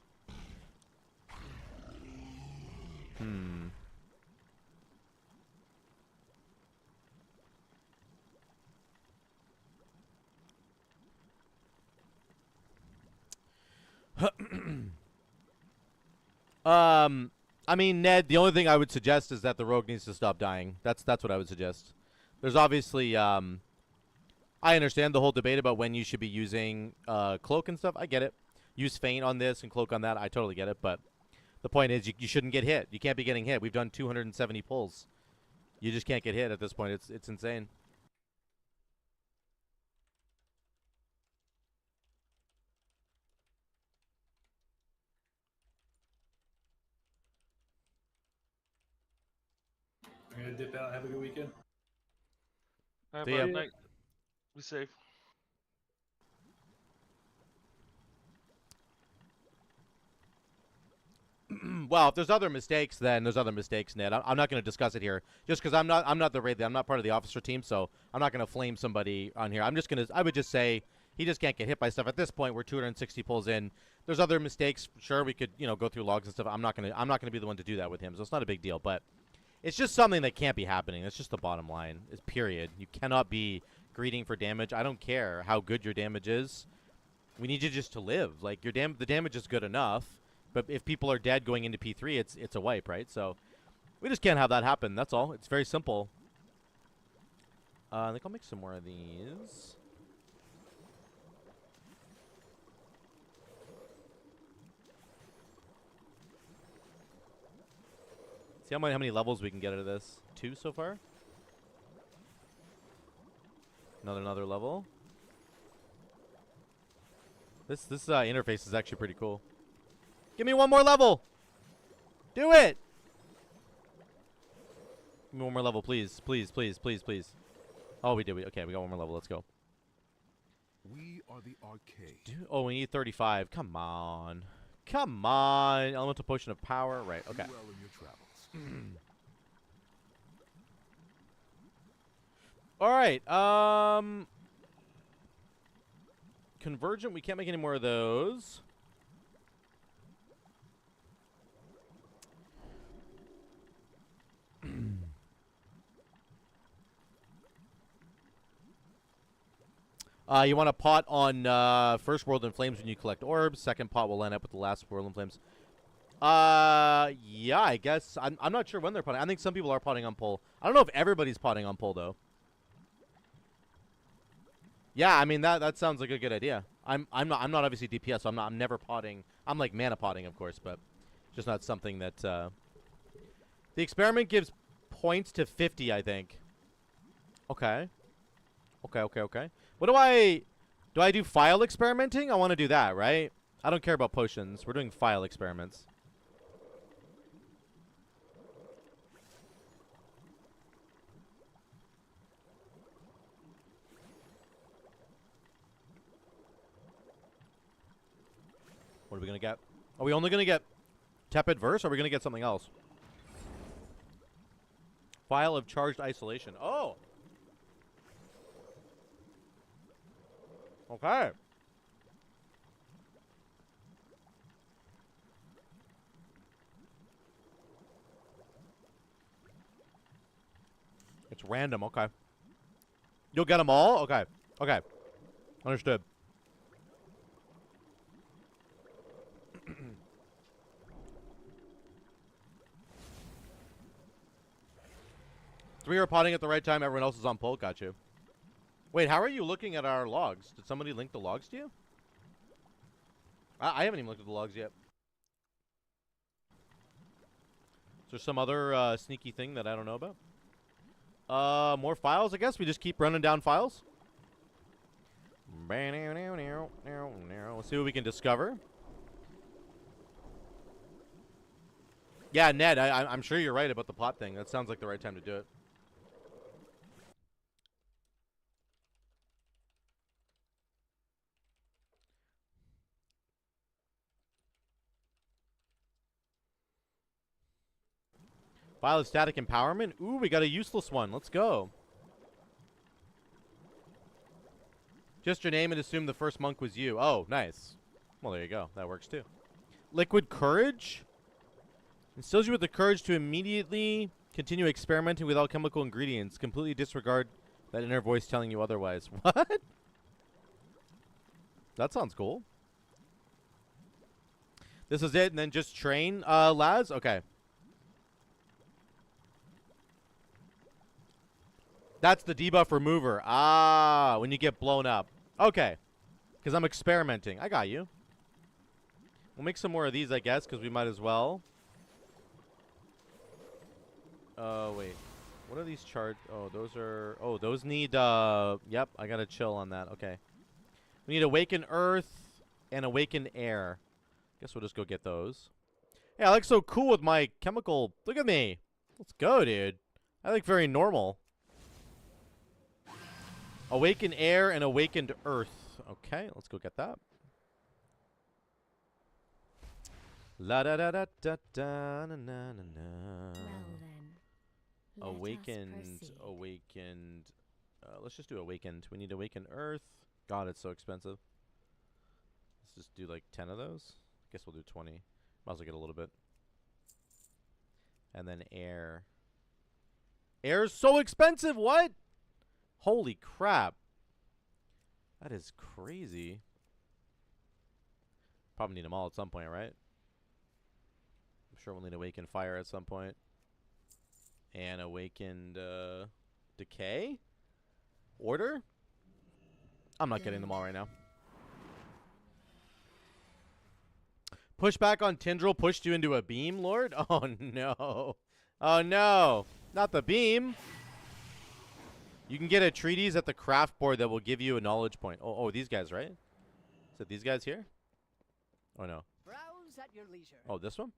I mean, Ned, the only thing I would suggest is that the rogue needs to stop dying. That's what I would suggest. There's obviously, I understand the whole debate about when you should be using cloak and stuff. I get it. Use feint on this and cloak on that. I totally get it. But the point is, you shouldn't get hit. You can't be getting hit. We've done 270 pulls. You just can't get hit at this point. It's insane. I'm gonna dip out. Have a good weekend. Alright, See ya. bud. Night. Be safe. Well, if there's other mistakes, then there's other mistakes, Ned. I'm not going to discuss it here, just because I'm not the raid. I'm not part of the officer team, so I'm not going to flame somebody on here. I would just say he just can't get hit by stuff at this point. We're 260 pulls in. There's other mistakes. Sure, we could go through logs and stuff. I'm not gonna be the one to do that with him, so it's not a big deal. But it's just something that can't be happening. That's just the bottom line. Is period. You cannot be greeting for damage. I don't care how good your damage is. We need you just to live. Like the damage is good enough. But if people are dead going into P3, it's a wipe, right? So we just can't have that happen. That's all. It's very simple. I think I'll make some more of these. See how many levels we can get out of this. 2 so far. Another level. This interface is actually pretty cool. Give me one more level. Do it. Give me one more level, please. Please, please, please, please. Oh, we did. Okay, we got one more level. Let's go. We are the arcade. Oh, we need 35. Come on. Come on. Elemental potion of power. Right, okay. Well in your travels. All right. Convergent. We can't make any more of those. You want a pot on first World in Flames when you collect orbs. Second pot will end up with the last World in Flames. Yeah, I guess. I'm not sure when they're potting. I think some people are potting on pull. I don't know if everybody's potting on pull though. Yeah, I mean that sounds like a good idea. I'm not obviously DPS, so I'm never potting. I'm like mana potting, of course, but just not something that. The experiment gives points to 50, I think. Okay. Okay. What do I do file experimenting? I want to do that, right? I don't care about potions. We're doing file experiments. What are we going to get? Are we only going to get tepid verse, or are we going to get something else? File of charged isolation. Oh! Okay. It's random, okay. You'll get them all? Okay. Okay. Understood. Three are potting at the right time. Everyone else is on pull. Got you. Wait, how are you looking at our logs? Did somebody link the logs to you? I haven't even looked at the logs yet. Is there some other sneaky thing that I don't know about? More files, I guess. We just keep running down files. Let's see what we can discover. Yeah, Ned, I'm sure you're right about the pot thing. That sounds like the right time to do it. File of static empowerment. Ooh, we got a useless one. Let's go. Just your name and assume the first monk was you. Oh, nice. Well, there you go. That works too. Liquid courage. Instills you with the courage to immediately continue experimenting with alchemical ingredients. Completely disregard that inner voice telling you otherwise. What? That sounds cool. This is it, and then just train, Laz? Okay. That's the debuff remover. Ah, when you get blown up. Okay. Because I'm experimenting. I got you. We'll make some more of these, I guess, because we might as well. Wait. What are these charged? Oh, those are... Oh, those need, Yep, I gotta chill on that. Okay. We need Awaken Earth and Awaken Air. Guess we'll just go get those. Hey, I look so cool with my chemical... Look at me. Let's go, dude. I look very normal. Awaken Air and Awakened Earth. Okay, let's go get that. La da da da da da na na na na. Well then. Awakened. Let's just do Awakened. We need Awakened Earth. God, it's so expensive. Let's just do like 10 of those. I guess we'll do 20. Might as well get a little bit. And then Air. Air's so expensive. What? Holy crap. That is crazy. Probably need them all at some point, right? I'm sure we'll need Awakened Fire at some point. And Awakened Decay? Order? I'm not getting them all right now. Pushback on Tindril pushed you into a beam, Lord? Oh, no. Oh, no. Not the beam. You can get a treatise at the craft board that will give you a knowledge point. Oh, these guys, right? Is it these guys here? Oh, no. Browse at your leisure. Oh, this one?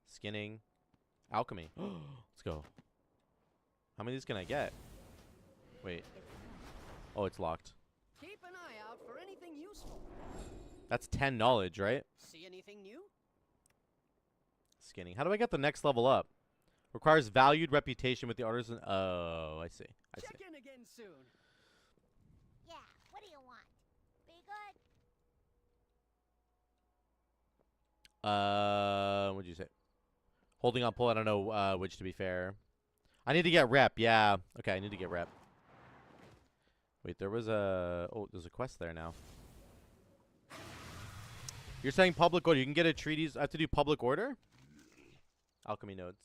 Skinning. Alchemy. Let's go. How many of these can I get? Wait. Oh, it's locked. Keep an eye out for anything useful. That's 10 knowledge, right? See anything new? Skinning. How do I get the next level up? Requires valued reputation with the artisan. Oh, I see. I see. Check in again soon. Yeah, what do you want? Be good? What'd you say? Holding on pull. I don't know which, to be fair. I need to get rep. Yeah. Okay, I need to get rep. Wait, there was a... Oh, there's a quest there now. You're saying public order. You can get a treatise. I have to do public order? Alchemy nodes.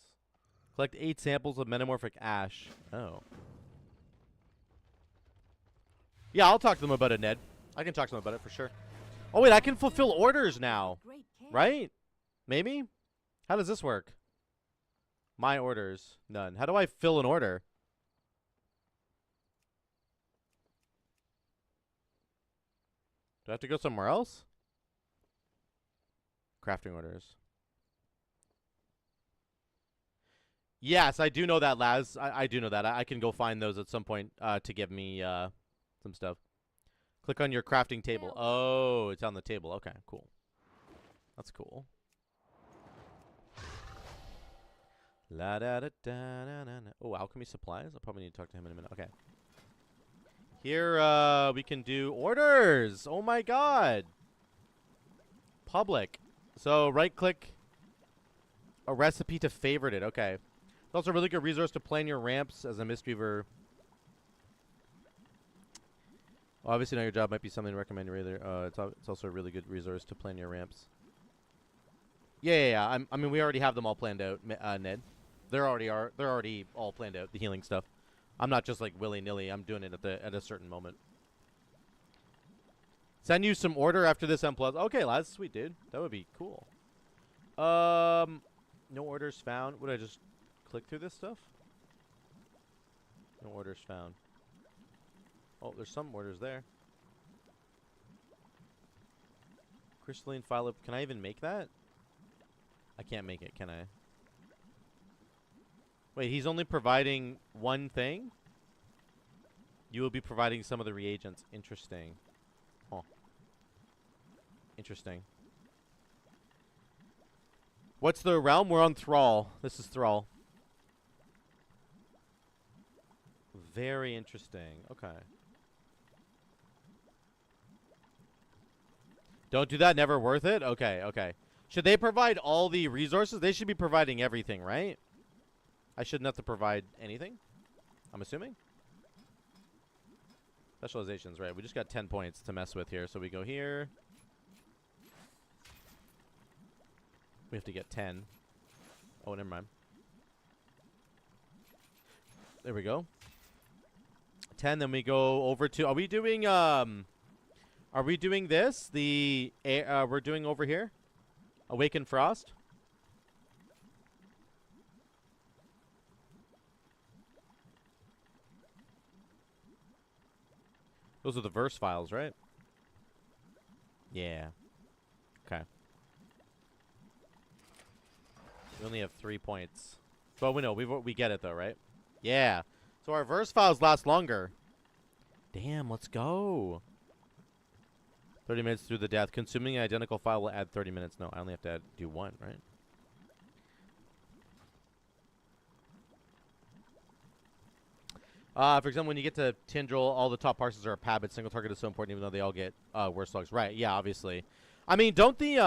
Collect 8 samples of metamorphic ash. Oh. Yeah, I'll talk to them about it, Ned. I can talk to them about it for sure. Oh, wait, I can fulfill orders now. Right? Maybe? How does this work? My orders. None. How do I fill an order? Do I have to go somewhere else? Crafting orders. Yes, I do know that, Laz. I do know that. I can go find those at some point to give me some stuff. Click on your crafting table. Oh, it's on the table. Okay, cool. That's cool. La da da da da da. Oh, alchemy supplies. I'll probably need to talk to him in a minute. Okay. Here, we can do orders. Oh my god. Public. So right-click a recipe to favorite it. Okay. It's also a really good resource to plan your ramps as a Mistweaver. Well, obviously, now your job might be something to recommend either. It's also a really good resource to plan your ramps. Yeah. I mean, we already have them all planned out, Ned. They're already all planned out. The healing stuff. I'm not just like willy-nilly. I'm doing it at a certain moment. Send you some order after this M+. Okay, that's sweet, dude. That would be cool. No orders found. Would I just click through this stuff? No orders found. Oh, there's some orders there. Crystalline file. Can I even make that? I can't make it, can I? Wait, he's only providing one thing? You will be providing some of the reagents. Interesting. Huh. Interesting. What's the realm? We're on Thrall. This is Thrall. Very interesting. Okay. Don't do that. Never worth it? Okay, okay. Should they provide all the resources? They should be providing everything, right? I shouldn't have to provide anything? I'm assuming? Specializations, right. We just got 10 points to mess with here. So we go here. We have to get 10. Oh, never mind. There we go. 10, then we go over to... Are we doing this? We're doing over here? Awaken Frost? Those are the verse files, right? Yeah. Okay. We only have 3 points. But we know, we get it though, right? Yeah. So our verse files last longer. Damn, let's go. 30 minutes through the death. Consuming an identical file will add 30 minutes. No, I only have to do 1, right? For example, when you get to Tindril, all the top parses are a pad, but single target is so important even though they all get worse slugs. Right, yeah, obviously. I mean, don't the,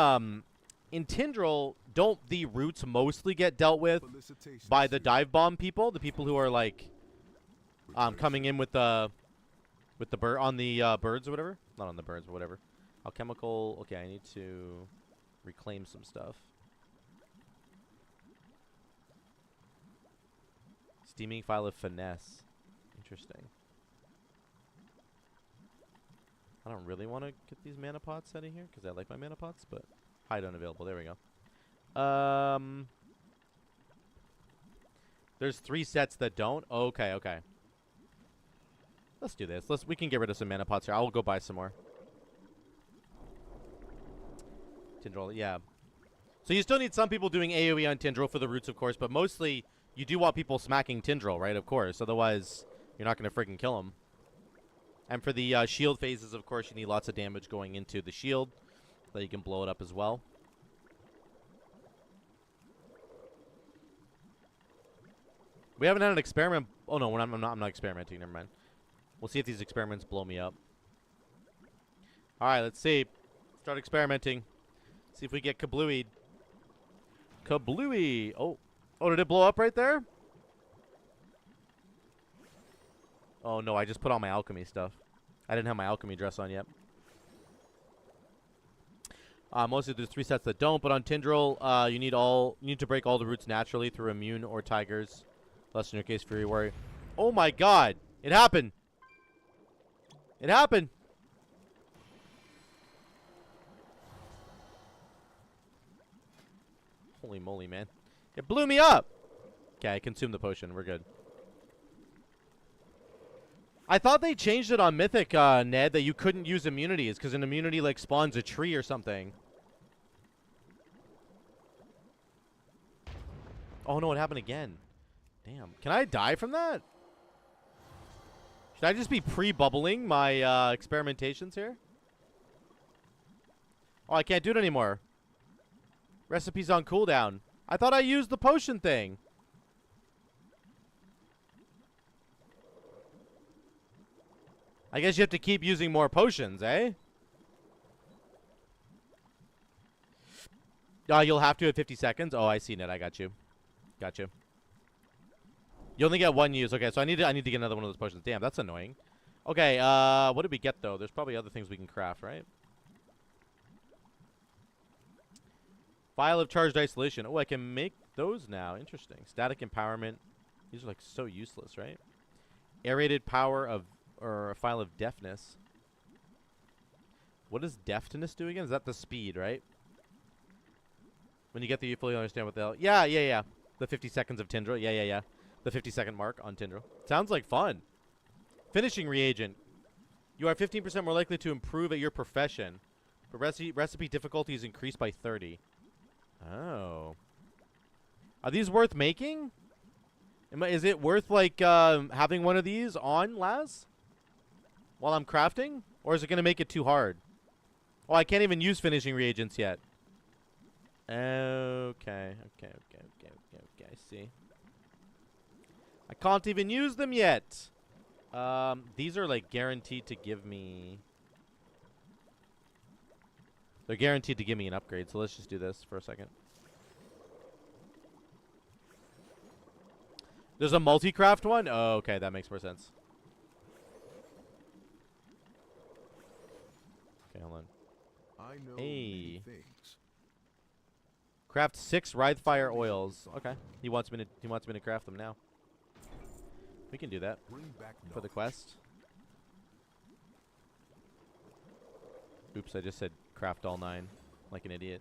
in Tindril, don't the roots mostly get dealt with by the dive bomb people? The people who are, like, coming in with the bird, on the birds or whatever? Not on the birds, but whatever. Alchemical, okay, I need to reclaim some stuff. Steaming file of finesse. Interesting. I don't really want to get these mana pots out of here because I like my mana pots, but hide unavailable. There we go. There's 3 sets that don't. Okay, okay. Let's do this. We can get rid of some mana pots here. I'll go buy some more. Tindril, yeah. So you still need some people doing AoE on Tindril for the roots, of course, but mostly you do want people smacking Tindril, right? Of course. Otherwise, you're not going to freaking kill them. And for the shield phases, of course, you need lots of damage going into the shield so that you can blow it up as well. We haven't had an experiment. Oh, no, I'm not experimenting. Never mind. We'll see if these experiments blow me up. All right, let's see. Start experimenting. See if we get kablooied. Kablooey. Oh, did it blow up right there? Oh, no, I just put on my alchemy stuff. I didn't have my alchemy dress on yet. Mostly there's 3 sets that don't, but on Tindril, you need to break all the roots naturally through immune or tigers. Less in your case, Fury Warrior. Oh my god! It happened! It happened! Holy moly, man. It blew me up! Okay, I consumed the potion. We're good. I thought they changed it on Mythic, Ned, that you couldn't use immunities because an immunity like spawns a tree or something. Oh no, it happened again. Damn. Can I die from that? Should I just be pre-bubbling my experimentations here? Oh, I can't do it anymore. Recipe's on cooldown. I thought I used the potion thing. I guess you have to keep using more potions, eh? You'll have to at 50 seconds. Oh, I see, Ned. I got you. Got you. You only get one use. Okay, so I need to get another one of those potions. Damn, that's annoying. Okay, what did we get though? There's probably other things we can craft, right? Vial of charged isolation. Oh, I can make those now. Interesting. Static empowerment. These are like so useless, right? Aerated power of, or a vial of deafness. What does deafness do again? Is that the speed, right? When you get the, you fully understand what the hell. Yeah. The 50 seconds of Tindral. Yeah. The 50-second mark on Tindral. Sounds like fun. Finishing reagent. You are 15% more likely to improve at your profession, but recipe difficulty is increased by 30. Oh. Are these worth making? Is it worth, like, having one of these on, Laz? While I'm crafting? Or is it going to make it too hard? Oh, I can't even use finishing reagents yet. Okay. I see. I can't even use them yet. These are, like, guaranteed to give me... They're guaranteed to give me an upgrade, so let's just do this for a second. There's a multi-craft one? Oh, okay, that makes more sense. Okay, hold on. I know hey. many things. Craft 6 Wraithfire oils. Okay. He wants me to craft them now. We can do that for the quest. Oops, I just said craft all 9 like an idiot.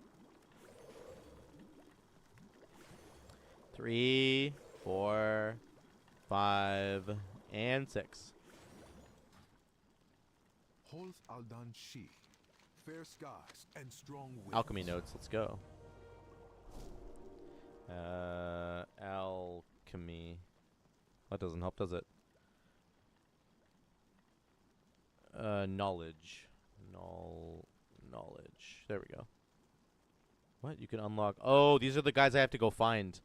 3, 4, 5, and 6. Holz Aldan Shi. Fair skies and strong winds. Alchemy notes, let's go. Alchemy. That doesn't help, does it? Knowledge. Knowledge. There we go. What? You can unlock... Oh, these are the guys I have to go find.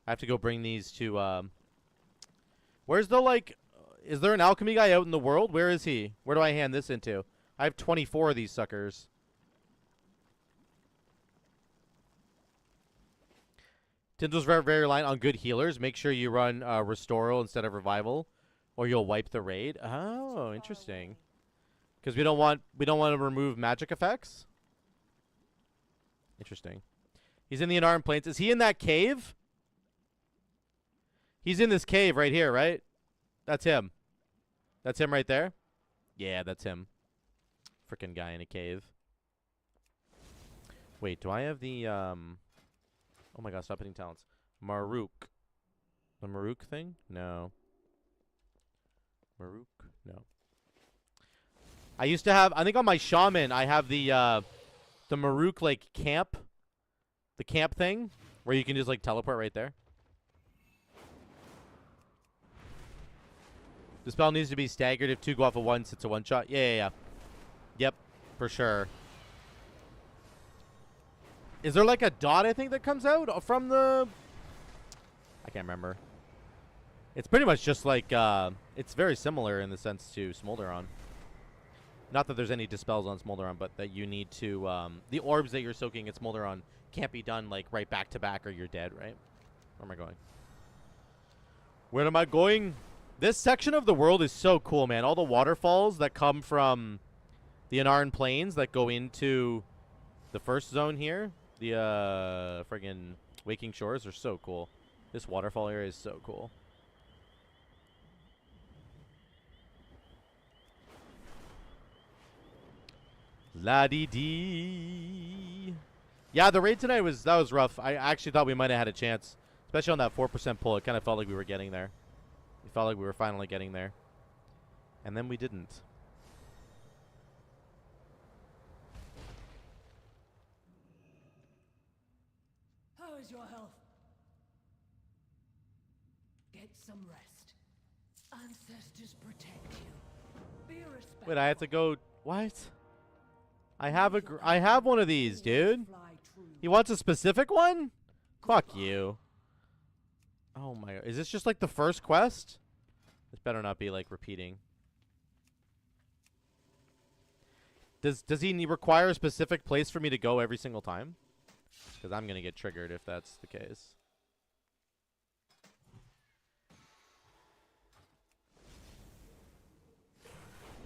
I have to go bring these to, Where's the, like... Is there an alchemy guy out in the world? Where is he? Where do I hand this into? I have 24 of these suckers. Tinsel's very reliant on good healers. Make sure you run Restoral instead of Revival, or you'll wipe the raid. Oh, interesting. Because we don't want to remove magic effects. Interesting. He's in the Unarmed Plains. Is he in that cave? He's in this cave right here, right? That's him. That's him right there? Yeah, that's him. Frickin' guy in a cave. Wait, do I have the, Oh my god, stop hitting talents. Maruk. The Maruk thing? No. Maruk? No. I used to have, I think on my Shaman, I have the Maruk, like, camp. The camp thing, where you can just, like, teleport right there. The spell needs to be staggered. If 2 go off at once, it's a one-shot. Yeah. Yep, for sure. Is there like a dot, I think, that comes out from the... I can't remember. It's pretty much just like, it's very similar in the sense to Smolderon. Not that there's any dispels on Smolderon, but that you need to, the orbs that you're soaking in Smolderon can't be done, like, right back to back or you're dead, right? Where am I going? Where am I going? This section of the world is so cool, man. All the waterfalls that come from the Unarmed Plains that go into the first zone here. The friggin' Waking Shores are so cool. This waterfall area is so cool. La-dee-dee. Yeah, the raid tonight was rough. I actually thought we might have had a chance, especially on that 4% pull. It kind of felt like we were getting there. It felt like we were finally getting there. And then we didn't. How is your health? Get some rest. Ancestors protect you. Be respectful. Wait, I have to go. What? I have one of these, dude. He wants a specific one? Fuck you. Oh my god. Is this just like the first quest? This better not be like repeating. Does he require a specific place for me to go every single time? Because I'm gonna get triggered if that's the case.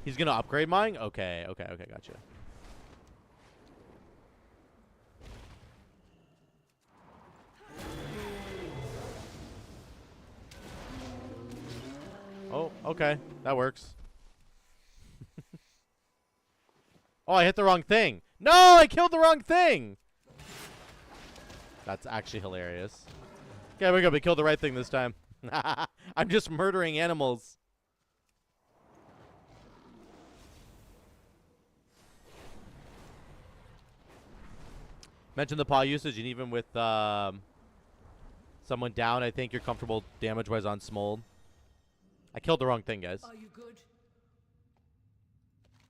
He's gonna upgrade mine? Okay, gotcha. Oh, okay. That works. Oh, I hit the wrong thing. No, I killed the wrong thing. That's actually hilarious. Okay, we go. We killed the right thing this time. I'm just murdering animals. Mention the paw usage, and even with someone down, I think you're comfortable damage-wise on Smold. I killed the wrong thing, guys. Are you good?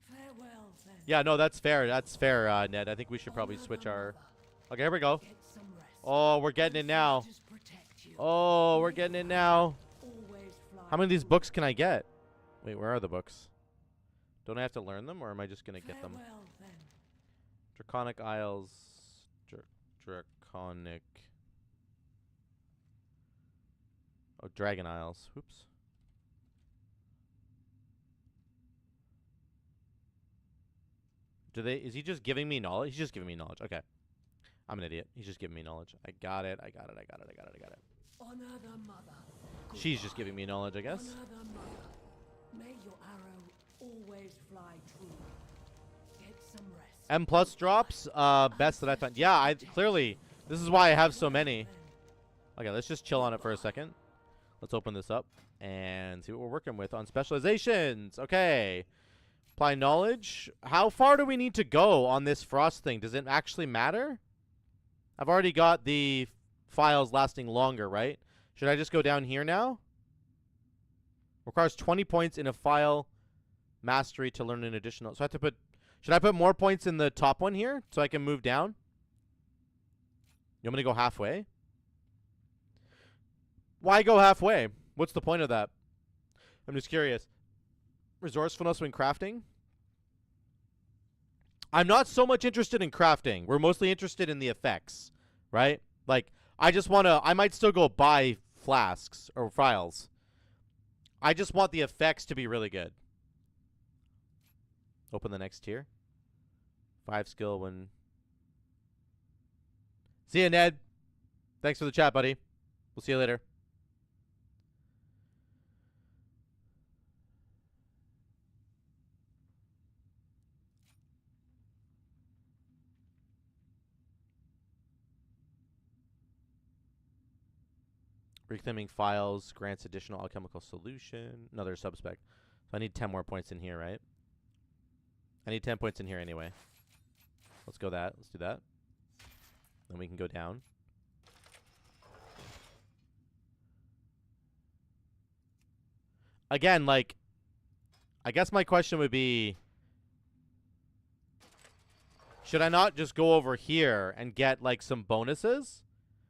Farewell, then. Yeah, no, that's fair. That's fair, Ned. I think we should probably switch our... Okay, here we go. Oh, we're getting it now. Oh, we're getting it now. How many of these books can I get? Wait, where are the books? Don't I have to learn them, or am I just going to get them? Draconic Isles. Draconic... Oh, Dragon Isles. Oops. Is he just giving me knowledge? He's just giving me knowledge. Okay. I'm an idiot. He's just giving me knowledge. I got it. Honor the mother. She's just giving me knowledge, I guess. Honor the mother. May your arrow always fly true. Get some rest. M plus drops, best that I found. Yeah, clearly, this is why I have so many. Okay, let's just chill on it for a second. Let's open this up and see what we're working with on specializations. Okay. Apply knowledge. How far do we need to go on this frost thing? Does it actually matter? I've already got the files lasting longer, right? Should I just go down here now? Requires 20 points in a file mastery to learn an additional. So I have to put... Should I put more points in the top one here so I can move down? You want me to go halfway? Why go halfway? What's the point of that? I'm just curious. Resourcefulness when crafting? I'm not so much interested in crafting. We're mostly interested in the effects, right? Like, I just want to... I might still go buy flasks or files. I just want the effects to be really good. Open the next tier. 5 skill when... See ya, Ned. Thanks for the chat, buddy. We'll see you later. Reclaiming files grants additional alchemical solution. Another subspec. So I need 10 more points in here, right? I need 10 points in here anyway. Let's go that. Let's do that. Then we can go down. Again, like, I guess my question would be, should I not just go over here and get, like, some bonuses?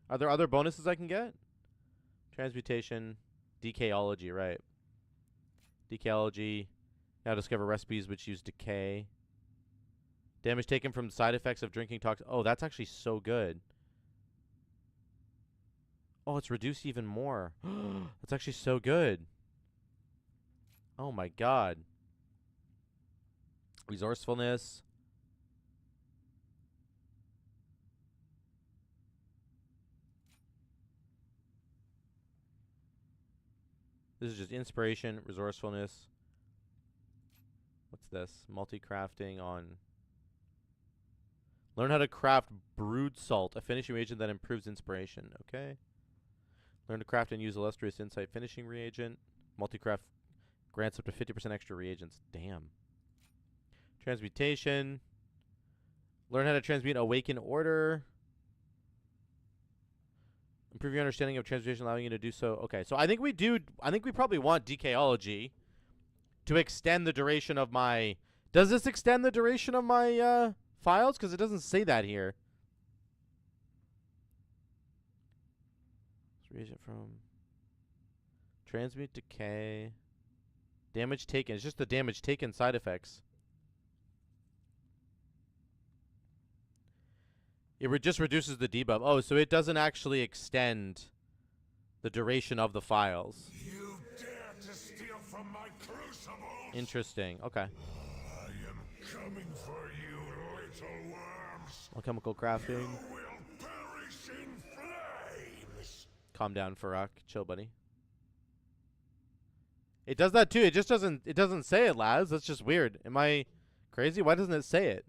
Are there other bonuses I can get? Transmutation, decaology, right. Decaology, now discover recipes which use decay. Damage taken from side effects of drinking toxin. Oh, that's actually so good. Oh, it's reduced even more. That's actually so good. Oh my god. Resourcefulness. This is just inspiration, resourcefulness. What's this? Multi-crafting on... Learn how to craft brewed salt, a finishing reagent that improves inspiration. Okay. Learn to craft and use illustrious insight finishing reagent. Multi-craft Grants up to 50% extra reagents. Damn. Transmutation. Learn how to transmute Awaken Order. Improve your understanding of transmutation, allowing you to do so. Okay, so I think we do. I think we probably want DKology to extend the duration of my. Does this extend the duration of my files? Because it doesn't say that here. Reagent from transmute decay. Damage taken. It's just the damage taken side effects. It just reduces the debuff. Oh, so it doesn't actually extend the duration of the files. You dare to steal from my crucibles? Interesting. Okay. I am coming for you, little worms. Alchemical crafting. You will perish in flames. Calm down, Farak. Chill, buddy. It does that too. It just doesn't. It doesn't say it, Laz. That's just weird. Am I crazy? Why doesn't it say it?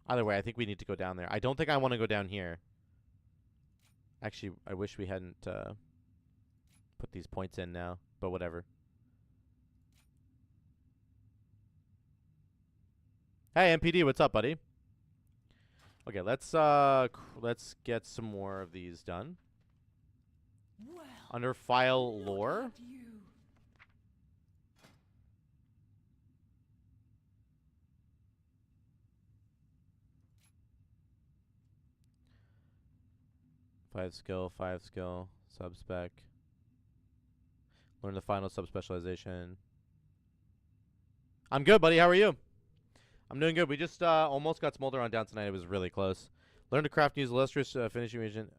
Either way, I think we need to go down there. I don't think I want to go down here. Actually, I wish we hadn't put these points in now, but whatever. Hey, MPD, what's up, buddy? Okay, let's get some more of these done. Well, Under file lore. you. 5 skill, 5 skill, sub-spec. Learn the final sub-specialization. I'm good, buddy. How are you? I'm doing good. We just almost got Smolder on down tonight. It was really close. Learn to craft and use illustrious finishing agent.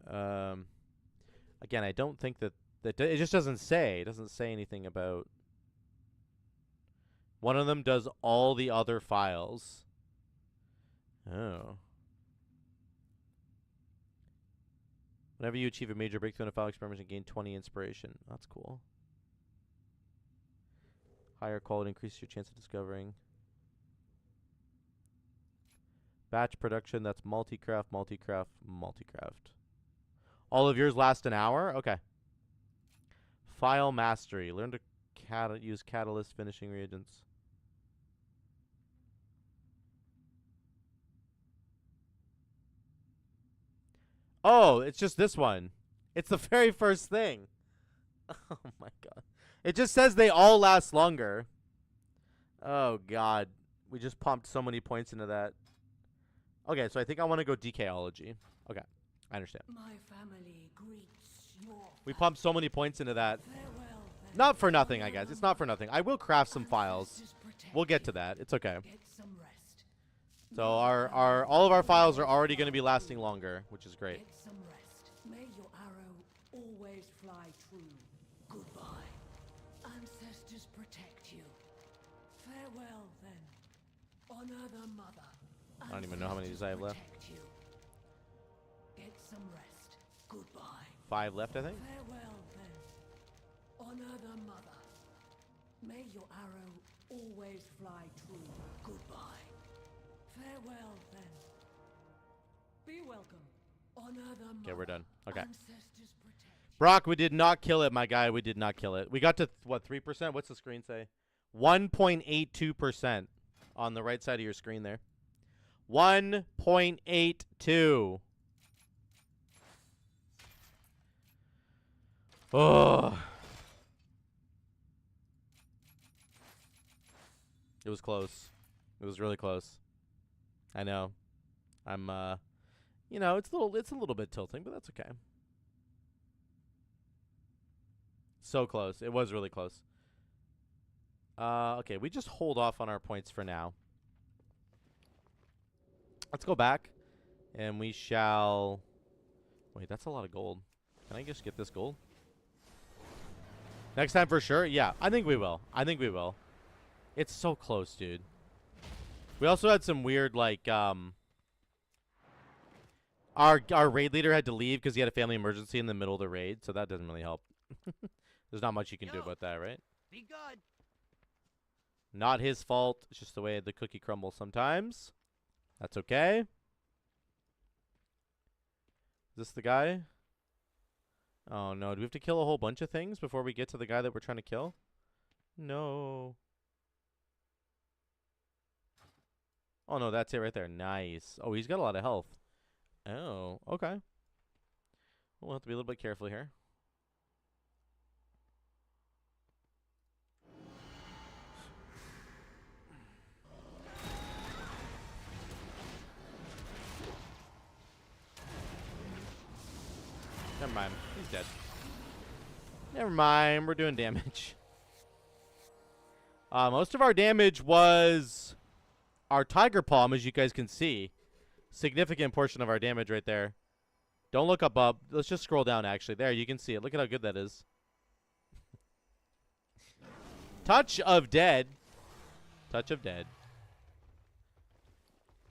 Again, I don't think that it just doesn't say. It doesn't say anything about. One of them does all the other files. Oh. Whenever you achieve a major breakthrough in a file experiment, you gain 20 inspiration. That's cool. Higher quality increases your chance of discovering. Batch production, that's multi-craft, multi-craft, multi-craft. All of yours last an hour? Okay. File mastery. Learn to use catalyst finishing reagents. Oh, it's just this one. It's the very first thing. Oh my god. It just says they all last longer. Oh god. We just pumped so many points into that. Okay, so I think I want to go DKology. Okay, I understand. My family greets your We pumped so many points into that. Not for nothing, I guess. It's not for nothing. I will craft some files. We'll get to that. It's okay. So our all of our files are already going to be lasting longer, which is great. Get some rest. May your arrow always fly true. Goodbye. Ancestors protect you. Farewell then. Honor the mother. I don't even know how many of these I have left. Protect you. Get some rest. Goodbye. 5 left, I think. Farewell then. Honor the mother. May your arrow always fly true. Goodbye. Farewell then. Be welcome. Honor the mother. Okay, we're done. Okay. Ancestors protect. Brock, we did not kill it, my guy. We did not kill it. We got to, what, 3%? What's the screen say? 1.82% on the right side of your screen there. 1.82. Oh. It was close. It was really close. I know. I'm you know, it's a little bit tilting, but that's okay. So close. It was really close. Okay, we just hold off on our points for now. Let's go back, and we shall... Wait, that's a lot of gold. Can I just get this gold? Next time for sure? Yeah, I think we will. I think we will. It's so close, dude. We also had some weird, like, our raid leader had to leave because he had a family emergency in the middle of the raid, so that doesn't really help. There's not much you can do about that, right? Be good. Not his fault. It's just the way the cookie crumbles sometimes. That's okay. Is this the guy? Oh no, do we have to kill a whole bunch of things before we get to the guy that we're trying to kill? No. Oh no, that's it right there. Nice. Oh, he's got a lot of health. Oh, okay. We'll have to be a little bit careful here. Never mind. He's dead. Never mind. We're doing damage. Most of our damage was our Tiger Palm, as you guys can see. Significant portion of our damage right there. Don't look up. Let's just scroll down, actually. There, you can see it. Look at how good that is. Touch of Dead. Touch of Dead.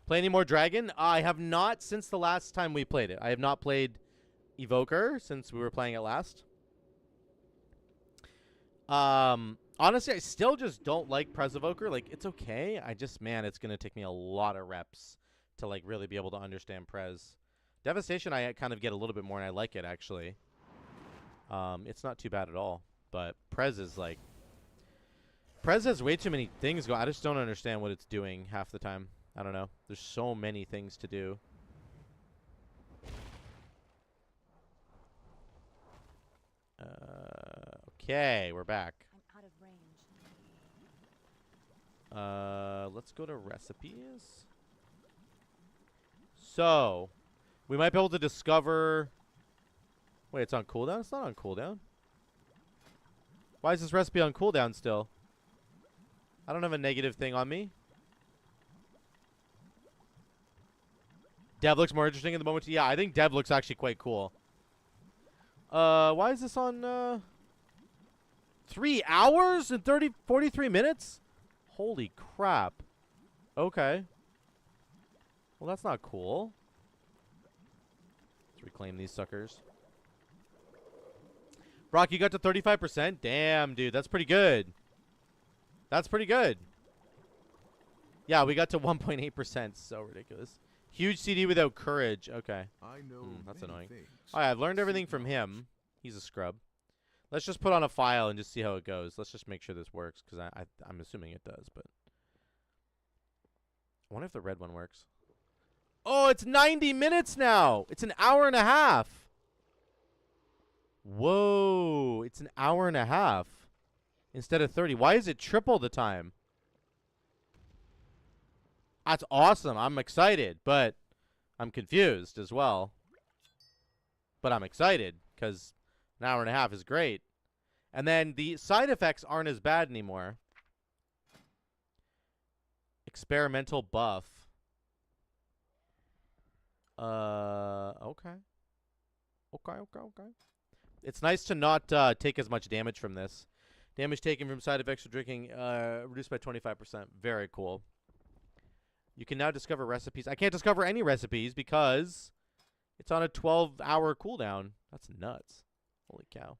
Play any more Dragon? I have not since the last time we played it. I have not played Evoker since we were playing it last. Honestly, I still just don't like Prez Evoker. Like, it's okay. I just, man, it's going to take me a lot of reps to, like, really be able to understand Prez. Devastation, I kind of get a little bit more, and I like it, actually. It's not too bad at all. But Prez is, like... Prez has way too many things going. I just don't understand what it's doing half the time. I don't know. There's so many things to do. Okay, we're back. I'm out of range. Let's go to recipes. So, we might be able to discover... Wait, it's on cooldown? It's not on cooldown. Why is this recipe on cooldown still? I don't have a negative thing on me. Dev looks more interesting at the moment. Yeah, I think Dev looks actually quite cool. Why is this on, 3 hours and 43 minutes? Holy crap. Okay. Well, that's not cool. Let's reclaim these suckers. Brock, you got to 35%? Damn, dude, that's pretty good. That's pretty good. Yeah, we got to 1.8%. So ridiculous. Huge CD without courage. Okay. I know that's many annoying. things. All right, I've learned everything from him. He's a scrub. Let's just put on a file and just see how it goes. Let's just make sure this works, because I'm assuming it does, but... I wonder if the red one works. Oh, it's 90 minutes now! It's an hour and a half! Whoa! It's an hour and a half instead of 30. Why is it triple the time? That's awesome. I'm excited, but I'm confused as well. But I'm excited, because an hour and a half is great. And then the side effects aren't as bad anymore. Experimental buff. Okay. Okay. It's nice to not take as much damage from this. Damage taken from side effects of drinking reduced by 25%. Very cool. You can now discover recipes. I can't discover any recipes because it's on a 12-hour cooldown. That's nuts. Holy cow.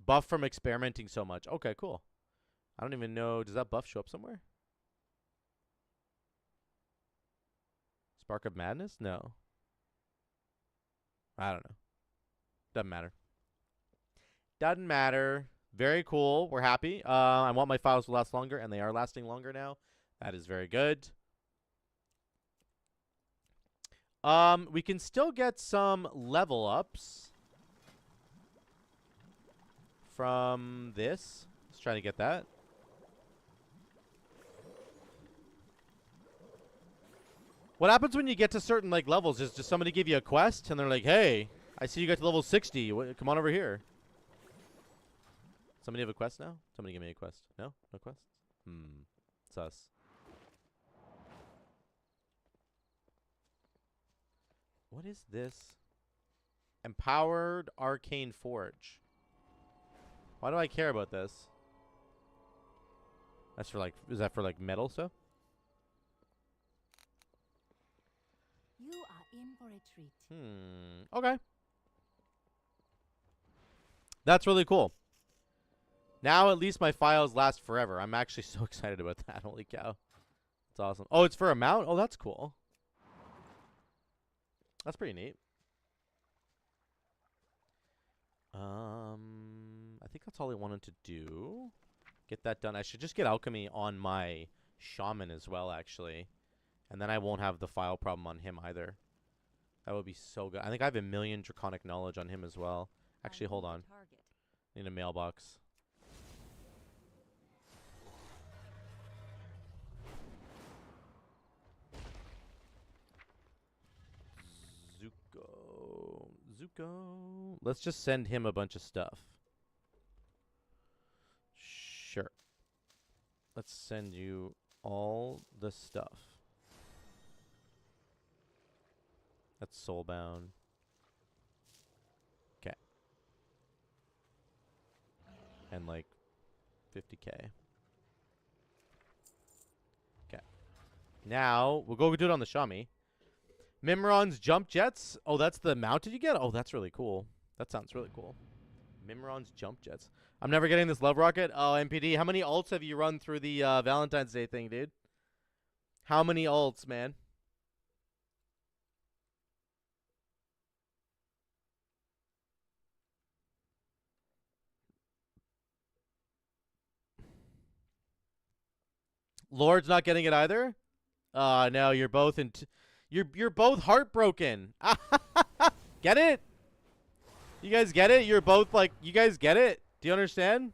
Buff from experimenting so much. Okay, cool. I don't even know. Does that buff show up somewhere? Spark of Madness? No. I don't know. Doesn't matter. Doesn't matter. Very cool. We're happy. I want my files to last longer, and they are lasting longer now. That is very good. We can still get some level ups from this. Let's try to get that. What happens when you get to certain like levels is just somebody give you a quest and they're like, "Hey, I see you got to level 60. Come on over here." Somebody have a quest now? Somebody give me a quest. No? No quests? Sus. What is this? Empowered Arcane Forge. Why do I care about this? That's for like, is that for like metal stuff? You are in for a treat. Okay. That's really cool. Now at least my files last forever. I'm actually so excited about that. Holy cow. That's awesome. Oh, it's for a mount? Oh, that's cool. That's pretty neat. I think that's all I wanted to do. Get that done. I should just get alchemy on my shaman as well, actually. And then I won't have the file problem on him either. That would be so good. I think I have a million draconic knowledge on him as well. Actually, hold on. Need a mailbox. Zuko. Let's just send him a bunch of stuff. Sure. Let's send you all the stuff. That's soulbound. Okay. And like 50k. Okay. Now, we'll go do it on the Shami. Mimron's jump jets. Oh, that's the mounted you get? Oh, that's really cool. That sounds really cool. Mimron's jump jets. I'm never getting this love rocket. Oh, MPD, how many ults have you run through the Valentine's Day thing, dude? How many ults, man? Lord's not getting it either? No, you're both in you're both heartbroken. Get it? You guys get it? You're both like, you guys get it? Do you understand?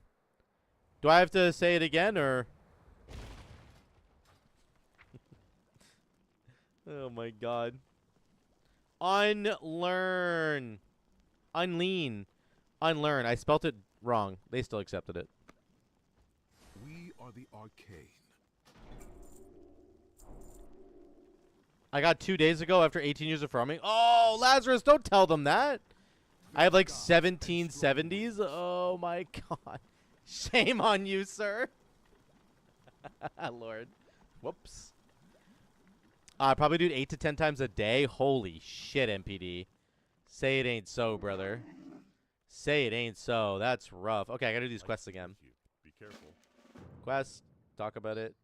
Do I have to say it again or? Oh my god. Unlearn. Unlean. Unlearn. I spelt it wrong. They still accepted it. We are the arcane. I got 2 days ago after 18 years of farming. Oh, Lazarus, don't tell them that. I have like 1770s. Oh my god. Shame on you, sir. Lord. Whoops. Probably do it 8 to 10 times a day. Holy shit, MPD. Say it ain't so, brother. Say it ain't so. That's rough. Okay, I gotta do these quests again. Be careful. Quest. Talk about it.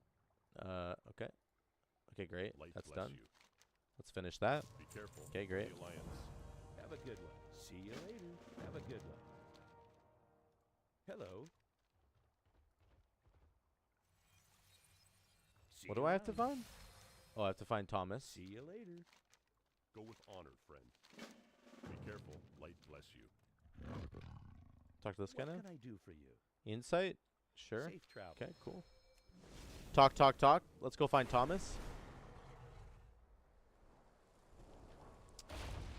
Okay. Okay, great. That's done. Let's finish that. Be careful. Okay, great. Have a good one. See you later. Have a good one. Hello. What do I have to find? Oh, I have to find Thomas. See you later. Go with honor, friend. Be careful. Light bless you. Talk to this guy now? What can I do for you? Insight? Sure. Safe travel. Okay, cool. Talk, talk, talk. Let's go find Thomas.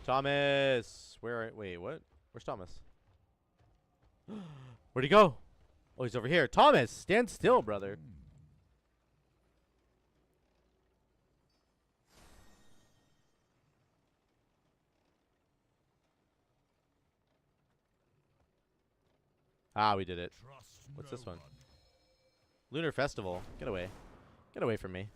Thomas! Wait, what? Where's Thomas? Where'd he go? Oh, he's over here. Thomas! Stand still, brother. Ah, we did it. What's this one? Lunar Festival. Get away. Get away from me.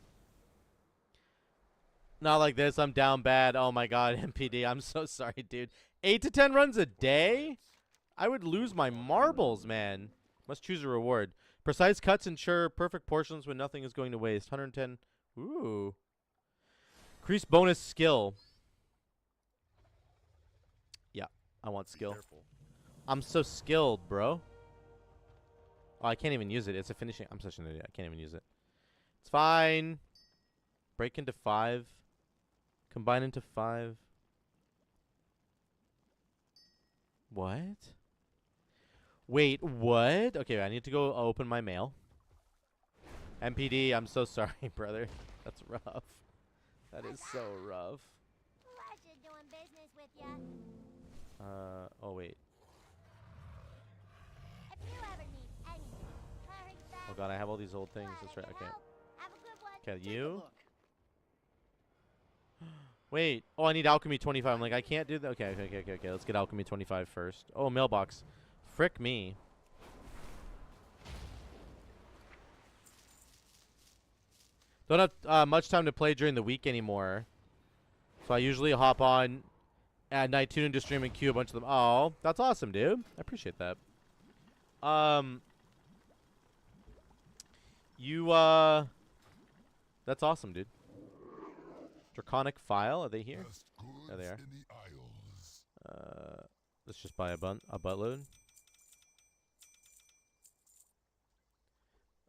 Not like this. I'm down bad. Oh my god, MPD. I'm so sorry, dude. 8 to 10 runs a day? I would lose my marbles, man. Must choose a reward. Precise cuts ensure perfect portions when nothing is going to waste. 110. Ooh. Increase bonus skill. Yeah, I want skill. I'm so skilled, bro. Oh, I can't even use it. It's a finishing. I'm such an idiot. I can't even use it. It's fine. Break into 5. Combine into 5. What? Wait, what? Okay, I need to go open my mail. MPD, I'm so sorry, brother. That's rough. That is so rough. Pleasure doing business with ya. Oh wait. If you ever need anything, Oh god, I have all these old things. That's right. Okay. Okay, you. Wait. Oh, I need alchemy 25. I'm like, I can't do that. Okay. Let's get alchemy 25 first. Oh, mailbox. Frick me. Don't have much time to play during the week anymore. So I usually hop on at night, tune into stream and queue a bunch of them. Oh, that's awesome, dude. I appreciate that. You That's awesome, dude. Draconic File, are they here? There they are. Let's just buy a buttload.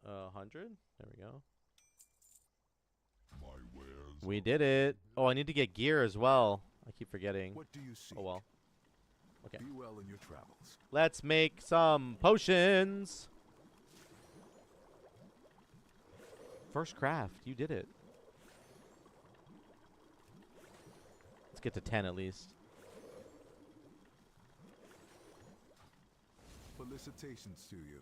100. There we go. We did it. Oh, I need to get gear as well. I keep forgetting. What do you see? Oh well. Okay. Be well in your travels. Let's make some potions. First craft. You did it. Let's get to 10 at least. Felicitations to you.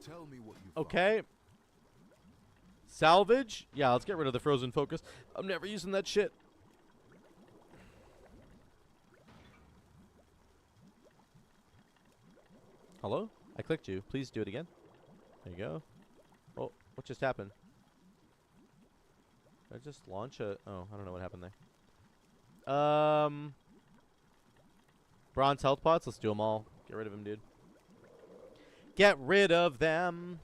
Tell me what you Okay. Salvage? Yeah, let's get rid of the frozen focus. I'm never using that shit. Hello? I clicked you. Please do it again. There you go. Oh, what just happened? Did I just launch a... Oh, I don't know what happened there. Bronze health pots. Let's do them all. Get rid of them, dude. Get rid of them.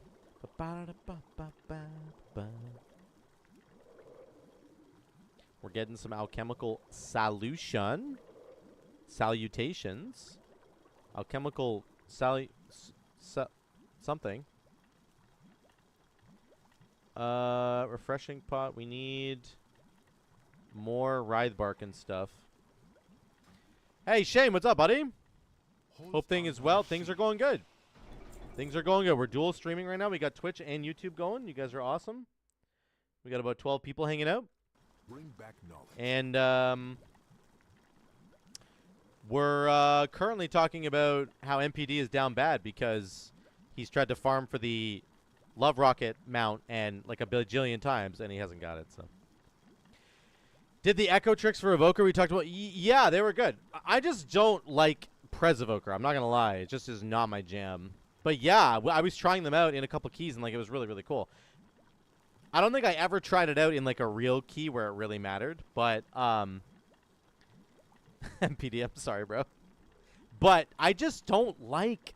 We're getting some alchemical solution. Salutations. Alchemical something. Refreshing pot. We need more writhe bark and stuff. Hey, Shane, what's up, buddy? Hope things well. Things are going good. Things are going good. We're dual streaming right now. We got Twitch and YouTube going. You guys are awesome. We got about 12 people hanging out. Bring back knowledge. And we're currently talking about how MPD is down bad because he's tried to farm for the Love Rocket mount and like a bajillion times, and he hasn't got it. So, did the echo tricks for Evoker we talked about? Yeah, they were good. I just don't like Prez Evoker. I'm not gonna lie, it just is not my jam. But yeah, I was trying them out in a couple keys, and like it was really, really cool. I don't think I ever tried it out in like a real key where it really mattered, but MPD, I'm sorry, bro. But I just don't like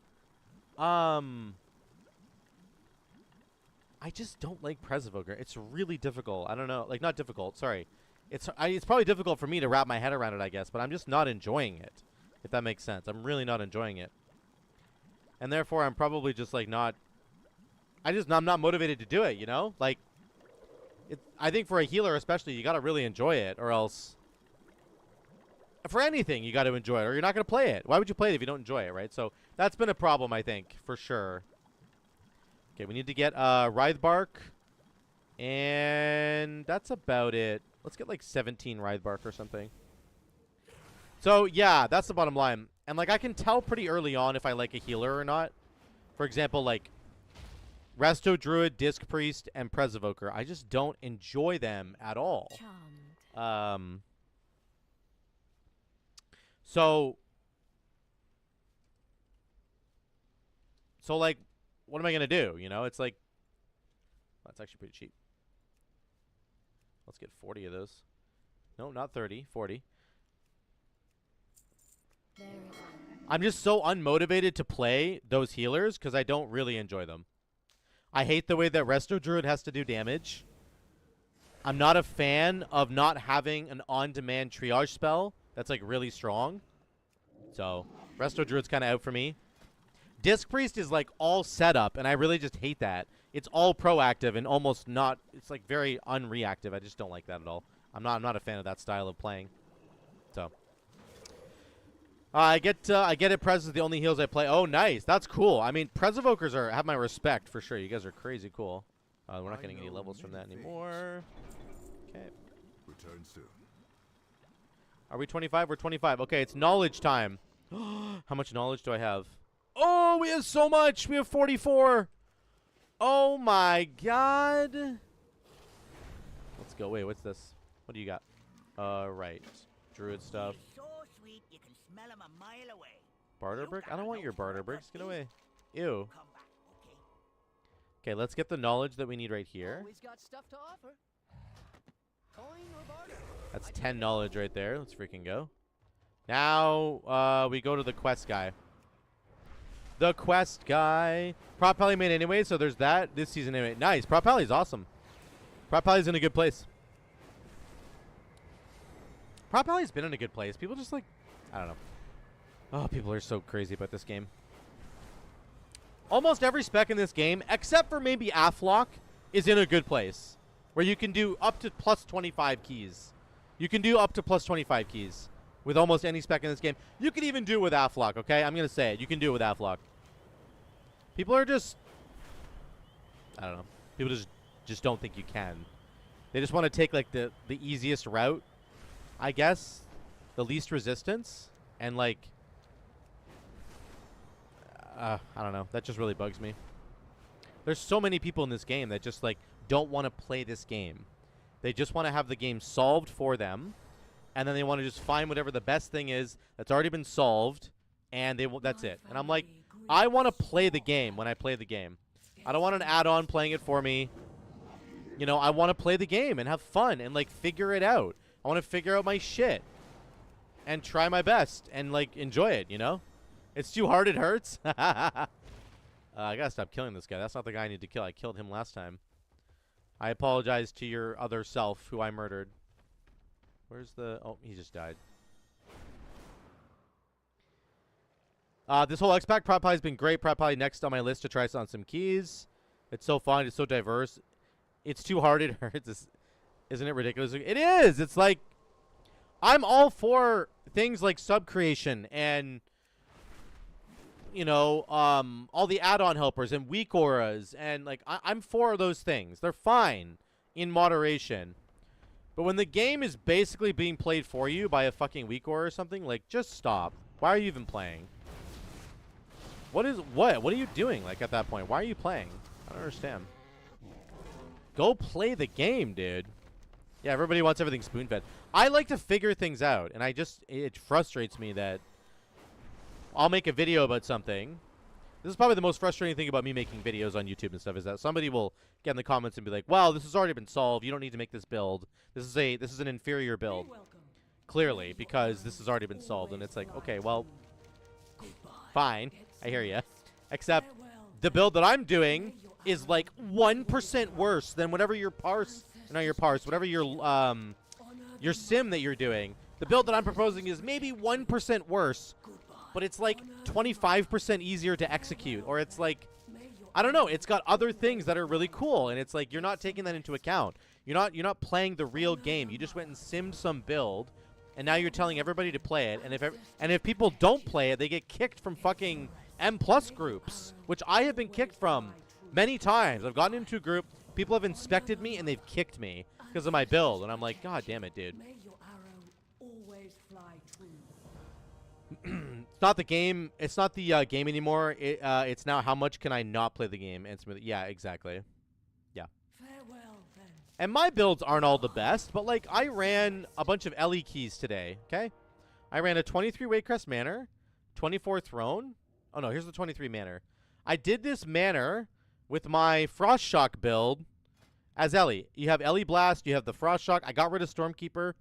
I just don't like Prez Evoker. It's really difficult. I don't know. Like, not difficult. Sorry. It's probably difficult for me to wrap my head around it, I guess. But I'm just not enjoying it, if that makes sense. I'm really not enjoying it. And therefore, I'm probably just, like, not... I'm not motivated to do it, you know? Like, I think for a healer especially, you got to really enjoy it, or else... For anything, you got to enjoy it, or you're not going to play it. Why would you play it if you don't enjoy it, right? So, that's been a problem, I think, for sure. Okay, we need to get writhe bark, and that's about it. Let's get like 17 writhe bark or something. So yeah, that's the bottom line. And like I can tell pretty early on if I like a healer or not. For example, like Resto Druid, Disc Priest, and Prez Evoker. I just don't enjoy them at all. So like, what am I going to do? You know, it's like, that's actually pretty cheap. Let's get 40 of those. No, not 30, 40. I'm just so unmotivated to play those healers because I don't really enjoy them. I hate the way that Resto Druid has to do damage. I'm not a fan of not having an on-demand triage spell that's like really strong. So, Resto Druid's kind of out for me. Disc Priest is like all set up, and I really just hate that. It's all proactive and almost not. It's like very unreactive. I just don't like that at all. I'm not a fan of that style of playing. So I get it. Prez is the only heals I play. Oh, nice. That's cool. I mean, Prez Evokers have my respect for sure. You guys are crazy cool. We're not getting any levels from that anymore. Okay. Return soon. Are we 25? We're 25. Okay, it's knowledge time. How much knowledge do I have? Oh, we have so much. We have 44. Oh, my God. Let's go. Wait, what's this? What do you got? Right. Druid stuff. So sweet, you can smell 'em a mile away. Barter brick? I don't want your barter bricks. Get away. Ew. Okay, let's get the knowledge that we need right here. Always got stuff to offer. Coin or barter? That's 10 knowledge right there. Let's freaking go. Now, we go to the quest guy. The quest guy. Prop Pally made anyway, so there's that. This season anyway. Nice. Prop Pally's awesome. Prop Pali's in a good place. Prop Pali's been in a good place. People just like, I don't know. Oh, people are so crazy about this game. Almost every spec in this game, except for maybe Aflock, is in a good place. Where you can do up to plus 25 keys. You can do up to plus 25 keys with almost any spec in this game. You can even do it with Aflock, okay? I'm going to say it. You can do it with Aflock. People are just, I don't know. People just don't think you can. They just want to take like the easiest route, I guess. The least resistance. And like, I don't know. That just really bugs me. There's so many people in this game that just like don't want to play this game. They just want to have the game solved for them, and then they want to just find whatever the best thing is that's already been solved, and that's it. And I'm like, I want to play the game when I play the game. I don't want an add-on playing it for me. You know, I want to play the game and have fun and like figure it out. I want to figure out my shit and try my best and like enjoy it, you know? It's too hard, it hurts. I gotta stop killing this guy. That's not the guy I need to kill. I killed him last time. I apologize to your other self who I murdered. Where's the... Oh, he just died. This whole X-Pack Prop Pie has been great. Prop Pie next on my list to try on some keys. It's so fun. It's so diverse. It's too hard. It hurts. Isn't it ridiculous? It is. It's like... I'm all for things like sub-creation and... You know, all the add-on helpers and weak auras, and like I'm for those things. They're fine in moderation. But when the game is basically being played for you by a fucking weak aura or something, like just stop. Why are you even playing? What are you doing like at that point? Why are you playing? I don't understand. Go play the game, dude. Yeah, everybody wants everything spoon-fed. I like to figure things out, and it frustrates me that I'll make a video about something. This is probably the most frustrating thing about me making videos on YouTube and stuff, is that somebody will get in the comments and be like, "Wow, this has already been solved. You don't need to make this build. This is an inferior build." Clearly, because this has already been solved, and it's like, okay, well, fine, I hear you. Except the build that I'm doing is like 1% worse than whatever your whatever your sim that you're doing. The build that I'm proposing is maybe 1% worse, but it's like 25% easier to execute, or it's like, I don't know, it's got other things that are really cool, and it's like you're not taking that into account. You're not playing the real game. You just went and simmed some build, and now you're telling everybody to play it. And if people don't play it, they get kicked from fucking M+ groups, which I have been kicked from many times. I've gotten into a group, people have inspected me, and they've kicked me because of my build, and I'm like, God damn it, dude. It's not the game. It's not the game anymore. It's now how much can I not play the game? And yeah, exactly. Yeah. Farewell, then. And my builds aren't all the best, but like I ran a bunch of LE keys today. Okay, I ran a 23 Waycrest Manor, 24 Throne. Oh no, here's the 23 Manor. I did this Manor with my Frost Shock build as Ellie. You have Ellie Blast. You have the Frost Shock. I got rid of Stormkeeper.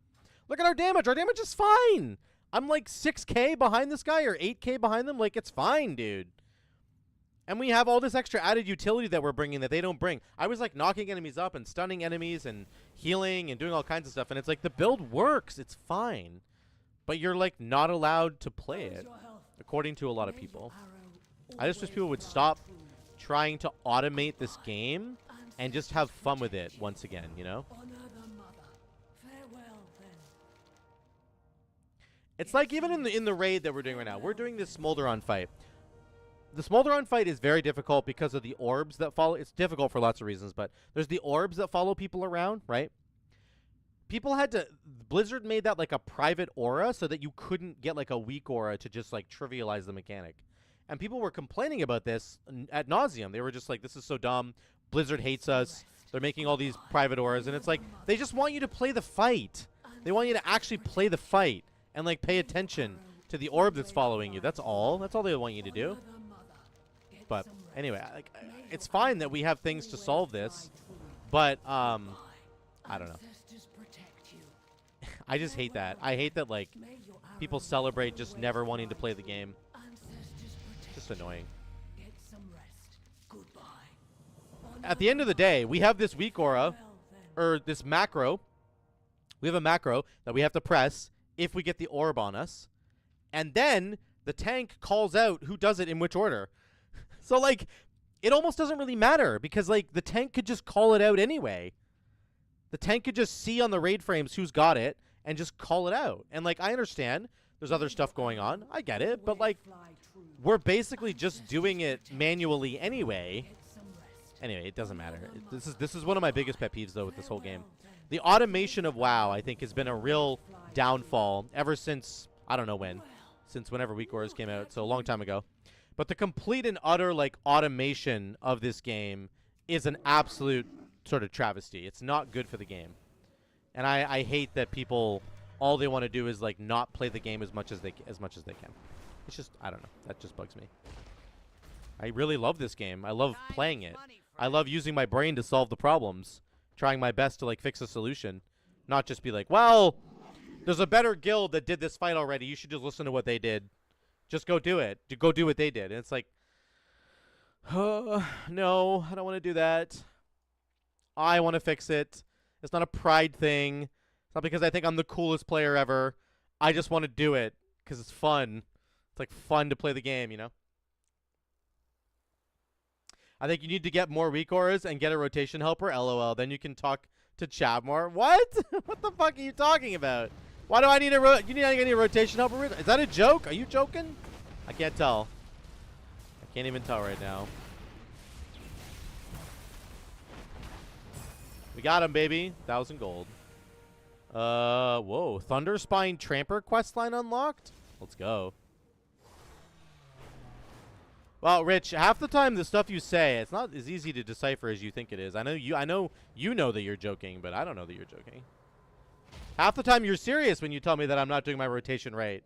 Look at our damage. Our damage is fine. I'm like 6k behind this guy or 8k behind them. Like, it's fine, dude. And we have all this extra added utility that we're bringing that they don't bring. I was like knocking enemies up and stunning enemies and healing and doing all kinds of stuff. And it's like the build works. It's fine. But you're like not allowed to play it, according to a lot of people. I just wish people would stop trying to automate this game and just have fun with it once again, you know? It's like even in the raid that we're doing right now, we're doing this Smolderon fight. The Smolderon fight is very difficult because of the orbs that follow. It's difficult for lots of reasons, but there's the orbs that follow people around, right? People had to... Blizzard made that like a private aura so that you couldn't get like a weak aura to just like trivialize the mechanic. And people were complaining about this ad nauseum. They were just like, this is so dumb. Blizzard hates us. They're making all these private auras. And it's like, they just want you to play the fight. They want you to actually play the fight. And, like, pay attention to the orb that's following you. That's all. That's all they want you to do. But, anyway, like, it's fine that we have things to solve this. But, I don't know. I just hate that. I hate that, like, people celebrate just never wanting to play the game. Just annoying. At the end of the day, we have this weak aura. or this macro. We have a macro that we have to press if we get the orb on us. And then the tank calls out who does it in which order. So, like, it almost doesn't really matter because, like, the tank could just call it out anyway. The tank could just see on the raid frames who's got it and just call it out. And, like, I understand there's other stuff going on. I get it. But, like, we're basically just doing it manually anyway. Anyway, it doesn't matter. This is one of my biggest pet peeves, though, with this whole game. The automation of WoW, I think, has been a real downfall ever since, I don't know when, since whenever Weak Wars came out, so a long time ago. But the complete and utter, like, automation of this game is an absolute sort of travesty. It's not good for the game. And I hate that people, all they want to do is, like, not play the game as much as they can. It's just, I don't know. That just bugs me. I really love this game. I love playing it. I love using my brain to solve the problems. Trying my best to, like, fix a solution. Not just be like, well, there's a better guild that did this fight already. You should just listen to what they did. Just go do it. Go do what they did. And it's like, no, I don't want to do that. I want to fix it. It's not a pride thing. It's not because I think I'm the coolest player ever. I just want to do it because it's fun. It's like fun to play the game, you know? I think you need to get more recores and get a rotation helper, LOL. Then you can talk to Chad more. What? What the fuck are you talking about? Why do I need you need any rotation helper? Is that a joke? Are you joking? I can't tell. I can't even tell right now. We got him, baby. 1,000 gold. Whoa. Thunderspine Tramper questline unlocked? Let's go. Well, Rich, half the time the stuff you say, it's not as easy to decipher as you think it is. I know you know that you're joking, but I don't know that you're joking. Half the time you're serious when you tell me that I'm not doing my rotation right.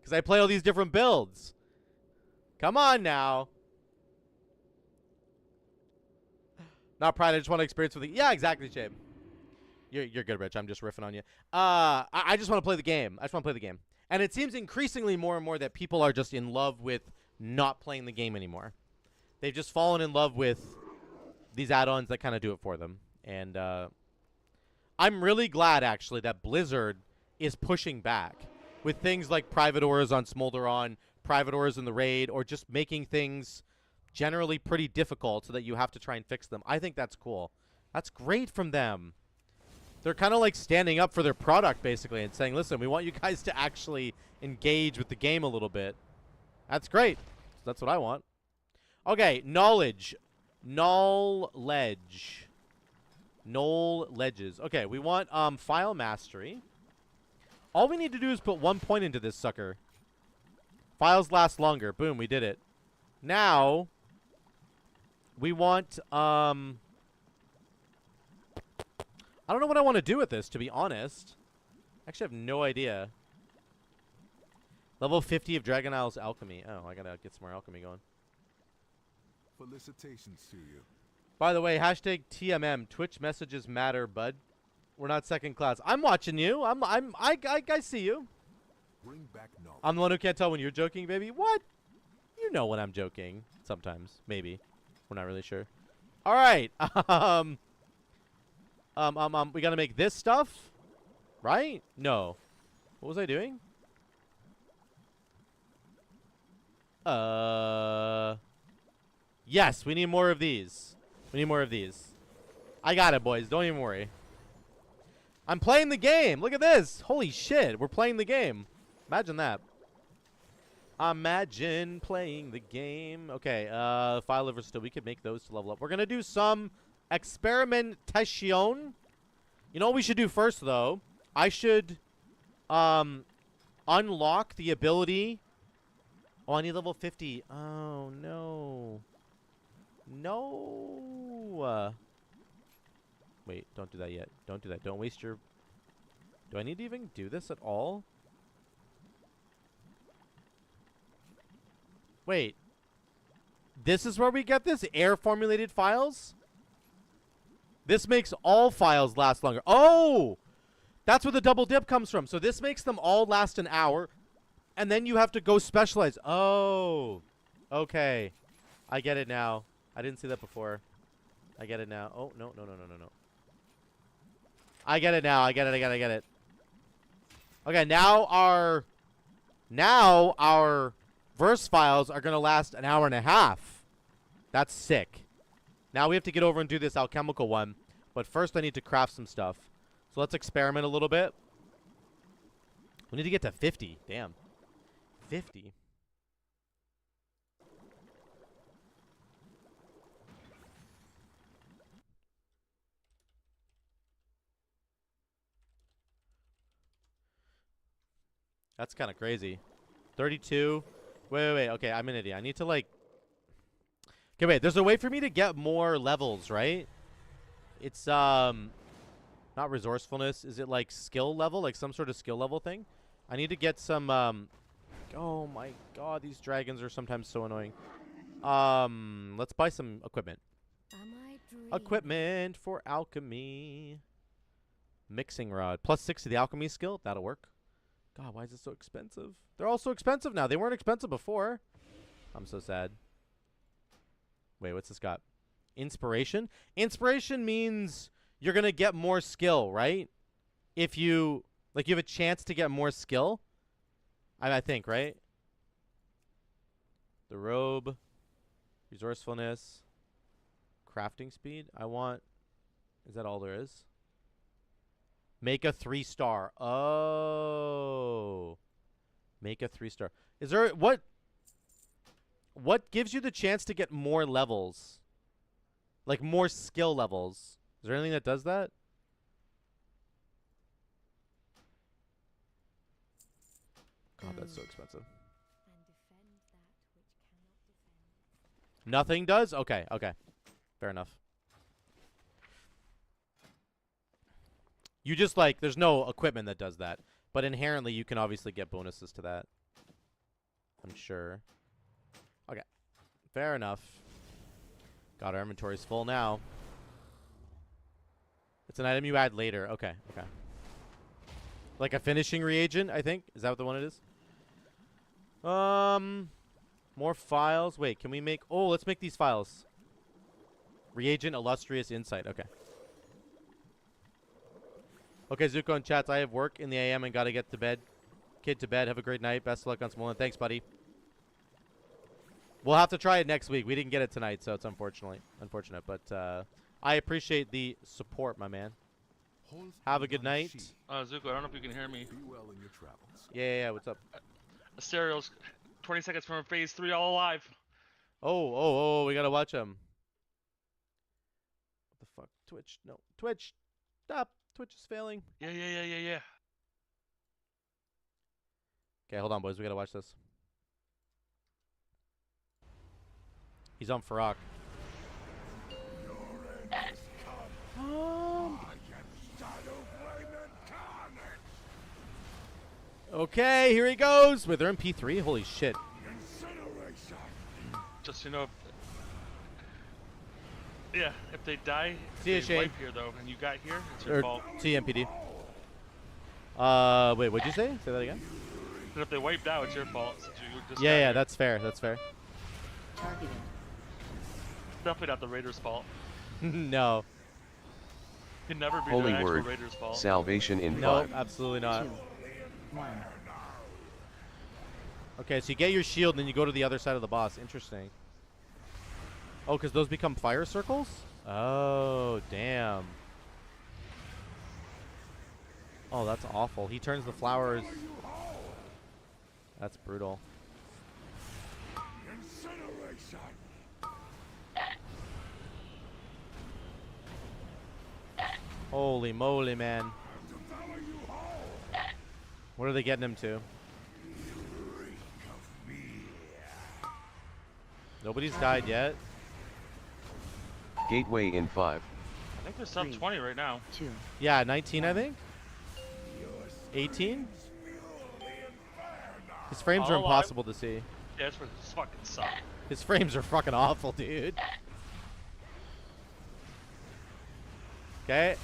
Because I play all these different builds. Come on now. Not pride, I just want to experience with it. Yeah, exactly, Shame. You're good, Rich. I'm just riffing on you. I just want to play the game. I just want to play the game. And it seems increasingly more and more that people are just in love with not playing the game anymore. They've just fallen in love with these add-ons that kind of do it for them. And I'm really glad, actually, that Blizzard is pushing back with things like private auras on Smolderon, private auras in the raid, or just making things generally pretty difficult so that you have to try and fix them. I think that's cool. That's great from them. They're kind of like standing up for their product, basically, and saying, listen, we want you guys to actually engage with the game a little bit. That's great. That's what I want. Okay, knowledge. Knowledge. Knoll ledges. Okay, we want file mastery. All we need to do is put 1 point into this sucker. Files last longer. Boom, we did it. Now, we want I don't know what I want to do with this, to be honest. I actually have no idea. Level 50 of Dragon Isle's alchemy. Oh, I gotta get some more alchemy going. Felicitations to you. By the way, hashtag TMM. Twitch messages matter, bud. We're not second class. I'm watching you. I see you. Bring back knowledge. I'm the one who can't tell when you're joking, baby. What? You know when I'm joking. Sometimes, maybe. We're not really sure. All right. We gotta make this stuff, right? No. What was I doing? Yes, we need more of these. We need more of these. I got it, boys. Don't even worry. I'm playing the game. Look at this. Holy shit. We're playing the game. Imagine that. Imagine playing the game. Okay, file liver still. We could make those to level up. We're going to do some experimentation. You know what we should do first, though? I should unlock the ability. Oh, I need level 50. Oh, no. No. Wait, don't do that yet. Don't do that. Don't waste your... Do I need to even do this at all? Wait. This is where we get this? Air formulated files? This makes all files last longer. Oh! That's where the double dip comes from. So this makes them all last an hour. And then you have to go specialize. Oh. Okay. I get it now. I didn't see that before. I get it now. Oh, no. I get it now. I get it. Okay, now our verse files are gonna last an hour and a half. That's sick. Now we have to get over and do this alchemical one, but first I need to craft some stuff. So let's experiment a little bit. We need to get to 50. Damn. 50. That's kind of crazy. 32. Wait. Okay, I'm an idiot. I need to, like... Okay, wait. There's a way for me to get more levels, right? It's, not resourcefulness. Is it, like, skill level? Like, some sort of skill level thing? I need to get some, Oh, my God. These dragons are sometimes so annoying. Let's buy some equipment. Equipment for alchemy. Mixing rod. +6 to the alchemy skill. That'll work. God, why is it so expensive? They're all so expensive now. They weren't expensive before. I'm so sad. Wait, what's this got? Inspiration? Inspiration means you're going to get more skill, right? If you, like, you have a chance to get more skill. I think, right? The robe. Resourcefulness. Crafting speed. I want... Is that all there is? Make a 3-star. Oh. Make a 3-star. Is there... What gives you the chance to get more levels? Like, more skill levels. Is there anything that does that? God, that's so expensive. Nothing does? Okay. Fair enough. You just, like, there's no equipment that does that. But inherently, you can obviously get bonuses to that. I'm sure. Okay. Fair enough. God, our inventory's full now. It's an item you add later. Okay. Like a finishing reagent, I think? Is that what the one it is? More files. Wait, can we make... Oh, let's make these files. Reagent, illustrious insight. Okay. Okay, Zuko and chats, I have work in the AM and got to get to bed. Kid to bed. Have a great night. Best of luck on Smolin. Thanks, buddy. We'll have to try it next week. We didn't get it tonight, so it's unfortunate. But I appreciate the support, my man. Have a good night. Zuko, I don't know if you can hear me. Be well in your travels. Yeah. What's up? Asterios, 20 seconds from phase 3, all alive. Oh, we gotta watch him. What the fuck? Twitch. No. Twitch. Stop. Twitch is failing. Yeah. Okay, hold on, boys. We gotta watch this. He's on Farrak. Okay, here he goes. Wait, they're in P3? Holy shit. Just, if they die, See ya, if they Shane. wipe here, though, and you got here, it's your fault. TMPD. Wait, what'd you say? Say that again? But if they wiped out, it's your fault. Since you just got Yeah, here. that's fair. Targeted. Definitely not the Raiders' fault. No. It can never be Holy the actual word. Raiders' fault. Salvation in No, 5. absolutely not. 2, 1. Okay, so you get your shield, and then you go to the other side of the boss. Interesting. Oh, because those become fire circles? Oh, damn. Oh, that's awful. He turns the flowers. That's brutal. Holy moly, man. What are they getting him to? Nobody's died yet. Gateway in 5. I think they're sub 20 right now. 2. Yeah, 19, I think. 18? His frames are All alive. impossible to see. Yeah, it's fucking suck. His frames are fucking awful, dude. Okay.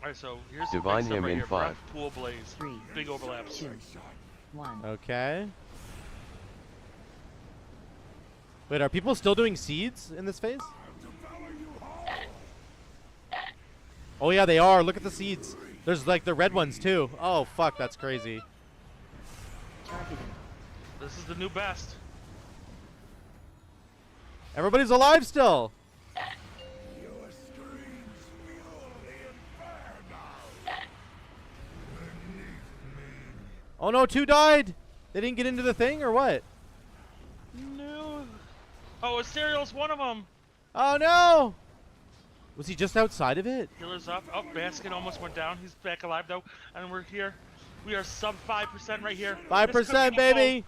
Alright, so here's Divine the big him stuff right in here. 5. Breath, pool, blaze. 3, Big overlaps. 2, 1. Okay. Wait, are people still doing seeds in this phase? Oh yeah, they are. Look at the seeds. There's like the red ones too. Oh fuck, that's crazy. This is the new best. Everybody's alive still. Oh no, 2 died. They didn't get into the thing or what? No. Oh, Asterial's one of them. Oh no. Was he just outside of it? Healer's up. Oh, Baskin almost went down. He's back alive though, and we're here. We are sub 5% right here. 5%, baby.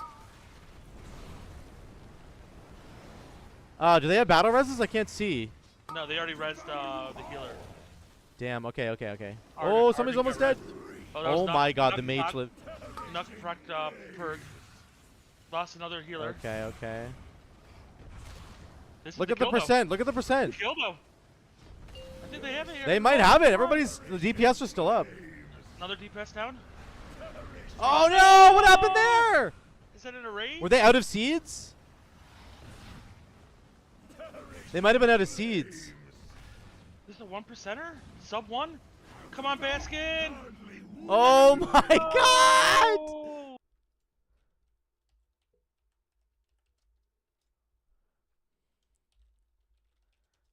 Do they have battle reses? I can't see. No, they already rezzed the healer. Damn. Okay. Okay. Okay. Arden- Oh, somebody's Arden almost got dead. rezzed. That was Oh Nuck- my God, Nuck the mage proc- lived. Nuck proc Perg. Lost another healer. Okay. Okay. This is Look the at the kill, though. percent. Look at the percent. Kill though. I think they have it here. They might have it. Everybody's the DPS are still up. Another DPS down. Oh no! What happened there? Is that in a raid? Were they out of seeds? They might have been out of seeds. This is a 1%er? Sub 1? Come on, Baskin! Oh my God!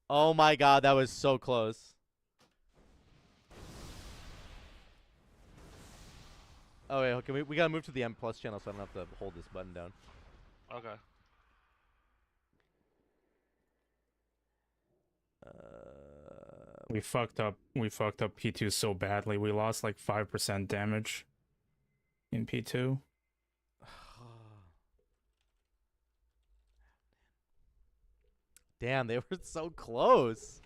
Oh my God, that was so close. Oh wait, okay, we gotta move to the M plus channel so I don't have to hold this button down. Okay. We fucked up. We fucked up P2 so badly. We lost like 5% damage in P2. Damn, they were so close.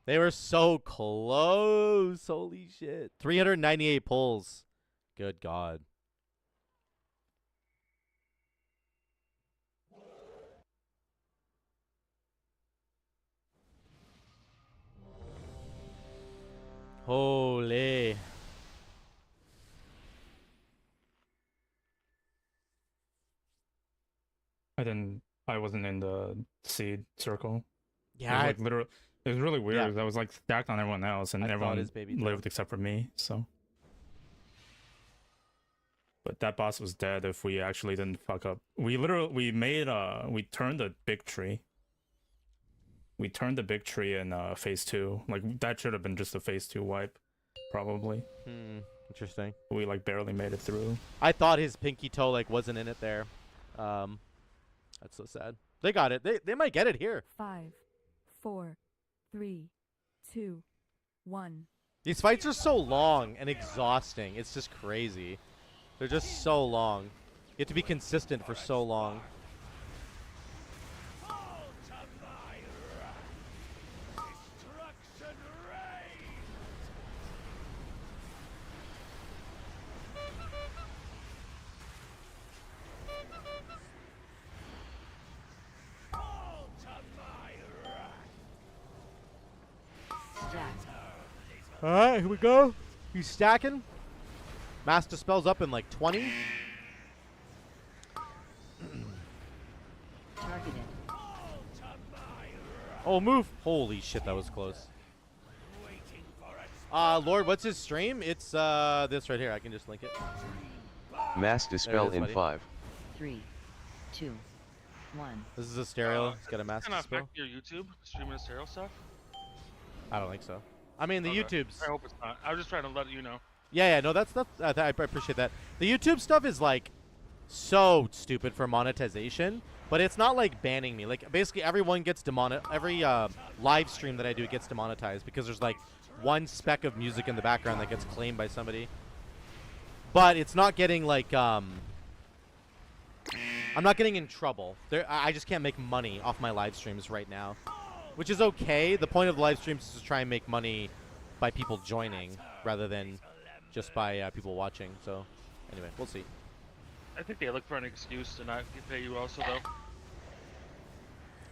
They were so close. Holy shit. 398 pulls. Good God. Holy. I wasn't in the seed circle. Yeah, It was, like, literally, it was really weird. Yeah. 'Cause I was like stacked on everyone else, and I thought everyone his baby lived except for me. So, but that boss was dead if we actually didn't fuck up. We turned a big tree. We turned the big tree in phase 2. Like that should have been just a phase 2 wipe, probably. Interesting. We like barely made it through. I thought his pinky toe like wasn't in it there. That's so sad. They got it. They might get it here. 5, 4, 3, 2, 1. These fights are so long and exhausting. It's just crazy. They're just so long. You have to be consistent for so long. Alright, here we go. He's stacking. Master spells up in like 20. Targeted. Oh, move. Holy shit, that was close. Lord, what's his stream? It's this right here. I can just link it. Mass dispel in buddy. 5. 3, 2, 1. This is a stereo. He's got a master Can that spell. affect your YouTube streaming stereo stuff? I don't think so. I mean, the Okay. YouTube's. I hope it's not. I was just trying to let you know. Yeah, no, that's I appreciate that. The YouTube stuff is like so stupid for monetization, but it's not like banning me. Like basically everyone gets every live stream that I do gets demonetized because there's like one speck of music in the background that gets claimed by somebody. But it's not getting like I'm not getting in trouble. I just can't make money off my live streams right now, which is okay. The point of the live streams is to try and make money by people joining rather than just by people watching. So Anyway, we'll see. I think they look for an excuse to not pay you also, though.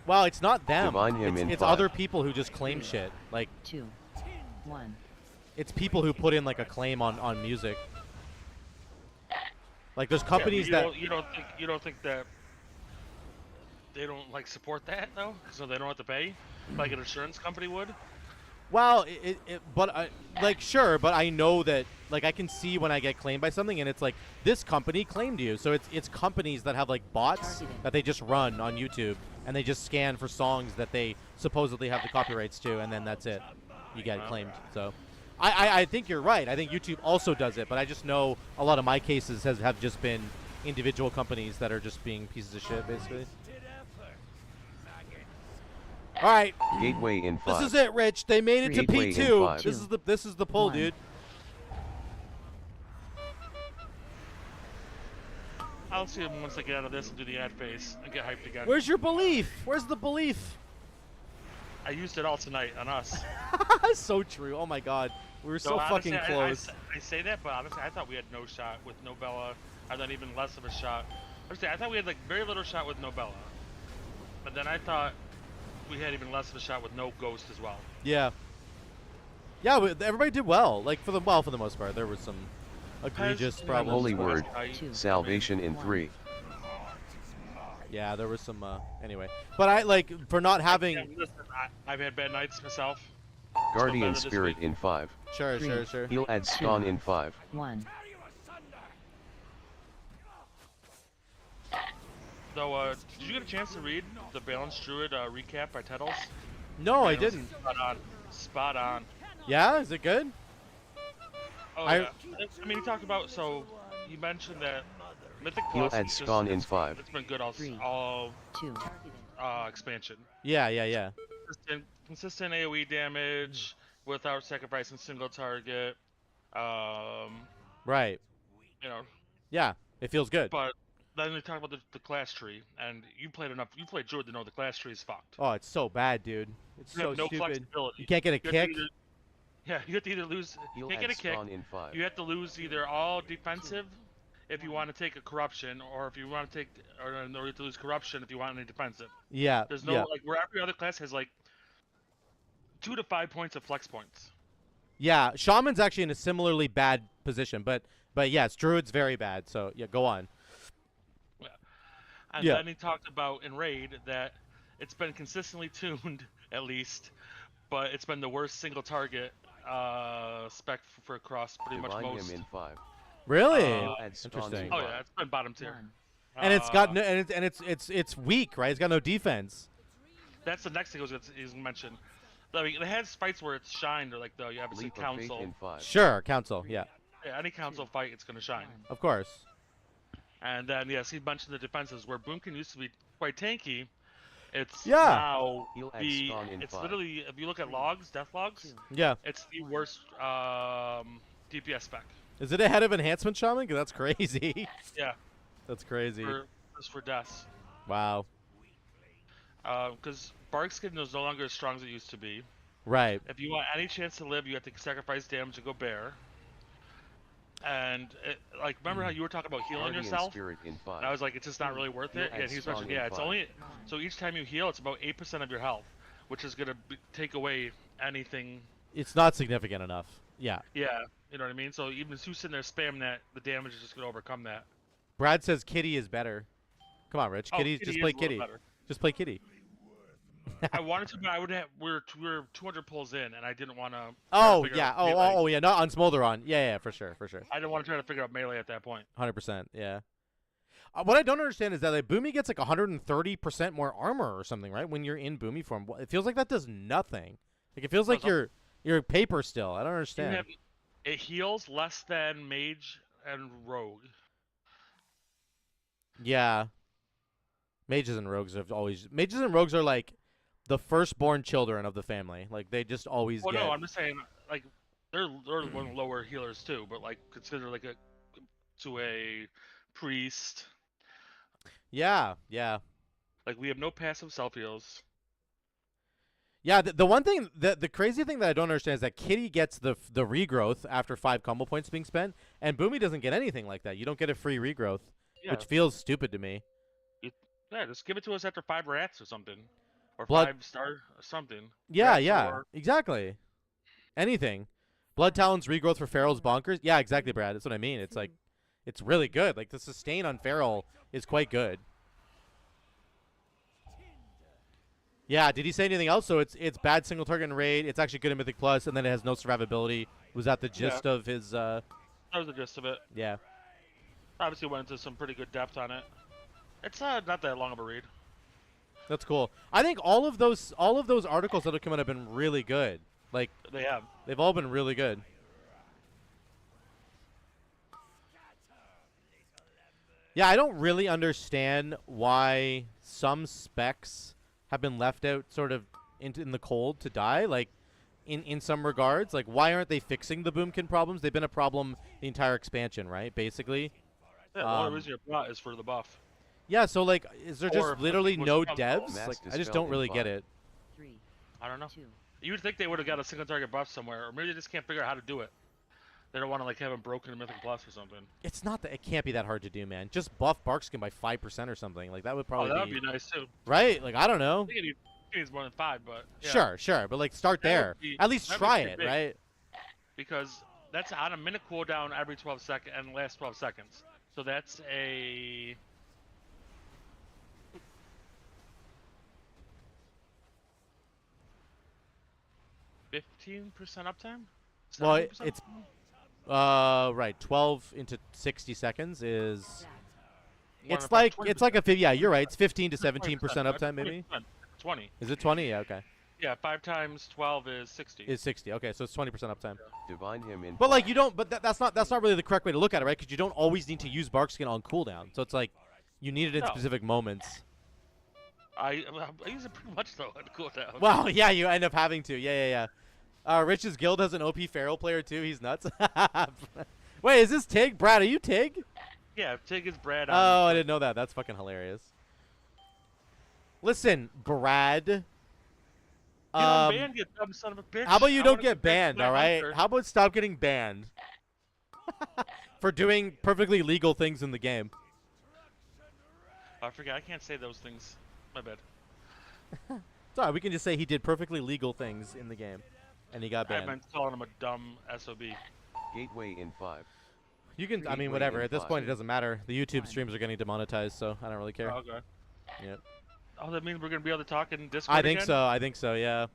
Well, it's not them. Divine him in It's 5. other people who just claim shit. Like 2, 1. it's people who put in like a claim on music. Like there's companies yeah, that you don't think that they don't like support that though, so they don't have to pay like an insurance company would. Well, but like sure, but I know that like I can see when I get claimed by something, and it's like this company claimed you. So it's companies that have like bots that they just run on YouTube, and they just scan for songs that they supposedly have the copyrights to, and then that's it. You get claimed. So I think you're right. I think YouTube also does it, but I just know a lot of my cases have just been individual companies that are just being pieces of shit, basically. All right. Gateway in 5. This is it, Rich. They made it to Gateway in P2. 5. This is the pull, dude. I'll see them once I get out of this and do the ad phase and get hyped again. Where's your belief? Where's the belief? I used it all tonight on us. So true. Oh my God, we were So so honestly, fucking close. I say that, but honestly, I thought we had no shot with no Bella. I thought even less of a shot. I thought we had like very little shot with no Bella. But then I thought we had even less of a shot with no Ghost as well. Yeah. Yeah, everybody did well. Like for the most part, there was some egregious problems. Holy word. Salvation in 3. Yeah, there was some. Anyway, but I like for not having. Listen, I've had bad nights myself. Guardian Spirit in 5. Sure, sure. He'll add Spawn in 5. 1. Though, did you get a chance to read the Balanced Druid recap by Tettles? No, I it was didn't. Spot on. Spot on. Yeah, is it good? Oh yeah. I mean, he talked about he mentioned that Mythic He'll Plus. add Spawn in 5. It's been good all 2. Expansion. Yeah. Consistent AOE damage without sacrificing single target. Right. You know. Yeah, it feels good. But then they talk about the class tree, and you played Druid to know the class tree is fucked. Oh, it's so bad, dude. It's You so have no stupid. flexibility. You can't get a kick. You have to either lose. You can't get a kick. In 5. You have to lose either all defensive if you want to take a corruption, or if you want to take, or you have to lose corruption if you want any defensive. Yeah. There's no like where every other class has like 2 to 5 points of flex points. Yeah, Shaman's actually in a similarly bad position, but yes, Druid's very bad. So yeah, go on. Yeah. And then he talked about in Raid that it's been consistently tuned at least, but it's been the worst single target spec for across pretty much Divine most. him in 5. Really? Interesting. Oh yeah, it's been bottom tier. And it's got no, and it's weak, right? It's got no defense. That's the next thing I was gonna mention. I mean, it has fights where it's shined, or like the you have a council. Sure, council. Yeah. Yeah, any council fight, it's gonna shine. Of course. And then yes, he mentioned the defenses where Boomkin used to be quite tanky. It's Yeah. now He'll add the Spawn in it's 5. literally if you look at logs, death logs. Yeah. It's the worst DPS spec. Is it ahead of Enhancement Shaman? 'Cause that's crazy. Yeah. That's crazy. Just for deaths. Wow. Because Barkskin is no longer as strong as it used to be. Right. If you want any chance to live, you have to sacrifice damage and go bear. And remember how you were talking about healing Guardian yourself? Spirit in 5. And I was like, it's just not really worth it. He'll And he was add mentioning, Spawn in yeah, it's 5. only so each time you heal, it's about 8% of your health, which is gonna take away anything. It's not significant enough. Yeah. Yeah, you know what I mean. So even if you sitting there spamming that, the damage is just gonna overcome that. Brad says Kitty is better. Come on, Rich. Oh, Kitty, Kitty just is play a little Kitty. better. Just play Kitty. I wanted to, but I would have. We're 200 pulls in, and I didn't want to. Oh yeah. Oh yeah. Not on Smolderon. Yeah, for sure. I didn't want to try to figure out melee at that point. 100%. Yeah. What I don't understand is that like Boomy gets like 130% more armor or something, right? When you're in Boomy form, it feels like that does nothing. Like it feels like you're paper still. I don't understand. It heals less than mage and rogue. Yeah. Mages and rogues are like the firstborn children of the family. Like they just always Well, get. no, I'm just saying like they're one of the lower healers too, but like consider like a priest. Yeah. Like we have no passive self heals. Yeah, the one thing, the crazy thing that I don't understand is that Kitty gets the regrowth after 5 combo points being spent, and Boomy doesn't get anything like that. You don't get a free regrowth, which feels stupid to me. Yeah, just give it to us after 5 rats or something, or Blood- 5-star or something. Yeah, Rats yeah, or- exactly. Anything. Blood Talon's regrowth for Feral's bonkers. Yeah, exactly, Brad. That's what I mean. It's like, it's really good. Like the sustain on Feral is quite good. Yeah, did he say anything else? So it's bad single target and raid. It's actually good in Mythic Plus, and then it has no survivability. Was that the gist of his? That was the gist of it. Yeah. Obviously went into some pretty good depth on it. It's not that long of a read. That's cool. I think all of those articles that have come out have been really good. Like They have. they've all been really good. Yeah, I don't really understand why some specs have been left out sort of in the cold to die. Like in some regards, like why aren't they fixing the Boomkin problems? They've been a problem the entire expansion, right? Basically. Yeah, the only reason you're brought is for the buff. Yeah, so like, is there Or just if literally it was no come devs? home. Like, I just don't really get it. I don't know. You would think they would have got a single target buff somewhere, or maybe they just can't figure out how to do it. They don't want to like have them broken in Mythic Plus or something. It's not that it can't be that hard to do, man. Just buff Barkskin by 5% or something. Like that would probably. Oh, that would be nice too. Right? Like I don't know. I think it needs more than 5, but yeah. Sure, but like start there. At least That'd be try pretty it, big. right? Because that's on a minute cooldown every 12 seconds and last 12 seconds. So that's a 15% uptime? Well, 70% it's uptime? right. 12 into 60 seconds is. One It's about like 20%. it's like a yeah. You're right. It's 15 to 20%, 17% right? uptime, maybe. 20. Is it 20? Yeah. Okay. Yeah, 5 times 12 is 60. Is 60. Okay, so it's 20% uptime. Divine him in. But like you don't. But that's not really the correct way to look at it, right? Because you don't always need to use Barkskin on cooldown. So it's like you need it in No. specific moments. I use it pretty much though on cooldown. Well, yeah, you end up having to. Yeah. Rich's guild has an OP Feral player too. He's nuts. Wait, is this Tig? Brad, are you Tig? Yeah, Tig is Brad. Oh, I didn't know that. That's fucking hilarious. Listen, Brad. You don't ban, you dumb son of a bitch. How about you I don't wanna get back to banned, my all right? hunter. How about stop getting banned for doing perfectly legal things in the game? I forget. I can't say those things. My bad. It's all right. We can just say he did perfectly legal things in the game, and he got I banned. meant calling him a dumb SOB. Gateway in 5. You can. I mean, Gateway whatever. in At this 5. point, it doesn't matter. The YouTube streams are getting demonetized, so I don't really care. Oh, okay. Yep. Oh, that means we're gonna be able to talk in Discord I think again? so. I think so. Yeah.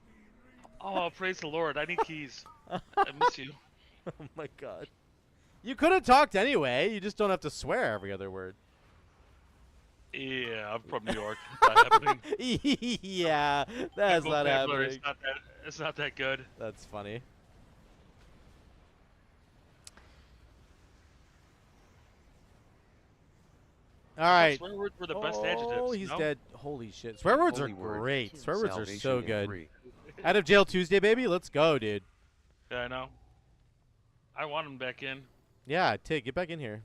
Oh, praise the Lord! I need keys. I miss you. Oh my God. You could have talked anyway. You just don't have to swear every other word. Yeah, I'm from New York. It's not happening. Yeah, that's My not vocabulary happening. It's not that good. That's funny. All right. Swear words were the best Oh, adjectives. he's no? dead. Holy shit. Swear words are Holy word. great. Swear words are Salvation so in good. 3. Out of jail Tuesday, baby. Let's go, dude. Yeah, I know. I want him back in. Yeah, Tig, get back in here.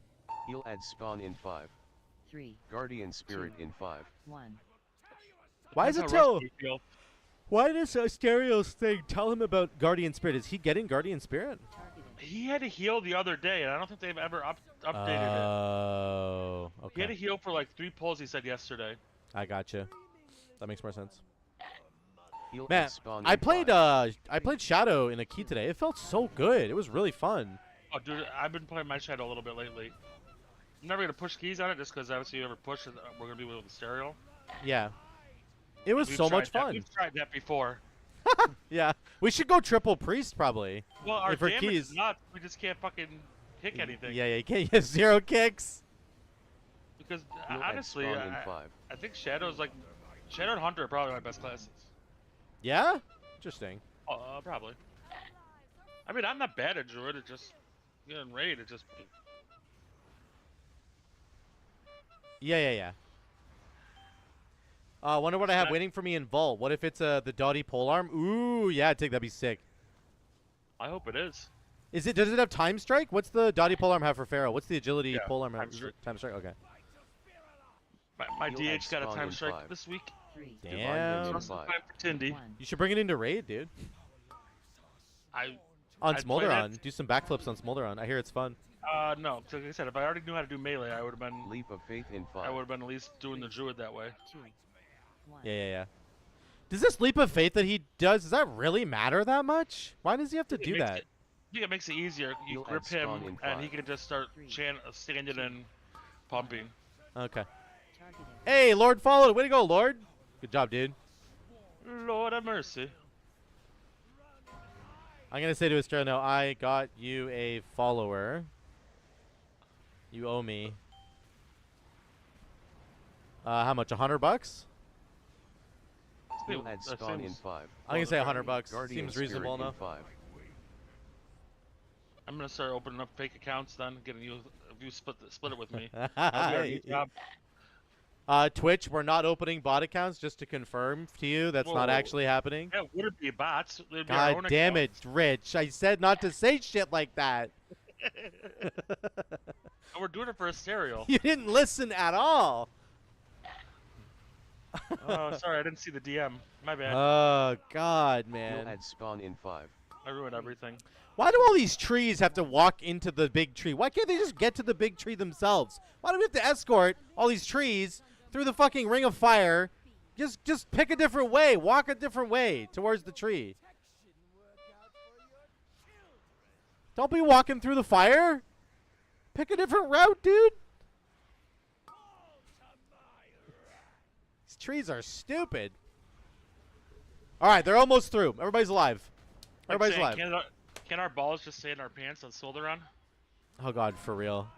He'll add spawn in 5. 3, Guardian spirit 2, in 5. 1. Why does it That's how tell? rusty you feel. Why does Stereo's thing tell him about Guardian Spirit? Is he getting Guardian Spirit? He had to heal the other day, and I don't think they've ever updated it. Oh, He had to okay. heal for like 3 pulls. He said yesterday. I gotcha. That makes more sense. He'll Man, add spawn I in played 5. I played Shadow in a key today. It felt so good. It was really fun. Oh, dude, I've been playing my Shadow a little bit lately. I'm never gonna push keys on it just because obviously you ever push it, we're gonna be with the stereo. Yeah. It was We've so tried much that- fun. We've tried that before. Yeah. We should go triple priest probably. Well, our for damage keys. is nuts. We just can't fucking kick anything. Yeah, you can't get 0 kicks. Because He'll add honestly, spawn in 5. I think Shadow's like Shadow and Hunter are probably my best classes. Yeah? Interesting. Probably. I mean, I'm not bad at Druid. It just, in Raid, it just. Yeah. Wonder what I have That- waiting for me in Vault. What if it's the Dottie polearm? Ooh, yeah, Tig, that'd be sick. I hope it is. Does it have time strike? What's the Dottie polearm have for Pharaoh? What's the agility Yeah, polearm have? time strike. Time strike. Okay. My He'll add DH got a spawn time in strike 5. this week. 3, Divine Wing in Damn. 5. Tindy. You should bring it into raid, dude. On I'd play Smolderon. that. Do some backflips on Smolderon. I hear it's fun. No. So like I said, if I already knew how to do melee, I would have been. Leap of Faith in 5. I would have been at least doing the druid that way. 2, 1. Yeah. Does this leap of faith that he does that really matter that much? Why does he have to do that? I think it makes it easier. You He'll grip add spawn him, in and he 5. can just start standing and pumping. Okay. Targeted. Hey, Lord followed. Way to go, Lord. Good job, dude. Lord have mercy. I'm going to say to Estrella, I got you a follower. You owe me. How much? $100? He'll add spawn in 5. I'm going to say $100. Guardian Seems reasonable Spirit in enough. 5. I'm gonna start opening up fake accounts then, getting you if you split it with me. That'll be our new job. Twitch, we're not opening bot accounts, just to confirm to you. That's not Whoa. actually happening. Yeah, would it be bots? It'd be our God own damn it, accounts. Rich. I said not to say shit like that. And we're doing it for a stereo. You didn't listen at all. Oh, sorry, I didn't see the DM. My bad. Oh, God, He'll man. add spawn in 5. I ruined everything. Why do all these trees have to walk into the big tree? Why can't they just get to the big tree themselves? Why do we have to escort all these trees through the fucking ring of fire? Just pick a different way. Walk a different way towards the tree. Don't be walking through the fire. Pick a different route, dude. These trees are stupid. All right, they're almost through. Everybody's alive. Everybody's alive. Can our balls just stay in our pants on Solderon? Oh, God, for real.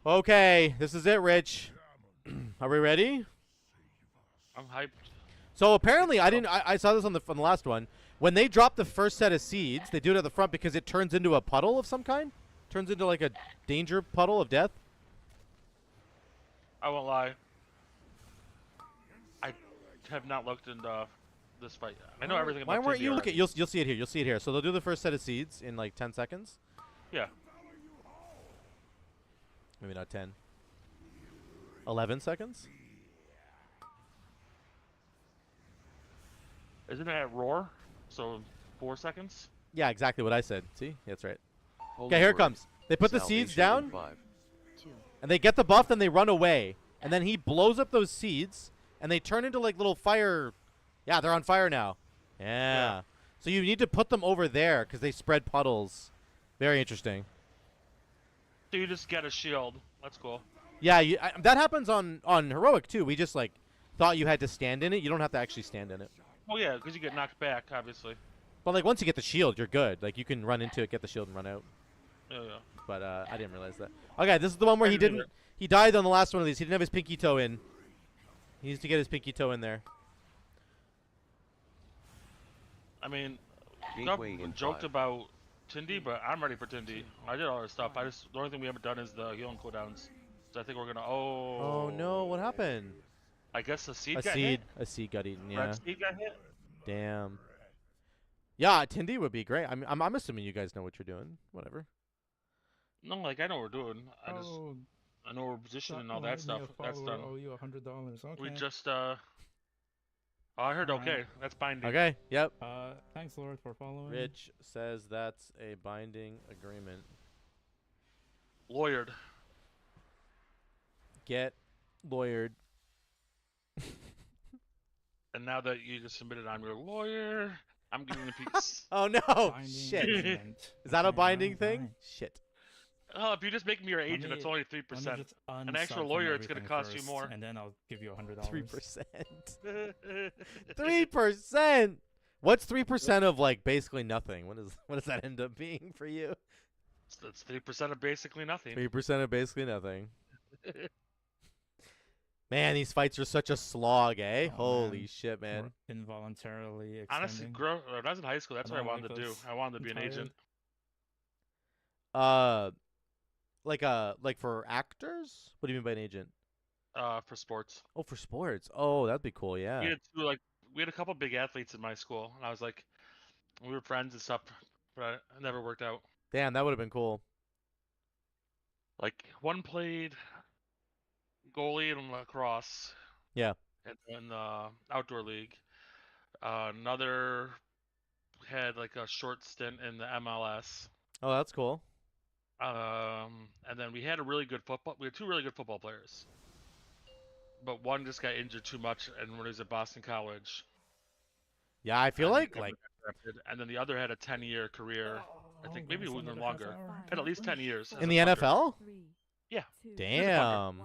Okay, this is it, Rich. Are we ready? I'm hyped. So apparently, I saw this on the last one. When they drop the first set of seeds, they do it at the front because it turns into a puddle of some kind. Turns into like a danger puddle of death. I won't lie. I have not looked into this fight. I know everything about Why weren't Tindy you looking? already. You'll see it here. You'll see it here. So they'll do the first set of seeds in like 10 seconds. Yeah. Maybe not 10. 11 seconds. Isn't it at roar? So 4 seconds? Yeah, exactly what I said. See? That's right. Holy Okay, here it Word. comes. They put the seeds Salvation in down, 5. 2, and they get the buff, then they run away. And then he blows up those seeds, and they turn into like little fire. Yeah, they're on fire now. Yeah. So you need to put them over there because they spread puddles. Very interesting. So you just get a shield. That's cool. Yeah, that happens on Heroic too. We just like thought you had to stand in it. You don't have to actually stand in it. Oh yeah, because you get knocked back, obviously. But like once you get the shield, you're good. Like you can run into it, get the shield, and run out. Yeah. But I didn't realize that. Okay, this is the one where I he didn't didn't. He died on the last one of these. He didn't have his pinky toe in. He needs to get his pinky toe in there. I mean, Gateway in joked 5. about Tindy, but I'm ready for Tindy. I did all our stuff. The only thing we haven't done is the healing cooldowns. So I think we're gonna. Oh no! What happened? I guess a seed A got seed. hit. A seed got eaten. Yeah. Red seed got hit. Damn. Yeah, Tindy would be great. I'm assuming you guys know what you're doing. Whatever. No, like I know what we're doing. I know we're positioned and all that stuff. That's done. Owe you $100. Okay. We just Oh, I heard Alright. okay. That's binding. Okay. Yep. Thanks, Lord, for following. Rich says that's a binding agreement. Lawyered. Get lawyered. And now that you just submitted, I'm your lawyer. I'm giving a piece. Oh no! Binding Shit. agreement. Is that a Okay, binding fine, thing? fine. Shit. Oh, if you just make me your Let agent, me- it's only let me 3%. just An actual unsub lawyer, from it's gonna everything cost you first, more. and then I'll give you $100. 3%. 3%. What's 3% of like basically nothing? What does that end up being for you? That's 3% of basically nothing. 3% of basically nothing. Man, these fights are such a slog, eh? Oh, Holy shit, man. We're involuntarily extending. Honestly, when I was in high school, that's what I wanted to do. I wanted to be an tired. agent. Like for actors? What do you mean by an agent? For sports. Oh, for sports. Oh, that'd be cool. Yeah. We had a couple big athletes in my school, and I was like, we were friends and stuff, but it never worked out. Damn, that would have been cool. Like one played goalie in lacrosse, Yeah. in the outdoor league. Another had like a short stint in the MLS. Oh, that's cool. And then we had a really good football. We had two really good football players, but one just got injured too much, and when he was at Boston College. Yeah, I feel and he like never got drafted. And then the other had a 10-year career. I think maybe even longer. Had at least 10 years. In the NFL? Yeah. Damn.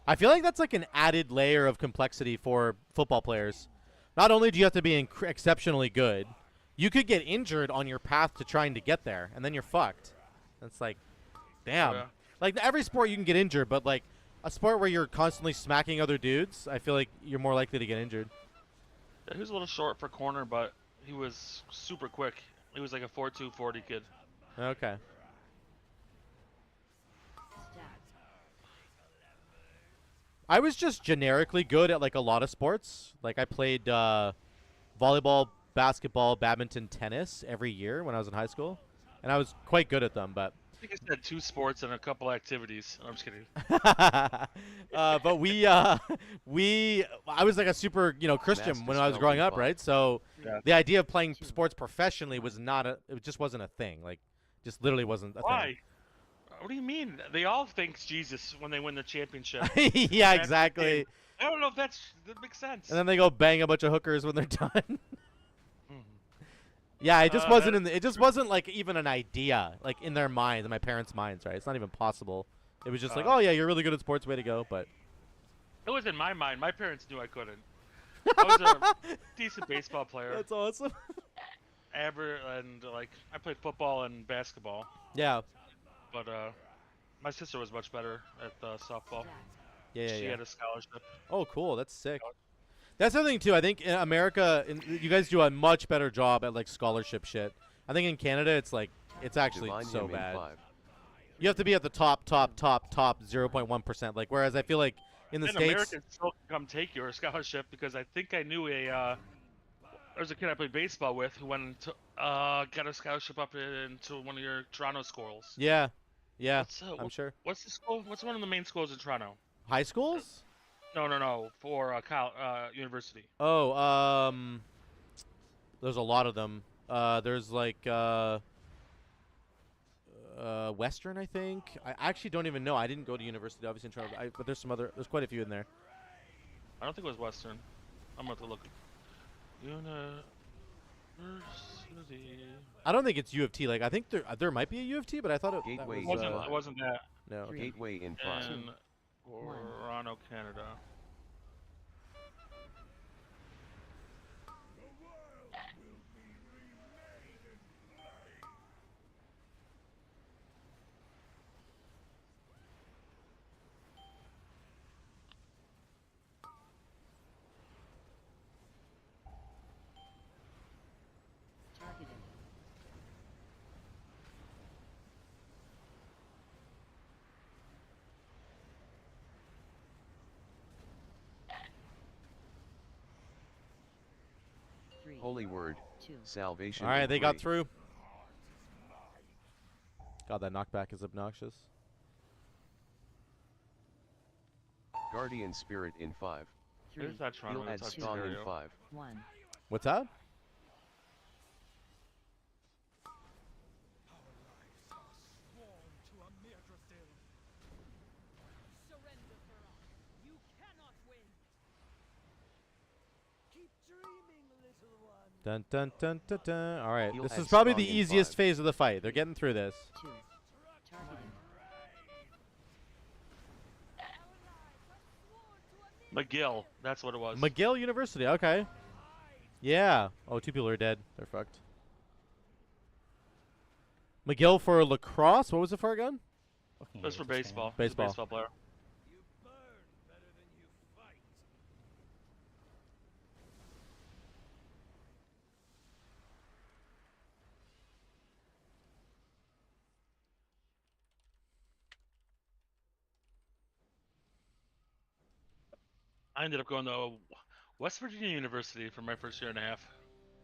I feel like that's like an added layer of complexity for football players. Not only do you have to be exceptionally good, you could get injured on your path to trying to get there, and then you're fucked. It's like, damn. Oh, yeah. Like, every sport you can get injured, but, like, a sport where you're constantly smacking other dudes, I feel like you're more likely to get injured. Yeah, he was a little short for corner, but he was super quick. He was like a 4.2 40 kid. Okay. I was just generically good at, like, a lot of sports. Like, I played volleyball, basketball, badminton, tennis every year when I was in high school. And I was quite good at them, but... I think I said 2 sports and a couple activities. I'm just kidding. But I was like a super, Christian when I was growing up, right? So the idea of playing sports professionally was it just wasn't a thing. Like, just literally wasn't a Why? thing. What do you mean? They all thank Jesus when they win the championship. Yeah, exactly. I don't know if that makes sense. And then they go bang a bunch of hookers when they're done. Yeah, it just wasn't it just wasn't like even an idea like in their minds, in my parents' minds, right? It's not even possible. It was just like, oh yeah, you're really good at sports, way to go. But it was in my mind. My parents knew I couldn't. I was a decent baseball player. That's awesome. And like I played football and basketball. Yeah. But my sister was much better at softball. Yeah, She yeah. had a scholarship. Oh, cool. That's sick. That's the thing too. I think in America, you guys do a much better job at like scholarship shit. I think in Canada, it's actually Divine so him in bad. 5. You have to be at the top 0.1%. Like, whereas I feel like in the States, Americans still come take your scholarship because I think I knew there was a kid I played baseball with who went to got a scholarship up into one of your Toronto schools. yeah, I'm What's, sure. What's the school? What's one of the main schools in Toronto? High schools? No. For university. Oh, there's a lot of them. There's like Western, I think. I actually don't even know. I didn't go to university, obviously in Toronto, but there's there's quite a few in there. I don't think it was Western. I'm going to look. University. I don't think it's U of T. Like, I think there might be a U of T, but I thought Gateway that It was, wasn't that. No. Okay. Gateway in 5. In Toronto, Canada. Targeted. Holy word. Salvation. All right, in they got 3. through. God, that knockback is obnoxious. Guardian Spirit in 5. There's that Toronto. He'll add That's Strong in Ontario. 5. 1. What's that? Surrender, Farah. You cannot win. Keep dreaming, little one. Dun dun dun dun dun. All right, He'll this add is probably Strong the in easiest 5. phase of the fight. They're getting through this. 2. Targeted. McGill. That's what it was. McGill University. Okay. Yeah. Oh, 2 people are dead. They're fucked. McGill for lacrosse. What was it for again? That's for baseball. He's a Baseball. baseball player. I ended up going to West Virginia University for my first year and a half.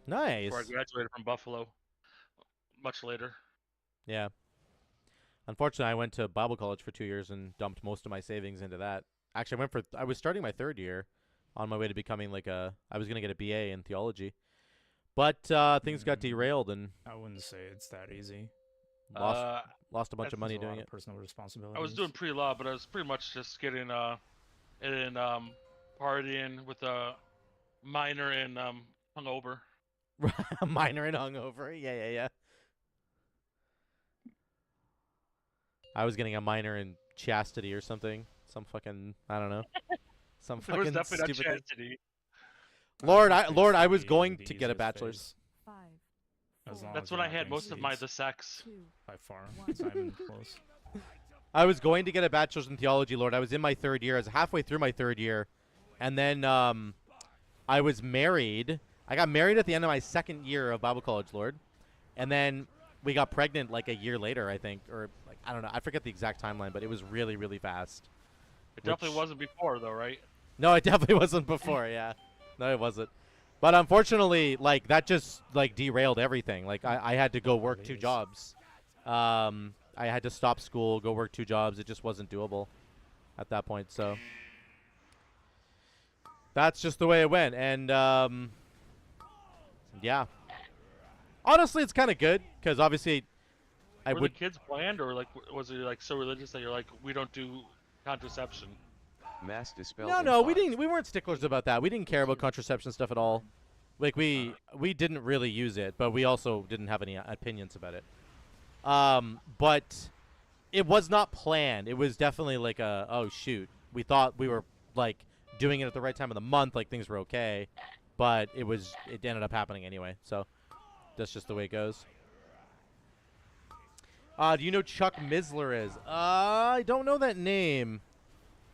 Nice. Before I graduated from Buffalo. Much later. Yeah. Unfortunately, I went to Bible college for 2 years and dumped most of my savings into that. Actually, I was starting my 3rd year on my way to becoming like I was going to get a BA in theology. But things got derailed and I wouldn't say it's that easy. Lost a bunch of money doing it. Personal responsibilities. I was doing pre-law, but I was pretty much just getting partying with a minor in hungover. A minor in hungover. Yeah. I was getting a minor in chastity or something. Some fucking, I don't know. Some There was fucking definitely stupid not thing. chastity. Lord, I was going to get a bachelor's. That's when I had most of the sex. By far. It's not even close. I was going to get a bachelor's in theology, Lord. I was in my 3rd year. I was halfway through my 3rd year. And then I was married. I got married at the end of my 2nd year of Bible college, Lord. And then we got pregnant like a year later, I think. Or, like, I don't know. I forget the exact timeline, but it was really, really fast. It definitely wasn't before, though, right? No, it definitely wasn't before, yeah. No, it wasn't. But unfortunately, like, that just, like, derailed everything. Like, I had to go work 2 jobs. I had to stop school, go work 2 jobs. It just wasn't doable at that point, so. That's just the way it went. And, yeah. Honestly, it's kind of good, because obviously Were the kids planned, or, like, was it, like, so religious that you're like, we don't do contraception? Mass dispel. No, we didn't. We weren't sticklers about that. We didn't care about contraception stuff at all. Like we didn't really use it, but we also didn't have any opinions about it. But it was not planned. It was definitely like oh shoot. We thought we were like doing it at the right time of the month, like things were okay, but it ended up happening anyway. So that's just the way it goes. Do you know Chuck Misler is? I don't know that name.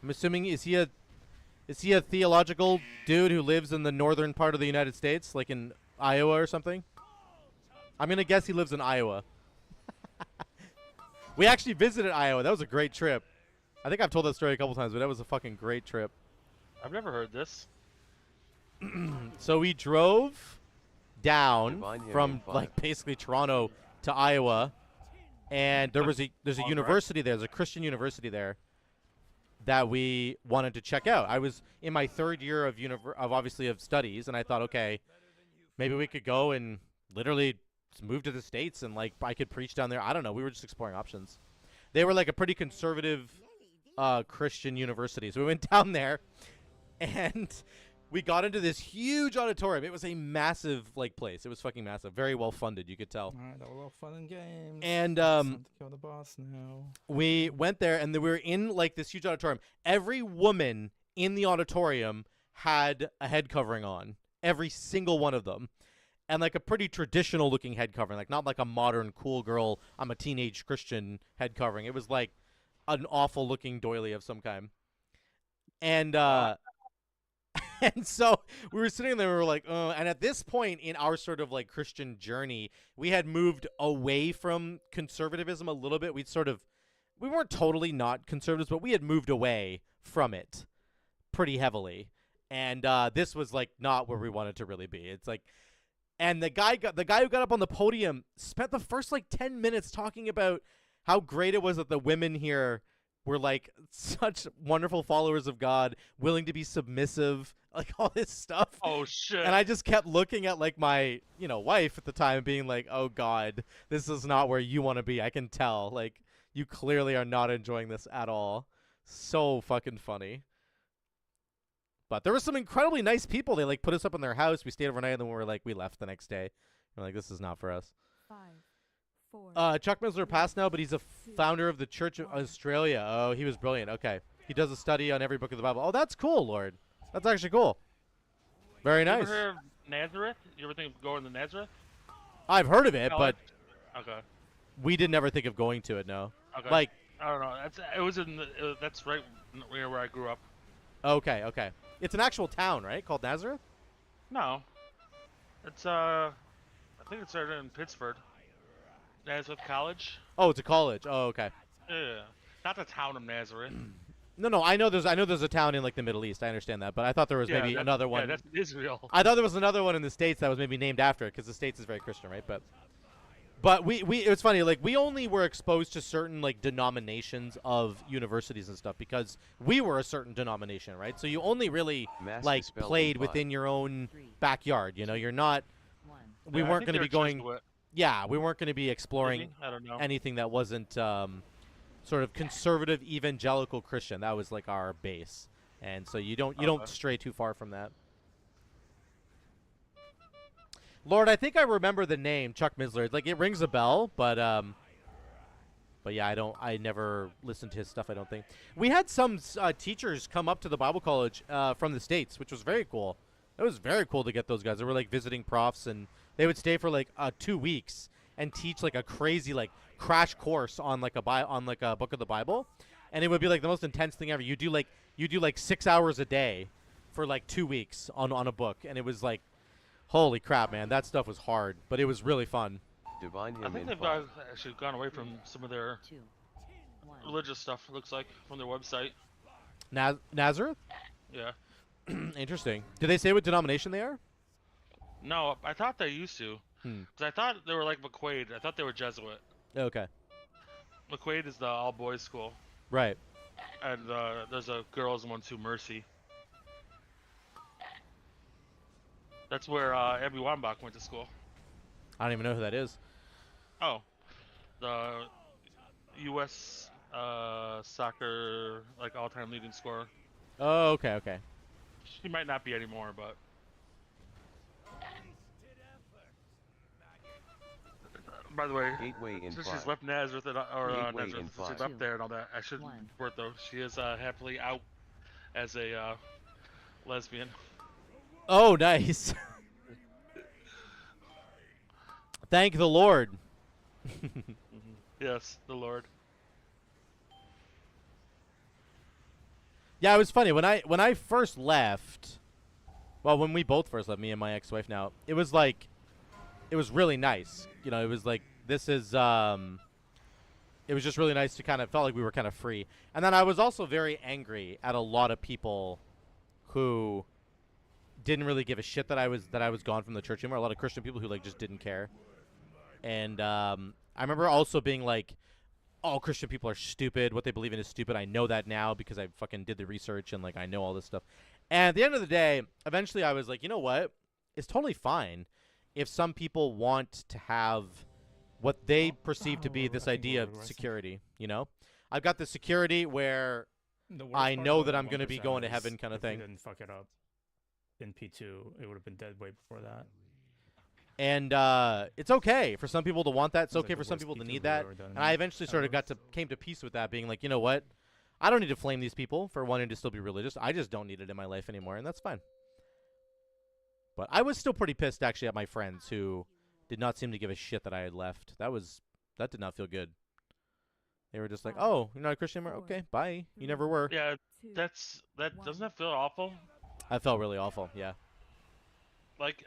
I'm assuming is he a theological dude who lives in the northern part of the United States, like in Iowa or something? I'm gonna guess he lives in Iowa. We actually visited Iowa. That was a great trip. I think I've told that story a couple times, but that was a fucking great trip. I've never heard this. So we drove down Divine from Union like basically Toronto to Iowa, and there's a university there. There's a Christian university there that we wanted to check out. I was in my 3rd year of obviously of studies, and I thought, okay, maybe we could go and literally just move to the States and like I could preach down there. I don't know. We were just exploring options. They were like a pretty conservative Christian university, so we went down there, and we got into this huge auditorium. It was a massive like place. It was fucking massive, very well funded. You could tell. All right, that was all fun and games. And Time to kill the boss now. we went there, and we were in like this huge auditorium. Every woman in the auditorium had a head covering on. Every single one of them, and like a pretty traditional looking head covering, like not like a modern cool girl. I'm a teenage Christian head covering. It was like an awful looking doily of some kind. And and so we were sitting there, we were like, and at this point in our sort of like Christian journey, we had moved away from conservatism a little bit. We weren't totally not conservatives, but we had moved away from it pretty heavily. And this was like not where we wanted to really be. It's like, and the guy who got up on the podium spent the first like 10 minutes talking about how great it was that the women here were like such wonderful followers of God, willing to be submissive, like all this stuff. Oh shit. And I just kept looking at like my, wife at the time, being like, "Oh God, this is not where you want to be. I can tell. Like, you clearly are not enjoying this at all." So fucking funny. But there were some incredibly nice people. They like put us up in their house. We stayed overnight, and then we left the next day. We're like, this is not for us. 5, 4. Chuck Misler passed now, but he's a founder of the Church of Australia. Oh, he was brilliant. Okay. He does a study on every book of the Bible. Oh, that's cool, Lord. That's actually cool. Very nice. You ever heard of Nazareth? You ever think of going to Nazareth? I've heard of it, but Okay. we did never think of going to it, no. Okay. Like, I don't know. That's right near where I grew up. okay. It's an actual town, right? Called Nazareth? No. It's I think it's right in Pittsburgh. Nazareth College. Oh, it's a college. Oh, okay. Yeah. Not the town of Nazareth. No, I know there's a town in like the Middle East. I understand that, but I thought there was maybe another one. Yeah, that's Israel. I thought there was another one in the States that was maybe named after it, because the States is very Christian, right? But But it's funny, like, we only were exposed to certain, like, denominations of universities and stuff because we were a certain denomination, right? So you only really, like, played within your own backyard, you know? You're not, we Yeah, I weren't think going to they're be going, Jesuit. yeah, we weren't going to be exploring Maybe? I don't know. anything that wasn't sort of conservative evangelical Christian. That was, like, our base. And so you don't stray too far from that. Lord, I think I remember the name Chuck Misler. Like, it rings a bell, but yeah, I never listened to his stuff, I don't think. We had some teachers come up to the Bible college from the States, which was very cool. It was very cool to get those guys. They were like visiting profs, and they would stay for like 2 weeks and teach like a crazy like crash course on like a book of the Bible, and it would be like the most intense thing ever. You do like 6 hours a day for like 2 weeks on a book, and it was like, holy crap, man, that stuff was hard, but it was really fun. I think they've actually gone away from some of their religious stuff, it looks like, from their website. Nazareth? Yeah. Interesting. Did they say what denomination they are? No, I thought they used to. Because I thought they were like McQuaid. I thought they were Jesuit. Okay. McQuaid is the all-boys school. Right. And there's a girls one too, Mercy. That's where Abby Wambach went to school. I don't even know who that is. Oh. The U.S. Soccer, like, all-time leading scorer. Oh, okay. She might not be anymore, but... By the way, since she's left Nazareth since she's up there and all that, I should report though, she is happily out as a lesbian. Oh, nice. Thank the Lord. Yes, the Lord. Yeah, it was funny when I first left. Well, when we both first left, me and my ex-wife now, it was like, it was really nice. You know, it was like, this is it was just really nice to kind of felt like we were kind of free. And then I was also very angry at a lot of people who didn't really give a shit that I was gone from the church anymore. A lot of Christian people who like just didn't care. And I remember also being like, all Christian people are stupid. What they believe in is stupid. I know that now because I fucking did the research and like I know all this stuff. And at the end of the day, eventually I was like, you know what? It's totally fine if some people want to have what they perceive to be this idea of security, you know? I've got the security where I know that I'm going to be going to heaven kind of thing. If we didn't fuck it up in P2, it would have been dead way before that. And it's okay for some people to want that. It's okay for some people to need that. And I eventually sort of came to peace with that, being like, you know what? I don't need to flame these people for wanting to still be religious. I just don't need it in my life anymore, and that's fine. But I was still pretty pissed, actually, at my friends who did not seem to give a shit that I had left. That did not feel good. They were just like, oh, you're not a Christian anymore? Okay, bye. You never were. Yeah, doesn't that feel awful? I felt really awful, yeah. Like,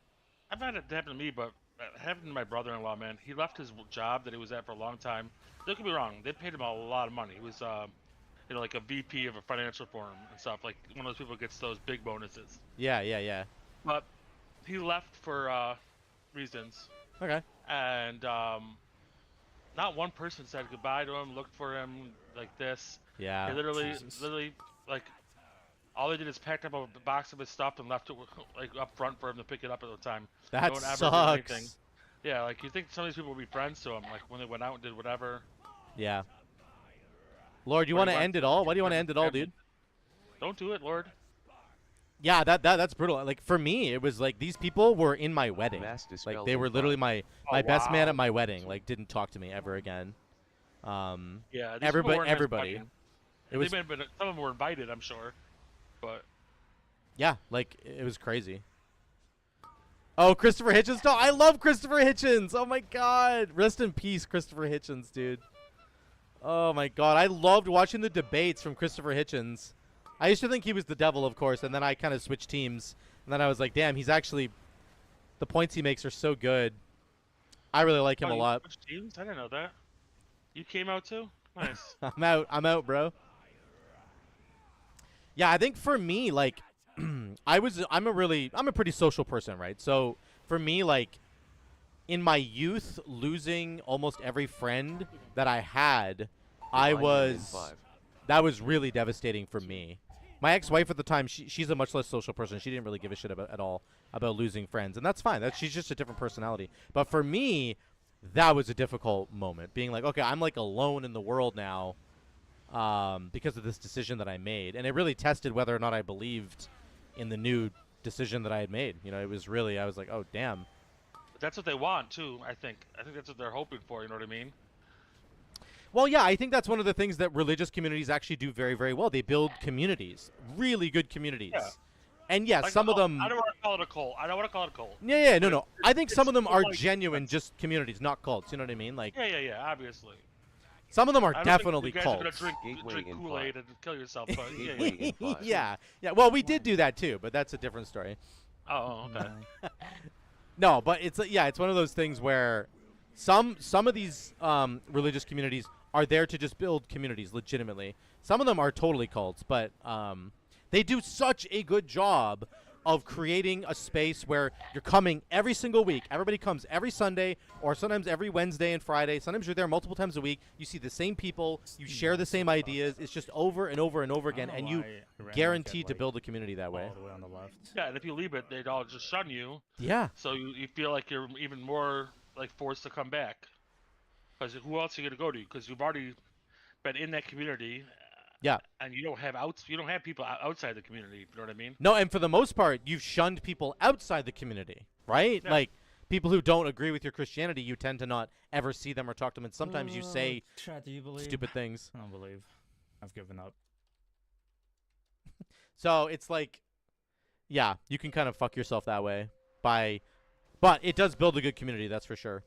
I've had it happen to me, but it happened to my brother-in-law, man. He left his job that he was at for a long time. Don't get me wrong, they paid him a lot of money. He was, you know, like a VP of a financial firm and stuff. Like, one of those people who gets those big bonuses. Yeah. But he left for reasons. Okay. And not one person said goodbye to him, looked for him like this. Yeah. They literally, like, all they did is packed up a box of his stuff and left it like up front for him to pick it up at the time. That Don't ever do sucks. anything. Yeah, like you think some of these people would be friends to him, like when they went out and did whatever. Yeah. Lord, you want to end it all? Why do you want to end it all, dude? Don't do it, Lord. Yeah, that's brutal. Like for me, it was like these people were in my wedding. Like they were literally my best man at my wedding. Like didn't talk to me ever again. Yeah, everybody. It was. Some of them were invited, I'm sure, but. Yeah, like it was crazy. Oh, Christopher Hitchens! No, I love Christopher Hitchens. Oh my God, rest in peace, Christopher Hitchens, dude. Oh my God, I loved watching the debates from Christopher Hitchens. I used to think he was the devil, of course, and then I kind of switched teams, and then I was like, damn, he's actually, the points he makes are so good. I really like him a lot. Switched teams? I didn't know that. You came out too? Nice. I'm out, bro. Yeah, I think for me, like, I'm a pretty social person, right? So for me, like, in my youth, losing almost every friend that I had, that was really devastating for me. My ex-wife at the time, she's a much less social person. She didn't really give a shit at all about losing friends, and that's fine. She's just a different personality. But for me, that was a difficult moment, being like, okay, I'm like alone in the world now because of this decision that I made, and it really tested whether or not I believed in the new decision that I had made. You know, it was really, I was like, oh damn. But that's what they want too. I think that's what they're hoping for. You know what I mean? Well, yeah, I think that's one of the things that religious communities actually do very, very well. They build communities, really good communities. Yeah. And yes, like, some of them. I don't want to call it a cult. I don't want to call it a cult. Yeah, no. I think some of them are genuine, just communities, not cults. You know what I mean? Like. Yeah, obviously. Some of them are I don't definitely think you guys cults. Are gonna drink Kool-Aid and kill yourself, but yeah. Well, we did do that too, but that's a different story. Oh, okay. No, but it's one of those things where some of these religious communities are there to just build communities legitimately. Some of them are totally cults, but they do such a good job of creating a space where you're coming every single week. Everybody comes every Sunday, or sometimes every Wednesday and Friday. Sometimes you're there multiple times a week. You see the same people. You share the same ideas. It's just over and over and over again, and you guaranteed to build a community that way. All the way on the left. Yeah, and if you leave it, they'd all just shun you. Yeah. So you feel like you're even more like forced to come back. Because who else are you gonna go to? Because you've already been in that community. Yeah. And you don't have people outside the community. You know what I mean? No, and for the most part, you've shunned people outside the community, right? Yeah. Like people who don't agree with your Christianity, you tend to not ever see them or talk to them, and sometimes you say stupid things. I don't believe. I've given up. So it's like, yeah, you can kind of fuck yourself that way but it does build a good community, that's for sure.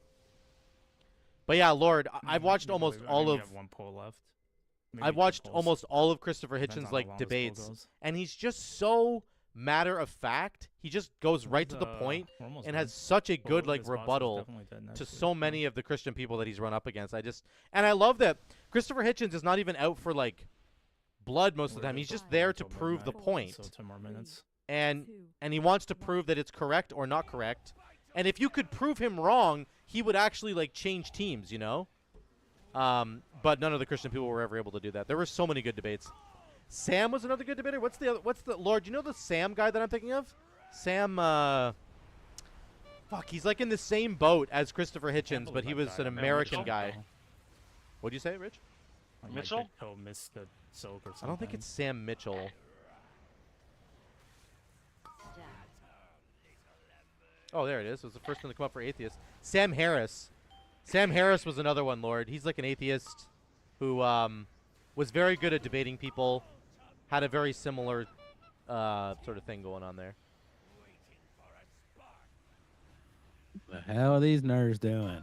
But yeah, Lord, I've watched almost all of. We have one poll left. Maybe I've watched almost all of Christopher Hitchens' like debates, and he's just so matter of fact. He just goes right to the point and has such a good like rebuttal to so many of the Christian people that he's run up against. And I love that Christopher Hitchens is not even out for like blood most of the time. He's just there to prove the point. So 10 more minutes. And he wants to prove that it's correct or not correct. And if you could prove him wrong, he would actually like change teams, you know? But none of the Christian people were ever able to do that. There were so many good debates. Sam was another good debater. What's the Lord? You know the Sam guy that I'm thinking of? Sam. Fuck, he's like in the same boat as Christopher Hitchens, but he was an American guy. What'd you say, Rich? Like Mitchell? Missed the silk or something. I don't think it's Sam Mitchell. Oh, there it is. It was the first one to come up for atheist. Sam Harris. Sam Harris was another one, Lord. He's like an atheist who was very good at debating people, had a very similar sort of thing going on there. The hell are these nerds doing?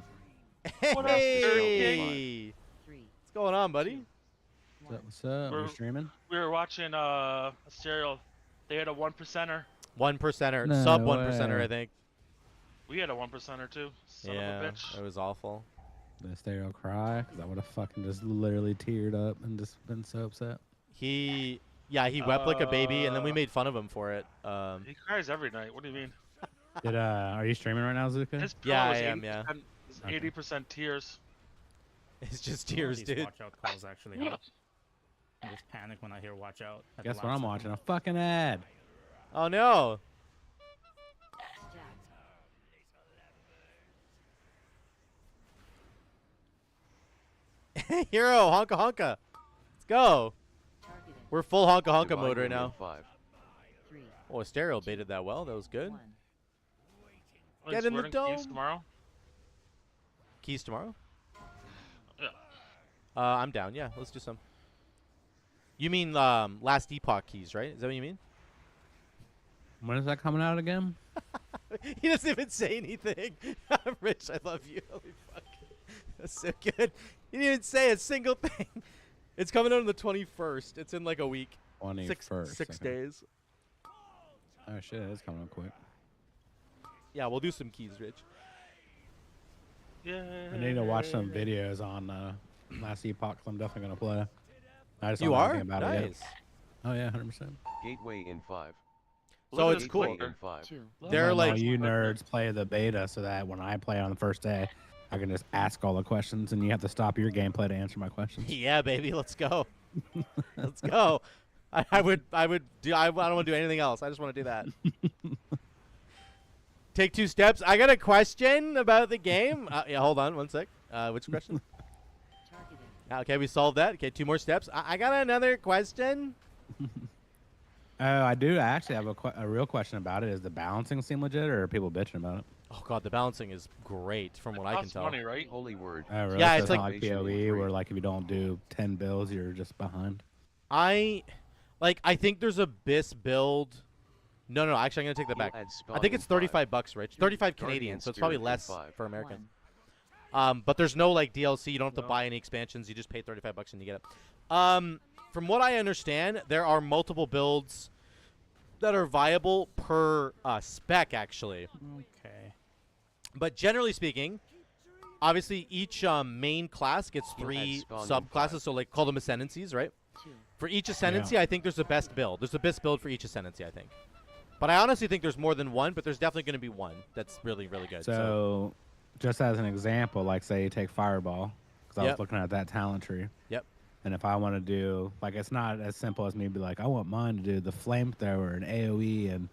Hey! What's going on, buddy? What's up? We're streaming? We were watching a serial. They had a 1%er. 1%er. No Sub 1%er, I think. We had a 1%er too. Son of a bitch. It was awful. The stereo cry, because I would have fucking just literally teared up and just been so upset. He wept like a baby, and then we made fun of him for it. He cries every night. What do you mean? Are you streaming right now, Zuka? Yeah, I am. Yeah. 80% tears. It's just tears, dude. Watch out calls actually help. I just panic when I hear watch out. Guess what I'm watching? A fucking ad. Oh no. Hero, honka honka. Let's go. We're full honka honka mode right now. Oh, stereo baited that well. That was good. Get in the dome. Keys tomorrow? Keys tomorrow? Yeah. I'm down. Yeah, let's do some. You mean last Epoch keys, right? Is that what you mean? When is that coming out again? He doesn't even say anything. Rich, I love you. Holy fuck. That's so good. He didn't even say a single thing. It's coming out on the 21st. It's in like a week. 21st. Six days. Oh shit, it's coming up quick. Yeah, we'll do some keys, Rich. Yeah. I need to watch some videos on last Epoch. I'm definitely gonna play. I just You don't know are? anything about it yet. Nice. Oh yeah, 100%. Gateway in 5. So it's 8 cool. and 5. They're like you nerds play the beta so that when I play on the first day, I can just ask all the questions, and you have to stop your gameplay to answer my questions. Yeah, baby, let's go. Let's go. I don't want to do anything else. I just want to do that. Take 2 steps. I got a question about the game. Yeah, hold on 1 sec. Which question? Okay, we solved that. Okay, 2 more steps. I got another question. Oh, I do actually have a real question about it. Is the balancing seem legit, or are people bitching about it? Oh god, the balancing is great from what I can tell. Money, right? Holy word. Oh, really? Yeah, So it's not like PoE, where like if you don't do 10 builds, you're just behind. I think there's a Abyss build. No, actually, I'm gonna take that back. I think it's $35, Rich. 35 Canadian, so it's probably less for American. But there's no like DLC. You don't have to buy any expansions. You just pay $35 and you get it. From what I understand, there are multiple builds that are viable per spec, actually. Okay. But generally speaking, obviously each main class gets 3 subclasses, so like call them ascendancies, right? For each ascendancy, I think there's the best build. There's the best build for each ascendancy, I think. But I honestly think there's more than one, but there's definitely going to be one that's really, really good. So, just as an example, like say you take Fireball, because I was looking at that talent tree. Yep. And if I want to do, like, it's not as simple as me be like, I want mine to do the flamethrower and AoE and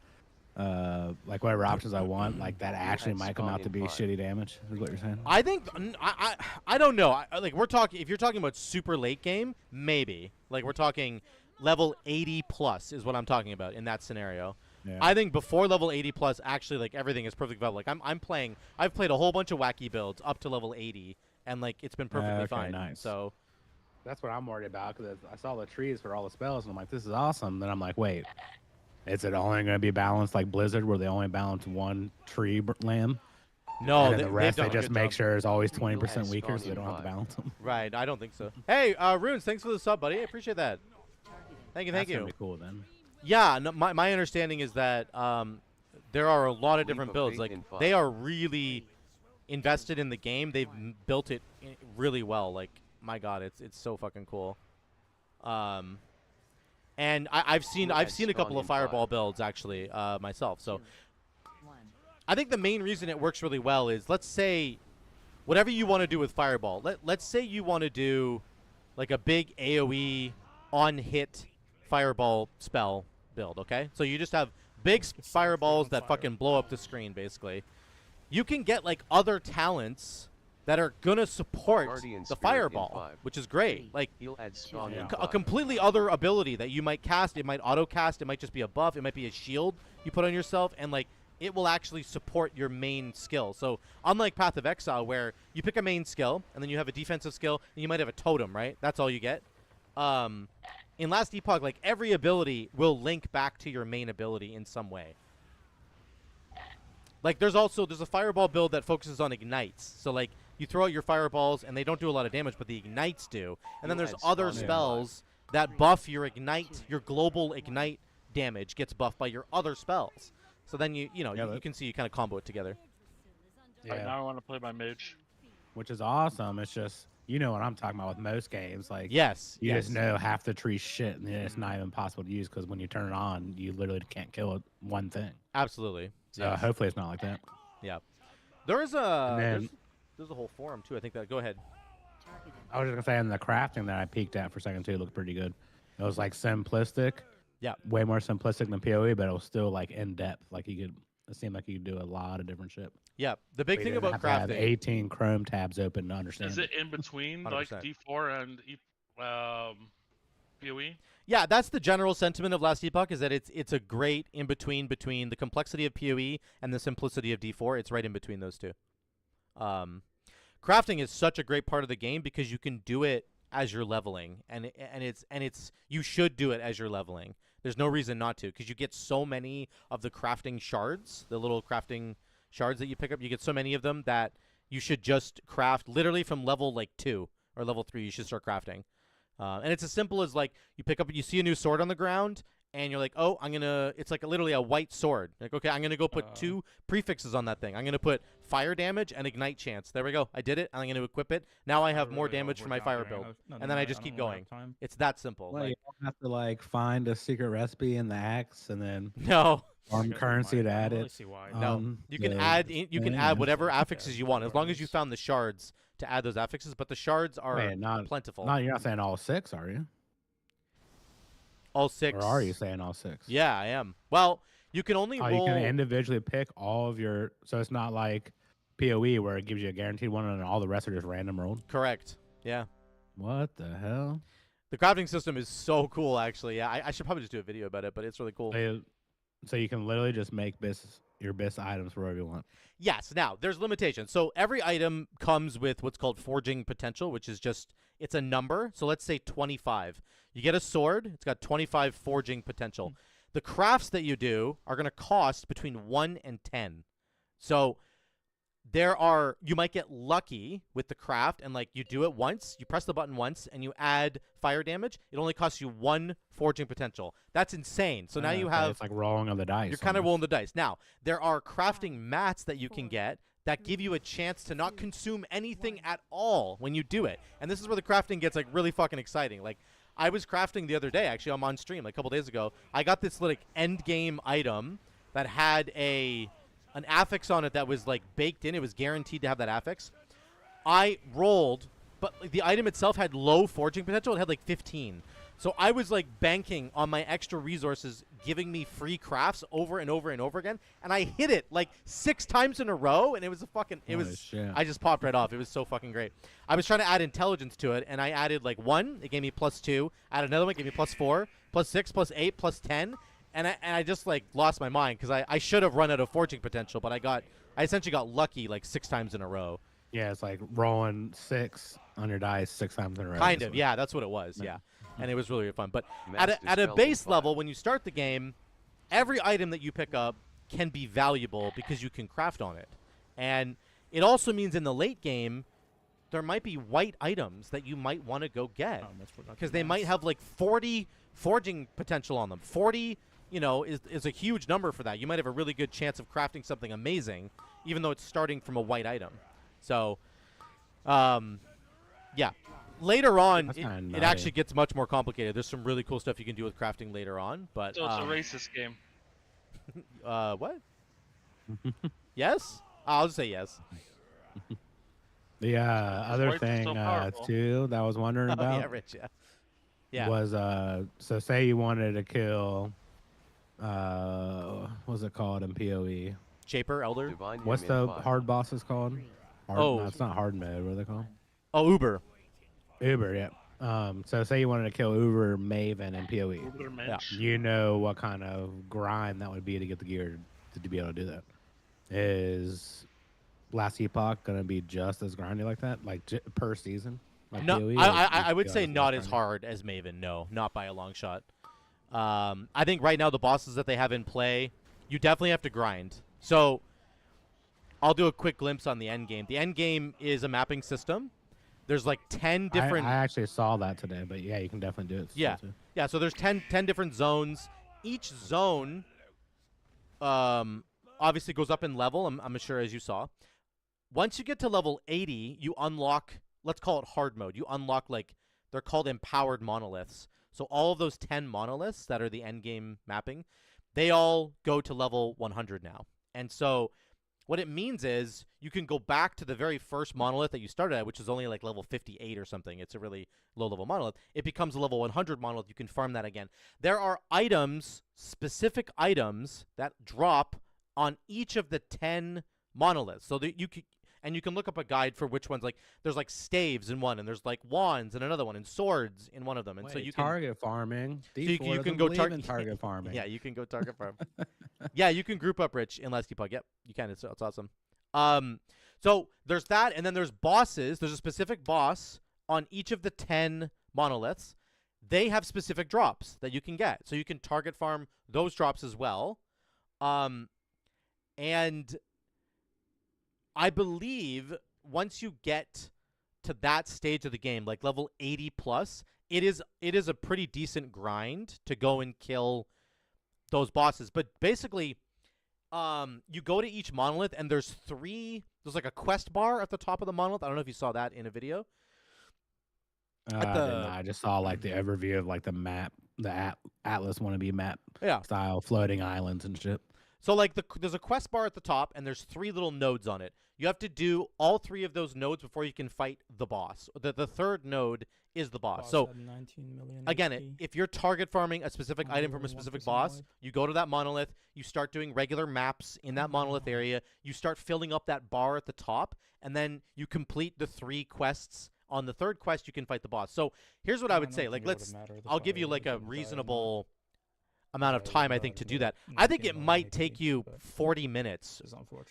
like whatever options I want, like that actually might come out to be shitty damage, is what you're saying? I think I don't know. Like we're talking, if you're talking about super late game, maybe. Like we're talking level 80 plus is what I'm talking about in that scenario. Yeah. I think before level 80 plus, actually, like everything is perfectly viable. Like I've played a whole bunch of wacky builds up to level 80, and like it's been perfectly fine. Nice. So that's what I'm worried about, because I saw the trees for all the spells, and I'm like, this is awesome. Then I'm like, wait, is it only going to be balanced like Blizzard, where they only balance one tree lamb? No, and then the rest they just make sure is always 20% weaker, so they don't have to balance them. Right, I don't think so. Hey, Runes, thanks for the sub, buddy. I appreciate that. Thank you. That's gonna be cool then. Yeah, no, my understanding is that there are a lot of different builds. Like they are really invested in the game. They've built it really well. Like my God, it's so fucking cool. And I've seen a couple of Fireball builds actually myself. So I think the main reason it works really well is, let's say whatever you want to do with Fireball. Let's say you want to do like a big AoE on hit Fireball spell build, okay? So you just have big fireballs that fucking blow up the screen, basically. You can get like other talents that are gonna support the Fireball, which is great. Like a completely other ability that you might cast. It might auto cast. It might just be a buff. It might be a shield you put on yourself, and like it will actually support your main skill. So unlike Path of Exile, where you pick a main skill and then you have a defensive skill and you might have a totem, right? That's all you get. In Last Epoch, like every ability will link back to your main ability in some way. Like there's a Fireball build that focuses on ignites. So like you throw out your fireballs and they don't do a lot of damage, but the ignites do. And then there's other spells that buff your ignite, your global ignite damage gets buffed by your other spells. So then you can see you kind of combo it together. Yeah. Now I want to play my mage. Which is awesome. It's just, you know what I'm talking about with most games. Like, you just know half the tree's shit, and it's not even possible to use, because when you turn it on, you literally can't kill it one thing. Absolutely. So hopefully it's not like that. Yeah. There is a there's a whole forum too. I think that. Go ahead. I was just gonna say, in the crafting that I peeked at for a second too, looked pretty good. It was like simplistic. Yeah. Way more simplistic than PoE, but it was still like in depth. Like it seemed like you could do a lot of different shit. Yeah. The big thing about crafting. crafting. 18 Chrome tabs open to understand. Is it in between like 100%. D4 and PoE? Yeah, that's the general sentiment of Last Epoch, is that it's a great in between the complexity of PoE and the simplicity of D4. It's right in between those two. Crafting is such a great part of the game because you can do it as you're leveling, and it's you should do it as you're leveling. There's no reason not to, because you get so many of the crafting shards, the little crafting shards that you pick up. You get so many of them that you should just craft literally from level like 2 or level 3. You should start crafting, and it's as simple as like you see a new sword on the ground, and you're like, oh, it's like literally a white sword. Like, okay, I'm gonna go put 2 prefixes on that thing. I'm gonna put fire damage and ignite chance. There we go. I did it. I'm gonna equip it. Now I have more damage for my fire build, and then I just keep going. It's that simple. Well, Like, you don't have to like find a secret recipe in the axe and then no. farm currency to add it. No, you can add whatever affixes you want as long as you found the shards to add those affixes. But the shards are plentiful. No, you're not saying all 6, are you? All 6. Or are you saying all 6? Yeah, I am. Well, you can only roll. You can individually pick all of your. So it's not like PoE where it gives you a guaranteed one and all the rest are just random rolled. Correct. Yeah. What the hell? The crafting system is so cool, actually. Yeah, I should probably just do a video about it, but it's really cool. So you can literally just make your best items wherever you want. Yes. Now, there's limitations. So every item comes with what's called forging potential, which is it's a number. So let's say 25. You get a sword. It's got 25 forging potential. The crafts that you do are going to cost between 1 and 10. So you might get lucky with the craft, and like you do it once, you press the button once, and you add fire damage. It only costs you 1 forging potential. That's insane. So now you have. It's like rolling on the dice. You're kind of rolling the dice. Now, there are crafting mats that you can get that give you a chance to not consume anything at all when you do it. And this is where the crafting gets like really fucking exciting. Like, I was crafting the other day, actually. I'm on stream like a couple days ago. I got this like end game item that had an affix on it that was like baked in. It was guaranteed to have that affix. I rolled, but like, the item itself had low forging potential. It had like 15. So I was like banking on my extra resources giving me free crafts over and over and over again, and I hit it like 6 times in a row, and it was shit. I just popped right off. It was so fucking great. I was trying to add intelligence to it, and I added like 1, it gave me +2, added another one, it gave me +4, +6, +8, +10, and I just like lost my mind because I should have run out of forging potential, but I essentially got lucky like 6 times in a row. Yeah, it's like rolling 6 on your dice 6 times in a row. Kind of, yeah, that's what it was, yeah. And it was really fun. But at a base level, when you start the game, every item that you pick up can be valuable because you can craft on it. And it also means in the late game, there might be white items that you might want to go get. Because they might have like 40 forging potential on them. 40, is a huge number for that. You might have a really good chance of crafting something amazing, even though it's starting from a white item. So, yeah. Later on, it actually gets much more complicated. There's some really cool stuff you can do with crafting later on. But so it's a racist game. What? Yes? I'll just say yes. The other thing too that I was wondering about yeah, Rich, yeah. was so say you wanted to kill what's it called in PoE? Shaper, Elder. What's the hard bosses called? No, it's not hard mode. What are they called? Oh, Uber. Uber, yeah. So say you wanted to kill Uber Maven in PoE. Yeah. You know what kind of grind that would be to get the gear to be able to do that. Is last Epoch going to be just as grindy like that, like per season? Like no, PoE, I would say not as hard as Maven. No, not by a long shot. I think right now the bosses that they have in play, you definitely have to grind. So I'll do a quick glimpse on the end game. The end game is a mapping system. There's like 10 different. I actually saw that today, but yeah, you can definitely do it. Yeah, yeah. So there's 10 different zones. Each zone, obviously goes up in level. I'm sure, as you saw. Once you get to level 80, you unlock. Let's call it hard mode. You unlock they're called empowered monoliths. So all of those 10 monoliths that are the end game mapping, they all go to level 100 now. And so what it means is you can go back to the very first monolith that you started at, which is only like level 58 or something. It's a really low-level monolith. It becomes a level 100 monolith. You can farm that again. There are items, specific items, that drop on each of the 10 monoliths. So that you can look up a guide for which ones. Like there's like staves in one, and there's like wands in another one, and swords in one of them. And so you can target farming. So you can go target farming. Yeah, you can go target farm. Yeah, you can group up Rich in Last Epoch. Yep, you can. It's awesome. So there's that, and then there's bosses. There's a specific boss on each of the 10 monoliths. They have specific drops that you can get, so you can target farm those drops as well. And I believe once you get to that stage of the game, like level 80 plus, it is a pretty decent grind to go and kill those bosses. But basically, you go to each monolith, and there's like a quest bar at the top of the monolith. I don't know if you saw that in a video. I just saw like the overview of like the map, the Atlas wannabe map style floating islands and shit. So like there's a quest bar at the top, and there's 3 little nodes on it. You have to do all 3 of those nodes before you can fight the boss. The third node is the boss. So 19 million again, HP. if you're target farming a specific item from a specific boss, you go to that monolith, you start doing regular maps in that monolith area, you start filling up that bar at the top, and then you complete the 3 quests. On the third quest, you can fight the boss. So here's what I would say. Like, I'll give you like a reasonable amount of time, I think, to do that. I think it might take you 40 minutes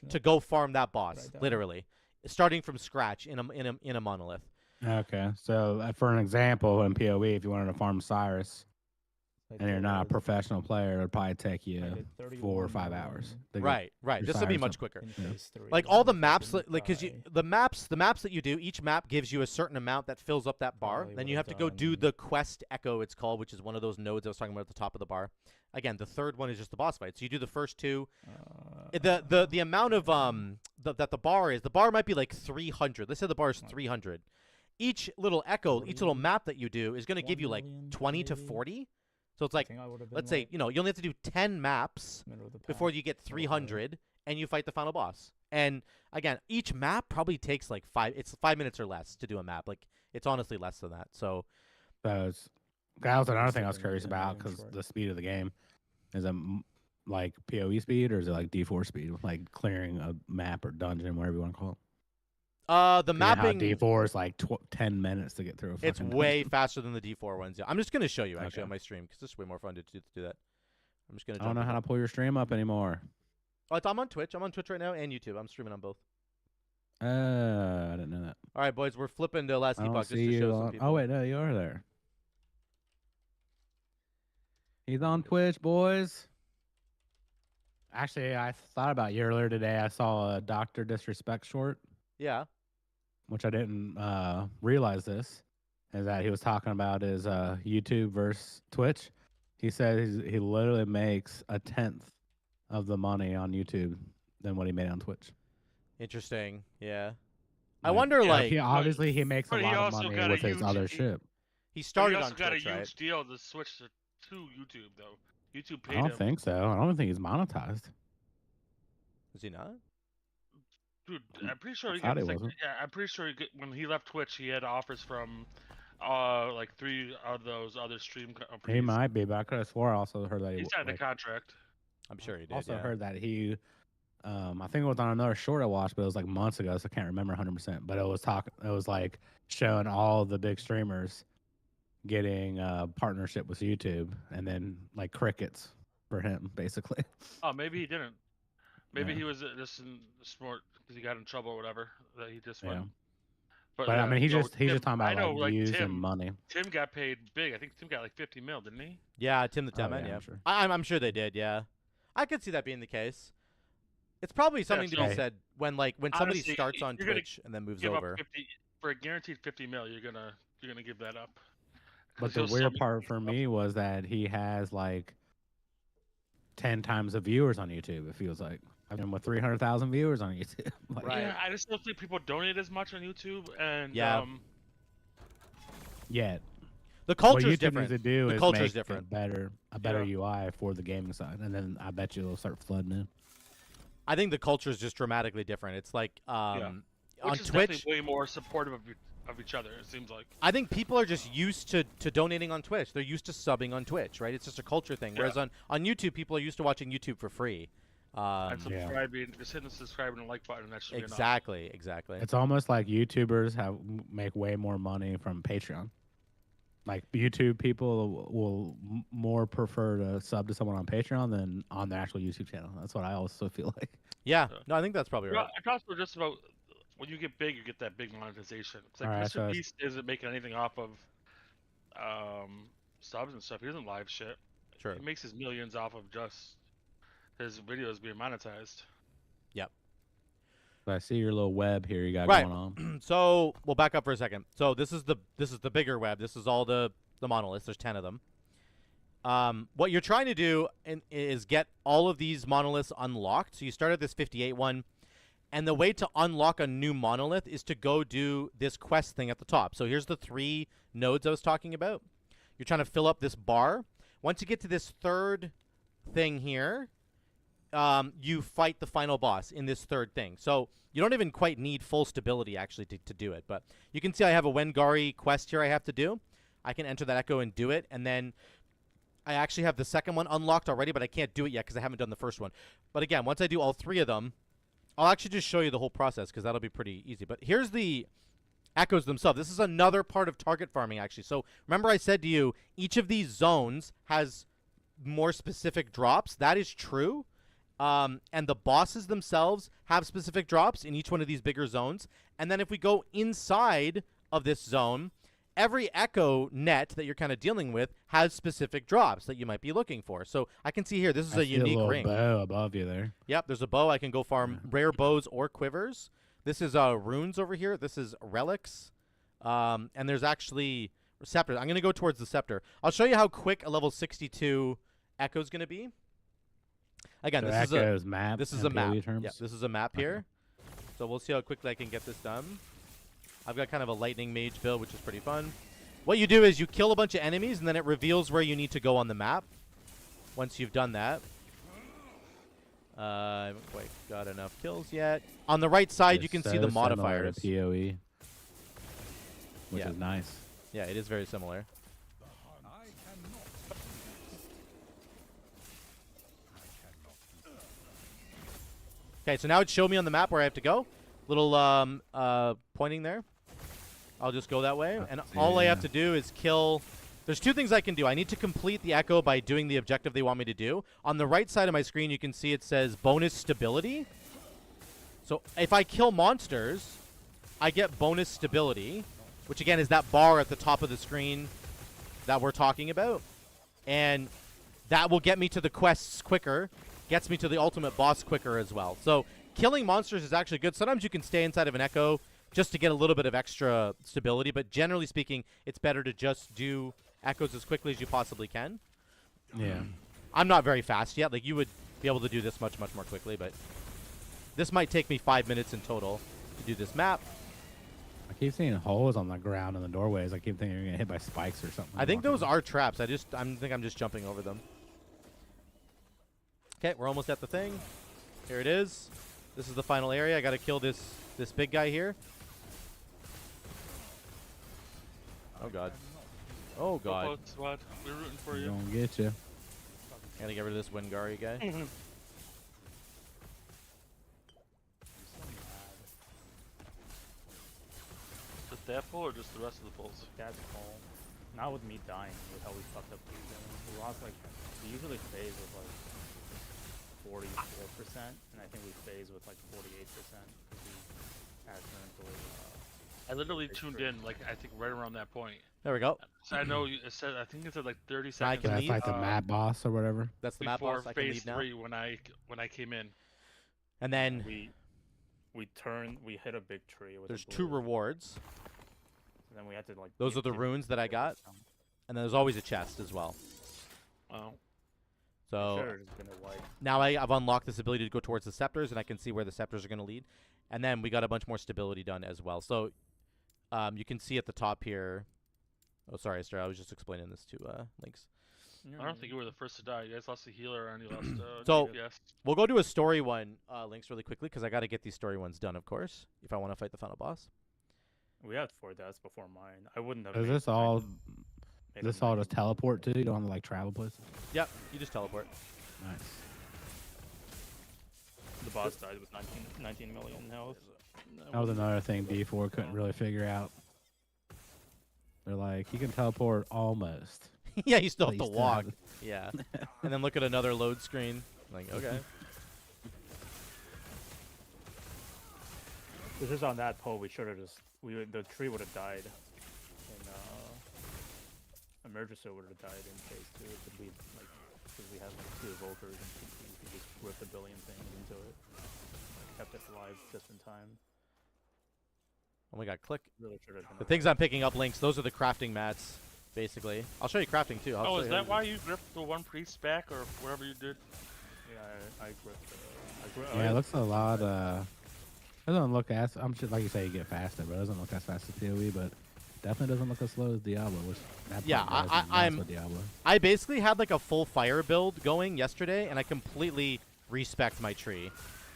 to go farm that boss, literally, starting from scratch in a monolith. Okay, so for an example, in PoE, if you wanted to farm Cyrus, and you're not a professional player, it'd probably take you 4 or 5 hours. Right. This would be much quicker. Yeah. Like all the maps, like because the maps that you do, each map gives you a certain amount that fills up that bar. Then you have to go do the quest echo, it's called, which is one of those nodes I was talking about at the top of the bar. Again, the third one is just the boss fight. So you do the first 2. The amount of that the bar might be like 300. Let's say the bar is 300. Each little echo, each little map that you do is going to give you like 20 to 40. So it's like, let's say, you only have to do 10 maps before you get 300, and you fight the final boss. And again, each map probably takes like 5 minutes or less to do a map. Like, it's honestly less than that. So that was another thing I was curious about, because the speed of the game is like PoE speed, or is it like D4 speed, like clearing a map or dungeon, whatever you want to call it? The mapping D4 is like 10 minutes to get through. It's way faster than the D4 ones. Yeah, I'm just gonna show you actually on my stream, because this is way more fun to do that. I'm just gonna. I don't know how to pull your stream up anymore. Oh, I'm on Twitch. I'm on Twitch right now and YouTube. I'm streaming on both. I didn't know that. All right, boys, we're flipping to last Epoch just to show some people. Oh wait, no, you are there. He's on Twitch, boys. Actually, I thought about you earlier today. I saw a Dr. Disrespect short. Yeah. Which I didn't realize this, is that he was talking about his YouTube versus Twitch. He said he literally makes 1/10 of the money on YouTube than what he made on Twitch. Interesting. Yeah. I wonder, like, obviously he makes a lot of money with his other shit. He started on on Twitch, Twitch, got a right? huge deal to switch to YouTube, though. YouTube paid I him. don't think so. I don't think he's monetized. Is he not? Dude, I'm pretty sure I'm pretty sure when he left Twitch, he had offers from like 3 of those other stream companies. He might be, but I could have swore I also heard that he signed a contract. I'm sure he did. Also heard that he, I think it was on another short I watched, but it was like months ago, so I can't remember 100%. But it was like showing all the big streamers getting partnership with YouTube, and then like crickets for him, basically. Oh, maybe he didn't. Maybe he was just smart because he got in trouble or whatever. That he just went. But I mean, he's just talking about like views Tim, and money. Tim got paid big. I think Tim got like 50 mil, didn't he? Yeah, Tim the Tatman. Yeah, sure. I'm sure they did. Yeah, I could see that being the case. It's probably something to be said when somebody starts on Twitch and then moves over. For a guaranteed 50 mil, you're gonna give that up. But the weird part for me was that he has like 10 times the viewers on YouTube. It feels like. I've been with 300,000 viewers on YouTube. Like, right. Yeah, I just don't think people donate as much on YouTube, and yet the culture is different. different. To do the is culture make is different. A better UI for the gaming side, and then I bet you it'll start flooding in. I think the culture is just dramatically different. It's like on Twitch, way more supportive of each other. It seems like. I think people are just used to donating on Twitch. They're used to subbing on Twitch, right? It's just a culture thing. Whereas on YouTube, people are used to watching YouTube for free. And subscribing, just hitting the subscribe and the like button. That should exactly. It's almost like YouTubers make way more money from Patreon. Like YouTube people will more prefer to sub to someone on Patreon than on their actual YouTube channel. That's what I also feel like. Yeah, no, I think that's probably right. It's also just about when you get big, you get that big monetization. It's like Mr. Beast isn't making anything off of subs and stuff. He doesn't live shit. Sure. He makes his millions off of just his videos being monetized. Yep. I see your little web here you got going on. So we'll back up for a second. So this is the bigger web. This is all the monoliths. There's 10 of them. what you're trying to do is get all of these monoliths unlocked. So you start at this 58 one, and the way to unlock a new monolith is to go do this quest thing at the top. So here's the 3 nodes I was talking about. You're trying to fill up this bar. Once you get to this 3rd thing here, you fight the final boss in this 3rd thing. So you don't even quite need full stability, actually, to do it. But you can see I have a Wengari quest here I have to do. I can enter that echo and do it. And then I actually have the 2nd one unlocked already, but I can't do it yet because I haven't done the 1st one. But again, once I do all 3 of them, I'll actually just show you the whole process because that'll be pretty easy. But here's the echoes themselves. This is another part of target farming, actually. So remember I said to you, each of these zones has more specific drops. That is true. And the bosses themselves have specific drops in each one of these bigger zones. And then if we go inside of this zone, every echo net that you're kind of dealing with has specific drops that you might be looking for. So I can see here, this is a unique ring. Bow above you there. Yep, there's a bow. I can go farm rare bows or quivers. This is runes over here. This is relics. And there's actually scepters. I'm going to go towards the scepter. I'll show you how quick a level 62 echo is going to be. Again, So this is a map. This is a map. terms? Yeah, this is a map here. So we'll see how quickly I can get this done. I've got kind of a lightning mage build, which is pretty fun. What you do is you kill a bunch of enemies, and then it reveals where you need to go on the map. Once you've done that. I haven't quite got enough kills yet. On the right side, you can see the modifiers. PoE, which is nice. Yeah, it is very similar. Okay, so now it showed me on the map where I have to go. Little pointing there. I'll just go that way. And all I have to do is kill... There's 2 things I can do. I need to complete the echo by doing the objective they want me to do. On the right side of my screen, you can see it says bonus stability. So if I kill monsters, I get bonus stability, which again is that bar at the top of the screen that we're talking about. And that will get me to the quests quicker, gets me to the ultimate boss quicker as well. So killing monsters is actually good. Sometimes you can stay inside of an echo just to get a little bit of extra stability, but generally speaking, it's better to just do echoes as quickly as you possibly can. Yeah. I'm not very fast yet. Like, you would be able to do this much more quickly, but this might take me 5 minutes in total to do this map. I keep seeing holes on the ground in the doorways. I keep thinking you're gonna hit by spikes or something. I think those are traps. I think I'm just jumping over them. Okay, we're almost at the thing. Here it is. This is the final area. I got to kill this big guy here. Oh god. Oh god. Squad. We're rooting for you. Gonna get you. Gotta get rid of this Wengari guy. Just that pull or just the rest of the pulls? That's all. Not with me dying, with how we fucked up these. We lost like, we usually phase with like 44%, and I think we phase with like 48% because we accidentally. I literally tuned in, like, I think right around that point. There we go. So I know it said, I think it said like 30 I seconds. can That's leave. like the map boss or whatever. That's the map Before boss. I can phase leave now. 3 when I came in. And then we hit a big tree. With there's 2 rewards. And then we had to like. Those are the runes that I got. And then there's always a chest as well. Oh. So Sure, it's gonna wipe. now I've unlocked this ability to go towards the scepters, and I can see where the scepters are going to lead. And then we got a bunch more stability done as well. So you can see at the top here. Oh, sorry, Esther. I was just explaining this to Lynx. I don't think you were the first to die. You guys lost a healer and you lost So DPS. we'll go to a story one, Lynx, really quickly, because I got to get these story ones done, of course, if I want to fight the final boss. We had 4 deaths before mine. I wouldn't have. Is made this mine. all? Made This them all mine. just teleport to? You don't have to like travel places. Yep, you just teleport. Nice. The boss died with 19 million health. That was another thing D4 couldn't really figure out. They're like, you can teleport almost. Yeah, you still But have to you walk. have- Yeah. And then look at another load screen. Like, okay. This is on that pole. We should have just. The tree would have died. And Emergency would have died in phase 2. But we like because we had like 2 evokers and we could just rip a billion things into it. Like, kept it alive just in time. Oh my god, click. Really should have done The that. things I'm picking up, Links, those are the crafting mats basically. I'll show you crafting too. I'll Oh, show is you that why you gripped the one priest back or whatever you did? Yeah, I gripped. Yeah, it looks a lot. It doesn't look as like you say, you get faster, but it doesn't look as fast as PoE. But definitely doesn't look as slow as Diablo. Which Yeah, I'm. Diablo. I basically had like a full fire build going yesterday, and I completely respect my tree.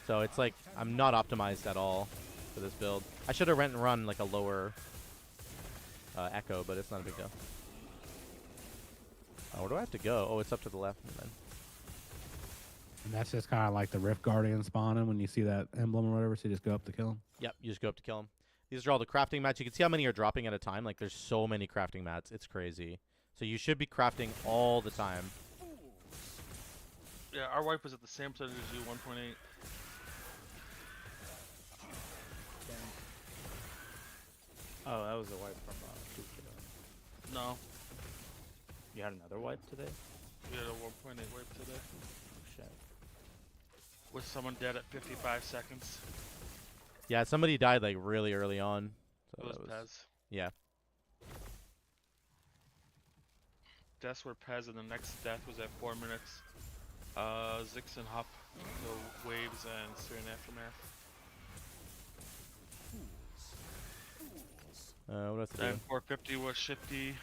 So it's like I'm not optimized at all for this build. I should have run like a lower echo, but it's not a big deal. Where do I have to go? Oh, it's up to the left. And that's just kind of like the Rift Guardian spawning when you see that emblem or whatever. So you just go up to kill him. Yep, you just go up to kill him. These are all the crafting mats. You can see how many are dropping at a time. Like there's so many crafting mats. It's crazy. So you should be crafting all the time. Yeah, our wipe was at the same percentage as you, 1.8. Oh, that was a wipe from 2 ago. No. You had another wipe today? We had a 1.8 wipe today. Oh, shit. With someone dead at 55 seconds. Yeah, somebody died like really early on. So It was that Pez. Yeah. Deaths were Pez, and the next death was at 4 minutes. Zix and Hup, the Waves, and Syrian Aftermath. What else to Then do? 450 was Shifty.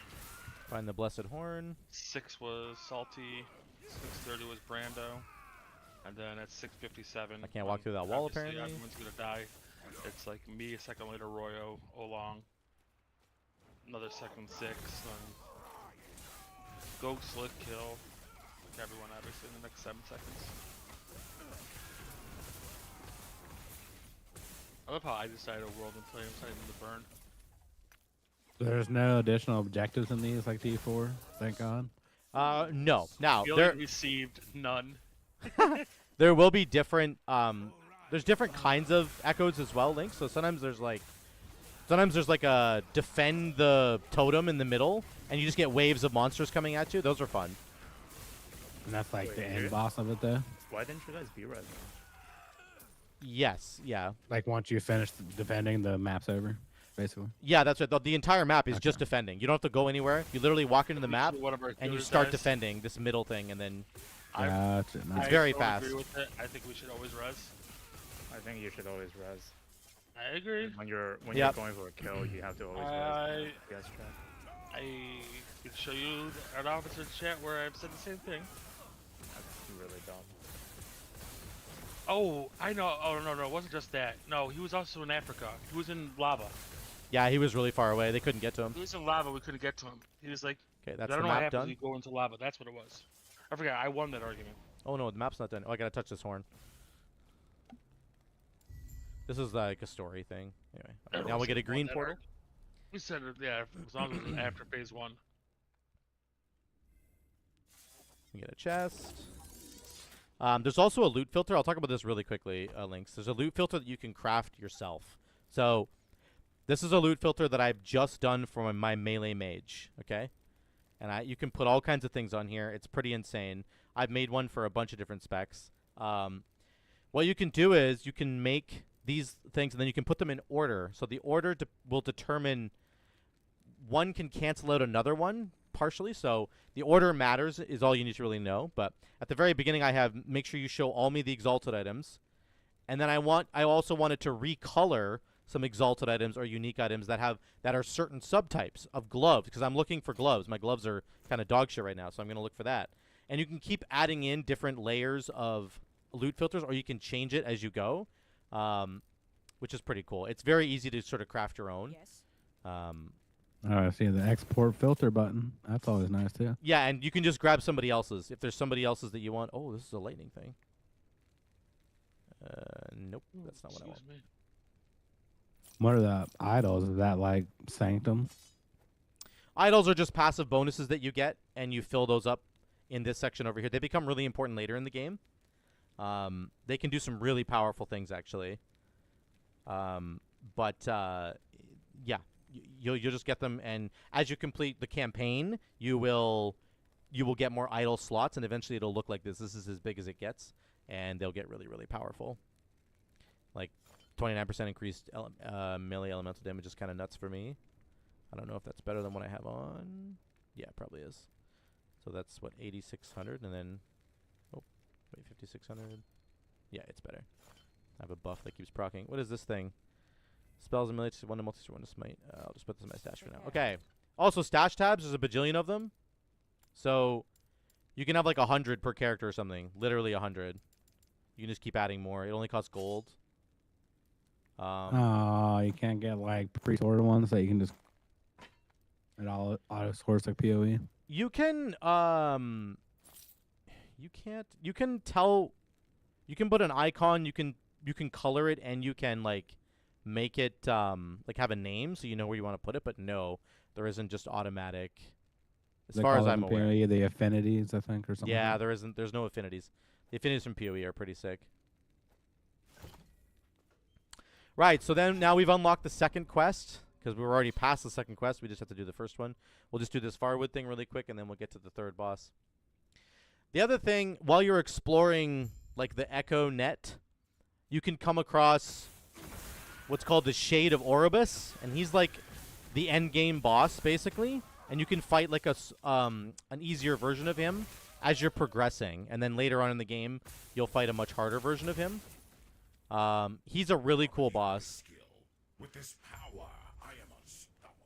Find the Blessed Horn. 6 was Salty. 630 was Brando. And then at 657, I can't walk through that wall, obviously apparently. everyone's gonna die. It's like me, a second later Royo, Olong. Another second 6, then Ghost, Slick, Kill. Everyone obviously in the next 7 seconds. I love how I decided a world and play inside in the burn. There's no additional objectives in these like D4. Thank God. No. Now Feeling there received none. there will be different there's different kinds of echoes as well, Link. So sometimes there's like a defend the totem in the middle, and you just get waves of monsters coming at you. Those are fun. And that's like Wait, the end here? boss of it, though. Why didn't you guys B-res? Yes. Yeah. Like once you finish defending, the map's over, basically. Yeah, that's right. The entire map is just defending. You don't have to go anywhere. You literally walk into the map One of our and you healers start dies. defending this middle thing, and then Gotcha. it's Nice. very don't fast. agree with it. I think we should always res. I think you should always res. I agree. When you're Yep. going for a kill, you have to always res. Yes, I can show you an officer chat where I've said the same thing. That's really dumb. Oh, I know. Oh, no, it wasn't just that. No, he was also in Africa. He was in lava. Yeah, he was really far away. They couldn't get to him. He was in lava. We couldn't get to him. He was like, Okay, I that's don't the know what map happens done. when you go into lava. That's what it was. I forgot. I won that argument. Oh no, the map's not done. Oh, I gotta touch this horn. This is like a story thing. Anyway, now we get a green portal. We said it, yeah, as long as it was after phase 1. We get a chest. There's also a loot filter. I'll talk about this really quickly, Lynx. There's a loot filter that you can craft yourself. So this is a loot filter that I've just done for my melee mage, okay? And you can put all kinds of things on here. It's pretty insane. I've made one for a bunch of different specs. What you can do is you can make these things, and then you can put them in order. So the order will determine one can cancel out another one partially. So the order matters is all you need to really know. But at the very beginning, I have make sure you show all me the exalted items, and then I also wanted to recolor some exalted items or unique items that are certain subtypes of gloves, because I'm looking for gloves. My gloves are kind of dog shit right now, so I'm gonna look for that. And you can keep adding in different layers of loot filters, or you can change it as you go, which is pretty cool. It's very easy to sort of craft your own. I see the export filter button. That's always nice too. Yeah, and you can just grab somebody else's. If there's somebody else's that you want. Oh, this is a lightning thing. Nope, that's not what I want. What are the idols? Is that like Sanctum? Idols are just passive bonuses that you get, and you fill those up in this section over here. They become really important later in the game. They can do some really powerful things, actually. Yeah, you'll just get them, and as you complete the campaign, you will get more idol slots, and eventually it'll look like this. This is as big as it gets, and they'll get really, really powerful. Like 29% increased melee elemental damage is kind of nuts for me. I don't know if that's better than what I have on. Yeah, it probably is. So that's what, 8600, and then, oh, wait, 5600. Yeah, it's better. I have a buff that keeps proccing. What is this thing? Spells and militates 1 to multi 1 to smite. I'll just put this in my stash for now. Okay. Also, stash tabs, there's a bajillion of them. So you can have like 100 per character or something. Literally 100. You can just keep adding more. It only costs gold. Oh, you can't get like pre-sorted ones that you can just it all auto source like PoE. You can you can tell, you can put an icon, you can color it, and you can like make it like have a name so you know where you want to put it, but no, there isn't just automatic as far as I'm aware. PoE, the affinities, I think, or something. Yeah, like that. there's no affinities. The affinities from PoE are pretty sick. Right, so then now we've unlocked the second quest, because we were already past the second quest. We just have to do the first one. We'll just do this firewood thing really quick, and then we'll get to the third boss. The other thing, while you're exploring like the Echo net, you can come across what's called the Shade of Oribus, and he's like the end game boss basically, and you can fight like an easier version of him as you're progressing, and then later on in the game you'll fight a much harder version of him. He's a really cool boss. With this power, I am unstoppable.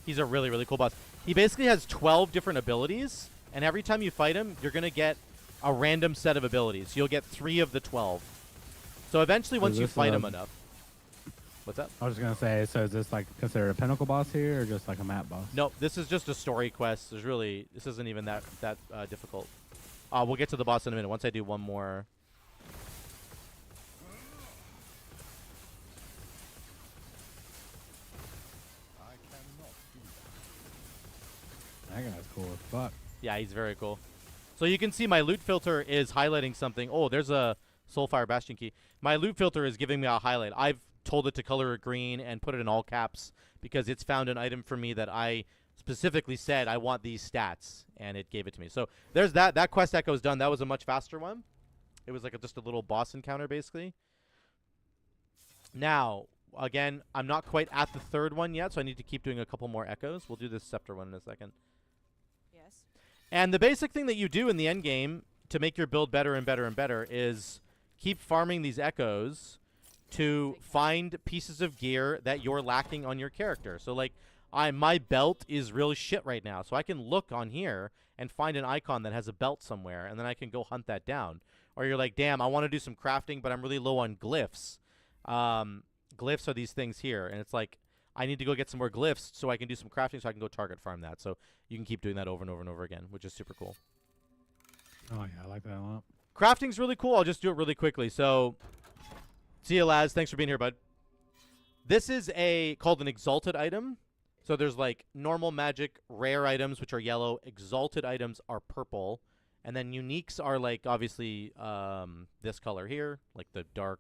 He's a really, really cool boss. He basically has 12 different abilities, and every time you fight him, you're going to get a random set of abilities. You'll get 3 of the 12. So eventually, once you fight him enough... What's up? I was just going to say, so is this like considered a pinnacle boss here, or just like a map boss? No, this is just a story quest. There's really... This isn't even that difficult. We'll get to the boss in a minute, once I do one more... That guy's cool as fuck. Yeah, he's very cool. So you can see my loot filter is highlighting something. Oh, there's a Soulfire Bastion key. My loot filter is giving me a highlight. I've told it to color it green and put it in all caps because it's found an item for me that I specifically said I want these stats, and it gave it to me. So there's that. That quest echo is done. That was a much faster one. It was like just a little boss encounter, basically. Now, again, I'm not quite at the third one yet, so I need to keep doing a couple more echoes. We'll do this scepter one in a second. And the basic thing that you do in the end game to make your build better and better and better is keep farming these echoes to find pieces of gear that you're lacking on your character. So like my belt is really shit right now. So I can look on here and find an icon that has a belt somewhere, and then I can go hunt that down. Or you're like, damn, I want to do some crafting, but I'm really low on glyphs. Glyphs are these things here, and it's like, I need to go get some more glyphs so I can do some crafting so I can go target farm that. So you can keep doing that over and over and over again, which is super cool. Oh, yeah, I like that a lot. Crafting's really cool. I'll just do it really quickly. So, see you, Laz. Thanks for being here, bud. This is called an exalted item. So there's like normal magic, rare items, which are yellow. Exalted items are purple. And then uniques are like, obviously, this color here, like the dark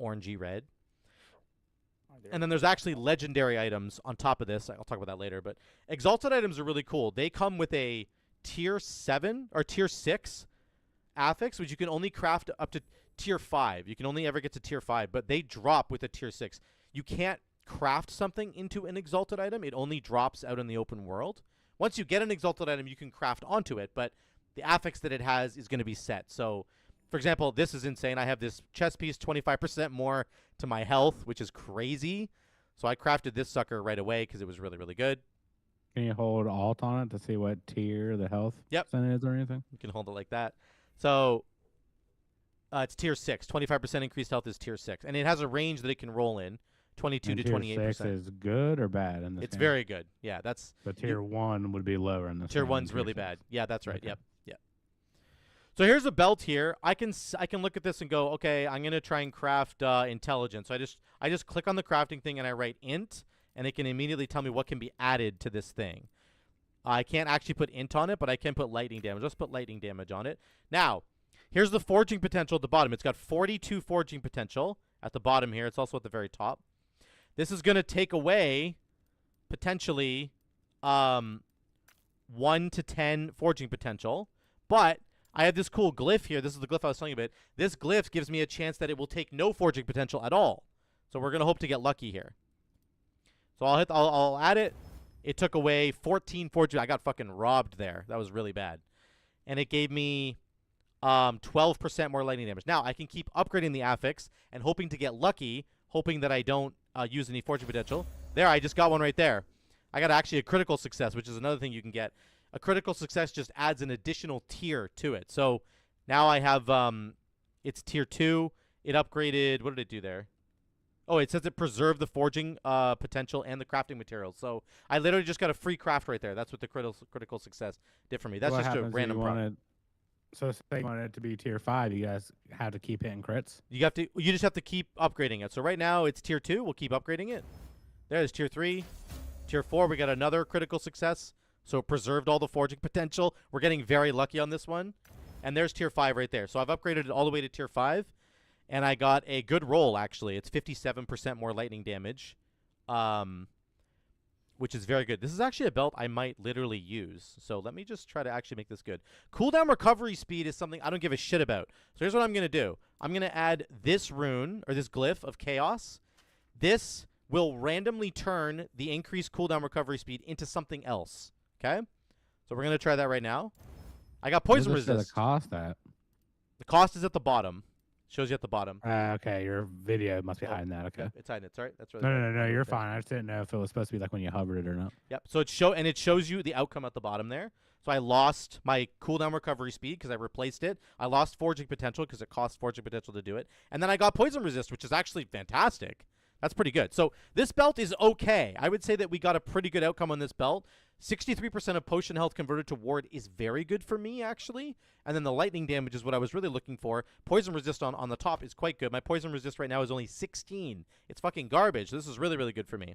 orangey red. And then there's actually legendary items on top of this. I'll talk about that later. But exalted items are really cool. They come with a tier 7 or tier 6 affix, which you can only craft up to tier 5. You can only ever get to tier 5, but they drop with a tier 6. You can't craft something into an exalted item. It only drops out in the open world. Once you get an exalted item, you can craft onto it, but the affix that it has is going to be set. So, for example, this is insane. I have this chest piece, 25% more to my health, which is crazy. So I crafted this sucker right away because it was really, really good. Can you hold Alt on it to see what tier the health percent is or anything? You can hold it like that. So it's tier 6. 25% increased health is tier 6. And it has a range that it can roll in, 22 to 28%. Tier 6 is good or bad in this It's game? very good. Yeah, that's... But tier 1 would be lower in this Tier game than 1's really 6. bad. Yeah, that's right. Okay. Yep. Yep. So here's a belt here. I can look at this and go, okay, I'm going to try and craft intelligence. So I just click on the crafting thing and I write int, and it can immediately tell me what can be added to this thing. I can't actually put int on it, but I can put lightning damage. Let's put lightning damage on it. Now, here's the forging potential at the bottom. It's got 42 forging potential at the bottom here. It's also at the very top. This is going to take away, potentially, 1 to 10 forging potential. But I have this cool glyph here. This is the glyph I was telling you about. This glyph gives me a chance that it will take no forging potential at all. So we're going to hope to get lucky here. So I'll add it. it took away 14 fortune. I got fucking robbed there. That was really bad. And it gave me 12% more lightning damage. Now, I can keep upgrading the affix and hoping to get lucky, hoping that I don't use any fortune potential. There, I just got one right there. I got actually a critical success, which is another thing you can get. A critical success just adds an additional tier to it. So now I have, it's tier 2. It upgraded, what did it do there? Oh, it says it preserved the forging potential and the crafting materials. So I literally just got a free craft right there. That's what the critical success did for me. That's What just a happens if random you prop. wanted, So say you wanted it to be tier 5, you guys have to keep hitting crits? You just have to keep upgrading it. So right now it's tier 2. We'll keep upgrading it. There's tier 3. Tier 4, we got another critical success. So it preserved all the forging potential. We're getting very lucky on this one. And there's tier 5 right there. So I've upgraded it all the way to tier 5. And I got a good roll, actually. It's 57% more lightning damage, which is very good. This is actually a belt I might literally use. So let me just try to actually make this good. Cooldown recovery speed is something I don't give a shit about. So here's what I'm going to do. I'm going to add this rune, or this glyph of chaos. This will randomly turn the increased cooldown recovery speed into something else. Okay? So we're going to try that right now. I got poison resist. The cost at? The cost is at the bottom. Shows you at the bottom. Okay, your video must be hiding that. Okay. It's hiding it. Sorry, that's really No, you're fine. I just didn't know if it was supposed to be like when you hovered it or not. Yep. So it shows you the outcome at the bottom there. So I lost my cooldown recovery speed because I replaced it. I lost forging potential because it cost forging potential to do it. And then I got poison resist, which is actually fantastic. That's pretty good. So this belt is okay. I would say that we got a pretty good outcome on this belt. 63% of potion health converted to ward is very good for me, actually. And then the lightning damage is what I was really looking for. Poison resist on the top is quite good. My poison resist right now is only 16. It's fucking garbage. This is really, really good for me.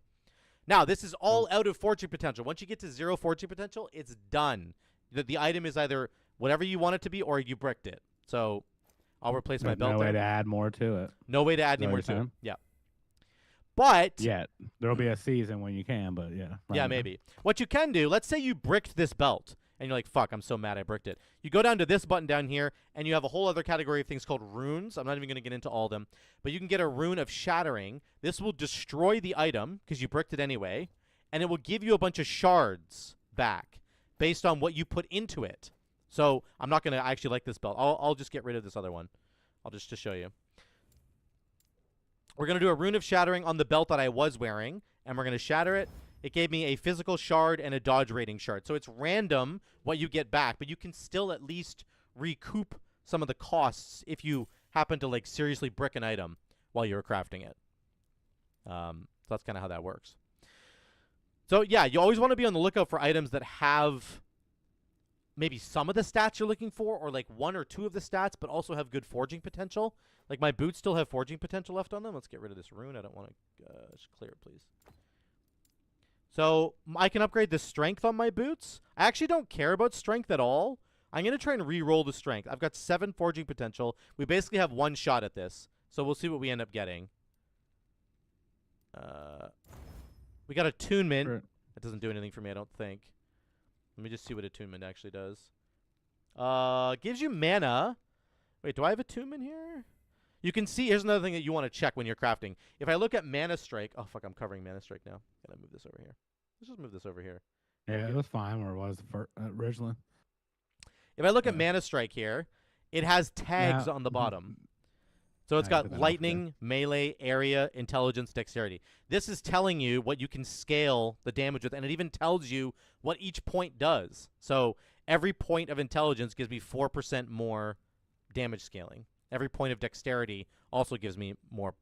Now, this is all out of fortune potential. Once you get to 0 fortune potential, it's done. The item is either whatever you want it to be or you bricked it. So I'll replace my belt. No way to add more to it. No way to add any more to it. Yeah. But there'll be a season when you can, but yeah. Yeah, maybe. What you can do, let's say you bricked this belt, and you're like, fuck, I'm so mad I bricked it. You go down to this button down here, and you have a whole other category of things called runes. I'm not even going to get into all of them. But you can get a rune of shattering. This will destroy the item, because you bricked it anyway, and it will give you a bunch of shards back based on what you put into it. So I'm not going to actually like this belt. I'll just get rid of this other one. I'll just to show you. We're going to do a rune of shattering on the belt that I was wearing, and we're going to shatter it. It gave me a physical shard and a dodge rating shard. So it's random what you get back, but you can still at least recoup some of the costs if you happen to, like, seriously brick an item while you're crafting it. So that's kind of how that works. So, yeah, you always want to be on the lookout for items that have maybe some of the stats you're looking for, or like 1 or 2 of the stats, but also have good forging potential. Like my boots still have forging potential left on them. Let's get rid of this rune. I don't want to just clear it, please. So I can upgrade the strength on my boots. I actually don't care about strength at all. I'm going to try and re-roll the strength. I've got 7 forging potential. We basically have 1 shot at this. So we'll see what we end up getting. We got attunement. Sure. That doesn't do anything for me, I don't think. Let me just see what attunement actually does. Gives you mana. Wait, do I have attunement here? You can see, here's another thing that you want to check when you're crafting. If I look at Mana Strike, oh fuck, I'm covering Mana Strike now. Can I move this over here? Let's just move this over here. Yeah, it was fine where it was originally. If I look at Mana Strike here, it has tags on the bottom. So it's got lightning, melee, area, intelligence, dexterity. This is telling you what you can scale the damage with, and it even tells you what each point does. So every point of intelligence gives me 4% more damage scaling. Every point of dexterity also gives me more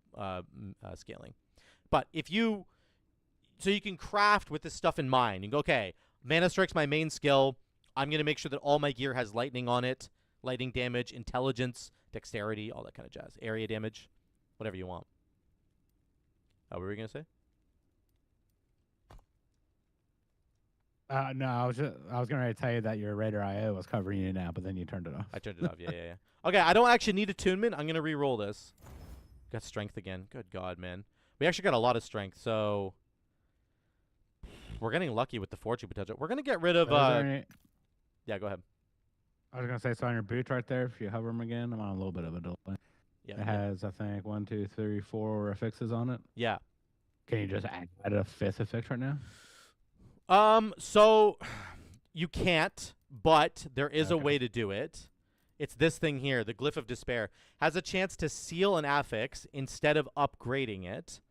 scaling. But if you... So you can craft with this stuff in mind. You can go, okay, Mana Strike's my main skill. I'm going to make sure that all my gear has lightning on it. Lightning damage, intelligence, dexterity, all that kind of jazz. Area damage, whatever you want. What were we going to say? No, I was going to tell you that your Raider IO was covering you now, but then you turned it off. I turned it off, yeah. Okay, I don't actually need attunement. I'm going to re-roll this. Got strength again. Good God, man. We actually got a lot of strength, so... We're getting lucky with the fortune potential. We're going to get rid of... Yeah, go ahead. I was going to say, so on your boots right there, if you hover them again, I'm on a little bit of a delay. Yeah, it has, I think, 1, 2, 3, 4 affixes on it. Yeah. Can you just add a 5th affix right now? So you can't, but there is a way to do it. It's this thing here, the Glyph of Despair. Has a chance to seal an affix instead of upgrading it.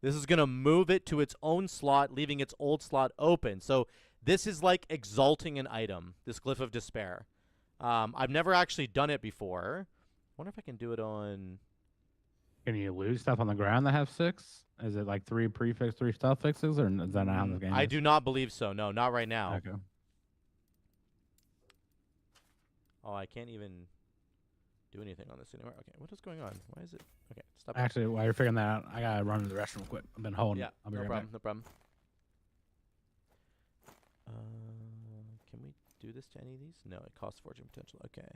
This is going to move it to its own slot, leaving its old slot open. So this is like exalting an item, this Glyph of Despair. I've never actually done it before. I wonder if I can do it on... Can you lose stuff on the ground that have 6? Is it like 3 prefix, 3 stuff fixes, or is that not how the game I is? do not believe so. No, not right now. Okay. Oh, I can't even do anything on this anymore. Okay, what is going on? Why is it? Okay, stop. Actually, while you're figuring that out, I gotta run to the restroom quick. I've been holding. Yeah, I'll be no right problem. back. No problem. Can we do this to any of these? No, it costs fortune potential. Okay.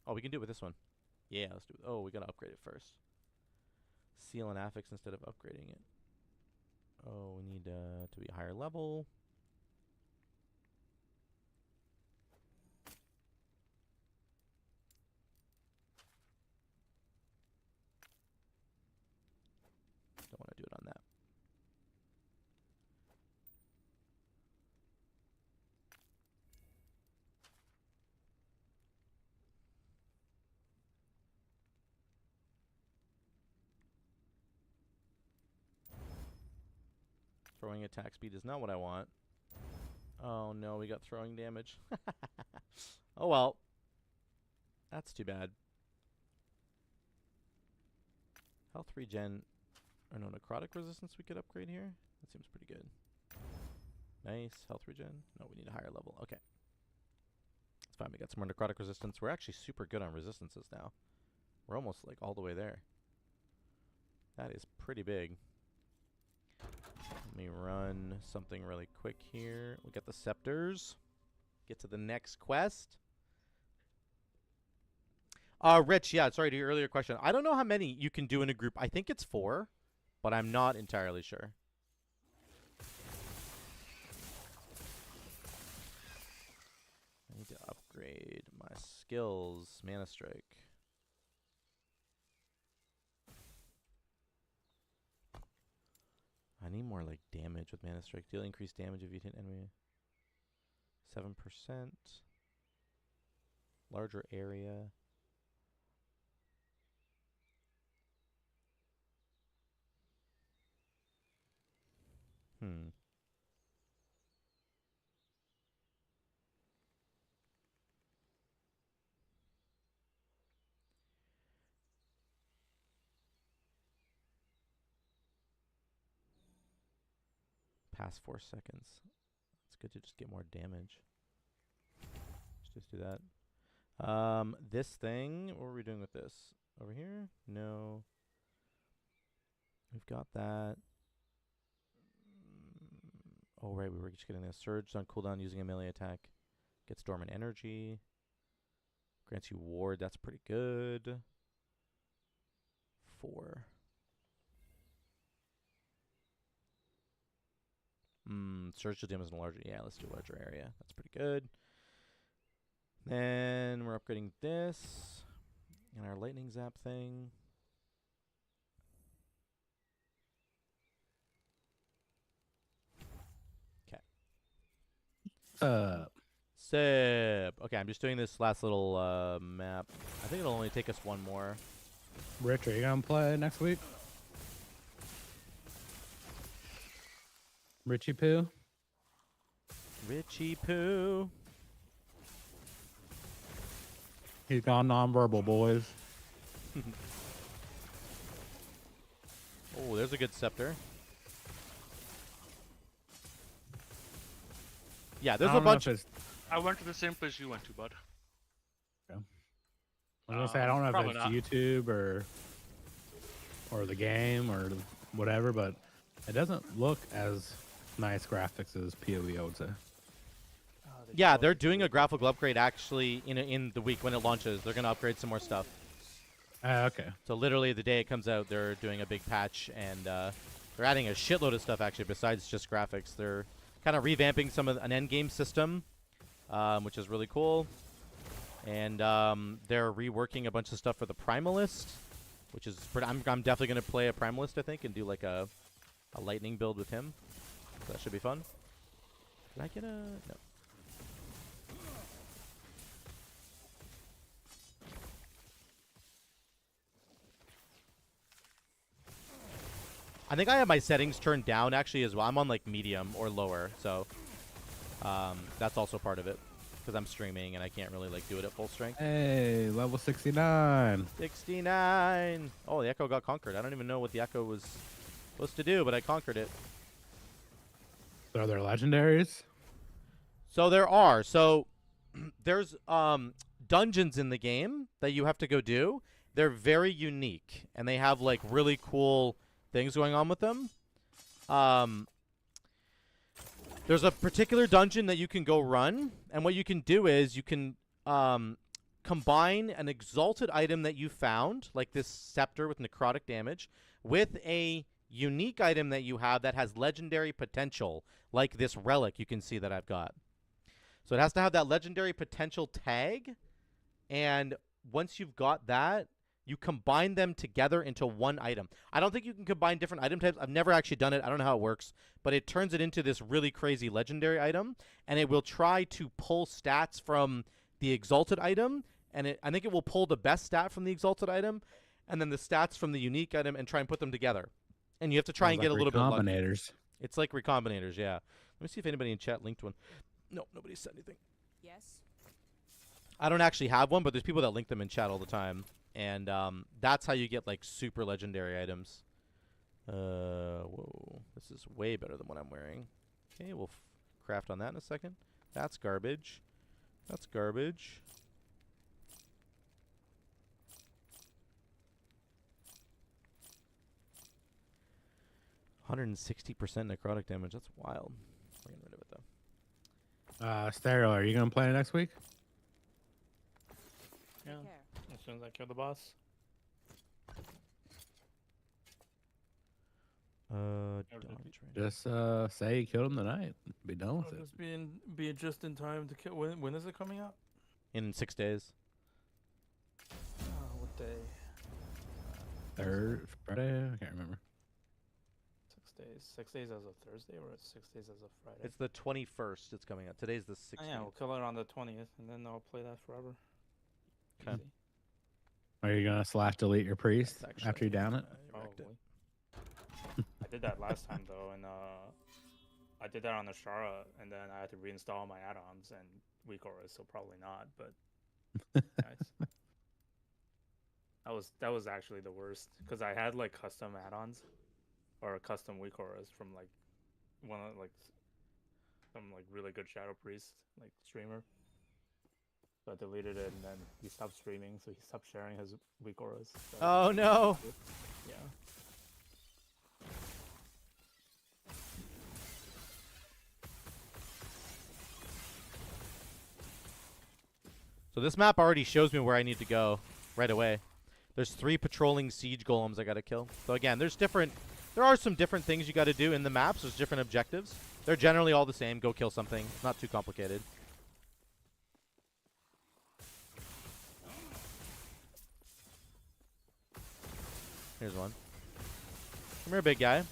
Oh, we can do it with this one. Yeah, let's do it. Oh, we gotta upgrade it first. Seal an affix instead of upgrading it. Oh, we need to be a higher level. Don't want to do it on that. Throwing attack speed is not what I want. Oh no, we got throwing damage. Oh well. That's too bad. Health regen. Or no, necrotic resistance we could upgrade here. That seems pretty good. Nice. Health regen. No, we need a higher level. Okay. It's fine. We got some more necrotic resistance. We're actually super good on resistances now. We're almost like all the way there. That is pretty big. Let me run something really quick here. We got the scepters. Get to the next quest. Rich, yeah, sorry to your earlier question. I don't know how many you can do in a group. I think it's 4, but I'm not entirely sure. I need to upgrade my skills. Mana Strike. I need more like damage with Mana Strike. Deal increased damage if you hit enemy. 7%. Larger area. Past 4 seconds. It's good to just get more damage. Let's just do that. This thing, what are we doing with this? Over here? No. We've got that. Oh, right, we were just getting a surge on cooldown using a melee attack. Gets dormant energy. Grants you ward, that's pretty good. 4. Surge to damage in a larger, yeah, let's do a larger area. That's pretty good. Then we're upgrading this. And our lightning zap thing. Sip. Okay, I'm just doing this last little map. I think it'll only take us one more. Rich, are you gonna play next week? Richie Poo? Richie Poo. He's gone nonverbal, boys. Oh, there's a good scepter. Yeah, there's a bunch. I went to the same place you went to, bud. Okay. I was gonna say I don't know if it's YouTube or the game or whatever, but it doesn't look as nice graphics as PoE, I would say. Yeah, they're doing a graphical upgrade actually in the week when it launches. They're gonna upgrade some more stuff. Okay. So literally the day it comes out, they're doing a big patch, and they're adding a shitload of stuff actually besides just graphics. They're kind of revamping some of an end game system, which is really cool. And they're reworking a bunch of stuff for the Primalist. which is I'm definitely gonna play a Primalist, I think, and do like a lightning build with him. So that should be fun. Can I get a no? I think I have my settings turned down actually as well. I'm on like medium or lower, so that's also part of it because I'm streaming and I can't really like do it at full strength. Hey, level 69. 69. Oh, the Echo got conquered. I don't even know what the Echo was supposed to do, but I conquered it. Are there legendaries? So there are. So there's dungeons in the game that you have to go do. They're very unique and they have like really cool things going on with them. There's a particular dungeon that you can go run, and what you can do is you can combine an exalted item that you found, like this scepter with necrotic damage, with a unique item that you have that has legendary potential, like this relic you can see that I've got. So it has to have that legendary potential tag, and once you've got that, you combine them together into one item. I don't think you can combine different item types. I've never actually done it. I don't know how it works. But it turns it into this really crazy legendary item. And it will try to pull stats from the exalted item. And I think it will pull the best stat from the exalted item. And then the stats from the unique item and try and put them together. And you have to try and get a little bit of luck. Recombinators. It's like recombinators, yeah. Let me see if anybody in chat linked one. No, nobody said anything. Yes. I don't actually have one, but there's people that link them in chat all the time. And that's how you get like super legendary items. Whoa, this is way better than what I'm wearing. Okay, we'll craft on that in a second. That's garbage. That's garbage. $160% necrotic damage. That's wild. We're getting rid of it though. Stereo, are you gonna play next week? Yeah. As soon as I kill the boss. Just say you killed him tonight. Be done with it. Just be just in time to kill. When is it coming out? In 6 days. What day? Friday? I can't remember. 6 days. 6 days as of Thursday, or 6 days as of Friday? It's the 21st. It's coming out. Today's the 16th. Oh, yeah, we'll kill it on the 20th, and then I'll play that forever. Okay. Are you gonna /delete your priest after you down it? Probably. I did that last time though, and I did that on the Shara, and then I had to reinstall my add-ons and weak auras, so probably not. But nice. That was actually the worst because I had like custom add-ons or custom weak auras from like one of like some like really good Shadow Priest like streamer. So I deleted it, and then he stopped streaming, so he stopped sharing his weak auras. So oh no! Yeah. So this map already shows me where I need to go right away. There's 3 patrolling siege golems I gotta kill. So again, there are some different things you gotta do in the maps. There's different objectives. They're generally all the same. Go kill something. Not too complicated. Here's one. Come here, big guy.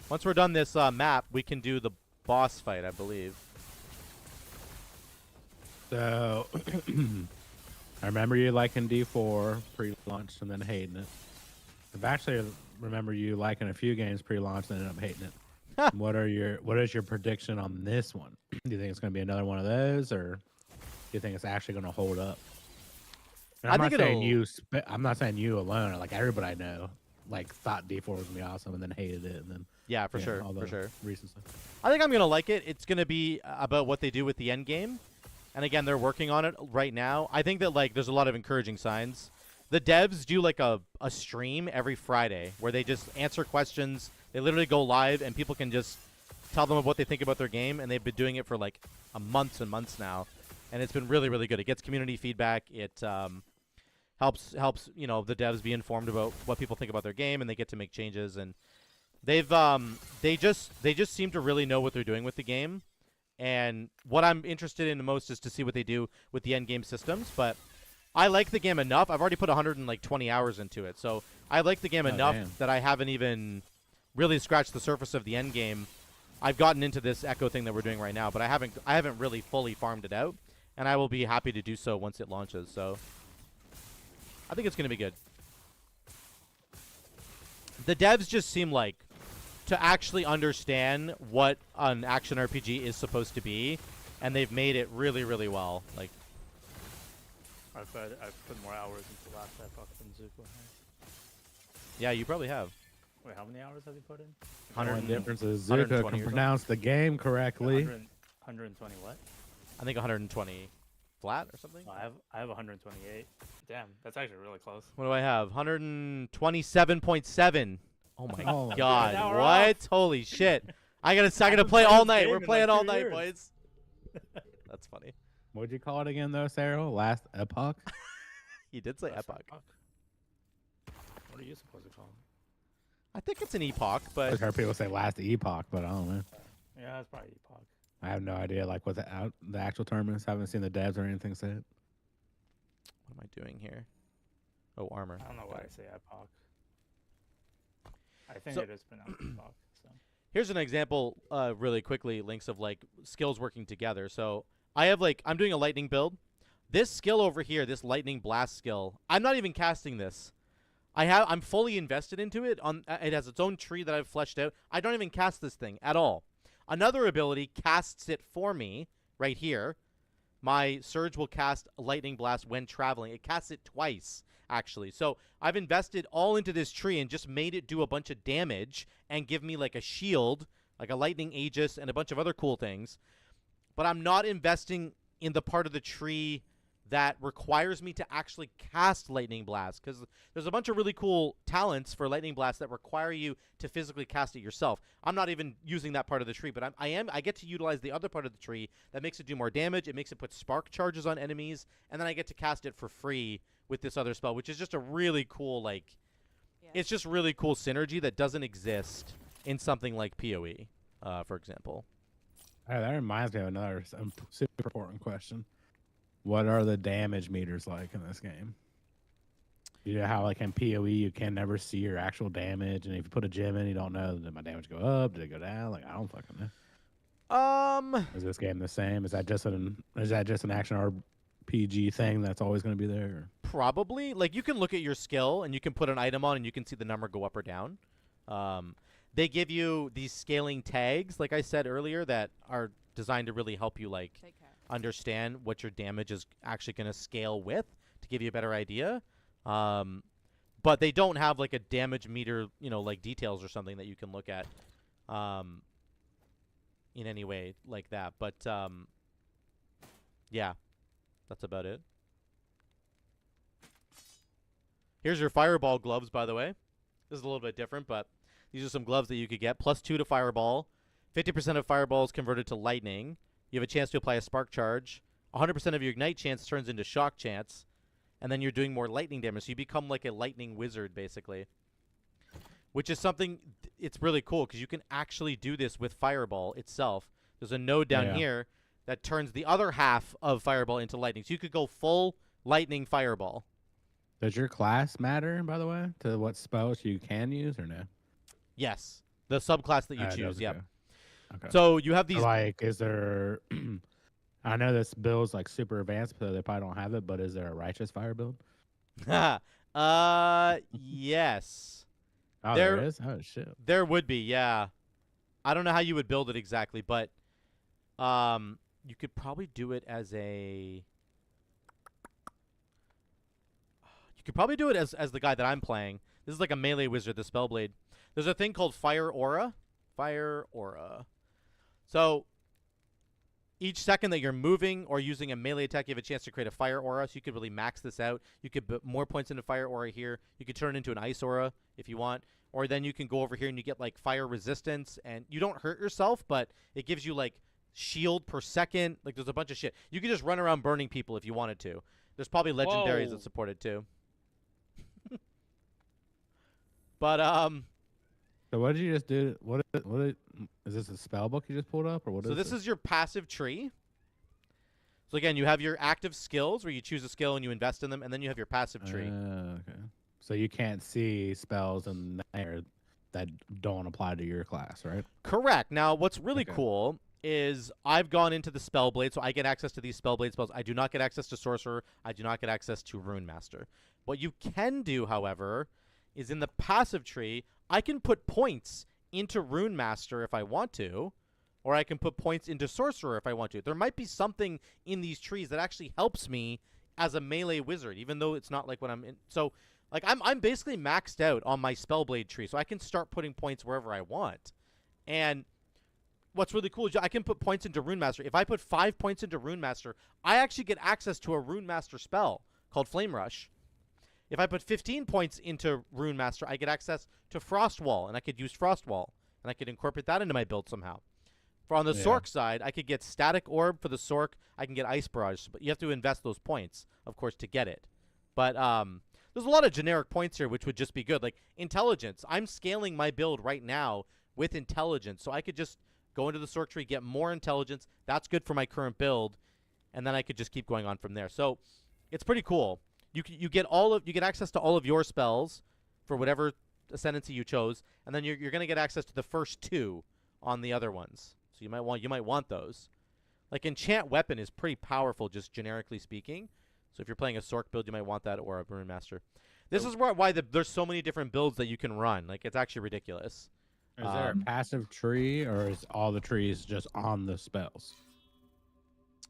Once we're done this map, we can do the boss fight, I believe. So, I remember you liking D4 pre-launch and then hating it. I've actually remember you liking a few games pre-launch and ended up hating it. What is your prediction on this one? Do you think it's going to be another one of those, or do you think it's actually going to hold up? And I'm not saying you. I'm not saying you alone. Like everybody I know, like thought D4 was gonna be awesome and then hated it, and then yeah, for sure, all for sure. Recent stuff. I think I'm gonna like it. It's gonna be about what they do with the end game, and again, they're working on it right now. I think that like there's a lot of encouraging signs. The devs do like a stream every Friday where they just answer questions. They literally go live, and people can just tell them what they think about their game, and they've been doing it for like months and months now, and it's been really, really good. It gets community feedback. It helps the devs be informed about what people think about their game, and they get to make changes. And they've they just seem to really know what they're doing with the game, And what I'm interested in the most is to see what they do with the end game systems. But I like the game enough. I've already put 120 hours into it, so I like the game enough that I haven't even really scratched the surface of the end game. I've gotten into this Echo thing that we're doing right now, but I haven't really fully farmed it out, and I will be happy to do so once it launches. So I think it's going to be good. The devs just seem like to actually understand what an action RPG is supposed to be, and they've made it really, really well. Like, I've put more hours into last Epoch than Zuko has. Yeah, you probably have. Wait, how many hours have you put in? The only difference is Zuko can pronounce the game correctly. 120 what? I think 120 flat or something. Oh, I have 128. Damn, that's actually really close. What do I have? 127.7. Oh my Oh, god! now we're What? off. Holy shit! I gotta play played all this night. game We're in playing like all 2 night, years. boys. That's funny. What'd you call it again, though, Sarah? Last Epoch? He did say Epoch. What are you supposed to call it? I think it's an Epoch, but I've heard people say last Epoch, but I don't know. Yeah, it's probably Epoch. I have no idea like what the actual term is. I haven't seen the devs or anything say it. what am I doing here? Oh, armor. I don't know Got why it. I say Epoch. I think So- it is pronounced Epoch. So. Here's an example, really quickly, links of like skills working together. So I have I'm doing a lightning build. This skill over here, this lightning blast skill, I'm not even casting this. I'm fully invested into it. It has its own tree that I've fleshed out. I don't even cast this thing at all. Another ability casts it for me right here. My Surge will cast a lightning blast when traveling. It casts it twice, actually. So I've invested all into this tree and just made it do a bunch of damage and give me like a shield, like a lightning aegis, and a bunch of other cool things. But I'm not investing in the part of the tree that requires me to actually cast Lightning Blast, because there's a bunch of really cool talents for Lightning Blast that require you to physically cast it yourself. I'm not even using that part of the tree, but I get to utilize the other part of the tree that makes it do more damage. It makes it put spark charges on enemies, and then I get to cast it for free with this other spell, which is just a really cool, it's just really cool synergy that doesn't exist in something like PoE, for example. That reminds me of another super important question. What are the damage meters like in this game? You know how in PoE you can never see your actual damage, and if you put a gem in, you don't know, did my damage go up? Did it go down? I don't fucking know. Is this game the same? Is that just an action RPG thing that's always going to be there? Or? Probably. You can look at your skill and you can put an item on and you can see the number go up or down. They give you these scaling tags, like I said earlier, that are designed to really help you understand what your damage is actually going to scale with to give you a better idea. But they don't have a damage meter, details or something that you can look at in any way like that. But yeah, that's about it. Here's your fireball gloves, by the way. This is a little bit different, but these are some gloves that you could get. +2 to fireball. 50% of fireballs converted to lightning. You have a chance to apply a spark charge. 100% of your ignite chance turns into shock chance. And then you're doing more lightning damage. So you become like a lightning wizard, basically. Which is something, it's really cool because you can actually do this with fireball itself. There's a node down here that turns the other half of fireball into lightning. So you could go full lightning fireball. Does your class matter, by the way, to what spells you can use or no? Yes. The subclass that you choose, yeah. yep. Okay. So you have these... is there... I know this build's super advanced, so they probably don't have it, but is there a righteous fire build? Yes. Oh, there is? Oh, shit. There would be, yeah. I don't know how you would build it exactly, but you could probably do it as a... You could probably do it as the guy that I'm playing. This is like a melee wizard, the Spellblade. There's a thing called Fire Aura. Fire Aura. So, each second that you're moving or using a melee attack, you have a chance to create a Fire Aura. So you could really max this out. You could put more points into Fire Aura here. You could turn it into an Ice Aura if you want. Or then you can go over here and you get fire resistance. And you don't hurt yourself, but it gives you shield per second. There's a bunch of shit. You could just run around burning people if you wanted to. There's probably legendaries that support it too. But So what did you just do? Is this a spell book you just pulled up, or what? So this is your passive tree. So again, you have your active skills where you choose a skill and you invest in them, and then you have your passive tree. Okay. So you can't see spells in there that don't apply to your class, right? Correct. Now, what's really cool is I've gone into the Spellblade, so I get access to these Spellblade spells. I do not get access to Sorcerer. I do not get access to Rune Master. What you can do, however, is in the passive tree, I can put points into Rune Master if I want to, or I can put points into Sorcerer if I want to. There might be something in these trees that actually helps me as a melee wizard, even though it's not like when I'm in. So, like, I'm basically maxed out on my Spellblade tree, so I can start putting points wherever I want. And what's really cool is I can put points into Rune Master. If I put 5 points into Rune Master, I actually get access to a Rune Master spell called Flame Rush. If I put 15 points into Rune Master, I get access to Frost Wall, and I could use Frost Wall, and I could incorporate that into my build somehow. For on the Sork side, I could get Static Orb for the Sork. I can get Ice Barrage, but you have to invest those points, of course, to get it. But there's a lot of generic points here, which would just be good. Like Intelligence. I'm scaling my build right now with Intelligence, so I could just go into the Sork tree, get more Intelligence. That's good for my current build, and then I could just keep going on from there. So it's pretty cool. You get access to all of your spells for whatever ascendancy you chose, and then you're going to get access to the first 2 on the other ones. So you might want those. Like Enchant Weapon is pretty powerful, just generically speaking. So if you're playing a Sork build, you might want that, or a Rune Master. This is why there's so many different builds that you can run. Like, it's actually ridiculous. Is there a passive tree, or is all the trees just on the spells?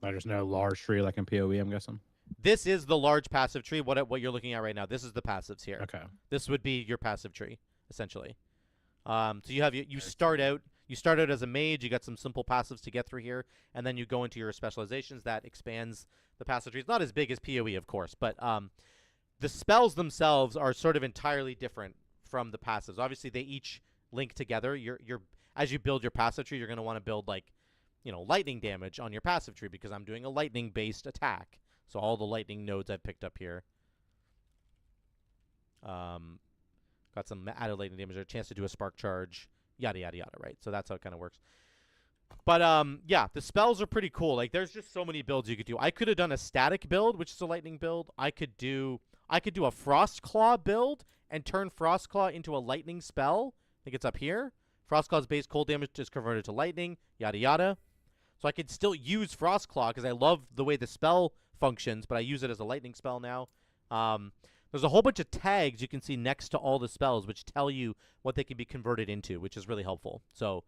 Like, there's no large tree like in PoE, I'm guessing? This is the large passive tree. What you're looking at right now. This is the passives here. Okay. This would be your passive tree, essentially. So you start out as a mage. You got some simple passives to get through here, and then you go into your specializations that expands the passive tree. It's not as big as PoE, of course, but the spells themselves are sort of entirely different from the passives. Obviously, they each link together. As you build your passive tree, you're going to want to build lightning damage on your passive tree because I'm doing a lightning-based attack. So all the lightning nodes I've picked up here. Got some added lightning damage, a chance to do a spark charge, yada, yada, yada, right? So that's how it kind of works. But, yeah, the spells are pretty cool. Like, there's just so many builds you could do. I could have done a static build, which is a lightning build. I could do a Frost Claw build and turn Frost Claw into a lightning spell. I think it's up here. Frost Claw's base cold damage is converted to lightning, yada, yada. So I could still use Frost Claw because I love the way the spell functions, but I use it as a lightning spell now. There's a whole bunch of tags you can see next to all the spells which tell you what they can be converted into, which is really helpful. So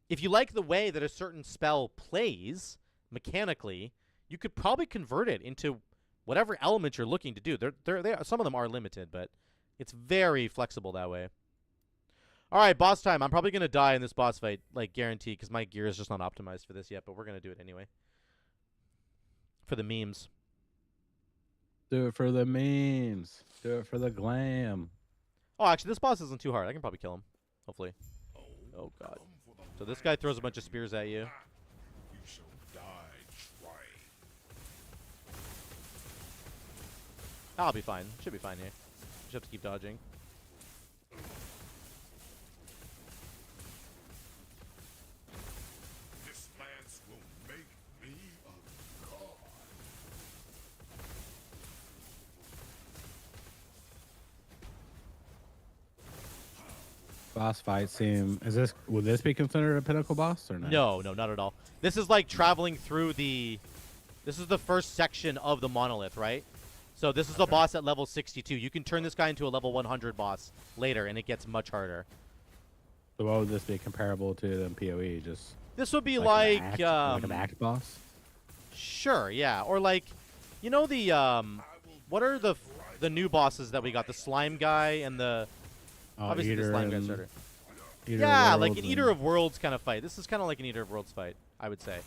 if you like the way that a certain spell plays mechanically, you could probably convert it into whatever element you're looking to do. Some of them are limited, but it's very flexible that way. All right, boss time. I'm probably going to die in this boss fight, like guaranteed, because my gear is just not optimized for this yet, but we're going to do it anyway. For the memes. Do it for the memes. Do it for the glam. Oh, actually, this boss isn't too hard. I can probably kill him. Hopefully. Oh, God. So this guy throws a bunch of spears at you. You shall die trying. I'll be fine. Should be fine here. Just have to keep dodging. This lance will make me a god. Boss fight seem would this be considered a pinnacle boss or no? No, not at all. This is like traveling through this is the first section of the monolith, right? So this is the boss at level 62. You can turn this guy into a level 100 boss later, and it gets much harder. So what would this be comparable to in PoE? Just this would be like an act boss? Sure, yeah. Or like, you know the what are the new bosses that we got? The slime guy and the obviously the slime guy starter. Yeah, like an Eater of Worlds kind of fight. This is kind of like an Eater of Worlds fight, I would say.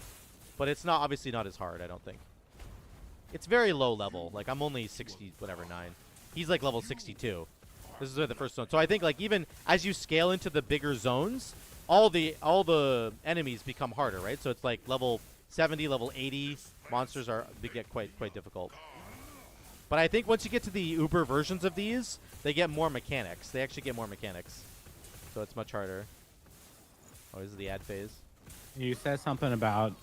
But it's not obviously not as hard, I don't think. It's very low level. Like I'm only 60 whatever 9. He's like level 62. This is where the first zone. So I think like even as you scale into the bigger zones, all the enemies become harder, right? So it's like level 70, level 80 monsters get quite difficult. But I think once you get to the Uber versions of these, they get more mechanics. They actually get more mechanics. so it's much harder. Oh, this is the ad phase. You said something about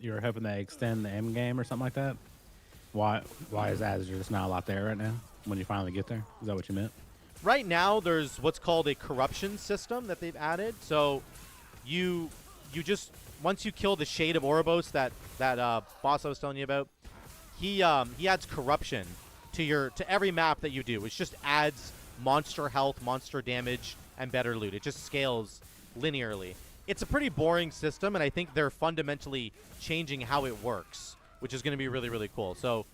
you're hoping they extend the end game or something like that. Why is that? Is there just not a lot there right now when you finally get there? Is that what you meant? Right now, there's what's called a corruption system that they've added. So you just once you kill the Shade of Ouroboros, that boss I was telling you about, he adds corruption to every map that you do, which just adds monster health, monster damage, and better loot. It just scales linearly. It's a pretty boring system, and I think they're fundamentally changing how it works, which is going to be really, really cool. So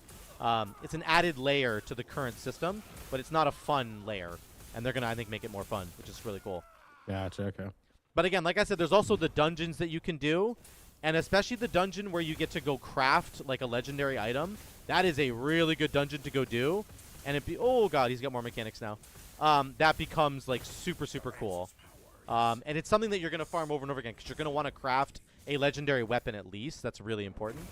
it's an added layer to the current system, but it's not a fun layer. And they're going to, I think, make it more fun, which is really cool. Gotcha, okay. But again, like I said, there's also the dungeons that you can do, and especially the dungeon where you get to go craft, like, a legendary item. That is a really good dungeon to go do. And oh, God, he's got more mechanics now. That becomes, like, super, super cool. And it's something that you're going to farm over and over again, because you're going to want to craft a legendary weapon at least. That's really important.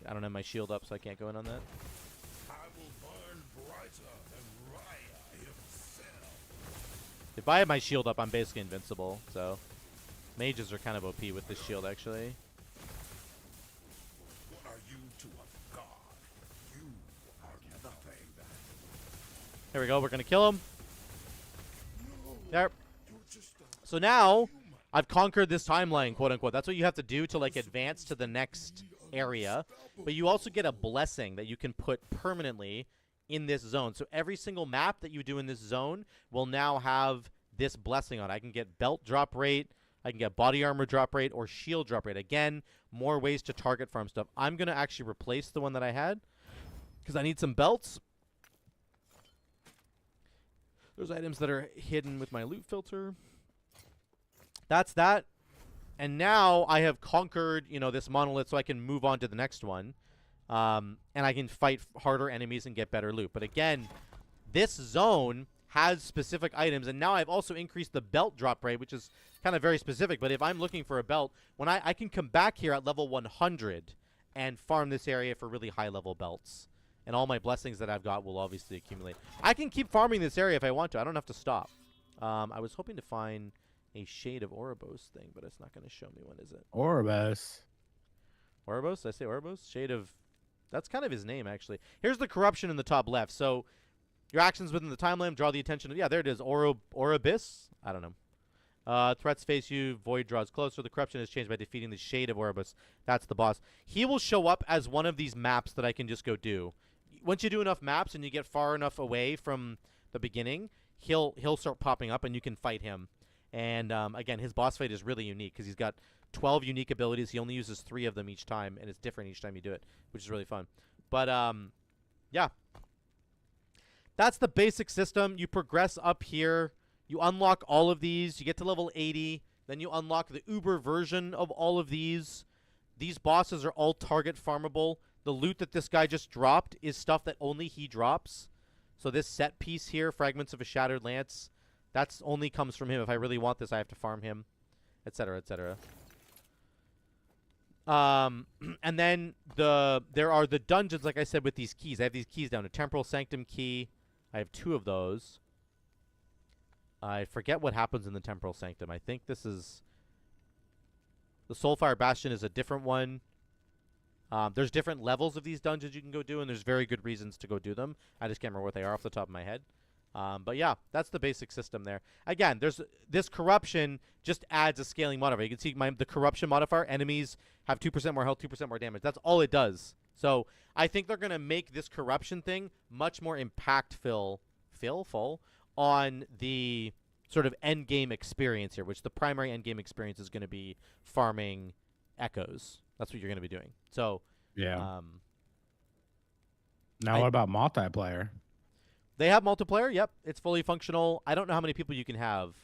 I don't have my shield up, so I can't go in on that. I will burn brighter than Raya himself. If I have my shield up, I'm basically invincible, so... Mages are kind of OP with this shield, actually. What are you to a god? You are nothing. There we go, we're gonna kill him. There. So now, I've conquered this timeline, quote-unquote. That's what you have to do to, like, advance to the next area. But you also get a blessing that you can put permanently in this zone. So every single map that you do in this zone will now have this blessing on it. I can get belt drop rate, I can get body armor drop rate, or shield drop rate. Again, more ways to target farm stuff. I'm going to actually replace the one that I had because I need some belts. There's items that are hidden with my loot filter. That's that. And now I have conquered, you know, this monolith, so I can move on to the next one. And I can fight harder enemies and get better loot. But again, this zone has specific items, and now I've also increased the belt drop rate, which is kind of very specific. But if I'm looking for a belt, when I can come back here at level 100 and farm this area for really high-level belts. And all my blessings that I've got will obviously accumulate. I can keep farming this area if I want to. I don't have to stop. I was hoping to find a Shade of Ouroboros thing, but it's not going to show me. When is it? Ouroboros. Ouroboros? Did I say Ouroboros? Shade of... That's kind of his name, actually. Here's the corruption in the top left. So, your actions within the timeline draw the attention of... Yeah, there it is. Ouroboros? I don't know. Threats face you. Void draws closer. The corruption is changed by defeating the Shade of Ouroboros. That's the boss. He will show up as one of these maps that I can just go do. Once you do enough maps and you get far enough away from the beginning, he'll start popping up and you can fight him. And, again, his boss fight is really unique because he's got 12 unique abilities. He only uses 3 of them each time, and it's different each time you do it, which is really fun. But, yeah. That's the basic system. You progress up here. You unlock all of these. You get to level 80. Then you unlock the Uber version of all of these. These bosses are all target farmable. The loot that this guy just dropped is stuff that only he drops. So this set piece here, Fragments of a Shattered Lance... That's only comes from him. If I really want this, I have to farm him, etc., etc. And then there are the dungeons, like I said, with these keys. I have these keys down. A Temporal Sanctum key. I have 2 of those. I forget what happens in the Temporal Sanctum. I think this is... The Soulfire Bastion is a different one. There's different levels of these dungeons you can go do, and there's very good reasons to go do them. I just can't remember what they are off the top of my head. But yeah, that's the basic system there. Again, there's this corruption just adds a scaling modifier. You can see the corruption modifier. Enemies have 2% more health, 2% more damage. That's all it does. So I think they're going to make this corruption thing much more impactful on the sort of end game experience here, which the primary end game experience is going to be farming echoes. That's what you're going to be doing. So yeah. Now what about multiplayer? They have multiplayer. Yep, it's fully functional. I don't know how many people you can have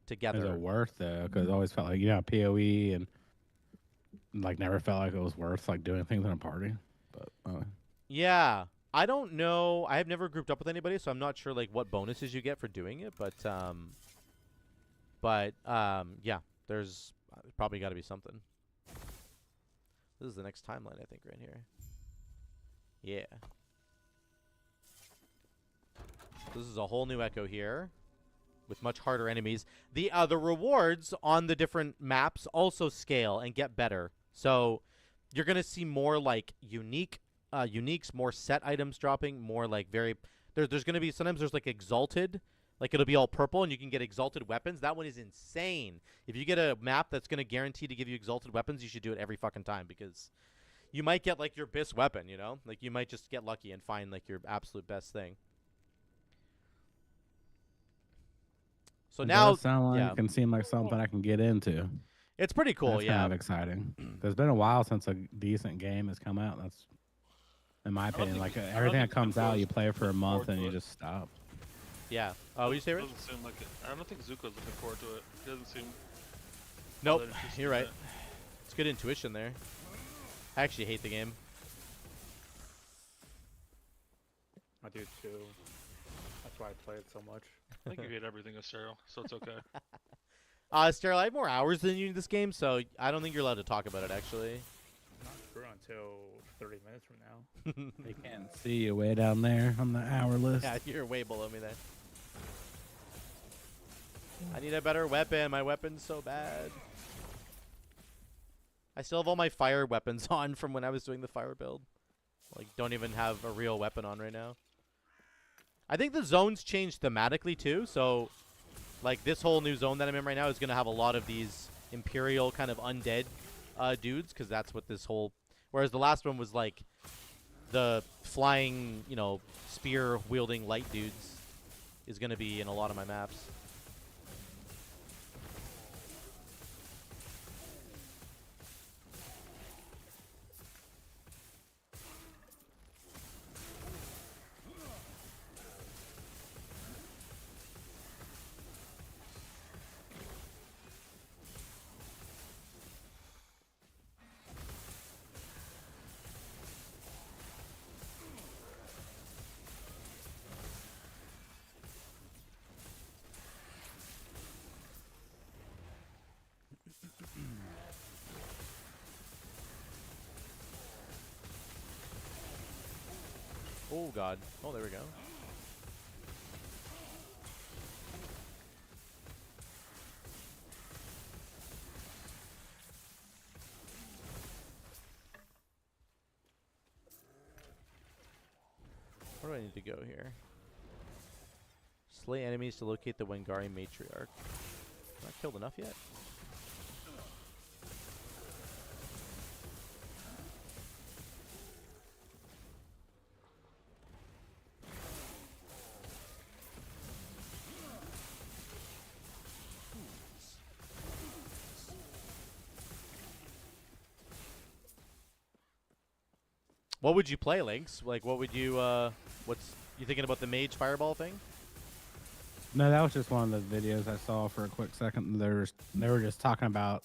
together. Is it worth though? Because it always felt like, you know, PoE and like never felt like it was worth like doing things in a party. But yeah, I don't know. I have never grouped up with anybody, so I'm not sure like what bonuses you get for doing it. But But yeah, there's probably got to be something. This is the next timeline, I think, right here. Yeah. This is a whole new Echo here, with much harder enemies. The rewards on the different maps also scale and get better. So you're gonna see more like uniques, more set items dropping, more like very. There's gonna be sometimes there's like exalted, like it'll be all purple and you can get exalted weapons. That one is insane. If you get a map that's gonna guarantee to give you exalted weapons, you should do it every fucking time because you might get like your best weapon. You know, like you might just get lucky and find like your absolute best thing. So it now, does sound like yeah, it can seem like something I can get into. it's pretty cool. That's yeah, kind of exciting. There's been a while since a decent game has come out. That's, in my opinion, like everything that comes out, you play it for a month and you just stop. Yeah. Oh, what you say, Rich? Doesn't seem like it. I don't think Zuko's looking forward to it. He doesn't seem. Nope. You're right. It's good intuition there. I actually hate the game. I do too. That's why I play it so much. I think you hate everything as Sterile, so it's okay. Sterile, I have more hours than you in this game, so I don't think you're allowed to talk about it, actually. Not true until 30 minutes from now. They can't see you way down there on the hour list. Yeah, you're way below me there. I need a better weapon. My weapon's so bad. I still have all my fire weapons on from when I was doing the fire build. Like, don't even have a real weapon on right now. I think the zones changed thematically, too. So, like, this whole new zone that I'm in right now is going to have a lot of these Imperial kind of undead dudes. Because that's what this whole... Whereas the last one was, like, the flying, you know, spear-wielding light dudes is going to be in a lot of my maps. Oh, God. Oh, there we go. Where do I need to go here? Slay enemies to locate the Wengari matriarch. Not killed enough yet? What would you play, Lynx? Like, what would you, what's, you thinking about the mage fireball thing? No, that was just one of the videos I saw for a quick second. They were just talking about.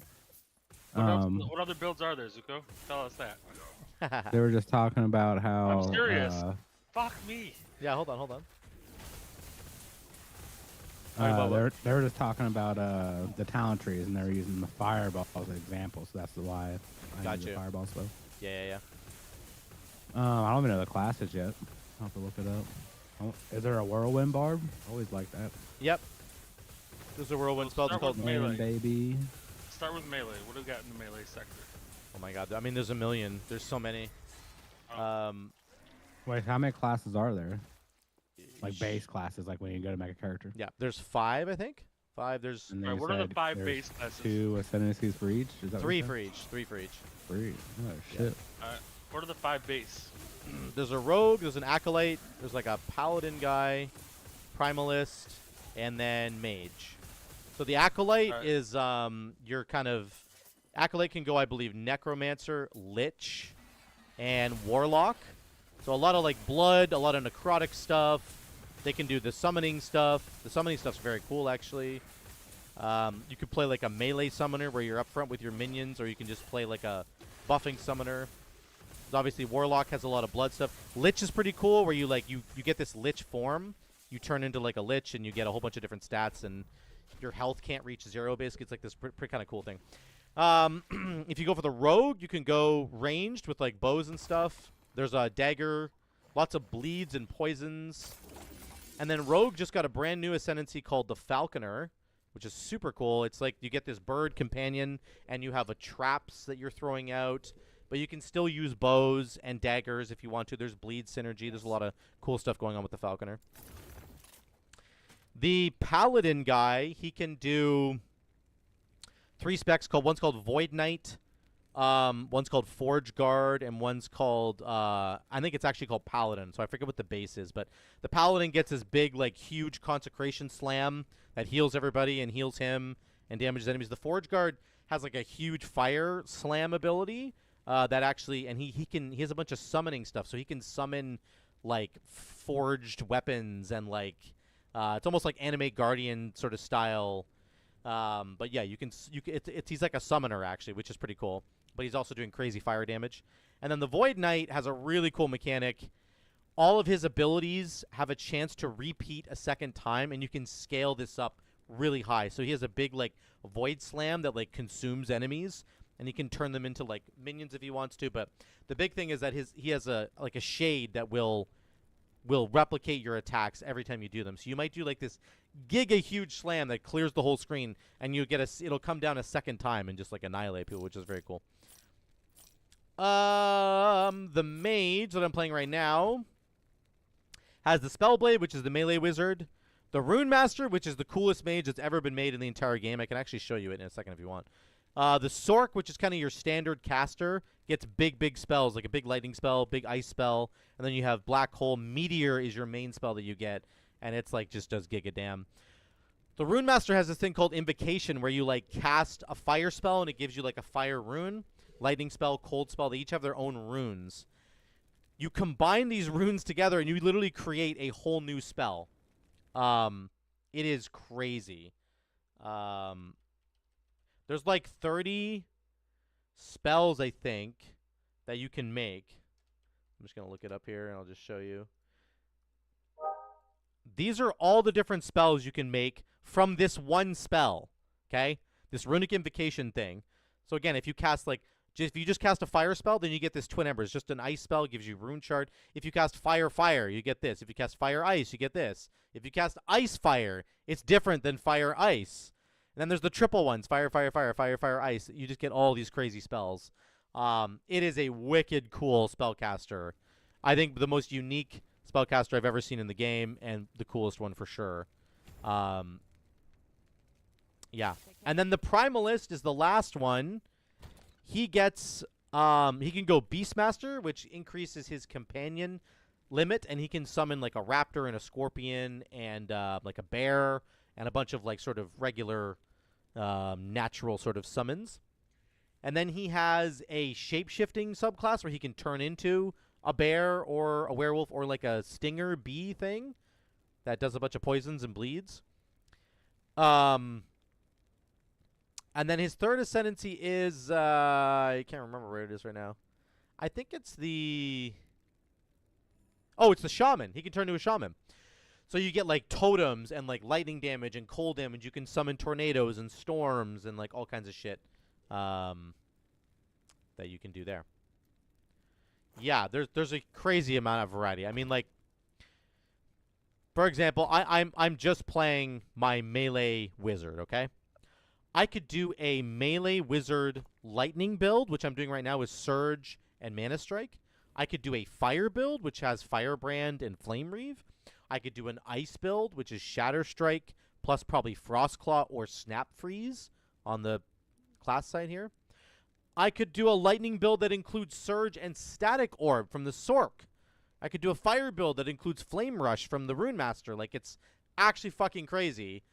What other builds are there, Zuko? Tell us that. They were just talking about how. I'm serious. Fuck me. Yeah, hold on. They were just talking about the talent trees, and they were using the fireball as an example. So that's why I use the fireball stuff. Yeah. I don't even know the classes yet. I'll have to look it up. Is there a whirlwind barb? Always like that. Yep. There's a whirlwind spell called melee. Baby. Start with melee. What do we got in the melee sector? Oh my God! I mean, there's a million. There's so many. Wait, how many classes are there? Like base classes, like when you go to make a character. Yeah, there's 5, I think. 5. There's. Right, what are the 5 base classes? 2 ascendancies for each. Is that 3 for each. 3 for each. 3. Oh shit. All right. What are the 5 base? There's a rogue. There's an acolyte. There's like a paladin guy, primalist, and then mage. So the acolyte is your kind of acolyte can go, I believe, necromancer, lich, and warlock. So a lot of like blood, a lot of necrotic stuff. They can do the summoning stuff. The summoning stuff's very cool, actually. You could play like a melee summoner where you're up front with your minions, or you can just play like a buffing summoner. Obviously, warlock has a lot of blood stuff. Lich is pretty cool, where you like you get this lich form. You turn into like a lich, and you get a whole bunch of different stats, and your health can't reach 0. Basically, it's like this pretty kind of cool thing. If you go for the rogue, you can go ranged with like bows and stuff. There's a dagger, lots of bleeds and poisons. And then rogue just got a brand new ascendancy called the falconer, which is super cool. It's like you get this bird companion and you have a traps that you're throwing out, but you can still use bows and daggers if you want to. There's bleed synergy. There's a lot of cool stuff going on with the falconer. The paladin guy, he can do 3 specs one's called Void Knight, one's called Forge Guard, and one's called I think it's actually called Paladin, so I forget what the base is, but the Paladin gets this big, like, huge consecration slam that heals everybody and heals him and damages enemies. The Forge Guard has like a huge fire slam ability that actually, and he has a bunch of summoning stuff, so he can summon like forged weapons and like it's almost like Anime Guardian sort of style. But yeah, he's like a summoner actually, which is pretty cool. But he's also doing crazy fire damage. And then the Void Knight has a really cool mechanic. All of his abilities have a chance to repeat a second time, and you can scale this up really high. So he has a big like Void Slam that like consumes enemies, and he can turn them into like minions if he wants to. But the big thing is that he has a shade that will replicate your attacks every time you do them. So you might do like this giga huge slam that clears the whole screen, and you get it'll come down a second time and just like annihilate people, which is very cool. The mage that I'm playing right now has the Spellblade, which is the melee wizard, the Rune Master, which is the coolest mage that's ever been made in the entire game. I can actually show you it in a second if you want. The Sork, which is kind of your standard caster, gets big spells, like a big lightning spell, big ice spell, and then you have Black Hole. Meteor is your main spell that you get, and it's like just does giga damn. The Rune Master has this thing called Invocation, where you like cast a fire spell, and it gives you like a fire rune, lightning spell, cold spell. They each have their own runes. You combine these runes together, and you literally create a whole new spell. It is crazy. There's like 30 spells, I think, that you can make. I'm just going to look it up here, and I'll just show you. These are all the different spells you can make from this one spell, okay? This Runic Invocation thing. So again, if you cast like, if you just cast a fire spell, then you get this Twin Embers. Just an ice spell gives you Rune Shard. If you cast fire, you get this. If you cast fire ice, you get this. If you cast ice fire, it's different than fire ice. And then there's the triple ones, fire ice. You just get all these crazy spells. It is a wicked cool spellcaster. I think the most unique spellcaster I've ever seen in the game, and the coolest one for sure. Yeah. And then the Primalist is the last one. He gets, he can go Beastmaster, which increases his companion limit, and he can summon like a raptor and a scorpion and like a bear and a bunch of like sort of regular natural sort of summons. And then he has a shape-shifting subclass where he can turn into a bear or a werewolf or like a stinger bee thing that does a bunch of poisons and bleeds. And then his third ascendancy is, I can't remember where it is right now. I think it's the... Oh, it's the shaman. He can turn into a shaman. So you get like totems and like lightning damage and cold damage. You can summon tornadoes and storms and like all kinds of shit that you can do there. Yeah, there's a crazy amount of variety. I mean, like, for example, I'm just playing my melee wizard, okay? I could do a melee wizard lightning build, which I'm doing right now with Surge and Mana Strike. I could do a fire build, which has Firebrand and Flame Reave. I could do an ice build, which is Shatter Strike, plus probably Frostclaw or Snap Freeze on the class side here. I could do a lightning build that includes Surge and Static Orb from the Sork. I could do a fire build that includes Flame Rush from the Rune Master. Like, it's actually fucking crazy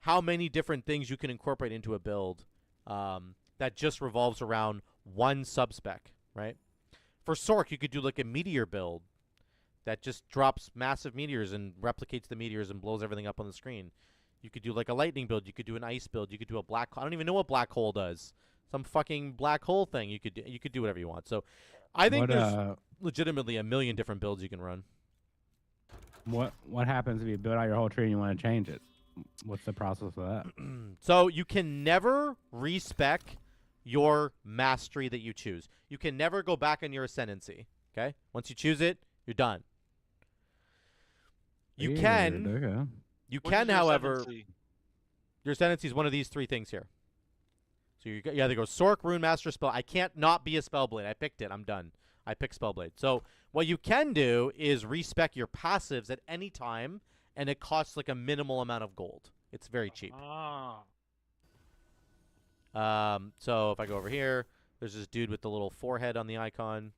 how many different things you can incorporate into a build that just revolves around one subspec, right? For Sork, you could do like a meteor build that just drops massive meteors and replicates the meteors and blows everything up on the screen. You could do like a lightning build. You could do an ice build. You could do a black... I don't even know what black hole does. Some fucking black hole thing. You could do whatever you want. So I think there's legitimately a million different builds you can run. What happens if you build out your whole tree and you want to change it? What's the process of that? So you can never respec your mastery that you choose. You can never go back on your ascendancy. Okay? Once you choose it, you're done. You Weird, can, okay. however, ascendancy? your ascendancy is one of these three things here. So you either go Sork, Rune Master, Spell. I can't not be a Spellblade. I picked it. I'm done. I picked Spellblade. So what you can do is respec your passives at any time, and it costs like a minimal amount of gold. It's very cheap. So if I go over here, there's this dude with the little forehead on the icon.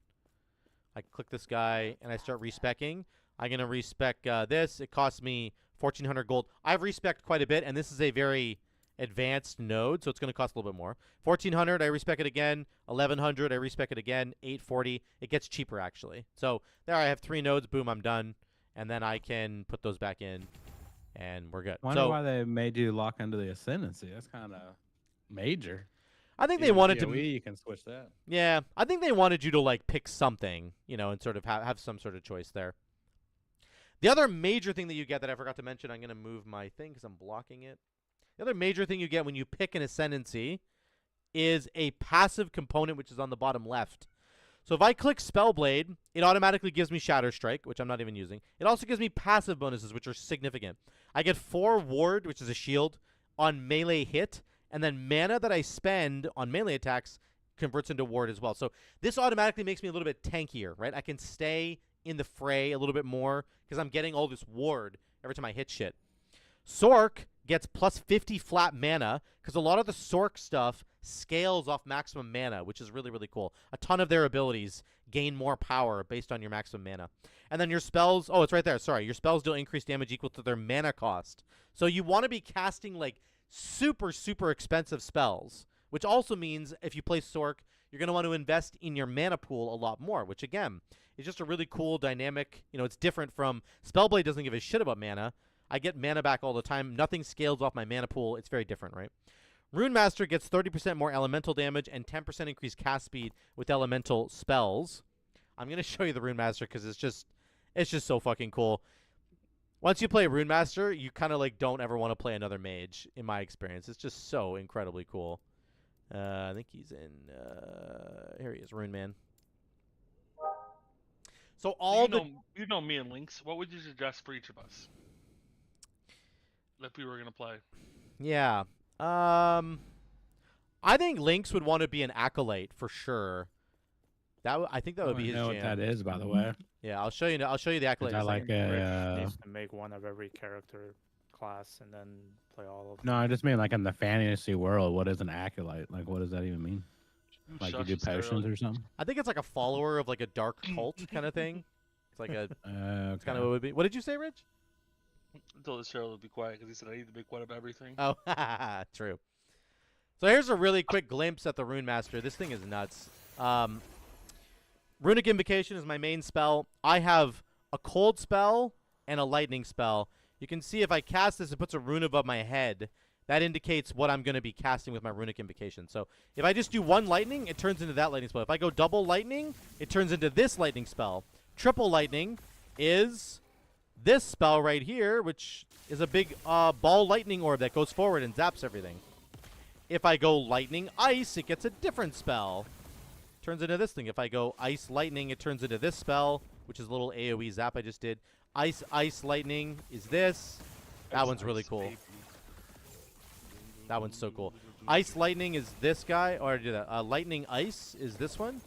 I click this guy, and I start respecking. I'm going to respec this. It costs me 1,400 gold. I've respecced quite a bit, and this is a very advanced node, so it's going to cost a little bit more. 1,400, I respec it again. 1,100, I respec it again. 840, it gets cheaper, actually. So there I have 3 nodes. Boom, I'm done. And then I can put those back in, and we're good. I wonder why they made you lock into the ascendancy. That's kind of major. I think they wanted to. You can switch that. Yeah, I think they wanted you to like pick something, you know, and sort of have some sort of choice there. The other major thing that you get that I forgot to mention, I'm going to move my thing because I'm blocking it. The other major thing you get when you pick an ascendancy is a passive component, which is on the bottom left. So if I click Spellblade, it automatically gives me Shatter Strike, which I'm not even using. It also gives me passive bonuses, which are significant. I get 4 Ward, which is a shield, on melee hit, and then mana that I spend on melee attacks converts into Ward as well. So this automatically makes me a little bit tankier, right? I can stay in the fray a little bit more because I'm getting all this Ward every time I hit shit. Sork gets plus 50 flat mana because a lot of the Sork stuff scales off maximum mana, which is really, really cool. A ton of their abilities gain more power based on your maximum mana. And then your spells, oh, it's right there. Sorry. Your spells deal increased damage equal to their mana cost. So you want to be casting like super, super expensive spells, which also means if you play Sork, you're going to want to invest in your mana pool a lot more, which again is just a really cool dynamic. You know, it's different from Spellblade doesn't give a shit about mana. I get mana back all the time. Nothing scales off my mana pool. It's very different, right? Rune Master gets 30% more elemental damage and 10% increased cast speed with elemental spells. I'm going to show you the Rune Master because it's just so fucking cool. Once you play Rune Master, you kind of like don't ever want to play another mage, in my experience. It's just so incredibly cool. I think he's in... here he is, Rune Man. So all you know me and Lynx. What would you suggest for each of us if we were gonna play? Yeah, I think Lynx would want to be an acolyte for sure. I think that would be his jam. What that is, by the way. Yeah, I'll show you. I'll show you the acolyte. I like needs to make one of every character class and then play all of them. No, I just mean like in the fantasy world. What is an acolyte? Like, what does that even mean? Like you do potions or something? I think it's like a follower of like a dark cult kind of thing. It's like a. It's kind of what it would be. What did you say, Rich? I told Cheryl to be quiet because he said I need to make one of everything. Oh, true. So here's a really quick glimpse at the Rune Master. This thing is nuts. Runic Invocation is my main spell. I have a cold spell and a lightning spell. You can see if I cast this, it puts a rune above my head. That indicates what I'm going to be casting with my Runic Invocation. So if I just do 1 lightning, it turns into that lightning spell. If I go double lightning, it turns into this lightning spell. Triple lightning is this spell right here, which is a big ball lightning orb that goes forward and zaps everything. If I go lightning ice, it gets a different spell. Turns into this thing. If I go ice lightning, it turns into this spell, which is a little AoE zap I just did. Ice lightning is this. That one's really cool. That one's so cool. Ice lightning is this guy. Or I do that. Lightning ice is this one.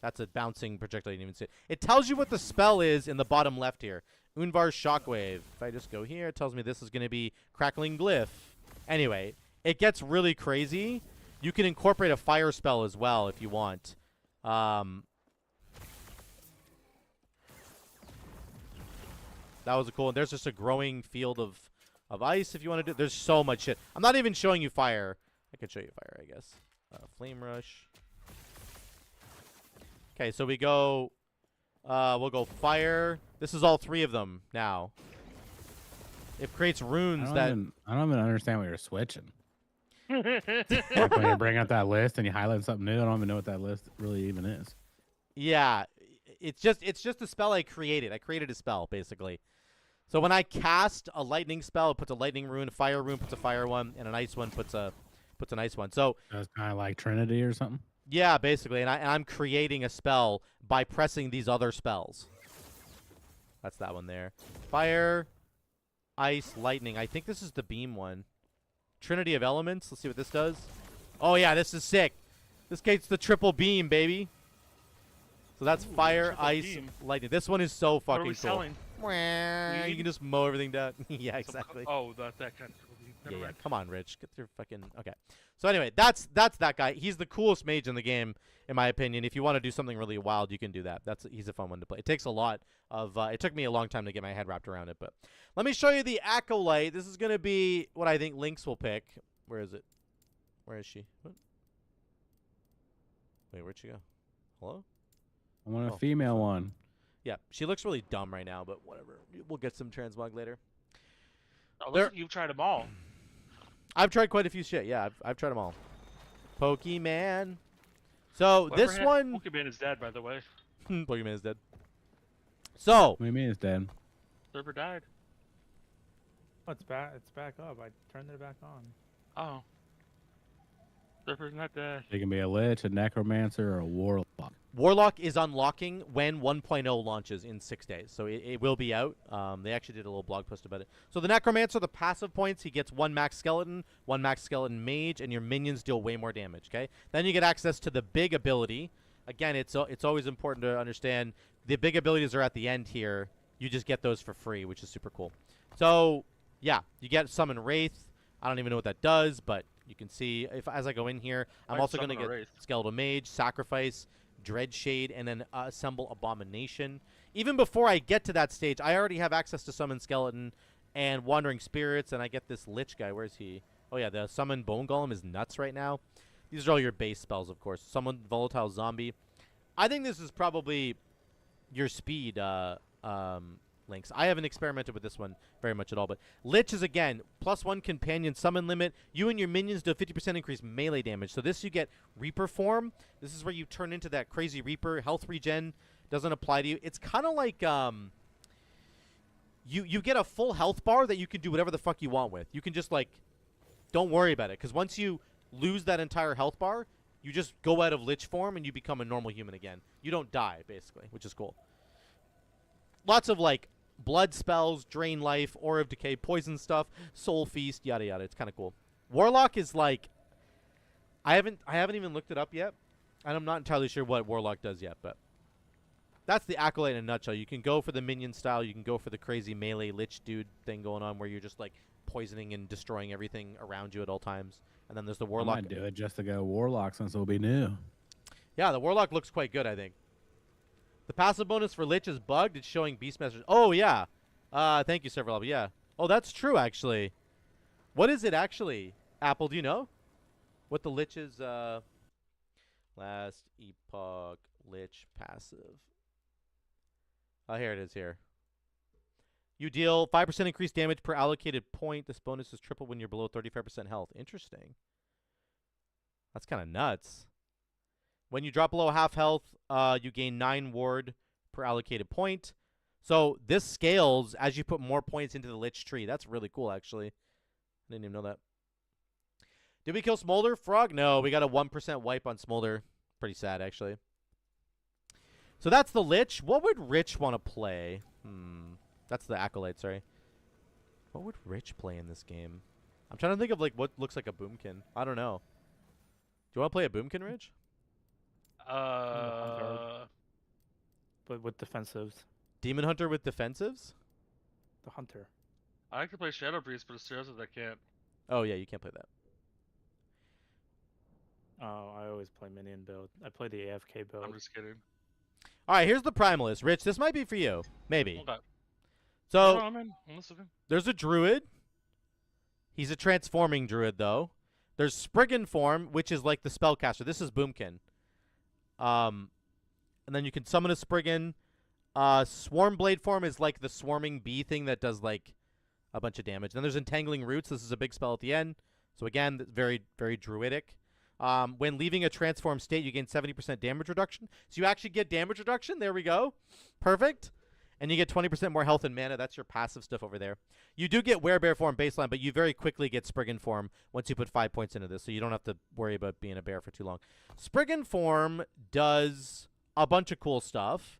That's a bouncing projectile. You didn't even see it. It tells you what the spell is in the bottom left here. Unvar's Shockwave. If I just go here, it tells me this is going to be Crackling Glyph. Anyway, it gets really crazy. You can incorporate a fire spell as well if you want. That was a cool one. There's just a growing field of ice if you want to do. There's so much shit. I'm not even showing you fire. I can show you fire, I guess. Flame Rush. Okay, so we go. We'll go fire. This is all 3 of them now. It creates runes I don't even understand what you're switching. Like when you bring out that list and you highlight something new, I don't even know what that list really even is. Yeah, it's just a spell I created. I created a spell basically. So when I cast a lightning spell, it puts a lightning rune, a fire rune puts a fire one, and an ice one puts an ice one. So That's kind of like Trinity or something. yeah, basically, and I'm creating a spell by pressing these other spells. That's that one there. Fire, ice, lightning. I think this is the beam one. Trinity of elements. Let's see what this does. Oh yeah, this is sick. This gets the triple beam, baby. So that's fire, ice, beam. lightning. This one is so What are fucking we cool. selling? You can just mow everything down. Yeah, exactly. Oh, that kind of. Yeah, come on, Rich. Get your fucking... Okay. So anyway, that's that guy. He's the coolest mage in the game, in my opinion. If you want to do something really wild, you can do that. He's a fun one to play. It takes a lot of... it took me a long time to get my head wrapped around it, but... Let me show you the Acolyte. This is going to be what I think Lynx will pick. Where is it? Where is she? What? Wait, where'd she go? Hello? I want a female one. Yeah, she looks really dumb right now, but whatever. We'll get some transmog later. Oh, looks like you've tried them all. I've tried quite a few shit. Yeah, I've tried them all. Pokemon. So this one... Pokemon is dead, by the way. Pokemon is dead. So... What do you mean it's dead? Server died. Oh, it's back. It's back up. I turned it back on. Oh. Server's not dead. It can be a lich, a necromancer, or a warlock. Warlock is unlocking when 1.0 launches in 6 days. So it will be out. They actually did a little blog post about it. So the Necromancer, the passive points, he gets 1 max skeleton, 1 max skeleton mage, and your minions deal way more damage, okay? Then you get access to the big ability. Again, it's always important to understand the big abilities are at the end here. You just get those for free, which is super cool. So, yeah, you get Summon Wraith. I don't even know what that does, but you can see as I go in here, I'm also going to get Skeletal Mage, Sacrifice, Dreadshade, and then assemble Abomination. Even before I get to that stage, I already have access to Summon Skeleton and Wandering Spirits, and I get this Lich guy. Where is he? Oh yeah, the Summon Bone Golem is nuts right now. These are all your base spells, of course. Summon Volatile Zombie. I think this is probably your speed links. I haven't experimented with this one very much at all, but Lich is, again, +1 companion summon limit. You and your minions do a 50% increase melee damage. So this you get Reaper form. This is where you turn into that crazy Reaper. Health regen doesn't apply to you. It's kind of like you get a full health bar that you can do whatever the fuck you want with. You can just, like, don't worry about it, because once you lose that entire health bar, you just go out of Lich form and you become a normal human again. You don't die, basically, which is cool. Lots of, like, blood spells, drain life, aura of decay, poison stuff, soul feast, yada yada. It's kind of cool. Warlock is like, I haven't even looked it up yet, and I'm not entirely sure what Warlock does yet, but that's the Acolyte in a nutshell. You can go for the minion style, you can go for the crazy melee Lich dude thing going on where you're just like poisoning and destroying everything around you at all times. And then there's the Warlock. I might do it just to go Warlock since it'll be new. Yeah, the Warlock looks quite good, I think. The passive bonus for Lich is bugged. It's showing Beast Message. Oh, yeah. Thank you, Server Lobby. Yeah. Oh, that's true, actually. What is it, actually? Apple, do you know? What the Lich is, Last Epoch Lich passive. Oh, here it is here. You deal 5% increased damage per allocated point. This bonus is triple when you're below 35% health. Interesting. That's kind of nuts. When you drop below half health, you gain 9 ward per allocated point. So this scales as you put more points into the Lich tree. That's really cool, actually. I didn't even know that. Did we kill Smolder? Frog? No, we got a 1% wipe on Smolder. Pretty sad, actually. So that's the Lich. What would Rich want to play? That's the Acolyte, sorry. What would Rich play in this game? I'm trying to think of like what looks like a Boomkin. I don't know. Do you want to play a Boomkin, Rich? But with defensives. Demon Hunter with defensives? The Hunter. I could play Shadow Priest, but it's Shadows I can't. Oh, yeah, you can't play that. Oh, I always play minion build. I play the AFK build. I'm just kidding. All right, here's the Primalist. Rich, this might be for you. Maybe. Okay. So, I'm listening. There's a Druid. He's a transforming Druid, though. There's Spriggan form, which is like the Spellcaster. This is Boomkin. And then you can summon a Spriggan. Swarm Blade form is like the swarming bee thing that does like a bunch of damage. Then there's Entangling Roots. This is a big spell at the end. So again, very, very druidic. When leaving a transformed state, you gain 70% damage reduction. So you actually get damage reduction. There we go. Perfect. And you get 20% more health and mana. That's your passive stuff over there. You do get Werebear form baseline, but you very quickly get Spriggan form once you put 5 points into this, so you don't have to worry about being a bear for too long. Spriggan form does a bunch of cool stuff.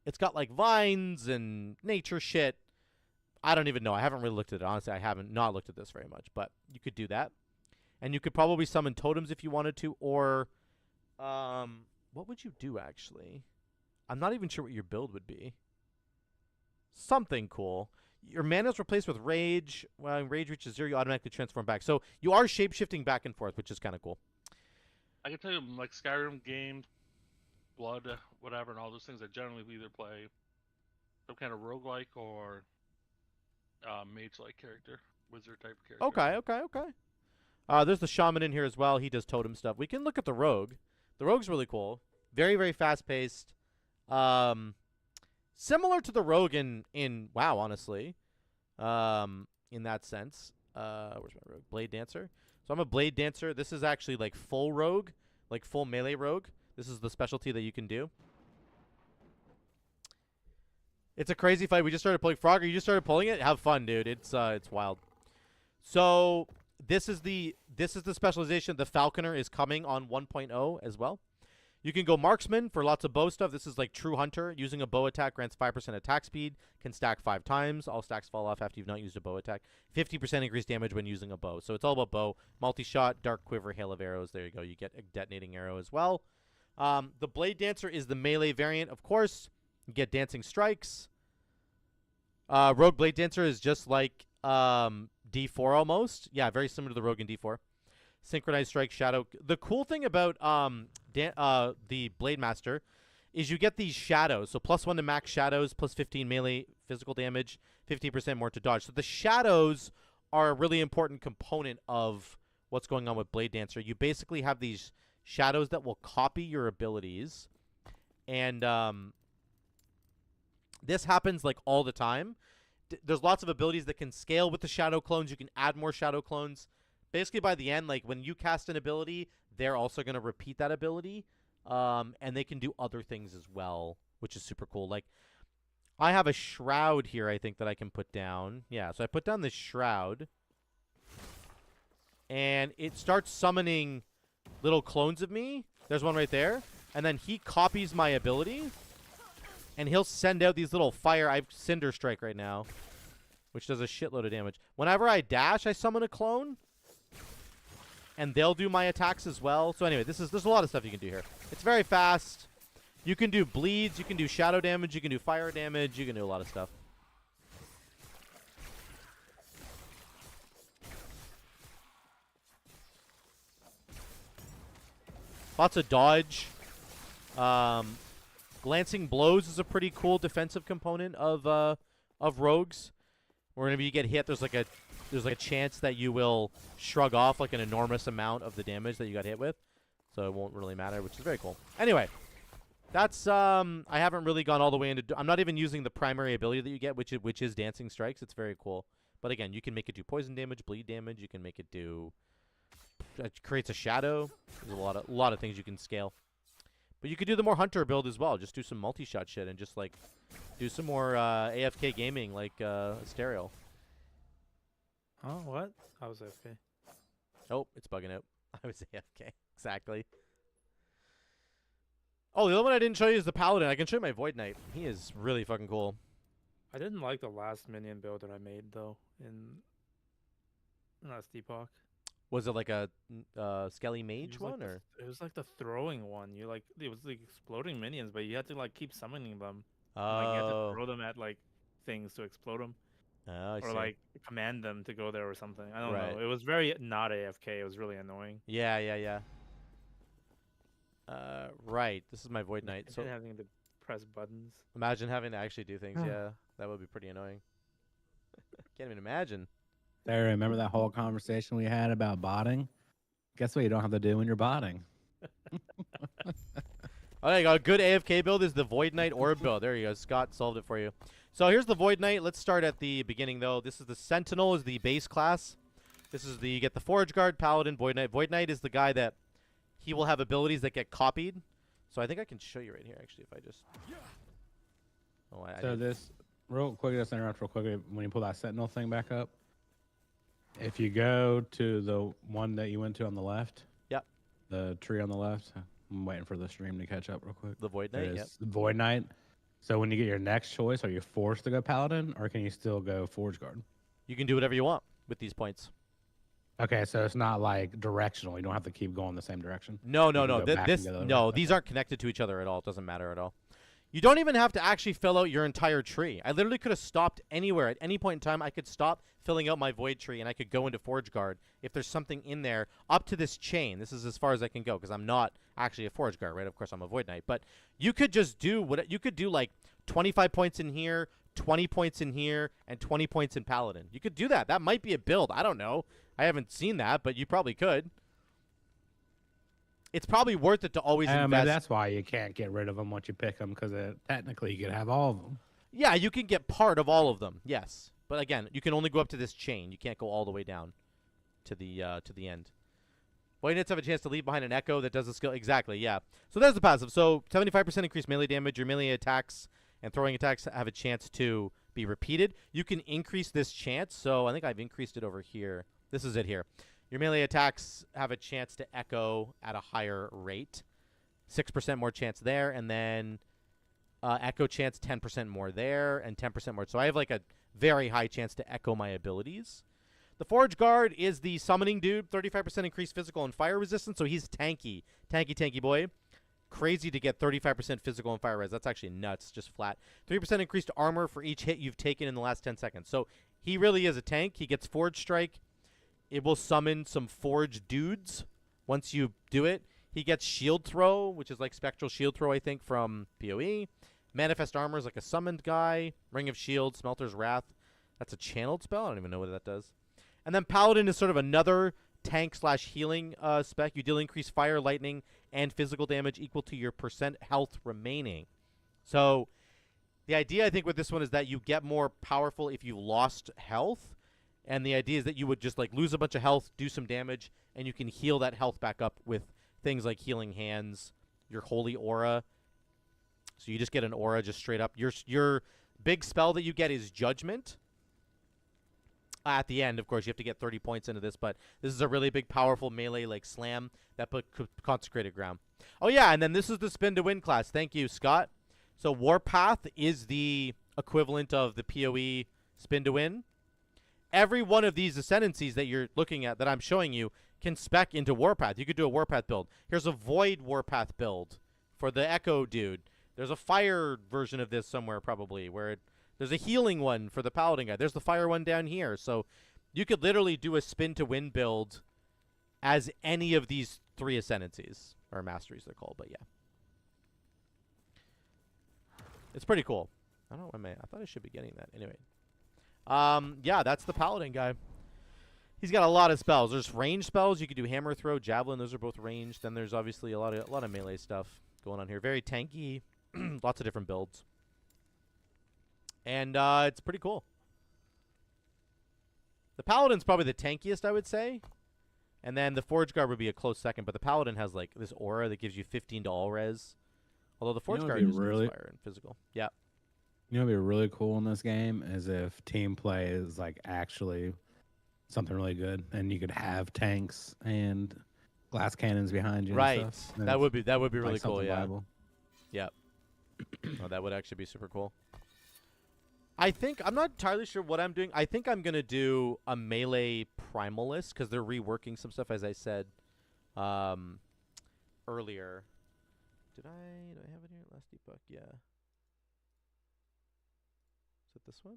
It's got like vines and nature shit. I don't even know. I haven't really looked at it. Honestly, I haven't not looked at this very much, but you could do that. And you could probably summon totems if you wanted to, or what would you do actually? I'm not even sure what your build would be. Something cool. Your mana is replaced with Rage. When Rage reaches 0, you automatically transform back. So you are shape-shifting back and forth, which is kind of cool. I can tell you, like Skyrim games, Blood, whatever, and all those things, I generally either play some kind of roguelike or mage-like character, wizard-type character. Okay. There's the Shaman in here as well. He does totem stuff. We can look at the Rogue. The Rogue's really cool. Very, very fast-paced. Similar to the Rogue in WoW, honestly, in that sense. Where's my Rogue? Blade Dancer. So I'm a Blade Dancer. This is actually like full Rogue, like full melee Rogue. This is the specialty that you can do. It's a crazy fight. We just started pulling Frogger. You just started pulling it? Have fun, dude. It's wild. So this is the specialization. The Falconer is coming on 1.0 as well. You can go Marksman for lots of bow stuff. This is like True Hunter. Using a bow attack grants 5% attack speed. Can stack 5 times. All stacks fall off after you've not used a bow attack. 50% increased damage when using a bow. So it's all about bow. Multi-shot, Dark Quiver, Hail of Arrows. There you go. You get a detonating arrow as well. The Blade Dancer is the melee variant, of course. You get Dancing Strikes. Rogue Blade Dancer is just like D4 almost. Yeah, very similar to the Rogue in D4. Synchronized Strike, Shadow. The cool thing about the Blade Master is you get these shadows. So +1 to max shadows, +15 melee physical damage, 50% more to dodge. So the shadows are a really important component of what's going on with Blade Dancer. You basically have these shadows that will copy your abilities. And this happens like all the time. There's lots of abilities that can scale with the shadow clones. You can add more shadow clones. Basically, by the end, like when you cast an ability, they're also going to repeat that ability. And they can do other things as well, which is super cool. Like, I have a Shroud here, I think, that I can put down. Yeah, so I put down this Shroud. And it starts summoning little clones of me. There's one right there. And then he copies my ability. And he'll send out these little fire. I have Cinder Strike right now, which does a shitload of damage. Whenever I dash, I summon a clone. And they'll do my attacks as well. So anyway, there's a lot of stuff you can do here. It's very fast. You can do bleeds. You can do shadow damage. You can do fire damage. You can do a lot of stuff. Lots of dodge. Glancing Blows is a pretty cool defensive component of rogues. Whenever you get hit, there's like a chance that you will shrug off like an enormous amount of the damage that you got hit with. So it won't really matter, which is very cool. Anyway, that's I haven't really gone all the way into I'm not even using the primary ability that you get, which is Dancing Strikes. It's very cool. But again, you can make it do poison damage, bleed damage, you can make it do it creates a shadow. There's a lot of things you can scale. But you could do the more hunter build as well. Just do some multi-shot shit and just like do some more AFK gaming like Stereo. Oh, what? I was AFK. Oh, it's bugging out. I was AFK. Exactly. Oh, the other one I didn't show you is the Paladin. I can show you my Void Knight. He is really fucking cool. I didn't like the last minion build that I made, though, in last Epoch. Was it like a Skelly Mage one, like or? It was like the throwing one. It was like exploding minions, but you had to like keep summoning them. Oh. Like, you had to throw them at like things to explode them. Oh, I or see. like command them to go there or something. I don't Right. know. It was very not AFK. It was really annoying. Yeah. Right. This is my Void Knight. So having to press buttons. imagine having to actually do things. Yeah, that would be pretty annoying. Can't even imagine. There, remember that whole conversation we had about botting? Guess what you don't have to do when you're botting? Oh, there you go. A good AFK build is the Void Knight Orb build. There you go. Scott solved it for you. So here's the Void Knight. Let's start at the beginning, though. This is the Sentinel is the base class. This is you get the Forge Guard, Paladin, Void Knight. Void Knight is the guy that he will have abilities that get copied. So I think I can show you right here, actually, if I just... So this real quick, just interrupt real quick. When you pull that Sentinel thing back up, if you go to the one that you went to on the left, yep, the tree on the left. I'm waiting for the stream to catch up real quick. The Void Knight, yep. The Void Knight. So when you get your next choice, are you forced to go Paladin, or can you still go Forge Guard? You can do whatever you want with these points. Okay, so it's not like directional. You don't have to keep going the same direction. No. These These aren't connected to each other at all. It doesn't matter at all. You don't even have to actually fill out your entire tree. I literally could have stopped anywhere at any point in time. I could stop filling out my Void tree, and I could go into Forge Guard if there's something in there up to this chain. This is as far as I can go because I'm not actually a Forge Guard, right? Of course, I'm a Void Knight. But you could just do what you could do, like 25 points in here, 20 points in here, and 20 points in Paladin. You could do that. That might be a build. I don't know. I haven't seen that, but you probably could. It's probably worth it to always invest. Maybe that's why you can't get rid of them once you pick them, because technically you could have all of them. Yeah, you can get part of all of them, yes. But again, you can only go up to this chain. You can't go all the way down to the end. Void Knights have a chance to leave behind an Echo that does the skill. Exactly, yeah. So there's the passive. So 75% increased melee damage. Your melee attacks and throwing attacks have a chance to be repeated. You can increase this chance. So I think I've increased it over here. This is it here. Your melee attacks have a chance to echo at a higher rate. 6% more chance there, and then echo chance 10% more there, and 10% more. So I have like a very high chance to echo my abilities. The Forge Guard is the summoning dude. 35% increased physical and fire resistance, so he's tanky. Tanky boy. Crazy to get 35% physical and fire res. That's actually nuts, just flat. 3% increased armor for each hit you've taken in the last 10 seconds. So he really is a tank. He gets Forge Strike. It will summon some Forge dudes once you do it. He gets Shield Throw, which is like Spectral Shield Throw, I think, from PoE. Manifest Armor is like a summoned guy. Ring of Shield, Smelter's Wrath. That's a channeled spell. I don't even know what that does. And then Paladin is sort of another tank/healing spec. You deal increased fire, lightning, and physical damage equal to your % health remaining. So the idea, I think, with this one is that you get more powerful if you lost health. And the idea is that you would just like lose a bunch of health, do some damage, and you can heal that health back up with things like Healing Hands, your Holy Aura. So you just get an aura just straight up. Your big spell that you get is Judgment. At the end, of course, you have to get 30 points into this, but this is a really big, powerful melee like slam that put Consecrated Ground. Oh yeah, and then this is the Spin to Win class. Thank you, Scott. So Warpath is the equivalent of the PoE Spin to Win. Every one of these ascendancies that you're looking at, that I'm showing you, can spec into Warpath. You could do a Warpath build. Here's a Void Warpath build for the Echo dude. There's a Fire version of this somewhere probably, where there's a healing one for the Paladin guy. There's the Fire one down here. So you could literally do a Spin to Win build as any of these 3 ascendancies, or masteries they're called, but yeah. It's pretty cool. I don't know, I thought I should be getting that. Anyway. Yeah, that's the Paladin guy. He's got a lot of spells. There's range spells. You could do Hammer Throw, Javelin. Those are both ranged. Then there's obviously a lot of melee stuff going on here. Very tanky. Lots of different builds. And it's pretty cool. The Paladin's probably the tankiest, I would say. And then the Forge Guard would be a close second. But the Paladin has like this aura that gives you 15 to all res. Although the Forge Guard is really fire and physical. Yeah. You know what would be really cool in this game is if team play is like actually something really good, and you could have tanks and glass cannons behind you. Right. And stuff. That would be really like cool. Yeah. Viable. Yeah. Oh, that would actually be super cool. I'm not entirely sure what I'm doing. I think I'm gonna do a melee primalist because they're reworking some stuff, as I said earlier. Do I have it here? Last Epoch, yeah. Is it this one?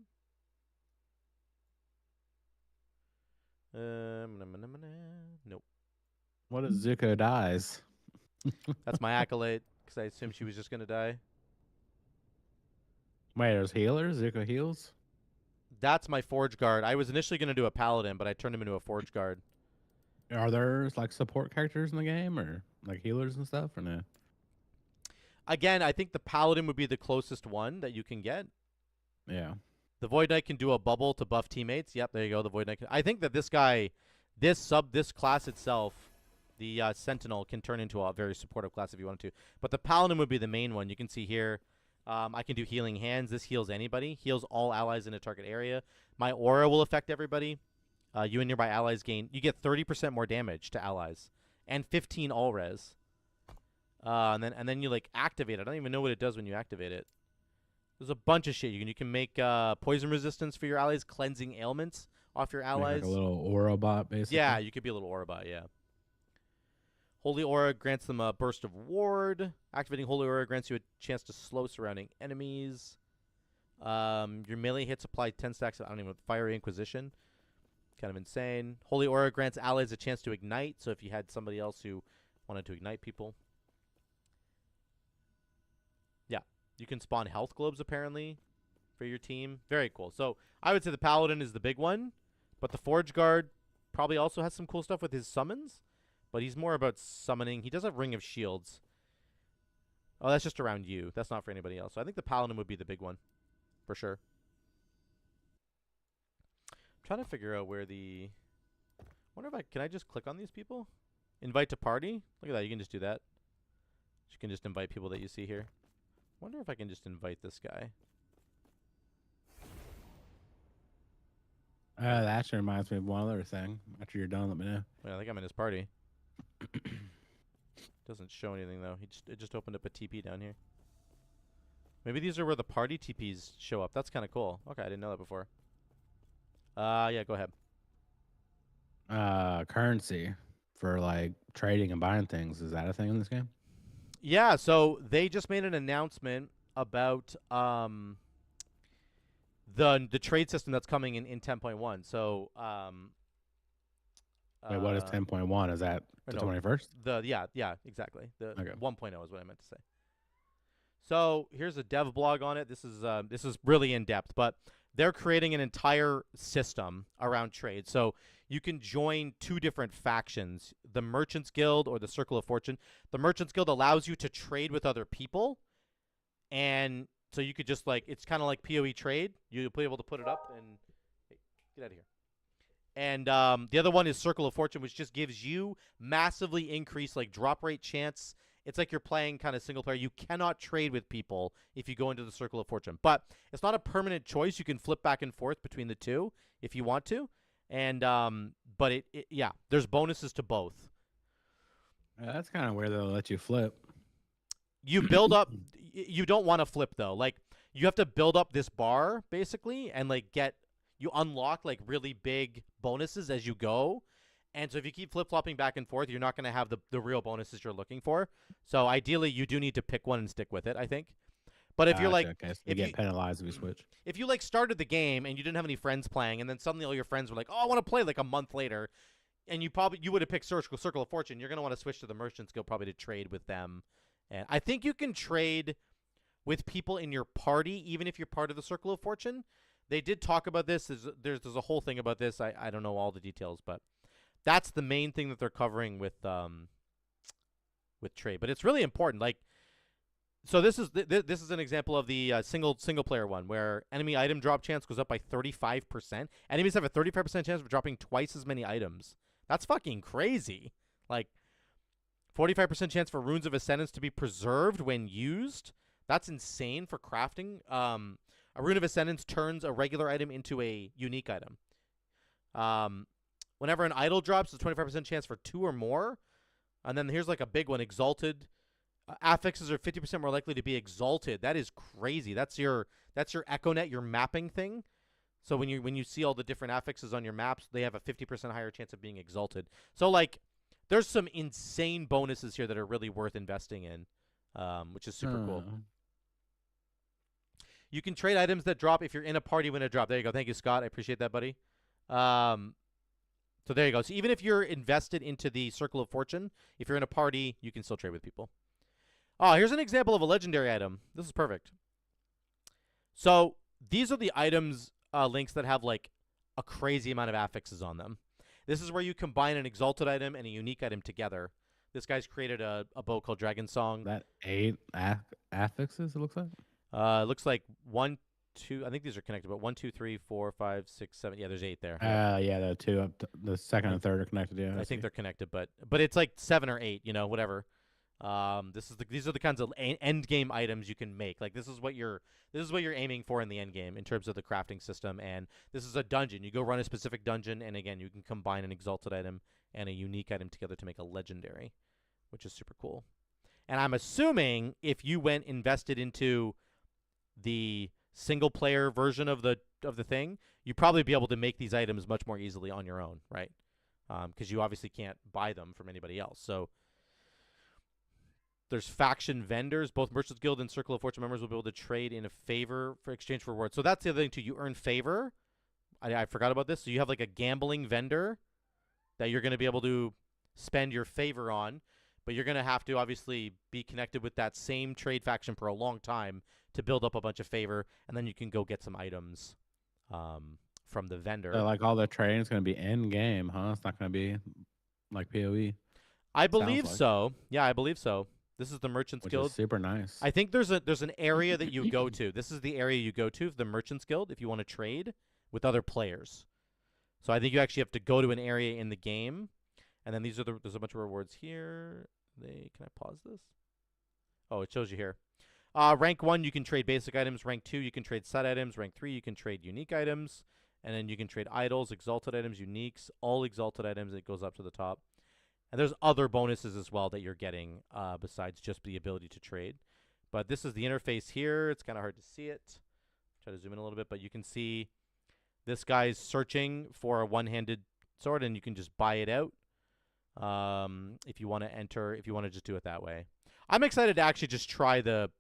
Nope. What if Zuko dies? That's my accolade, because I assumed she was just going to die. Wait, there's healers? Zuko heals? That's my Forge Guard. I was initially going to do a Paladin, but I turned him into a Forge Guard. Are there like support characters in the game, or like healers and stuff, or no? Again, I think the Paladin would be the closest one that you can get. Yeah. The Void Knight can do a bubble to buff teammates. Yep, there you go. The Void Knight. I think that this guy, this class itself, the Sentinel, can turn into a very supportive class if you wanted to. But the Paladin would be the main one. You can see here, I can do healing hands. This heals anybody. Heals all allies in a target area. My aura will affect everybody. You and nearby allies gain. You get 30% more damage to allies, and 15 all res. And then you like activate it. I don't even know what it does when you activate it. There's a bunch of shit you can make poison resistance for your allies, cleansing ailments off your allies. Like a little aura bot, basically. Yeah, you could be a little aura bot. Yeah. Holy Aura grants them a burst of ward. Activating Holy Aura grants you a chance to slow surrounding enemies. Your melee hits apply 10 stacks of, I don't even know, Fiery Inquisition. Kind of insane. Holy Aura grants allies a chance to ignite, so if you had somebody else who wanted to ignite people. Yeah. You can spawn health globes, apparently, for your team. Very cool. So I would say the Paladin is the big one, but the Forge Guard probably also has some cool stuff with his summons. But he's more about summoning. He does have Ring of Shields. Oh, that's just around you. That's not for anybody else. So I think the Paladin would be the big one. For sure. I'm trying to figure out where the... wonder if can I just click on these people? Invite to party? Look at that. You can just do that. You can just invite people that you see here. Wonder if I can just invite this guy. That actually reminds me of one other thing. After you're done, let me know. Well, I think I'm in his party. Doesn't show anything though. It just opened up a TP down here. Maybe these are where the party TPs show up. That's kind of cool. Okay, I didn't know that before. Yeah, go ahead. Currency for like trading and buying things. Is that a thing in this game? Yeah, so they just made an announcement about the trade system that's coming in 10.1. So wait, what is 10.1? Is that the 21st? Yeah, exactly. The Okay. 1.0 is what I meant to say. So here's a dev blog on it. This is really in depth, but they're creating an entire system around trade. So you can join two different factions, the Merchants Guild or the Circle of Fortune. The Merchants Guild allows you to trade with other people, and so you could just like, it's kind of like PoE trade. You'll be able to put it up and hey, get out of here. And the other one is Circle of Fortune, which just gives you massively increased like drop rate chance. It's like you're playing kind of single player. You cannot trade with people if you go into the Circle of Fortune. But it's not a permanent choice. You can flip back and forth between the two if you want to. And but yeah, there's bonuses to both. That's kind of where they'll let you flip. You build up. You don't want to flip though. Like you have to build up this bar basically, and like you unlock like really big bonuses as you go. And so if you keep flip-flopping back and forth, you're not going to have the real bonuses you're looking for. So ideally, you do need to pick one and stick with it, I think. But if you're like, okay, so you get penalized if you switch. If you like started the game and you didn't have any friends playing, and then suddenly all your friends were like, "Oh, I want to play," like a month later, and you would have picked Circle of Fortune, you're going to want to switch to the Merchants Guild probably to trade with them. And I think you can trade with people in your party, even if you're part of the Circle of Fortune. They did talk about this. There's a whole thing about this. I don't know all the details, but that's the main thing that they're covering with trade. But it's really important. Like, so this is an example of the single player one where enemy item drop chance goes up by 35%. Enemies have a 35% chance of dropping twice as many items. That's fucking crazy. Like, 45% chance for runes of ascendance to be preserved when used. That's insane for crafting. A rune of ascendance turns a regular item into a unique item. Whenever an idol drops, there's a 25% chance for 2 or more. And then here's like a big one, exalted. Affixes are 50% more likely to be exalted. That is crazy. That's your EchoNet, your mapping thing. So when you see all the different affixes on your maps, they have a 50% higher chance of being exalted. So like, there's some insane bonuses here that are really worth investing in, which is super cool. You can trade items that drop if you're in a party when it drop. There you go. Thank you, Scott. I appreciate that, buddy. So there you go. So even if you're invested into the Circle of Fortune, if you're in a party, you can still trade with people. Oh, here's an example of a legendary item. This is perfect. So these are the items links that have like a crazy amount of affixes on them. This is where you combine an exalted item and a unique item together. This guy's created a bow called Dragon Song. That 8 affixes, it looks like? It looks like 1, 2. I think these are connected, but 1, 2, 3, 4, 5, 6, 7. Yeah, there's 8 there. Yeah, the 2 up, the second and third are connected. Yeah, I think they're connected, but it's like 7 or 8. You know, whatever. These are the kinds of end game items you can make. Like this is what you're aiming for in the end game in terms of the crafting system. And this is a dungeon. You go run a specific dungeon, and again, you can combine an exalted item and a unique item together to make a legendary, which is super cool. And I'm assuming if you went invested into the single player version of the thing, you'd probably be able to make these items much more easily on your own, right? Because you obviously can't buy them from anybody else. So there's faction vendors. Both Merchants Guild and Circle of Fortune members will be able to trade in a favor for exchange for rewards. So that's the other thing too. You earn favor. I forgot about this. So you have like a gambling vendor that you're going to be able to spend your favor on, but you're going to have to obviously be connected with that same trade faction for a long time to build up a bunch of favor, and then you can go get some items from the vendor. So like all the trading is going to be in game, huh? It's not going to be like PoE. I believe so. Yeah, I believe so. This is the Merchants Guild. Which is super nice. I think there's an area that you go to. This is the area you go to, the Merchants Guild, if you want to trade with other players. So I think you actually have to go to an area in the game, and then there's a bunch of rewards here. Can I pause this? Oh, it shows you here. Rank 1, you can trade basic items. Rank 2, you can trade set items. Rank 3, you can trade unique items. And then you can trade idols, exalted items, uniques, all exalted items. It goes up to the top. And there's other bonuses as well that you're getting besides just the ability to trade. But this is the interface here. It's kind of hard to see it. Try to zoom in a little bit, but you can see this guy's searching for a one-handed sword, and you can just buy it out if you want to enter, if you want to just do it that way. I'm excited to actually just try the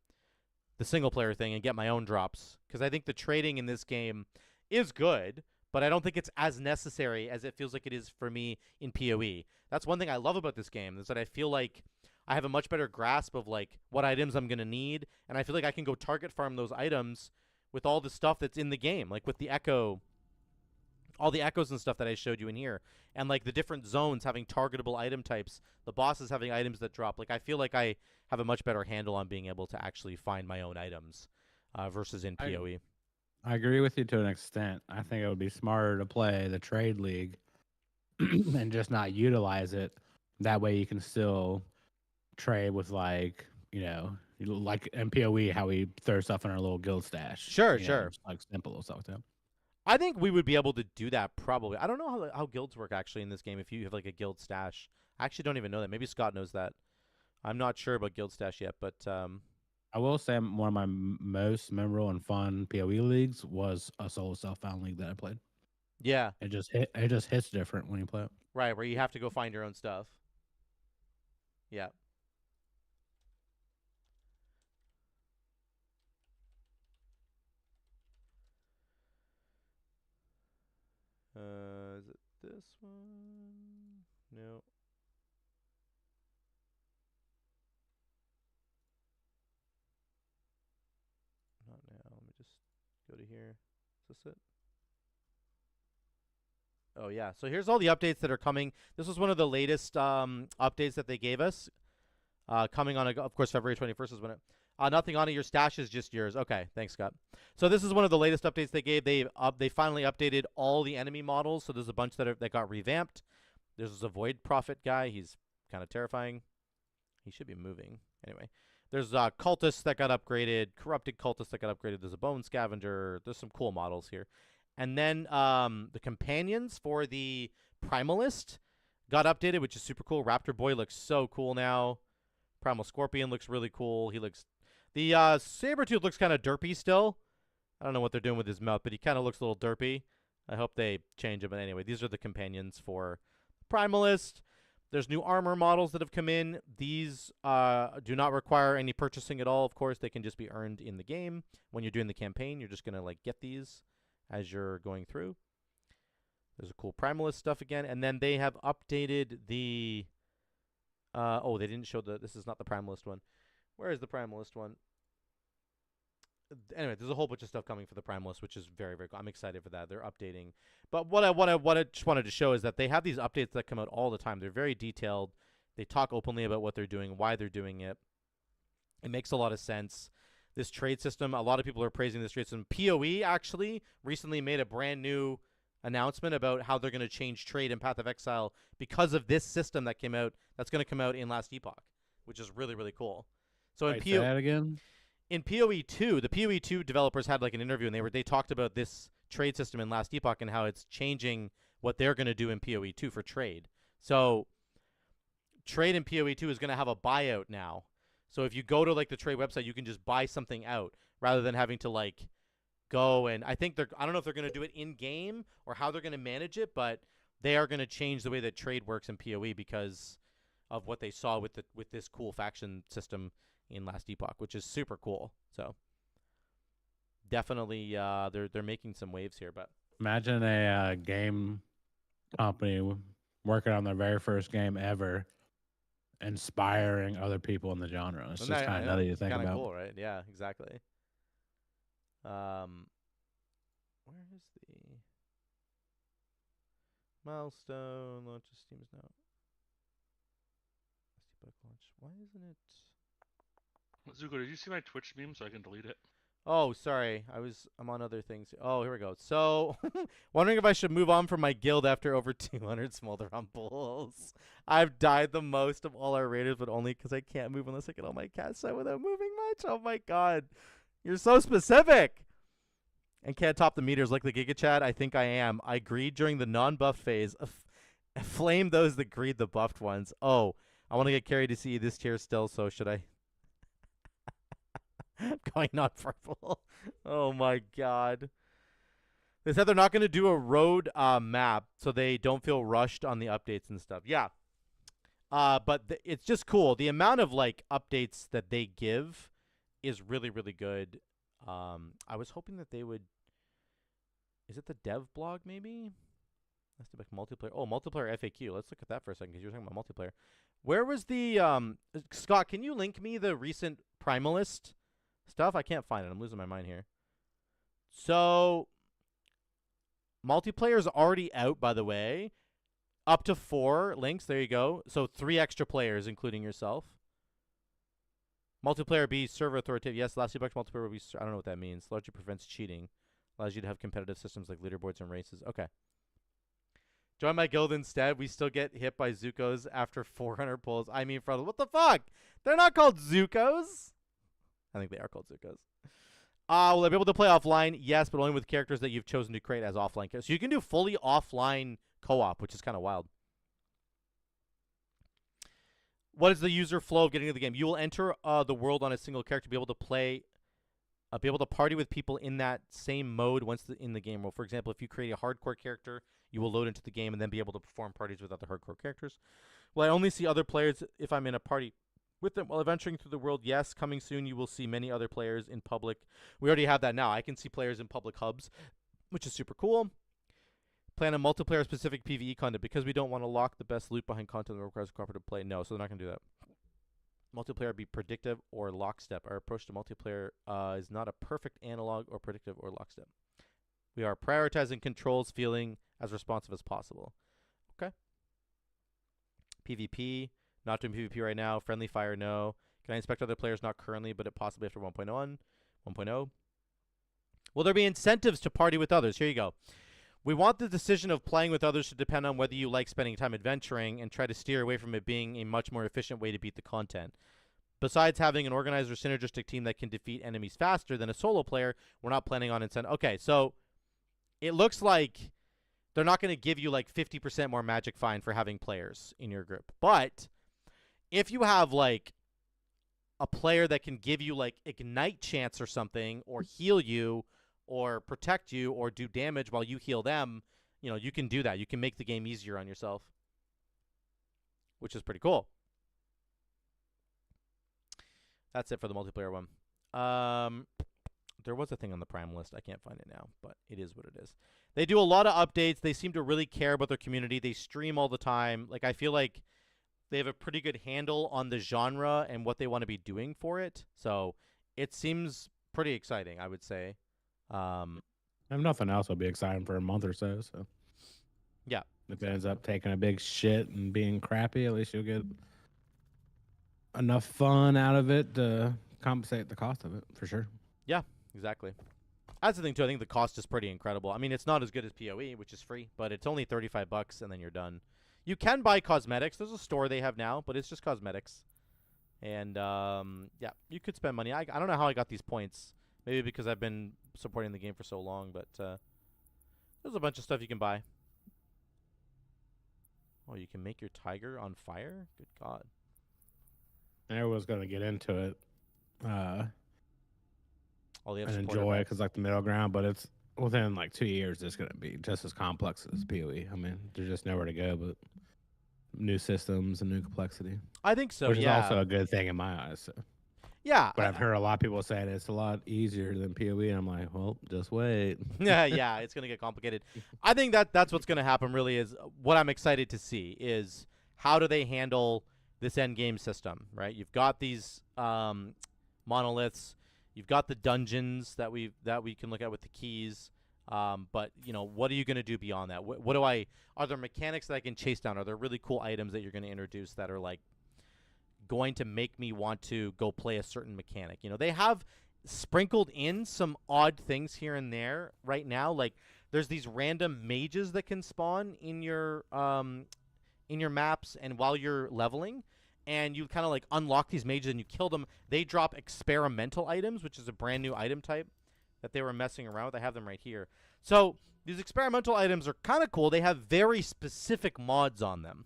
single-player thing and get my own drops, because I think the trading in this game is good, but I don't think it's as necessary as it feels like it is for me in PoE. That's one thing I love about this game, is that I feel like I have a much better grasp of like what items I'm going to need, and I feel like I can go target farm those items with all the stuff that's in the game, like with the echo, all the echoes and stuff that I showed you in here, and like the different zones having targetable item types, the bosses having items that drop. Like I feel like I have a much better handle on being able to actually find my own items versus in PoE. I agree with you to an extent. I think it would be smarter to play the trade league and just not utilize it. That way you can still trade with like, like in PoE, how we throw stuff in our little guild stash. Sure. Just like simple stuff like that. I think we would be able to do that probably. I don't know how guilds work actually in this game if you have like a guild stash. I actually don't even know that. Maybe Scott knows that. I'm not sure about guild stash yet, but I will say one of my most memorable and fun PoE leagues was a solo self-found league that I played. Yeah. It just hits different when you play it. Right, where you have to go find your own stuff. Yeah. Is it this one? No. Not now. Let me just go to here. Is this it? Oh, yeah. So here's all the updates that are coming. This was one of the latest updates that they gave us. Coming on, of course, February 21st is when it... nothing on it. Your stash is just yours. Okay, thanks, Scott. So this is one of the latest updates they gave. They finally updated all the enemy models. So there's a bunch that got revamped. There's a Void Prophet guy. He's kind of terrifying. He should be moving. Anyway, there's cultists that got upgraded. Corrupted cultists that got upgraded. There's a Bone Scavenger. There's some cool models here. And then the companions for the Primalist got updated, which is super cool. Raptor Boy looks so cool now. Primal Scorpion looks really cool. He looks... The Sabretooth looks kind of derpy still. I don't know what they're doing with his mouth, but he kind of looks a little derpy. I hope they change him. But anyway, these are the companions for Primalist. There's new armor models that have come in. These do not require any purchasing at all. Of course, they can just be earned in the game. When you're doing the campaign, you're just going to like get these as you're going through. There's a cool Primalist stuff again. And then they have updated the... oh, they didn't show the... This is not the Primalist one. Where is the Primalist one? Anyway, there's a whole bunch of stuff coming for the Primalist, which is very, very cool. I'm excited for that. They're updating. But what I just wanted to show is that they have these updates that come out all the time. They're very detailed. They talk openly about what they're doing, why they're doing it. It makes a lot of sense. This trade system, a lot of people are praising this trade system. PoE actually recently made a brand new announcement about how they're going to change trade in Path of Exile because of this system that came out, that's going to come out in Last Epoch. which is really, really cool. So Wait, say that again? In PoE 2, the PoE 2 developers had like an interview, and they talked about this trade system in Last Epoch and how it's changing what they're going to do in PoE 2 for trade. So trade in PoE 2 is going to have a buyout now. So if you go to like the trade website, you can just buy something out rather than having to like go and I don't know if they're going to do it in game or how they're going to manage it, but they are going to change the way that trade works in PoE because of what they saw with this cool faction system in Last Epoch, which is super cool. So definitely they're making some waves here, but imagine a game company working on their very first game ever inspiring other people in the genre. It's just kind of nutty to think about. Kind of cool, right? Yeah, exactly. Where is the milestone? Launch of Steam's now. Launch. Why isn't it? Zuko, did you see my Twitch meme so I can delete it? Oh, sorry. I'm on other things. Oh, here we go. So, wondering if I should move on from my guild after over 200 Smolderon pulls. I've died the most of all our raiders, but only because I can't move unless I get all my cats out without moving much. Oh my god. You're so specific! And can't top the meters like the Giga Chat. I think I am. I greed during the non-buff phase. Flame those that greed the buffed ones. Oh, I want to get carried to see this tier still, so should I? I'm going not purple. Oh my god. They said they're not going to do a road map so they don't feel rushed on the updates and stuff. Yeah. But it's just cool. The amount of like updates that they give is really, really good. I was hoping that they would. Is it the dev blog maybe? Let's do like multiplayer. Oh, multiplayer FAQ. Let's look at that for a second because you were talking about multiplayer. Where was the Scott? Can you link me the recent Primalist stuff? I can't find it. I'm losing my mind here. So multiplayer is already out, by the way. Up to 4 links. There you go. So 3 extra players, including yourself. Multiplayer B, server authoritative. Yes, last Epoch multiplayer will be. I don't know what that means. Largely prevents cheating. Allows you to have competitive systems like leaderboards and races. Okay. Join my guild instead. We still get hit by Zukos after 400 pulls. I mean, what the fuck? They're not called Zukos. I think they are called Zukos. Will I be able to play offline? Yes, but only with characters that you've chosen to create as offline characters. So you can do fully offline co-op, which is kind of wild. What is the user flow of getting into the game? You will enter the world on a single character, be able to play, be able to party with people in that same mode once in the game. Well, for example, if you create a hardcore character, you will load into the game and then be able to perform parties with other hardcore characters. Will I only see other players if I'm in a party with them while adventuring through the world? Yes, coming soon you will see many other players in public. We already have that now. I can see players in public hubs, which is super cool. Plan a multiplayer-specific PvE content because we don't want to lock the best loot behind content that requires cooperative play. No, so they're not going to do that. Multiplayer be predictive or lockstep. Our approach to multiplayer is not a perfect analog or predictive or lockstep. We are prioritizing controls, feeling as responsive as possible. Okay. PvP. Not doing PvP right now. Friendly fire, no. Can I inspect other players? Not currently, but it possibly after 1.1. 1.0. Will there be incentives to party with others? Here you go. We want the decision of playing with others to depend on whether you like spending time adventuring and try to steer away from it being a much more efficient way to beat the content. Besides having an organized or synergistic team that can defeat enemies faster than a solo player, we're not planning on incentive. Okay, so it looks like they're not going to give you like 50% more magic fine for having players in your group. But if you have like a player that can give you like ignite chance or something or heal you or protect you or do damage while you heal them, you know, you can do that. You can make the game easier on yourself, which is pretty cool. That's it for the multiplayer one. There was a thing on the Prime list. I can't find it now, but it is what it is. They do a lot of updates. They seem to really care about their community. They stream all the time. Like, I feel like they have a pretty good handle on the genre and what they want to be doing for it. So it seems pretty exciting, I would say. If nothing else, will be exciting for a month or so. So yeah, if it ends up taking a big shit and being crappy, at least you'll get enough fun out of it to compensate the cost of it, for sure. Yeah, exactly. That's the thing too. I think the cost is pretty incredible. I mean, it's not as good as PoE, which is free, but it's only $35 and then you're done. You can buy cosmetics. There's a store they have now, but it's just cosmetics. And yeah, you could spend money. I don't know how I got these points. Maybe because I've been supporting the game for so long, but there's a bunch of stuff you can buy. Oh, you can make your tiger on fire? Good God. Everyone's going to get into it Oh, they have and supporter enjoy it packs. because like the middle ground, but it's within like 2 years, it's going to be just as complex as PoE. I mean, there's just nowhere to go but new systems and new complexity. I think so, which yeah. is also a good thing in my eyes. So. Yeah. But I've heard a lot of people saying it's a lot easier than PoE, and I'm like, well, just wait. Yeah, it's going to get complicated. I think that's what's going to happen really is what I'm excited to see is how do they handle this end game system, right? You've got these monoliths, you've got the dungeons that we can look at with the keys. But you know, what are you going to do beyond that? Are there mechanics that I can chase down? Are there really cool items that you're going to introduce that are like going to make me want to go play a certain mechanic? You know, they have sprinkled in some odd things here and there right now. Like there's these random mages that can spawn in your maps and while you're leveling, and you kind of like unlock these mages and you kill them. They drop experimental items, which is a brand new item type that they were messing around with. I have them right here. So these experimental items are kind of cool. They have very specific mods on them.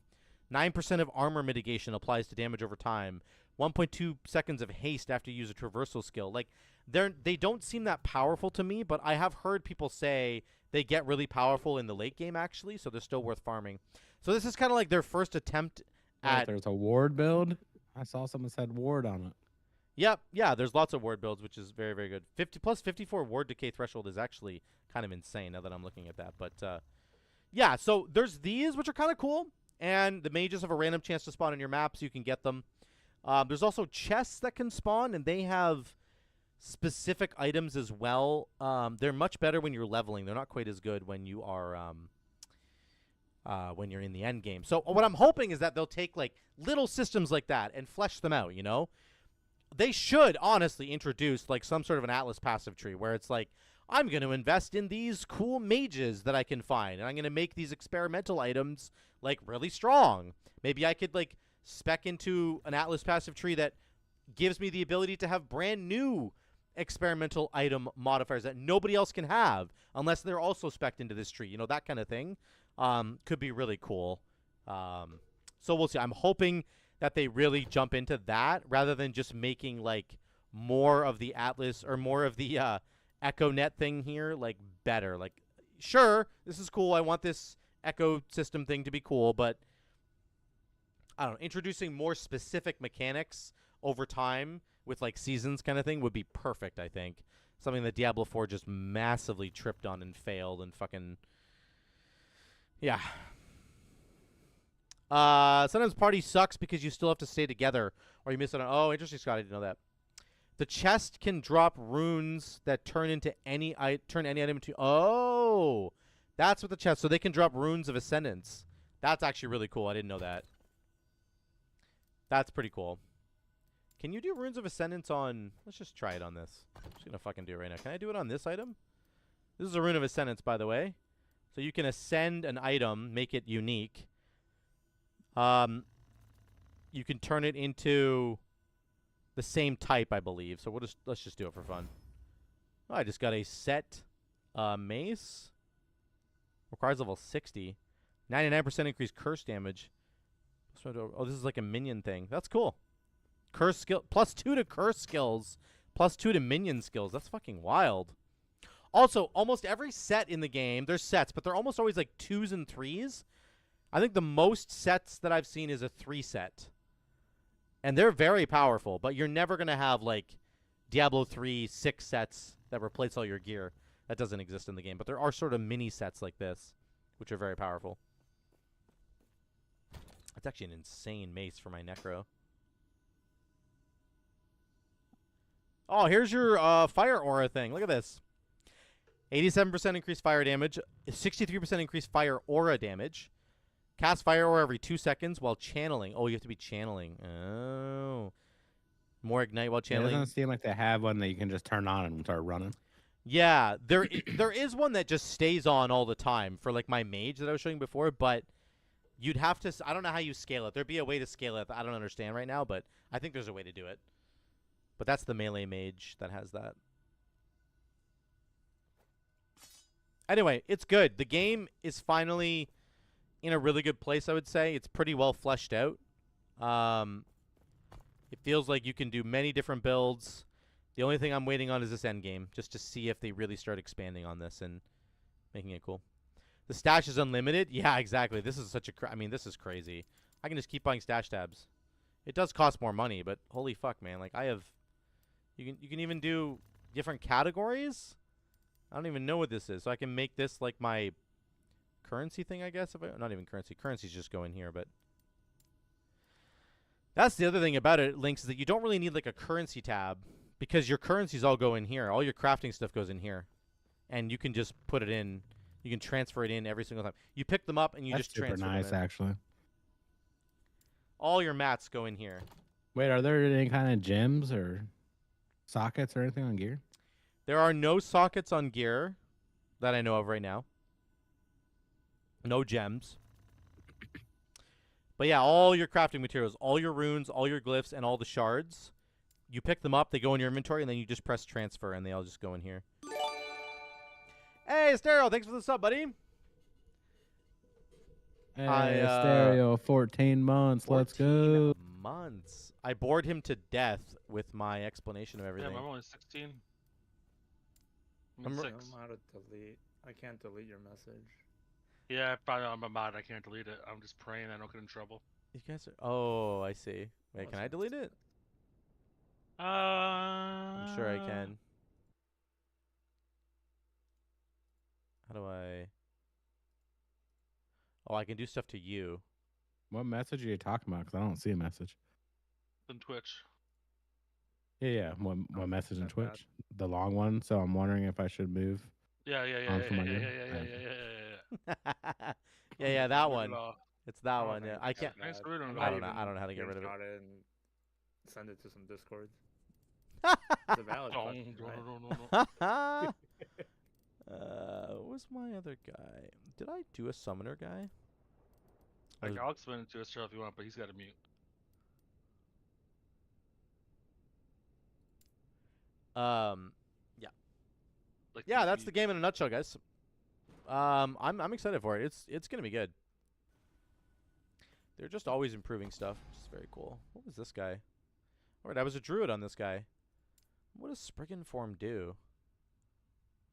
9% of armor mitigation applies to damage over time. 1.2 seconds of haste after you use a traversal skill. Like, they don't seem that powerful to me, but I have heard people say they get really powerful in the late game, actually, so they're still worth farming. So this is kind of like their first attempt at... There's a ward build. I saw someone said ward on it. Yep, yeah, there's lots of ward builds, which is very, very good. 50 plus 54 ward decay threshold is actually kind of insane now that I'm looking at that. But, yeah, so there's these, which are kind of cool. And the mages have a random chance to spawn in your map, so you can get them. There's also chests that can spawn, and they have specific items as well. They're much better when you're leveling. They're not quite as good when you are when you're in the end game. So what I'm hoping is that they'll take like little systems like that and flesh them out. You know, they should honestly introduce like some sort of an Atlas passive tree where it's like, I'm going to invest in these cool mages that I can find, and I'm going to make these experimental items like really strong. Maybe I could like spec into an Atlas passive tree that gives me the ability to have brand new experimental item modifiers that nobody else can have unless they're also spec'd into this tree. You know, that kind of thing could be really cool. So we'll see. I'm hoping that they really jump into that rather than just making like more of the Atlas or more of the EchoNet thing here, like better. Like, sure, this is cool. I want this ecosystem thing to be cool, but I don't know, introducing more specific mechanics over time with like seasons kind of thing would be perfect, I think. Something that Diablo 4 just massively tripped on and failed and fucking... Yeah. Sometimes party sucks because you still have to stay together or you miss it on... Oh, interesting, Scott. I didn't know that. The chest can drop runes that turn any item into... Oh! That's what the chest... So they can drop runes of ascendance. That's actually really cool. I didn't know that. That's pretty cool. Can you do runes of ascendance on... Let's just try it on this. I'm just going to fucking do it right now. Can I do it on this item? This is a rune of ascendance, by the way. So you can ascend an item, make it unique. You can turn it into the same type, I believe. So let's just do it for fun. Oh, I just got a set mace. Requires level 60. 99% increased curse damage. Oh, this is like a minion thing. That's cool. Curse skill +2 to curse skills, +2 to minion skills. That's fucking wild. Also, almost every set in the game, there's sets, but they're almost always like 2s and 3s. I think the most sets that I've seen is a 3 set. And they're very powerful, but you're never going to have like Diablo 3 6 sets that replace all your gear. That doesn't exist in the game, but there are sort of mini sets like this, which are very powerful. That's actually an insane mace for my Necro. Oh, here's your fire aura thing. Look at this. 87% increased fire damage, 63% increased fire aura damage. Cast fire aura every 2 seconds while channeling. Oh, you have to be channeling. Oh. More ignite while channeling. It doesn't seem like they have one that you can just turn on and start running. Yeah, there is one that just stays on all the time for like my mage that I was showing before, but You'd have to. I don't know how you scale it. There'd be a way to scale it that I don't understand right now, but I think there's a way to do it. But that's the melee mage that has that. Anyway, it's good. The game is finally in a really good place, I would say. It's pretty well fleshed out. It feels like you can do many different builds. The only thing I'm waiting on is this end game, just to see if they really start expanding on this and making it cool. The stash is unlimited? Yeah, exactly. This is such a I mean, this is crazy. I can just keep buying stash tabs. It does cost more money, but holy fuck, man. Like, I have... You can even do different categories? I don't even know what this is. So I can make this like my currency thing, I guess. Not even currency. Currencies just go in here, but... That's the other thing about it, Lynx, is that you don't really need like a currency tab because your currencies all go in here. All your crafting stuff goes in here. And you can just put it in. You can transfer it in every single time. You pick them up and you just transfer them in. That's super nice, actually. All your mats go in here. Wait, are there any kind of gems or sockets or anything on gear? There are no sockets on gear that I know of right now. No gems. But yeah, all your crafting materials, all your runes, all your glyphs, and all the shards, you pick them up, they go in your inventory, and then you just press transfer, and they all just go in here. Hey, Stereo, thanks for the sub, buddy. Hey, Stereo, 14 months, 14 let's go. Months. I bored him to death with my explanation of everything. Yeah, I'm only 16. I'm out of delete. I can't delete your message. Yeah, probably on my mod. I can't delete it. I'm just praying I don't get in trouble. You guys are... Oh, I see. Wait, can I delete it? I'm sure I can. How do I... Oh, I can do stuff to you. What message are you talking about? Because I don't see a message. In Twitch. Yeah. What message in Twitch? The long one. So I'm wondering if I should move. Yeah, yeah, that one. It's that one. Yeah, I can't. I don't know. I don't know how to get rid of it. And send it to some Discord. It's a valid question, right? What was my other guy? Did I do a summoner guy? I'll explain it to us if you want, but he's got to mute. Yeah. Like yeah, that's the game in a nutshell, guys. I'm excited for it. It's gonna be good. They're just always improving stuff, which is very cool. What was this guy? Alright, I was a druid on this guy. What does Spriggan form do?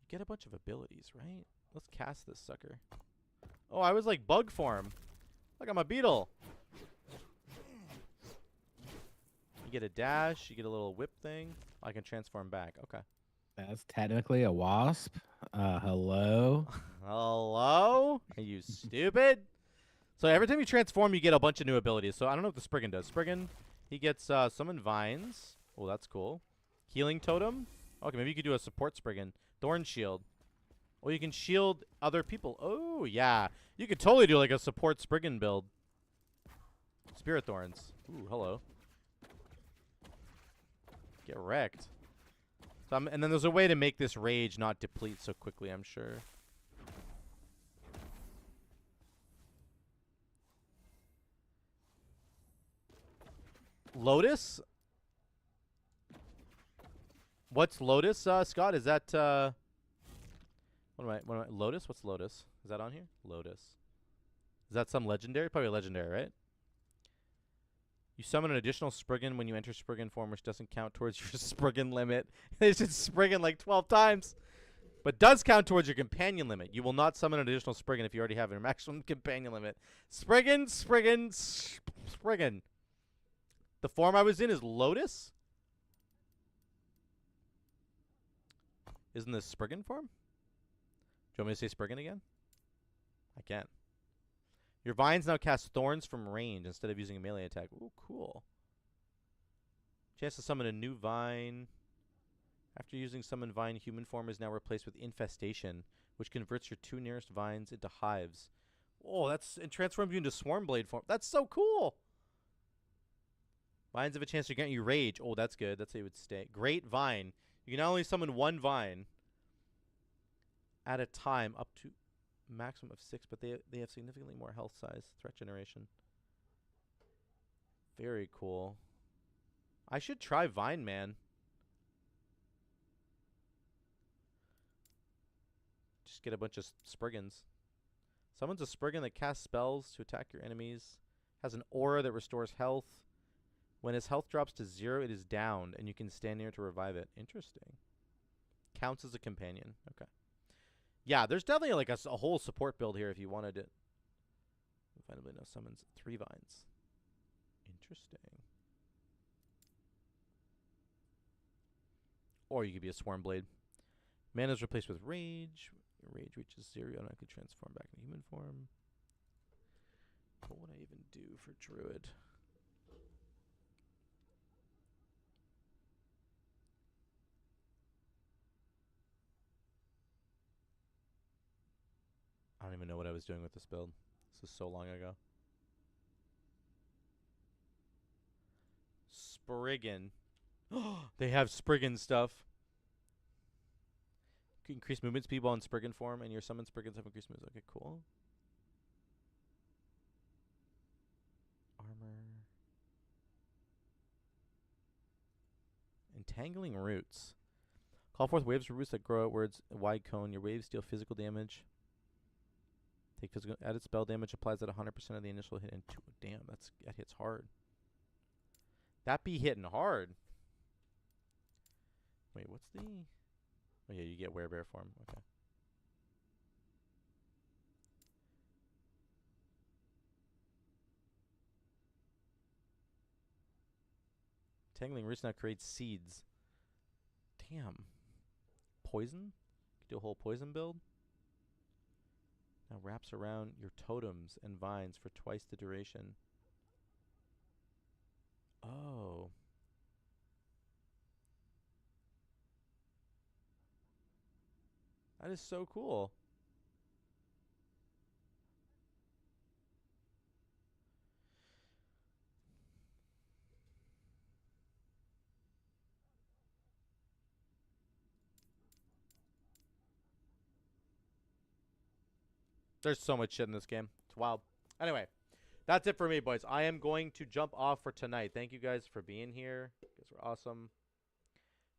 You get a bunch of abilities, right? Let's cast this sucker. Oh, I was like bug form. Look, I'm a beetle. You get a dash, you get a little whip thing. I can transform back. Okay. That's technically a wasp. Hello? Hello? Are you stupid? So every time you transform, you get a bunch of new abilities. So I don't know what the Spriggan does. Spriggan, he gets summon vines. Oh, that's cool. Healing totem. Okay, maybe you could do a support Spriggan. Thorn shield. Or you can shield other people. Oh, yeah. You could totally do like a support Spriggan build. Spirit thorns. Ooh, hello. Get wrecked. So and then there's a way to make this rage not deplete so quickly, I'm sure. Lotus? What's Lotus, Scott? Is that what am I Lotus? What's Lotus? Is that on here? Lotus. Is that some legendary? Probably legendary, right? You summon an additional Spriggan when you enter Spriggan form, which doesn't count towards your Spriggan limit. It's just Spriggan like 12 times. But does count towards your companion limit. You will not summon an additional Spriggan if you already have a maximum companion limit. Spriggan, Spriggan, Spriggan. The form I was in is Lotus? Isn't this Spriggan form? Do you want me to say Spriggan again? I can't. Your vines now cast thorns from range instead of using a melee attack. Ooh, cool. Chance to summon a new vine. After using summon vine, human form is now replaced with infestation, which converts your 2 nearest vines into hives. Oh, and transforms you into swarm blade form. That's so cool. Vines have a chance to grant you rage. Oh, that's good. That's how you would stay. Great vine. You can only summon 1 vine at a time up to... maximum of 6, but they have significantly more health size. Threat generation. Very cool. I should try Vine Man. Just get a bunch of Spriggans. Summons a Spriggan that casts spells to attack your enemies. Has an aura that restores health. When his health drops to 0, it is downed, and you can stand near to revive it. Interesting. Counts as a companion. Okay. Yeah, there's definitely like a whole support build here if you wanted it. Finally, no summons 3 vines. Interesting. Or you could be a Swarm Blade. Mana is replaced with Rage. Your Rage reaches 0. You automatically transform back into human form. What would I even do for Druid? I don't even know what I was doing with this build. This is so long ago. Spriggan. They have Spriggan stuff. You can increase movement speed while in Spriggan form, and your summoned Spriggans have increased moves. Okay, cool. Armor. Entangling Roots. Call forth waves of roots that grow outwards, a wide cone. Your waves deal physical damage. Take physical added spell damage applies at 100% of the initial hit. And damn, that hits hard. That be hitting hard. Wait, what's the? Oh yeah, you get werebear form. Okay. Tangling Roots now creates seeds. Damn. Poison? Do a whole poison build? Now wraps around your totems and vines for twice the duration. Oh. That is so cool. There's so much shit in this game. It's wild. Anyway, that's it for me, boys. I am going to jump off for tonight. Thank you guys for being here. You guys were awesome.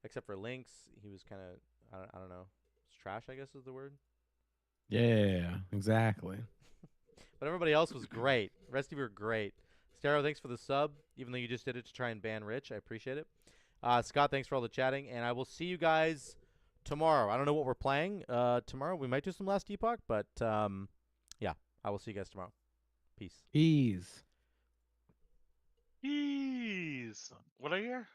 Except for Lynx. He was kind of, I don't know. It's trash, I guess is the word. Yeah, exactly. But everybody else was great. The rest of you were great. Stereo, thanks for the sub. Even though you just did it to try and ban Rich. I appreciate it. Scott, thanks for all the chatting. And I will see you guys tomorrow. I don't know what we're playing tomorrow. We might do some last Epoch, but yeah, I will see you guys tomorrow. Peace. Peace. Jeez. What I hear?